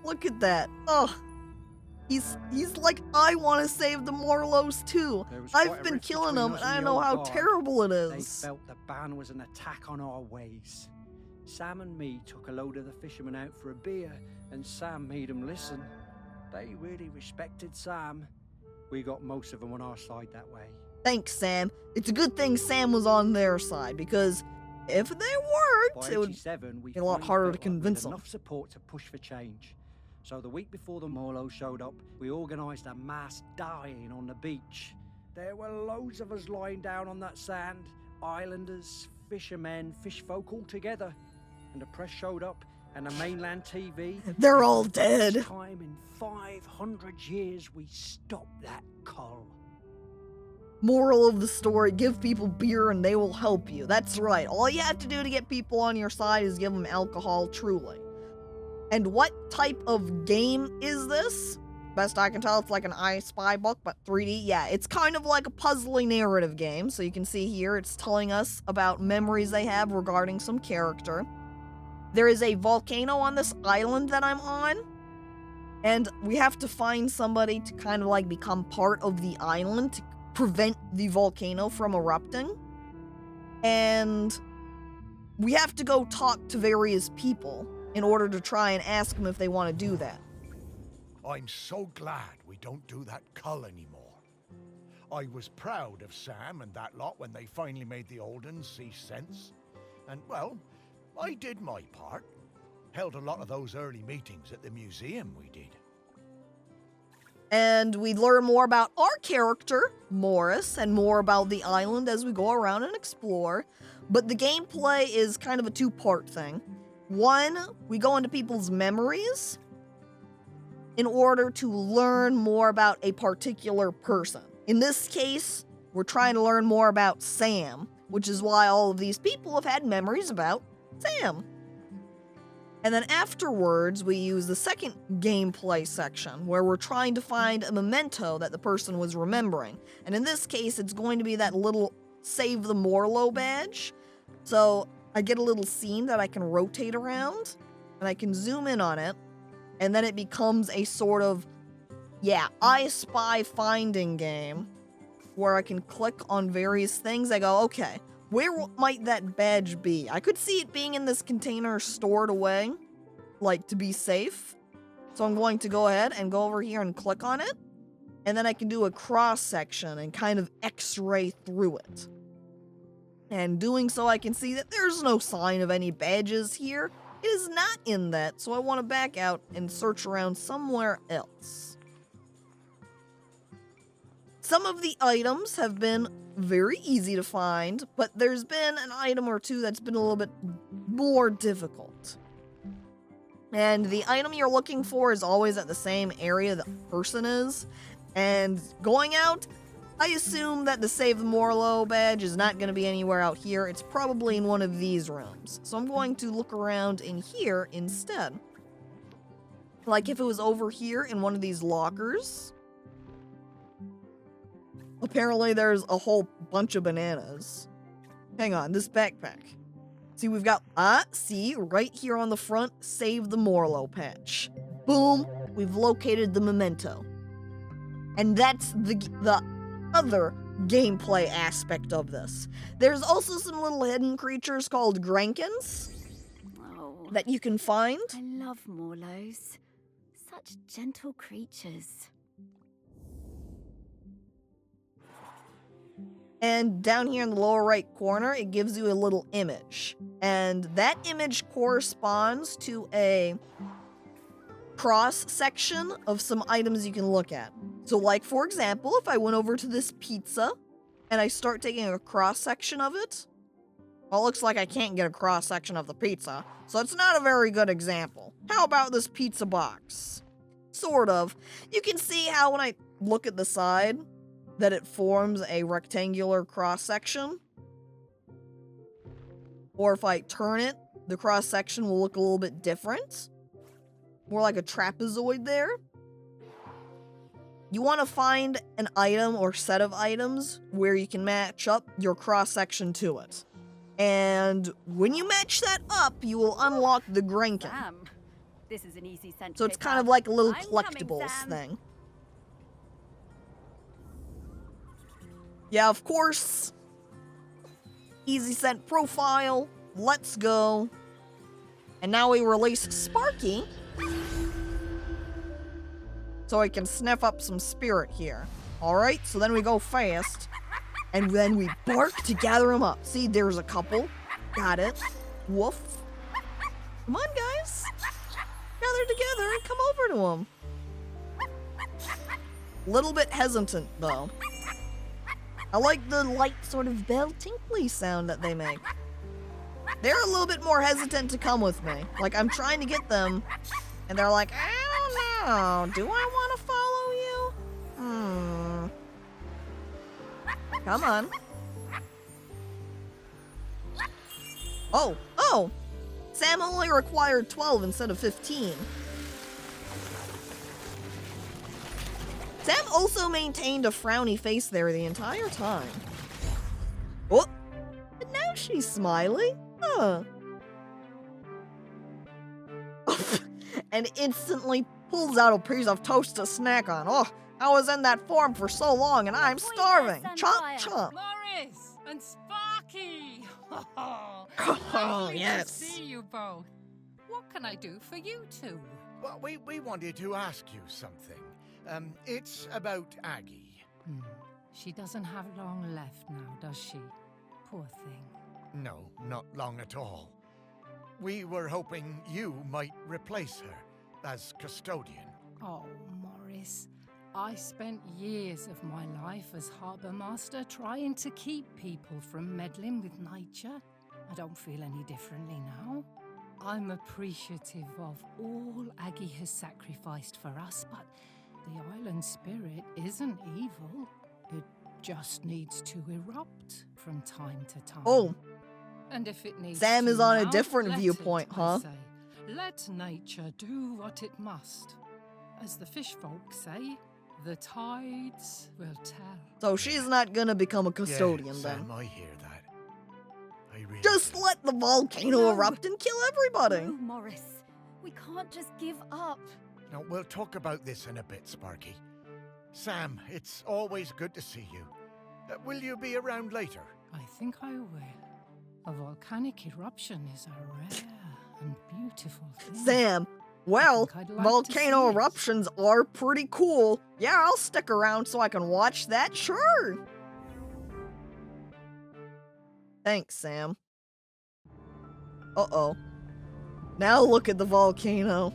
Look at that. Oh, he's like, I want to save the Morlos too. There was quite I've a been rift killing between them, us and I the know old how guard. terrible it They is. felt the ban was an attack on our ways. Sam and me took a load of the fishermen out for a beer, and Sam made them listen. They really respected Sam. We got most of them on our side that way. Thanks, Sam. It's a good thing Sam was on their side, because if they weren't, By it would 87, we be a lot finally harder felt to like we had convince them. enough support to push for change. So the week before the Morlos showed up, we organised a mass dying on the beach. There were loads of us lying down on that sand, islanders, fishermen, fish folk all together. And the press showed up, and the mainland TV. They're all dead. First time in 500 years we stopped that cull. Moral of the story, give people beer and they will help you. That's right. All you have to do to get people on your side is give them alcohol, truly. And what type of game is this? Best I can tell, it's like an I Spy book, but 3D. Yeah, it's kind of like a puzzly narrative game. So you can see here, it's telling us about memories they have regarding some character. There is a volcano on this island that I'm on. And we have to find somebody to kind of like become part of the island to prevent the volcano from erupting. And we have to go talk to various people in order to try and ask them if they want to do that. I'm so glad we don't do that cull anymore. I was proud of Sam and that lot when they finally made the old uns see sense. And, well, I did my part. Held a lot of those early meetings at the museum, we did. And we learn more about our character, Morris, and more about the island as we go around and explore. But the gameplay is kind of a two-part thing. One, we go into people's memories in order to learn more about a particular person. In this case, we're trying to learn more about Sam, which is why all of these people have had memories about Sam. And then afterwards, we use the second gameplay section, where we're trying to find a memento that the person was remembering. And in this case, it's going to be that little Save the Morlo badge. So I get a little scene that I can rotate around, and I can zoom in on it, and then it becomes a sort of, I Spy finding game, where I can click on various things. I go, okay, where might that badge be? I could see it being in this container stored away, like to be safe. So I'm going to go ahead and go over here and click on it, and then I can do a cross section and kind of x-ray through it. And doing so, I can see that there's no sign of any badges here. It is not in that, so I want to back out and search around somewhere else. Some of the items have been very easy to find, but there's been an item or two that's been a little bit more difficult. And the item you're looking for is always at the same area the person is. And going out, I assume that the Save the Morlo badge is not going to be anywhere out here. It's probably in one of these rooms. So I'm going to look around in here instead. Like if it was over here in one of these lockers. Apparently there's a whole bunch of bananas. Hang on, this backpack. See, we've got, see, right here on the front, Save the Morlo patch. Boom, we've located the memento. And that's the other gameplay aspect of this. There's also some little hidden creatures called Grankins that you can find. I love Morlos. Such gentle creatures. And down here in the lower right corner, it gives you a little image. And that image corresponds to a cross section of some items you can look at. So like, for example, if I went over to this pizza and I start taking a cross section of it, well, it looks like I can't get a cross section of the pizza. So it's not a very good example. How about this pizza box? Sort of. You can see how when I look at the side, that it forms a rectangular cross-section. Or if I turn it, the cross-section will look a little bit different. More like a trapezoid there. You want to find an item or set of items where you can match up your cross-section to it. And when you match that up, you will unlock the Grinkin. Sam, this is an easy scent. So it's to kind of pick like a up. little I'm coming, collectibles Sam. thing. Yeah, of course. Easy scent profile. Let's go. And now we release Sparky. So I can sniff up some spirit here. Alright, so then we go fast. And then we bark to gather them up. See, there's a couple. Got it. Woof. Come on, guys. Gather together and come over to them. Little bit hesitant, though. I like the light sort of bell tinkly sound that they make. They're a little bit more hesitant to come with me. Like, I'm trying to get them, and they're like, I don't know. Do I want to follow you? Come on. Oh! Sam only required 12 instead of 15. Sam also maintained a frowny face there the entire time. Oh! And now she's smiling. Huh. And instantly pulls out a piece of toast to snack on. Oh, I was in that form for so long and I'm starving. Chomp, chomp. Morris and Sparky! Oh, Lovely yes. to see you both. What can I do for you two? Well, we wanted to ask you something. It's about Aggie. She doesn't have long left now, does she? Poor thing. No, not long at all. We were hoping you might replace her as custodian. Oh, Morris. I spent years of my life as harbour master trying to keep people from meddling with nature. I don't feel any differently now. I'm appreciative of all Aggie has sacrificed for us, but the island spirit isn't evil. It just needs to erupt from time to time. Oh. And if it needs Sam to is on a now, different let viewpoint, it, huh? I say. Let nature do what it must. As the fish folk say, the tides will tell. So she's not gonna become a custodian yeah, then. Sam, I hear that. I really Just let the volcano erupt and kill everybody. No, Morris. We can't just give up. No, we'll talk about this in a bit, Sparky. Sam, it's always good to see you. Will you be around later? I think I will. A volcanic eruption is a rare and beautiful thing. Sam, well, I'd like to volcano see it. eruptions are pretty cool. Yeah, I'll stick around so I can watch that, sure. Thanks, Sam. Uh-oh. Now look at the volcano.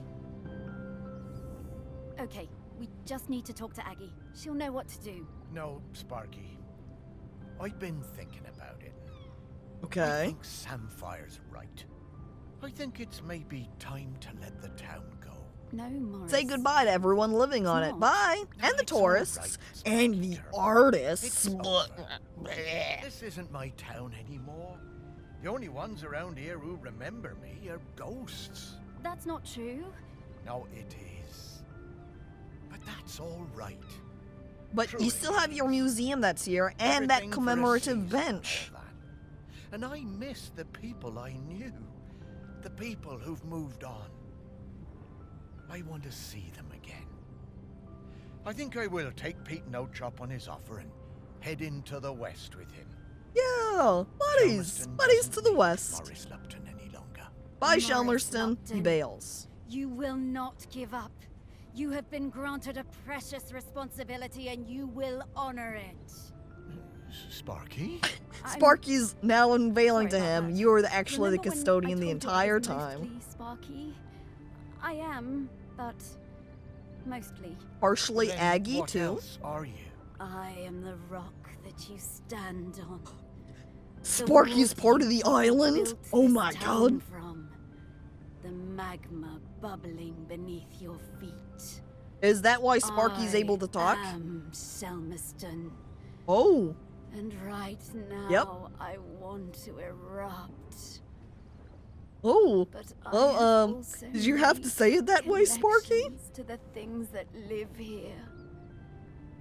Okay, we just need to talk to Aggie. She'll know what to do. No, Sparky. I've been thinking about it. I Okay. think Samfire's right. I think it's maybe time to let the town go. No, Morris. Say goodbye to everyone living on it. not. Bye. And the It's all right, tourists. And the artists. It's over. This isn't my town anymore. The only ones around here who remember me are ghosts. That's not true. No, it is. But that's all right. But you still have your museum that's here and that Everything for a commemorative season, bench. all that. And I miss the people I knew. The people who've moved on. I want to see them again. I think I will take Pete No Chop on his offer and head into the west with him. Yeah, buddies. Shelmerston Buddies doesn't to the need west. Morris Lupton any longer. Bye, Morris Shelmerston. He Lupton. bails. You will not give up. You have been granted a precious responsibility and you will honor it. Sparky? Sparky's now unveiling to sorry about him. that. You were actually the Remember when custodian I the told you I entire was time. mostly Sparky? I am, but mostly. Partially Then Aggie, what too. else are you? I am the rock that you stand on. The Sparky's wood part of the you island? built Oh this my town god. From. The magma bubbling beneath your feet. Is that why Sparky's able to talk? I am Shelmerston. Oh. And right now, Yep. I want to erupt. Oh. But I Well, have also did you have to made say it that way, Sparky? connections to the things that live here.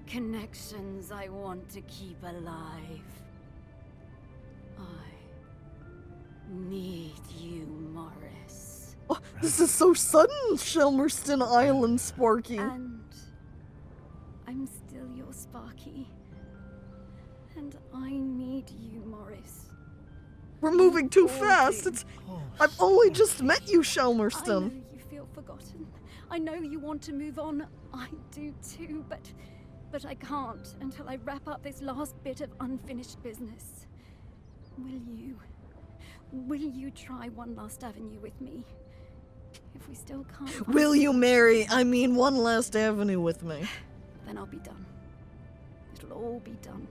Connections I want to keep alive. I need you, Morris. Oh, this is so sudden, Shelmerston Island, Sparky. And I'm still your Sparky. And I need you, Morris. We're moving too fast. I've only just met you, Shelmerston. I know you feel forgotten. I know you want to move on. I do too, but I can't until I wrap up this last bit of unfinished business. Will you try one last avenue with me? If we still can't... Will you marry, one last avenue with me? Then I'll be done. It'll all be done.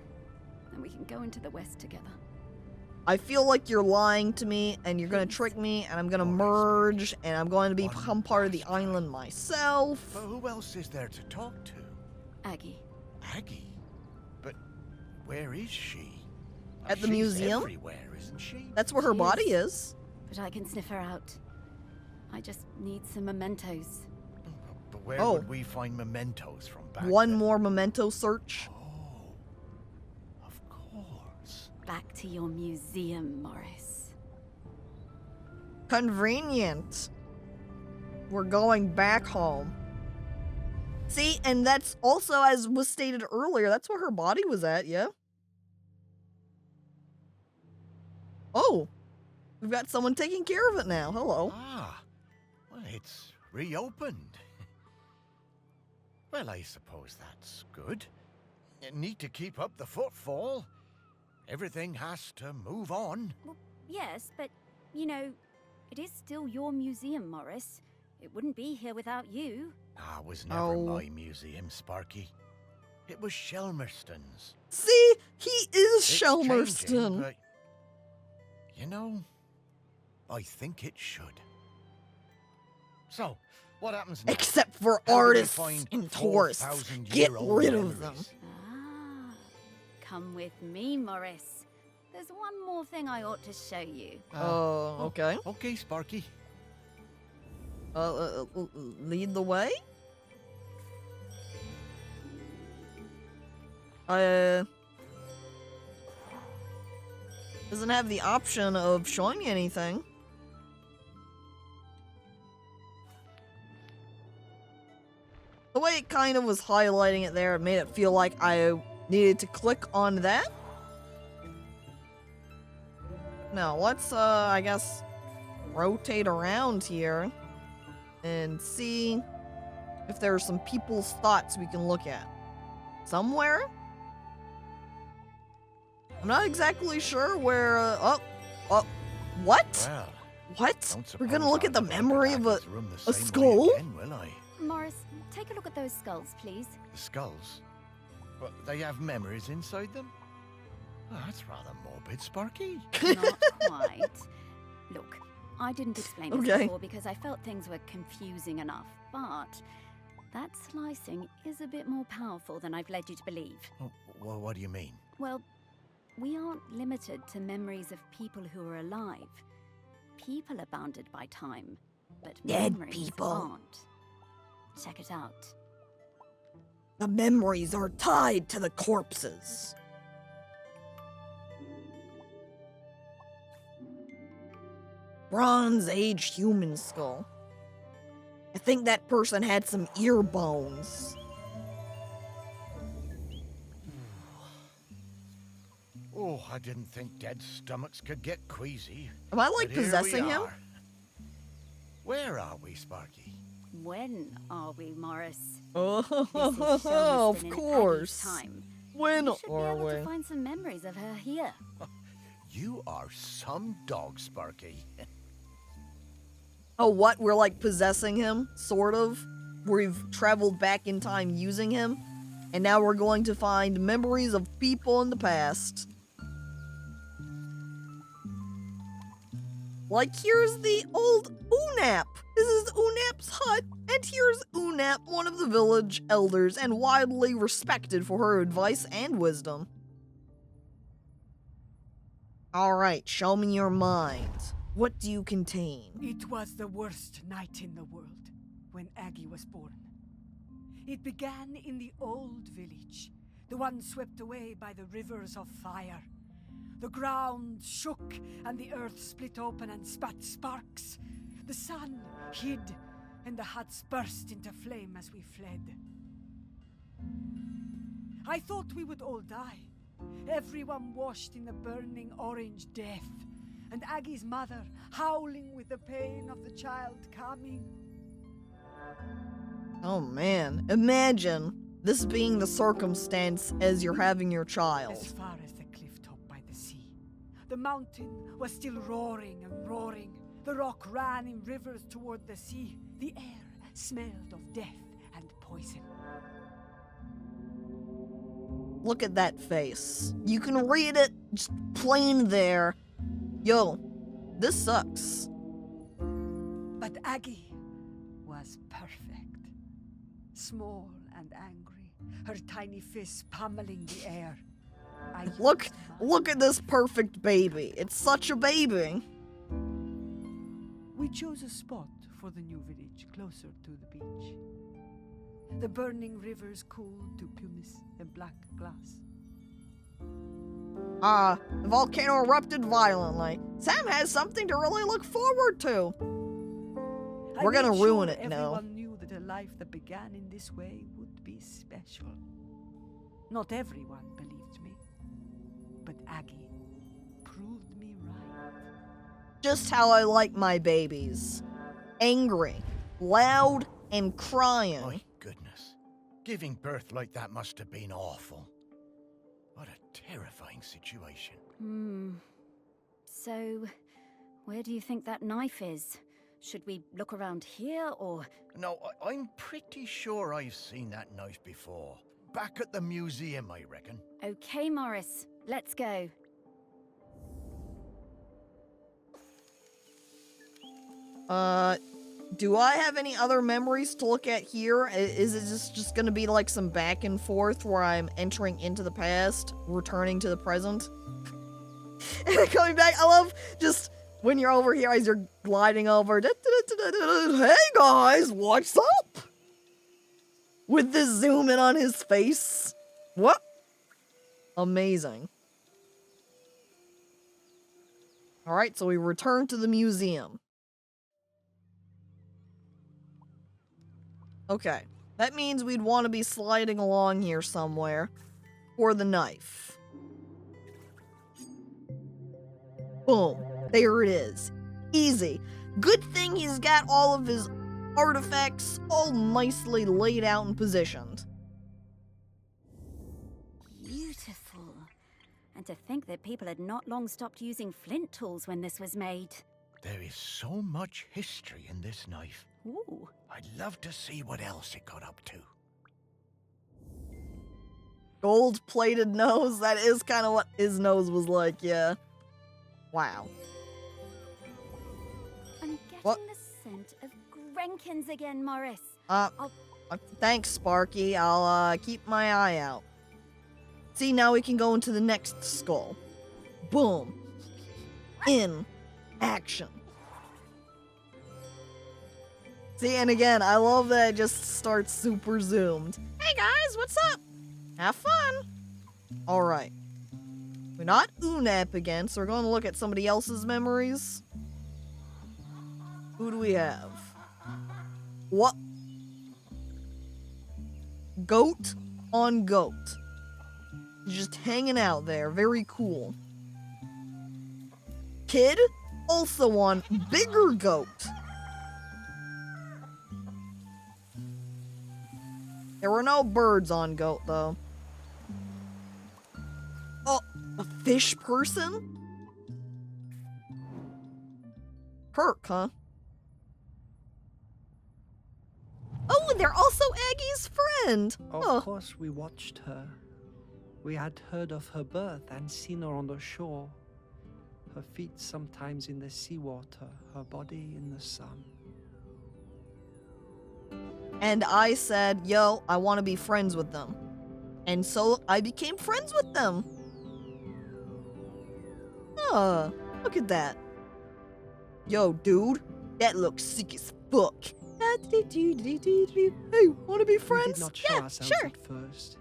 And we can go into the West together. I feel like you're lying to me, and you're gonna trick me, and I'm gonna merge, and I'm going to become part of the island myself. But who else is there to talk to? Aggie. Aggie? But where is she? At the She's museum? Everywhere, isn't she? That's where her body is. But I can sniff her out. I just need some mementos. But where would we find mementos from back One then? more memento search. Back to your museum, Morris. Convenient. We're going back home. See, and that's also, as was stated earlier, that's where her body was at, yeah? Oh, we've got someone taking care of it now. Hello. Ah, well, it's reopened. Well, I suppose that's good. You need to keep up the footfall. Everything has to move on. Well, yes, but, it is still your museum, Morris. It wouldn't be here without you. It was never my museum, Sparky. It was Shelmerston's. See, he is It's Shelmerston. changing, but, I think it should. So, what happens now? Except for How do we artists find and tourists. 4,000 Get year old rid of them. memories? Come with me, Morris. There's one more thing I ought to show you. Okay. Okay, Sparky. Lead the way? Doesn't have the option of showing me anything. The way it kind of was highlighting it there, it made it feel like I needed to click on that. Now, let's, I guess, rotate around here and see if there are some people's thoughts we can look at. Somewhere? I'm not exactly sure where, what? Well, What? We're gonna suppose look I'll at the never memory get of back into the room the a same way skull? again, will I? Morris, take a look at those skulls, please. The skulls? Well, they have memories inside them? Oh, that's rather morbid, Sparky. Not quite. Look, I didn't explain this Okay. before because I felt things were confusing enough, but that slicing is a bit more powerful than I've led you to believe. Oh, well, what do you mean? Well, we aren't limited to memories of people who are alive. People are bounded by time, but Dead memories people. aren't. Check it out. The memories are tied to the corpses. Bronze Age human skull. I think that person had some ear bones. Oh, I didn't think dead stomachs could get queasy. Am I, like, But here we possessing him? are. Where are we, Sparky? When are we, Morris? Oh, This is of Shelmerston in course. Aggie's time. When You should be are able we? to find some memories of her here. You are some dog, Sparky. Oh, what? We're like possessing him, sort of. We've traveled back in time using him, and now we're going to find memories of people in the past. Like, here's the old Unap. This is Unap's hut, and here's Unap, one of the village elders, and widely respected for her advice and wisdom. Alright, show me your mind. What do you contain? It was the worst night in the world when Aggie was born. It began in the old village, the one swept away by the rivers of fire. The ground shook, and the earth split open and spat sparks. The sun hid, and the huts burst into flame as we fled. I thought we would all die, everyone washed in the burning orange death, and Aggie's mother howling with the pain of the child coming. Oh man, imagine this being the circumstance as you're having your child. As far as the cliff top by the sea, the mountain was still roaring and roaring. The rock ran in rivers toward the sea. The air smelled of death and poison. Look at that face. You can read it just plain there. Yo, this sucks. But Aggie was perfect. Small and angry, her tiny fists pummeling the air. Look at this perfect baby. It's such a baby. We chose a spot for the new village closer to the beach. The burning rivers cooled to pumice and black glass. The volcano erupted violently. Sam has something to really look forward to. We're gonna ruin it now. Everyone knew that a life that began in this way would be special. Not everyone believed me, but Aggie proved me right. Just how I like my babies. Angry, loud, and crying. My goodness. Giving birth like that must have been awful. What a terrifying situation. So, where do you think that knife is? Should we look around here, or...? No, I'm pretty sure I've seen that knife before. Back at the museum, I reckon. Okay, Morris, let's go. Do I have any other memories to look at here? Is it just gonna be like some back and forth where I'm entering into the past, returning to the present? And then coming back, I love just when you're over here as you're gliding over. Hey guys, what's up? With this zoom in on his face. What? Amazing. Alright, so we return to the museum. Okay, that means we'd want to be sliding along here somewhere for the knife. Boom. There it is. Easy. Good thing he's got all of his artifacts all nicely laid out and positioned. Beautiful. And to think that people had not long stopped using flint tools when this was made. There is so much history in this knife. Ooh. I'd love to see what else it got up to. Gold-plated nose? That is kind of what his nose was like, yeah. Wow. I'm getting the scent of Grenkins again, Morris. Thanks, Sparky. I'll keep my eye out. See, now we can go into the next skull. Boom. In action. See, and again, I love that it just starts super zoomed. Hey guys, what's up? Have fun. Alright. We're not Unap again, so we're going to look at somebody else's memories. Who do we have? What? Goat on goat. Just hanging out there. Very cool. Kid? Also on bigger goat. There were no birds on goat, though. Oh, a fish person? Kirk, huh? Oh, they're also Aggie's friend! Of course we watched her. We had heard of her birth and seen her on the shore. Her feet sometimes in the seawater, her body in the sun. And I said, yo, I want to be friends with them. And so I became friends with them. Oh, look at that. Yo, dude, that looks sick as fuck. Hey, wanna be friends? We did not show ourselves sure. at first.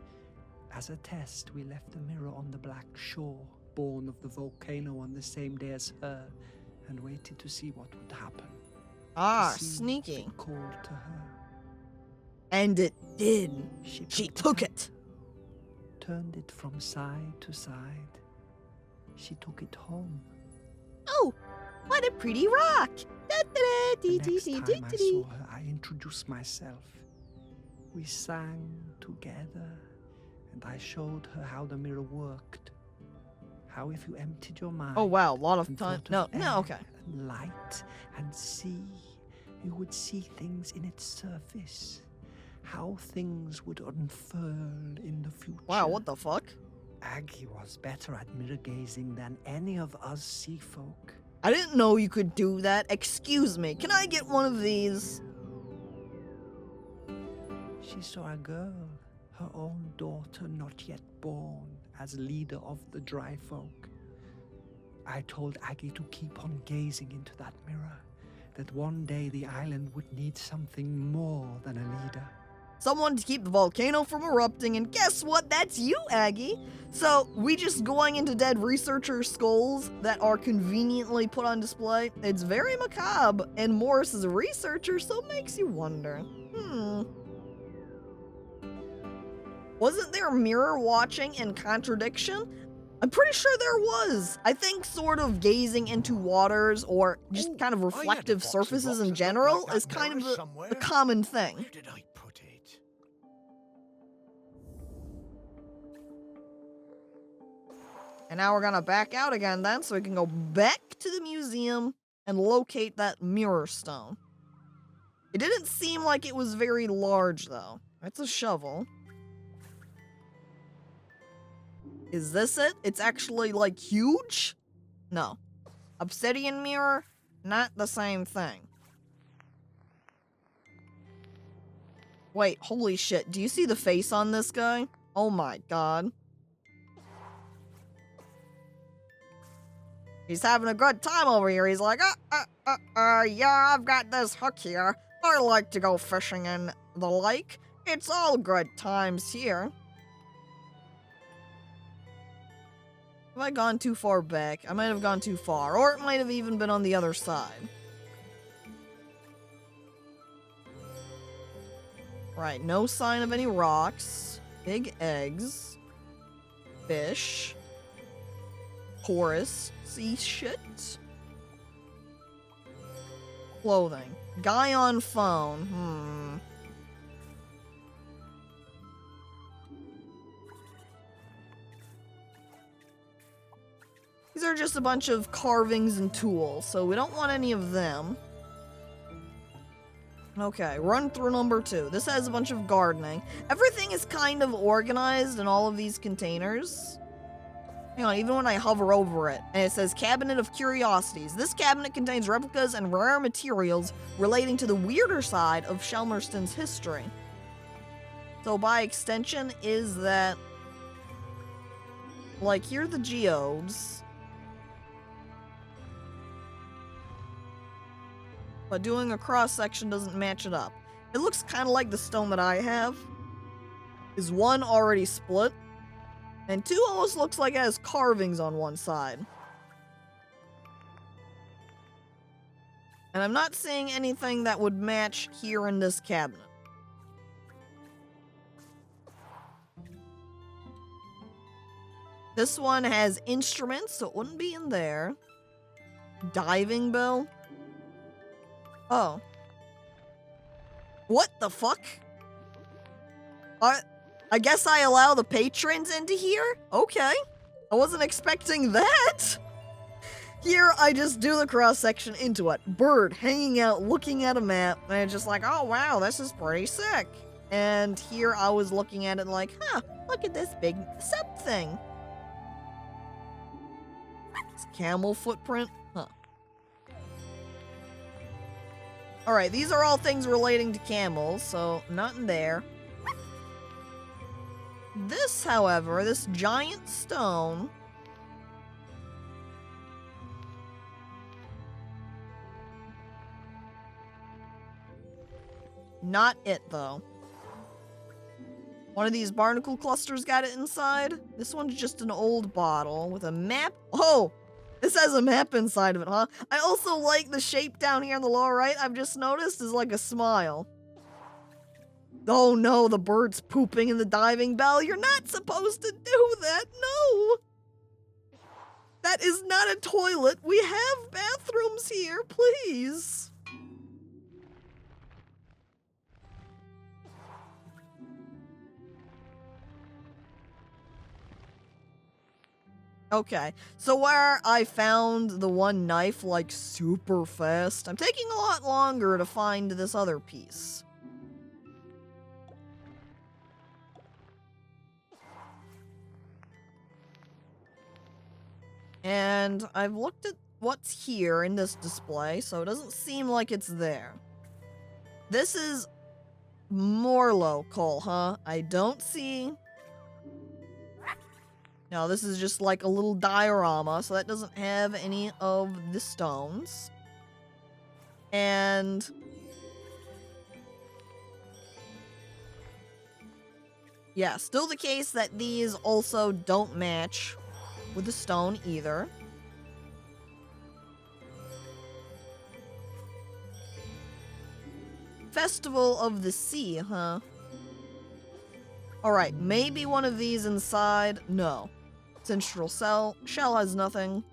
As a test, we left the mirror on the black shore, born of the volcano on the same day as her and waited to see what would happen. Ah, To see sneaky. if it called to her. And it did. She took it. Turned it from side to side. She took it home. Oh, what a pretty rock. The next time I saw her, I introduced myself. We sang together, and I showed her how the mirror worked. How if you emptied your mind. Oh wow, a lot of and time. thought of No, air okay. and light and sea, you would see things in its surface. How things would unfurl in the future. Wow, what the fuck? Aggie was better at mirror gazing than any of us sea folk. I didn't know you could do that. Excuse me, can I get one of these? She saw a girl, her own daughter not yet born, as leader of the dry folk. I told Aggie to keep on gazing into that mirror, that one day the island would need something more than a leader. Someone to keep the volcano from erupting, and guess what? That's you, Aggie. So, we just going into dead researcher skulls that are conveniently put on display. It's very macabre, and Morris is a researcher, so it makes you wonder. Wasn't there mirror watching and contradiction? I'm pretty sure there was. I think sort of gazing into waters or just kind of reflective surfaces in general is kind of a common thing. Where did I put it? And now we're gonna back out again then, so we can go back to the museum and locate that mirror stone. It didn't seem like it was very large though. It's a shovel. Is this it? It's actually like huge? No. Obsidian mirror? Not the same thing. Wait, holy shit. Do you see the face on this guy? Oh my god. He's having a good time over here. He's like, yeah, I've got this hook here. I like to go fishing in the lake. It's all good times here. Have I gone too far back? I might have gone too far, or it might have even been on the other side. Right, no sign of any rocks. Big eggs. Fish. Porous. Sea shit. Clothing. Guy on phone. These are just a bunch of carvings and tools, so we don't want any of them. Okay, run through number 2. This has a bunch of gardening. Everything is kind of organized in all of these containers. Hang on, even when I hover over it, and it says Cabinet of Curiosities. This cabinet contains replicas and rare materials relating to the weirder side of Shelmerston's history. So by extension, is that... like, here are the geodes. But doing a cross-section doesn't match it up. It looks kind of like the stone that I have. Is one already split? And 2 almost looks like it has carvings on one side. And I'm not seeing anything that would match here in this cabinet. This one has instruments, so it wouldn't be in there. Diving bell. Oh. What the fuck? I guess I allow the patrons into here? Okay. I wasn't expecting that. Here, I just do the cross-section into it. Bird hanging out, looking at a map, and it's just like, oh wow, this is pretty sick. And here I was looking at it like, huh, look at this big something. It's camel footprint? Huh. Alright, these are all things relating to camels, so not in there. This, however, this giant stone... not it, though. One of these barnacle clusters got it inside. This one's just an old bottle with a map. Oh, this has a map inside of it, huh? I also like the shape down here on the lower right, I've just noticed, is like a smile. Oh no, the bird's pooping in the diving bell. You're not supposed to do that, no! That is not a toilet. We have bathrooms here, please. Okay, so where I found the one knife like super fast, I'm taking a lot longer to find this other piece. And I've looked at what's here in this display, so it doesn't seem like it's there. This is Morlow coal, huh? I don't see... No, this is just like a little diorama, so that doesn't have any of the stones. And... yeah, still the case that these also don't match with the stone either. Festival of the Sea, huh? Alright, maybe one of these inside. No. Central shell has nothing.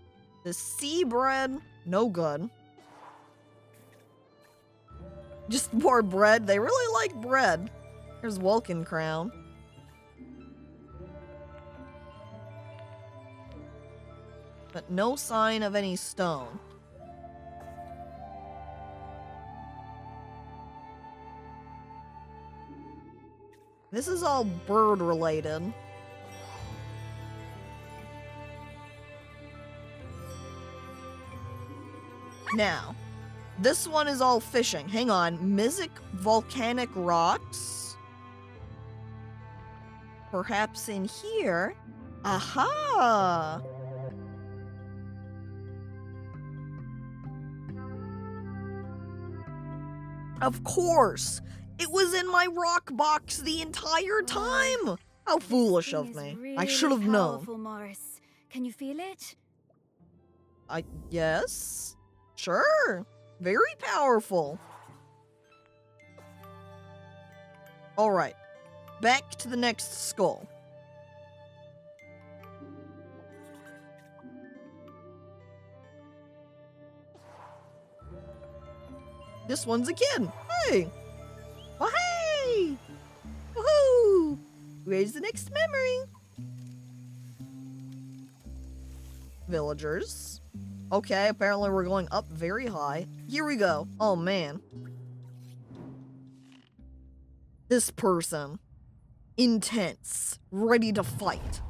The sea bread, no good. Just more bread. They really like bread. Here's Vulcan crown. But no sign of any stone. This is all bird related. Now, this one is all fishing. Hang on. Mizic volcanic rocks. Perhaps in here. Aha! Of course! It was in my rock box the entire time! How foolish of me. I should have known. Morris. Can you feel it? Yes? Sure. Very powerful. Alright. Back to the next skull. This one's a kid. Hey! Oh, hey! Woohoo! Where's the next memory? Villagers. Okay, apparently we're going up very high. Here we go. Oh, man. This person. Intense. Ready to fight.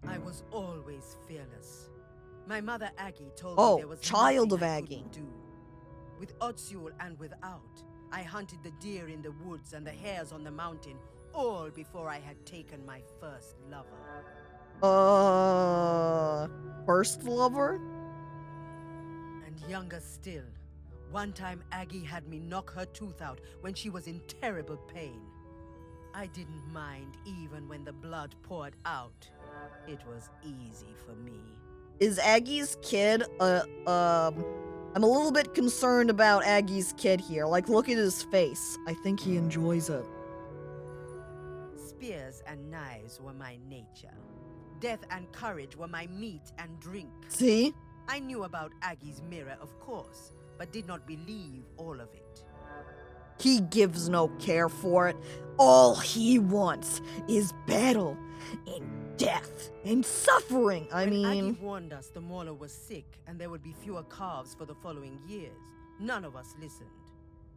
I was always fearless. My mother Aggie told Oh, me there was child nothing of I Aggie. couldn't do. With Otsul and without, I hunted the deer in the woods and the hares on the mountain, all before I had taken my first lover. First lover? And younger still, one time Aggie had me knock her tooth out when she was in terrible pain. I didn't mind even when the blood poured out. It was easy for me. Is Aggie's kid, I'm a little bit concerned about Aggie's kid here. Like, look at his face. I think he enjoys it. Spears and knives were my nature. Death and courage were my meat and drink. See? I knew about Aggie's mirror, of course, but did not believe all of it. He gives no care for it. All he wants is battle and death and suffering. When Aggie warned us the Mauler was sick and there would be fewer calves for the following years, none of us listened.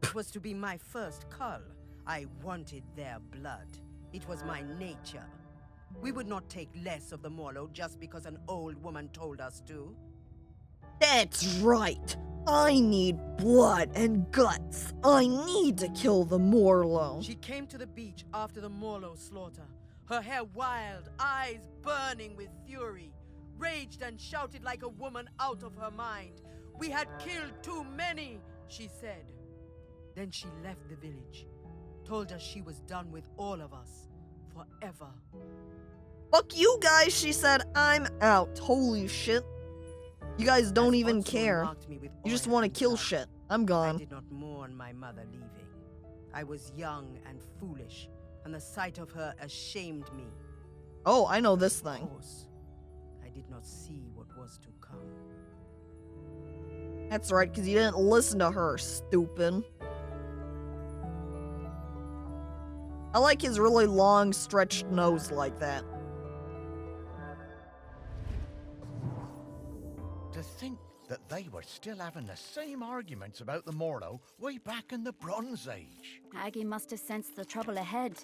It was to be my first cull. I wanted their blood. It was my nature. We would not take less of the Morlow just because an old woman told us to. That's right. I need blood and guts. I need to kill the Morlow. She came to the beach after the Morlow slaughter, her hair wild, eyes burning with fury, raged and shouted like a woman out of her mind. We had killed too many, she said. Then she left the village, Told her she was done with all of us. Forever. Fuck you guys, she said. I'm out. Holy shit. You guys don't even care. You just want to kill shit. I'm I gone. did not mourn my mother leaving. I was young and foolish, and the sight of her ashamed me. Oh, I know this thing. Of course, I did not see what was to come. That's right, because you didn't listen to her, stupid. I like his really long, stretched nose like that. To think that they were still having the same arguments about the Morlow way back in the Bronze Age. Aggie must have sensed the trouble ahead.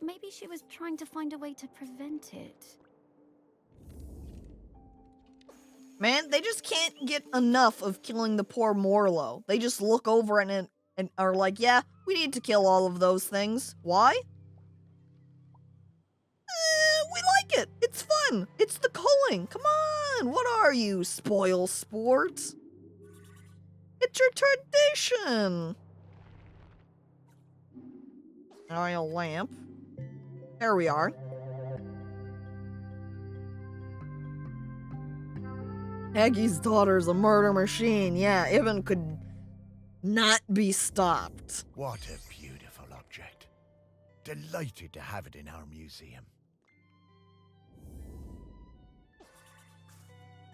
Maybe she was trying to find a way to prevent it. Man, they just can't get enough of killing the poor Morlow. They just look over and are like, yeah, we need to kill all of those things. Why? We like it. It's fun. It's the culling. Come on. What are you, spoil sports? It's your tradition. Oil lamp. There we are. Aggie's daughter's a murder machine. Yeah, Ibn could not be stopped. What a beautiful object. Delighted to have it in our museum.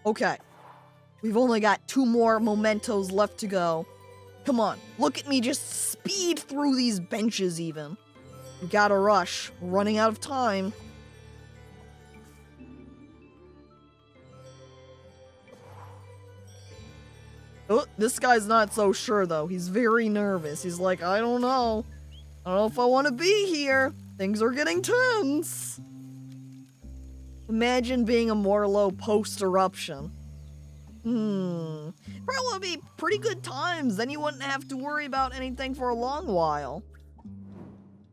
Okay. We've only got 2 more mementos left to go. Come on, look at me just speed through these benches even. We gotta rush. We're running out of time. Oh, this guy's not so sure though. He's very nervous. He's like, I don't know. I don't know if I want to be here. Things are getting tense. Imagine being a Morlow post-eruption. Probably be pretty good times. Then you wouldn't have to worry about anything for a long while.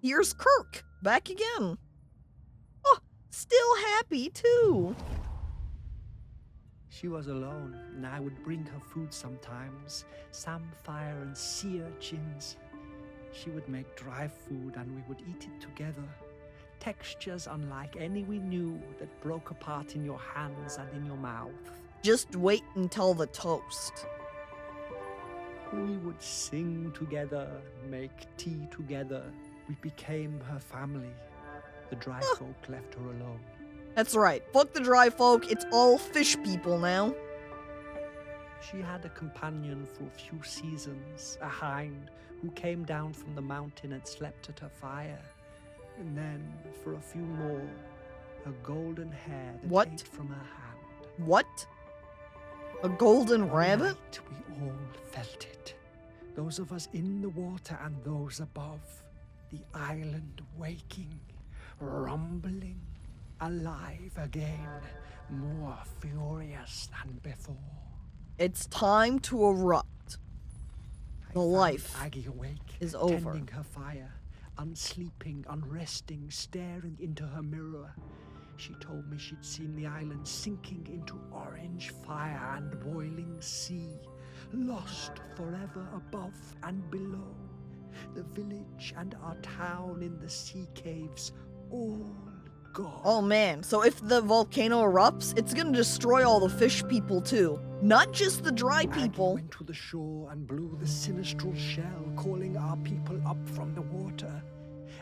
Here's Kirk. Back again. Oh, still happy too. She was alone, and I would bring her food sometimes. Samphire and sea urchins. She would make dry food and we would eat it together. Textures unlike any we knew that broke apart in your hands and in your mouth. Just wait until the toast. We would sing together, make tea together. We became her family. The dry folk left her alone. That's right. Fuck the dry folk. It's all fish people now. She had a companion for a few seasons, a hind, who came down from the mountain and slept at her fire. And then, for a few more, a golden hair that ate from her hand. What? A golden rabbit? Night we all felt it. Those of us in the water and those above. The island waking, rumbling, alive again, more furious than before. It's time to erupt. The life Aggie awake, is over. tending her fire, unsleeping, unresting, staring into her mirror. She told me she'd seen the island sinking into orange fire and boiling sea, lost forever above and below. The village and our town in the sea caves, all gone. Oh man, so if the volcano erupts, it's gonna destroy all the fish people too. Not just the dry people. Aggie went to the shore and blew the sinistral shell, calling our people up from the water.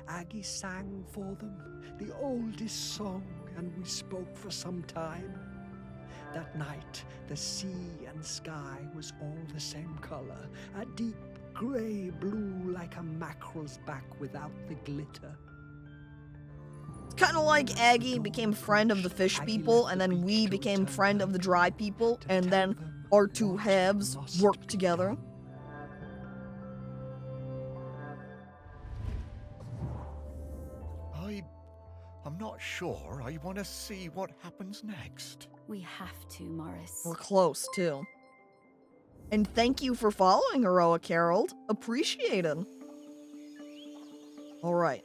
Aggie sang for them, the oldest song, and we spoke for some time. That night, the sea and sky was all the same color, a deep grey blue like a mackerel's back without the glitter. It's kind of like Aggie became friend of the fish people, and then we became friend of the dry people, and then our two halves worked together. I'm not sure I want to see what happens next. We have to, Morris. We're close, too. And thank you for following, Heroic Harold. Appreciated. Alright.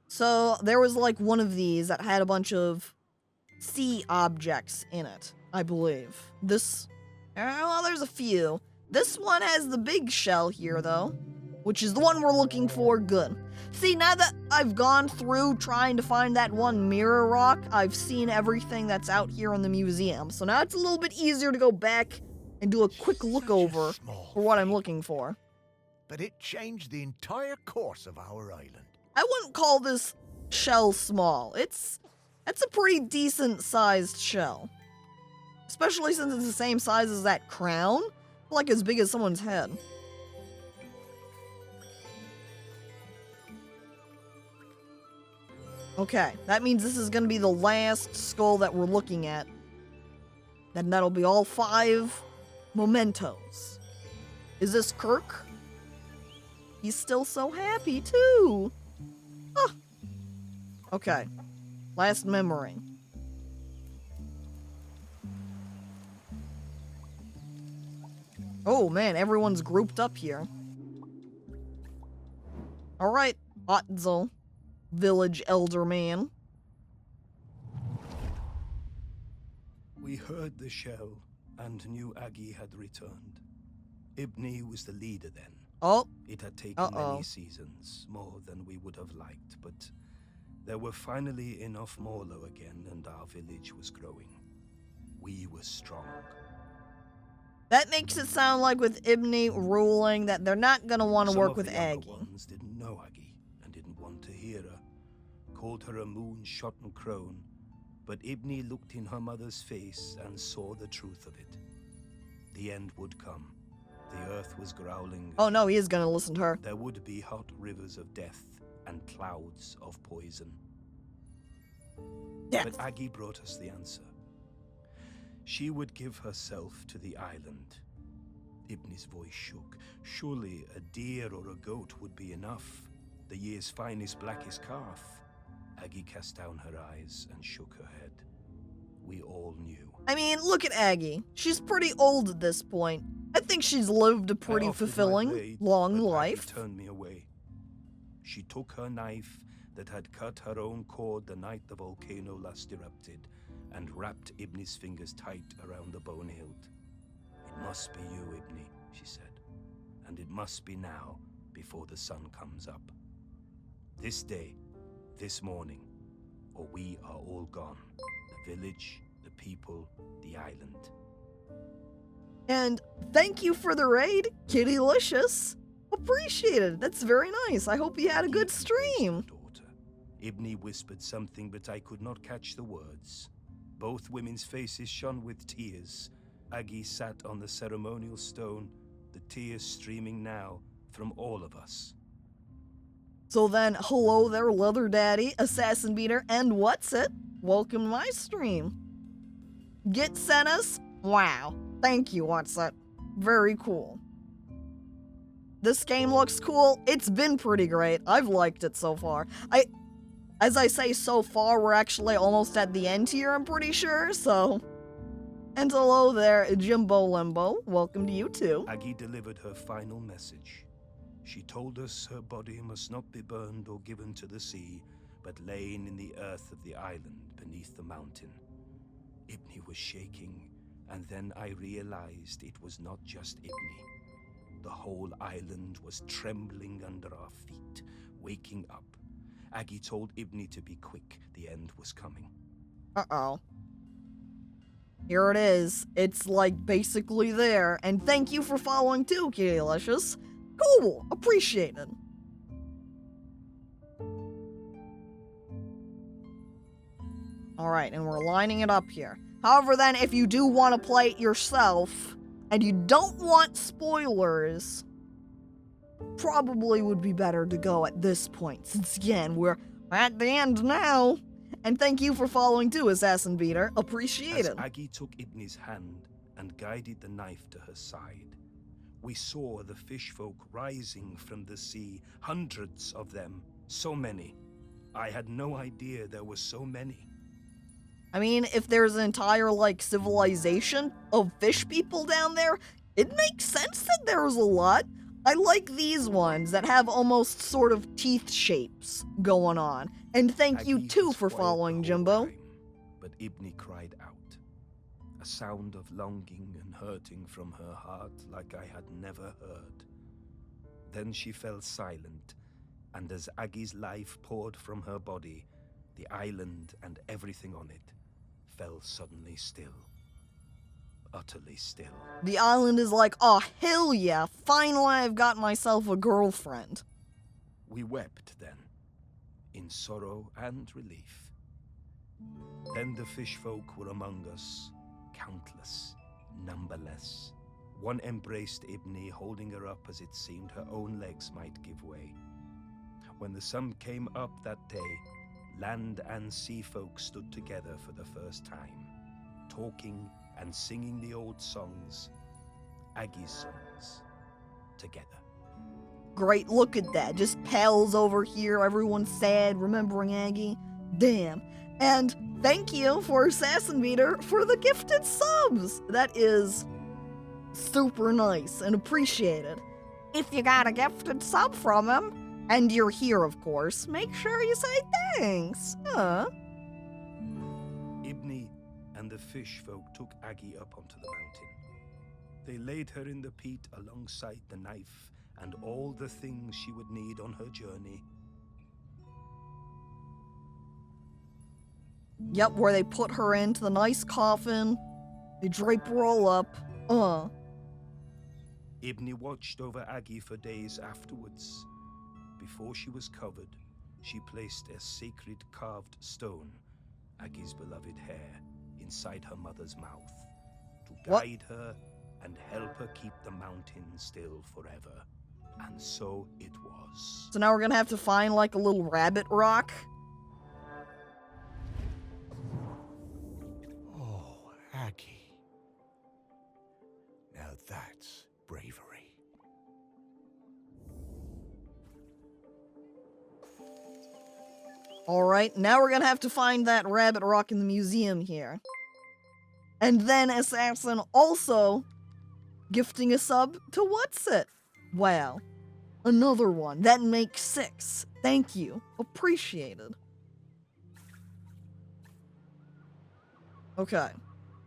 So, there was like one of these that had a bunch of sea objects in it, I believe. This, well, there's a few. This one has the big shell here, though, which is the one we're looking for. Good. See, now that I've gone through trying to find that one mirror rock, I've seen everything that's out here in the museum. So now it's a little bit easier to go back and do a quick look over for what I'm looking for. But it changed the entire course of our island. I wouldn't call this shell small. It's a pretty decent sized shell. Especially since it's the same size as that crown. Like as big as someone's head. Okay, that means this is going to be the last skull that we're looking at. Then that'll be all 5 mementos. Is this Kirk? He's still so happy, too. Oh. Okay, last memory. Oh man, everyone's grouped up here. Alright, Otzel, village elder man. We heard the shell and knew Aggie had returned. Ibni was the leader then. Oh. It had taken many seasons, more than we would have liked, but there were finally enough Morlo again and our village was growing. We were strong. That makes it sound like with Ibni ruling that they're not gonna want to work with Aggie. Some of the ones didn't know Aggie and didn't want to hear her. Called her a moon-shot crone, but Ibni looked in her mother's face and saw the truth of it. The end would come. The earth was growling. Oh no, he is gonna listen to her. There would be hot rivers of death and clouds of poison. Death. But Aggie brought us the answer. She would give herself to the island. Ibni's voice shook. Surely a deer or a goat would be enough. The year's finest, blackest calf. Aggie cast down her eyes and shook her head. We all knew. I mean, look at Aggie. She's pretty old at this point. I think she's lived a pretty fulfilling, long life. Aggie turned me away. She took her knife that had cut her own cord the night the volcano last erupted and wrapped Ibni's fingers tight around the bone hilt. It must be you, Ibni, she said, and it must be now before the sun comes up. This day, this morning, or we are all gone. The village, the people, the island. And thank you for the raid, Kittylicious. Appreciate it. That's very nice. I hope you had a good stream. Ibni whispered something, but I could not catch the words. Both women's faces shone with tears. Aggie sat on the ceremonial stone, the tears streaming now from all of us. So then, hello there, Leather Daddy, Assassin Beater, and what's it? Welcome to my stream. Git sent us? Wow. Thank you, what's it? Very cool. This game looks cool. It's been pretty great. I've liked it so far. As I say so far, we're actually almost at the end here, I'm pretty sure, so... And hello there, Jimbo Limbo. Welcome to you too. Aggie delivered her final message. She told us her body must not be burned or given to the sea, but lain in the earth of the island beneath the mountain. Ibni was shaking, and then I realized it was not just Ibni. The whole island was trembling under our feet, waking up. Aggie told Ibni to be quick. The end was coming. Uh-oh. Here it is. It's like basically there. And thank you for following too, Kittylicious. Cool. Appreciate it. Alright, and we're lining it up here. However then, if you do want to play it yourself, and you don't want spoilers, probably would be better to go at this point, since again, we're at the end now. And thank you for following too, Assassin Beater. Appreciate it. As Aggie took Ibni's hand and guided the knife to her side, we saw the fish folk rising from the sea, hundreds of them, so many. I had no idea there were so many. I mean, if there's an entire, civilization of fish people down there, it makes sense that there's a lot. I like these ones that have almost sort of teeth shapes going on. And thank you too for following, Jimbo. But Ibni cried out. a sound of longing and hurting from her heart like I had never heard. Then she fell silent, and as Aggie's life poured from her body, the island and everything on it fell suddenly still. Utterly still. The island is like, oh, hell yeah, finally I've got myself a girlfriend. We wept then, in sorrow and relief. Then the fish folk were among us, countless, numberless. One embraced Ibni, holding her up as it seemed her own legs might give way. When the sun came up that day, land and sea folk stood together for the first time, talking and singing the old songs, Aggie's songs, together. Great, look at that. Just pals over here, everyone's sad, remembering Aggie. Damn. And thank you for Assassin Beater for the gifted subs. That is super nice and appreciated. If you got a gifted sub from him, and you're here, of course, make sure you say thanks. Ibni and the fish folk took Aggie up onto the mountain. They laid her in the peat alongside the knife and all the things she would need on her journey. Yep, where they put her into the nice coffin. They drape her all up. Ibni watched over Aggie for days afterwards. Before she was covered, she placed a sacred carved stone, Aggie's beloved hair, inside her mother's mouth to guide her and help her keep the mountain still forever. And so it was. So now we're gonna have to find like a little rabbit rock. Oh, Aggie. Now that's bravery. Alright, now we're gonna have to find that rabbit rock in the museum here. And then Assassin also gifting a sub to What's-It. Wow. Another one. That makes 6. Thank you. Appreciated. Okay.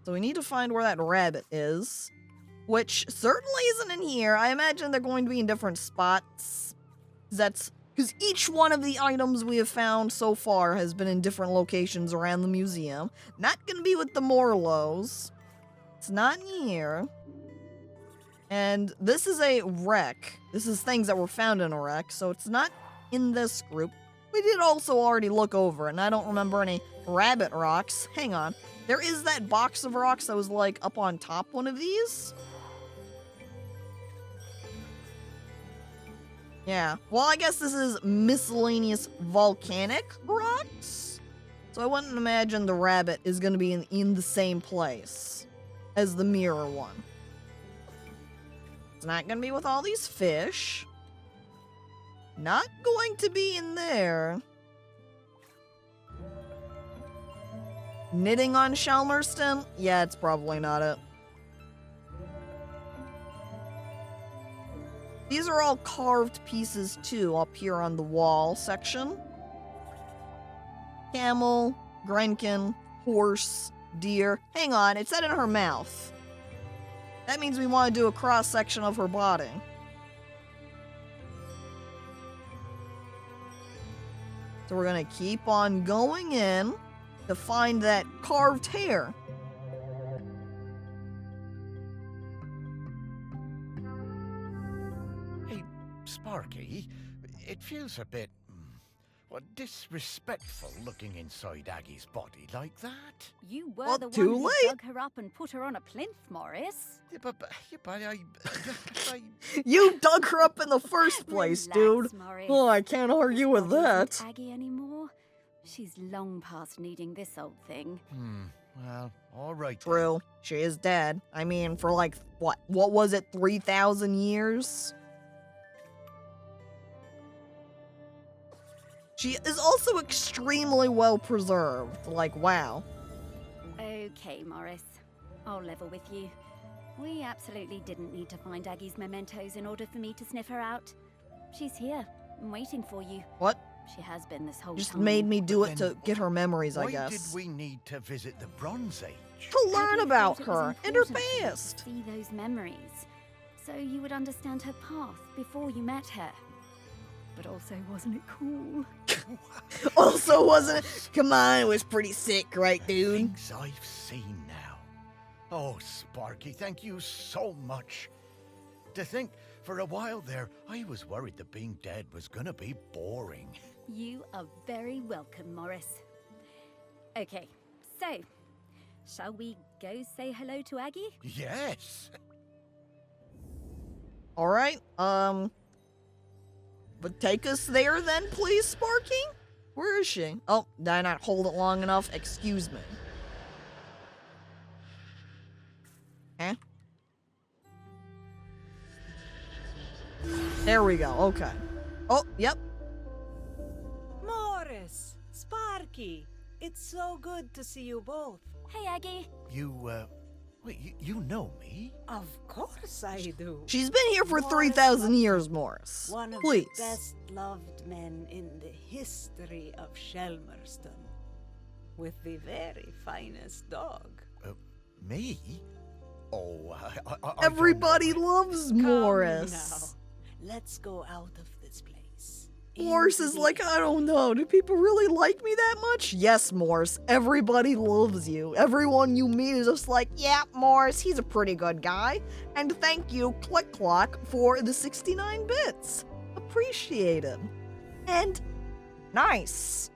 So we need to find where that rabbit is. Which certainly isn't in here. I imagine they're going to be in different spots. Because each one of the items we have found so far has been in different locations around the museum. Not going to be with the Morlos. It's not in here. And this is a wreck. This is things that were found in a wreck, so it's not in this group. We did also already look over it, and I don't remember any rabbit rocks. Hang on. There is that box of rocks that was, like, up on top one of these. Yeah. Well, I guess this is miscellaneous volcanic rocks. So I wouldn't imagine the rabbit is going to be in the same place as the mirror one. It's not going to be with all these fish. Not going to be in there. Knitting on Shelmerston? Yeah, it's probably not it. These are all carved pieces too, up here on the wall section. Camel, Grenkin, horse, deer. Hang on, it said in her mouth. That means we want to do a cross-section of her body. So we're going to keep on going in to find that carved hair. Hey, Sparky, it feels a bit, disrespectful looking inside Aggie's body like that. You were Well, the too one who late. dug her up and put her on a plinth, Morris. Yeah, but I You dug her up in the first place, Relax, dude. Morris. Oh, I can't argue with Isn't that. Aggie anymore? She's long past needing this old thing. Well, all right. True. She is dead. I mean, for like, what was it, 3,000 years? She is also extremely well preserved. Like, wow. Okay, Morris. I'll level with you. We absolutely didn't need to find Aggie's mementos in order for me to sniff her out. She's here and waiting for you. What? She has been this whole Just time. made me do it to get her memories, I Why guess. did we need to visit the Bronze Age? To learn Aggie about thought it was her and her important for you to past. See those memories, so you would understand her path before you met her. But also, wasn't it cool? Also, wasn't it? Come on, it was pretty sick, right, dude? Things I've seen now. Oh, Sparky, thank you so much. To think, for a while there, I was worried that being dead was gonna be boring. You are very welcome, Morris. Okay, so, shall we go say hello to Aggie? Yes. All right, but take us there then, please, Sparky? Where is she? Oh, did I not hold it long enough? Excuse me. Huh? There we go, okay. Oh, yep. Morris, Sparky, it's so good to see you both. Hey, Aggie. Wait, you know me? Of course I do. She's been here for 3,000 years, Morris. One of Please. the best loved men in the history of Shelmerston. With the very finest dog. Me? Oh, I Everybody loves Morris. Now, let's go out of this place. Morris is like, I don't know, do people really like me that much? Yes, Morris, everybody loves you. Everyone you meet is just like, yeah, Morris, he's a pretty good guy. And thank you, Click Clock, for the 69 bits. Appreciated. And nice.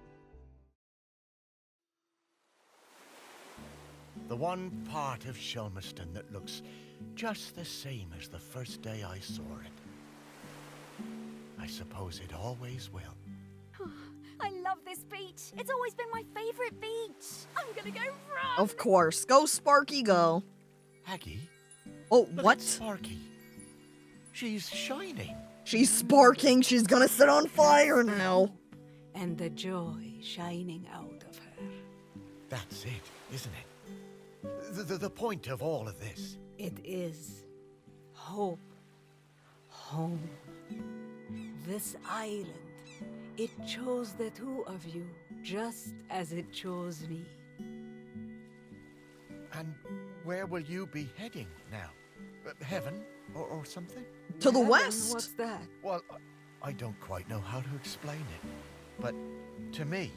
The one part of Shelmerston that looks just the same as the first day I saw it. I suppose it always will. I love this beach. It's always been my favorite beach. I'm gonna go run. Of course. Go, Sparky, go. Aggie? Oh, Look what? at Sparky. She's shining. She's sparking. She's gonna set on fire now. And the joy shining out of her. That's it, isn't it? The point of all of this. It is hope. Home. This island. It chose the two of you, just as it chose me. And where will you be heading now? Heaven or something? To the Heaven? west. What's that? Well, I don't quite know how to explain it. But to me,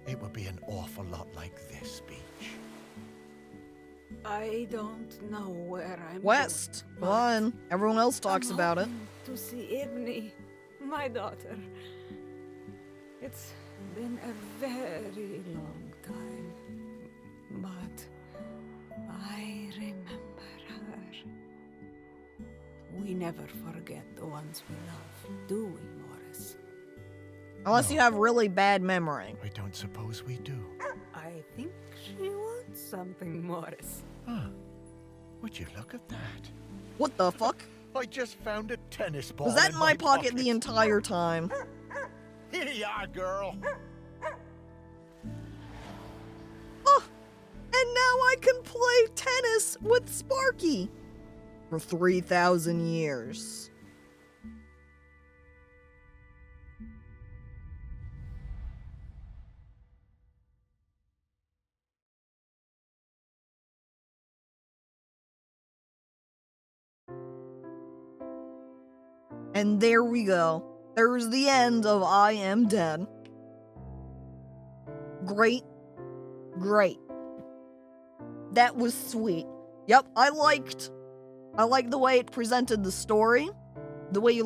it would be an awful lot like this beach. I don't know where I'm West. going, Go on. Everyone else talks I'm about it. hoping to see Ibni, my daughter. It's been a very long time, but I remember her. We never forget the ones we love, do we, Morris? Unless you have really bad memory. I don't suppose we do. I think she wants something, Morris. Huh. Would you look at that? What the fuck? I just found a tennis ball. Was that in my pocket pocket the entire time? Here you are, girl. Oh, and now I can play tennis with Sparky for 3,000 years. And there we go. There's the end of I Am Dead. Great. Great. That was sweet. Yep, I liked the way it presented the story, the way you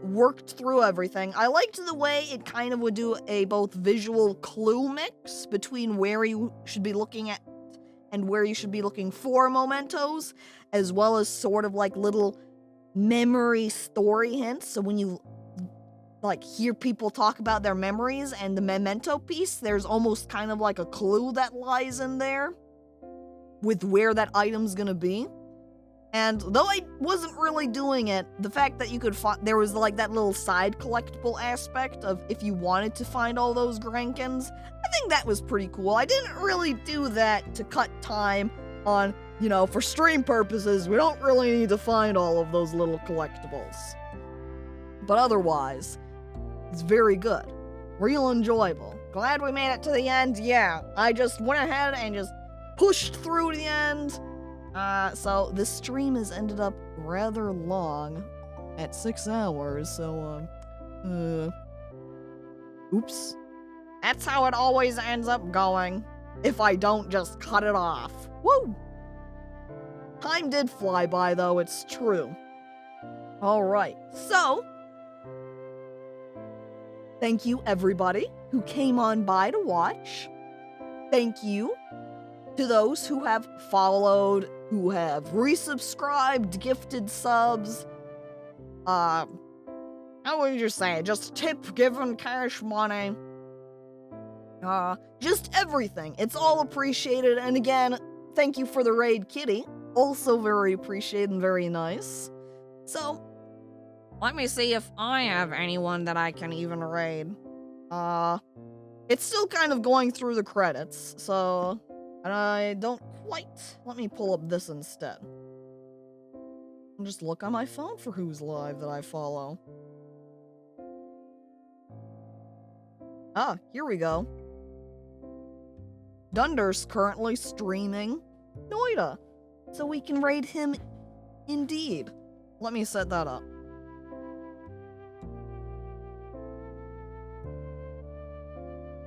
worked through everything. I liked the way it kind of would do a both visual clue mix between where you should be looking at and where you should be looking for mementos, as well as sort of like little memory story hints. So when you hear people talk about their memories and the memento piece, there's almost kind of like a clue that lies in there with where that item's gonna be. And though I wasn't really doing it, the fact that you could find, there was like that little side collectible aspect of if you wanted to find all those Grankins, I think that was pretty cool. I didn't really do that to cut time on, for stream purposes. We don't really need to find all of those little collectibles. But otherwise, It's very good. Real enjoyable. Glad we made it to the end. Yeah, I just went ahead and just pushed through to the end. So this stream has ended up rather long at 6 hours, so, oops. That's how it always ends up going if I don't just cut it off. Woo! Time did fly by, though, it's true. Alright, so thank you, everybody who came on by to watch. Thank you to those who have followed, who have resubscribed, gifted subs. How would you say? Just tip, given cash money. Just everything. It's all appreciated. And again, thank you for the raid, Kitty. Also very appreciated and very nice. So, let me see if I have anyone that I can even raid. It's still kind of going through the credits, so I don't quite... Let me pull up this instead. I'll just look on my phone for who's live that I follow. Here we go. Dunder's currently streaming Noida, so we can raid him indeed. Let me set that up.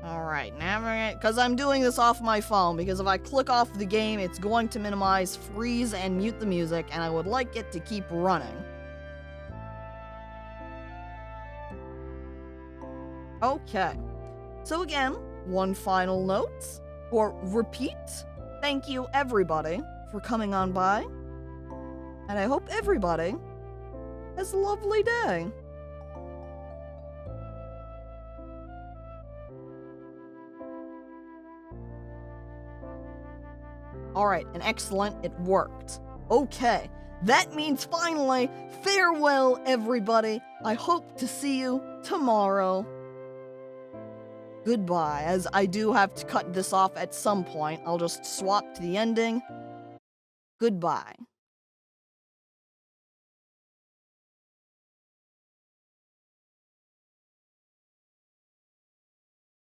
Alright, navigate, because I'm doing this off my phone, because if I click off the game, it's going to minimize, freeze, and mute the music, and I would like it to keep running. Okay. So again, one final note, or repeat, thank you everybody for coming on by, and I hope everybody has a lovely day. Alright, and excellent, it worked. Okay, that means finally, farewell everybody. I hope to see you tomorrow. Goodbye, as I do have to cut this off at some point. I'll just swap to the ending. Goodbye.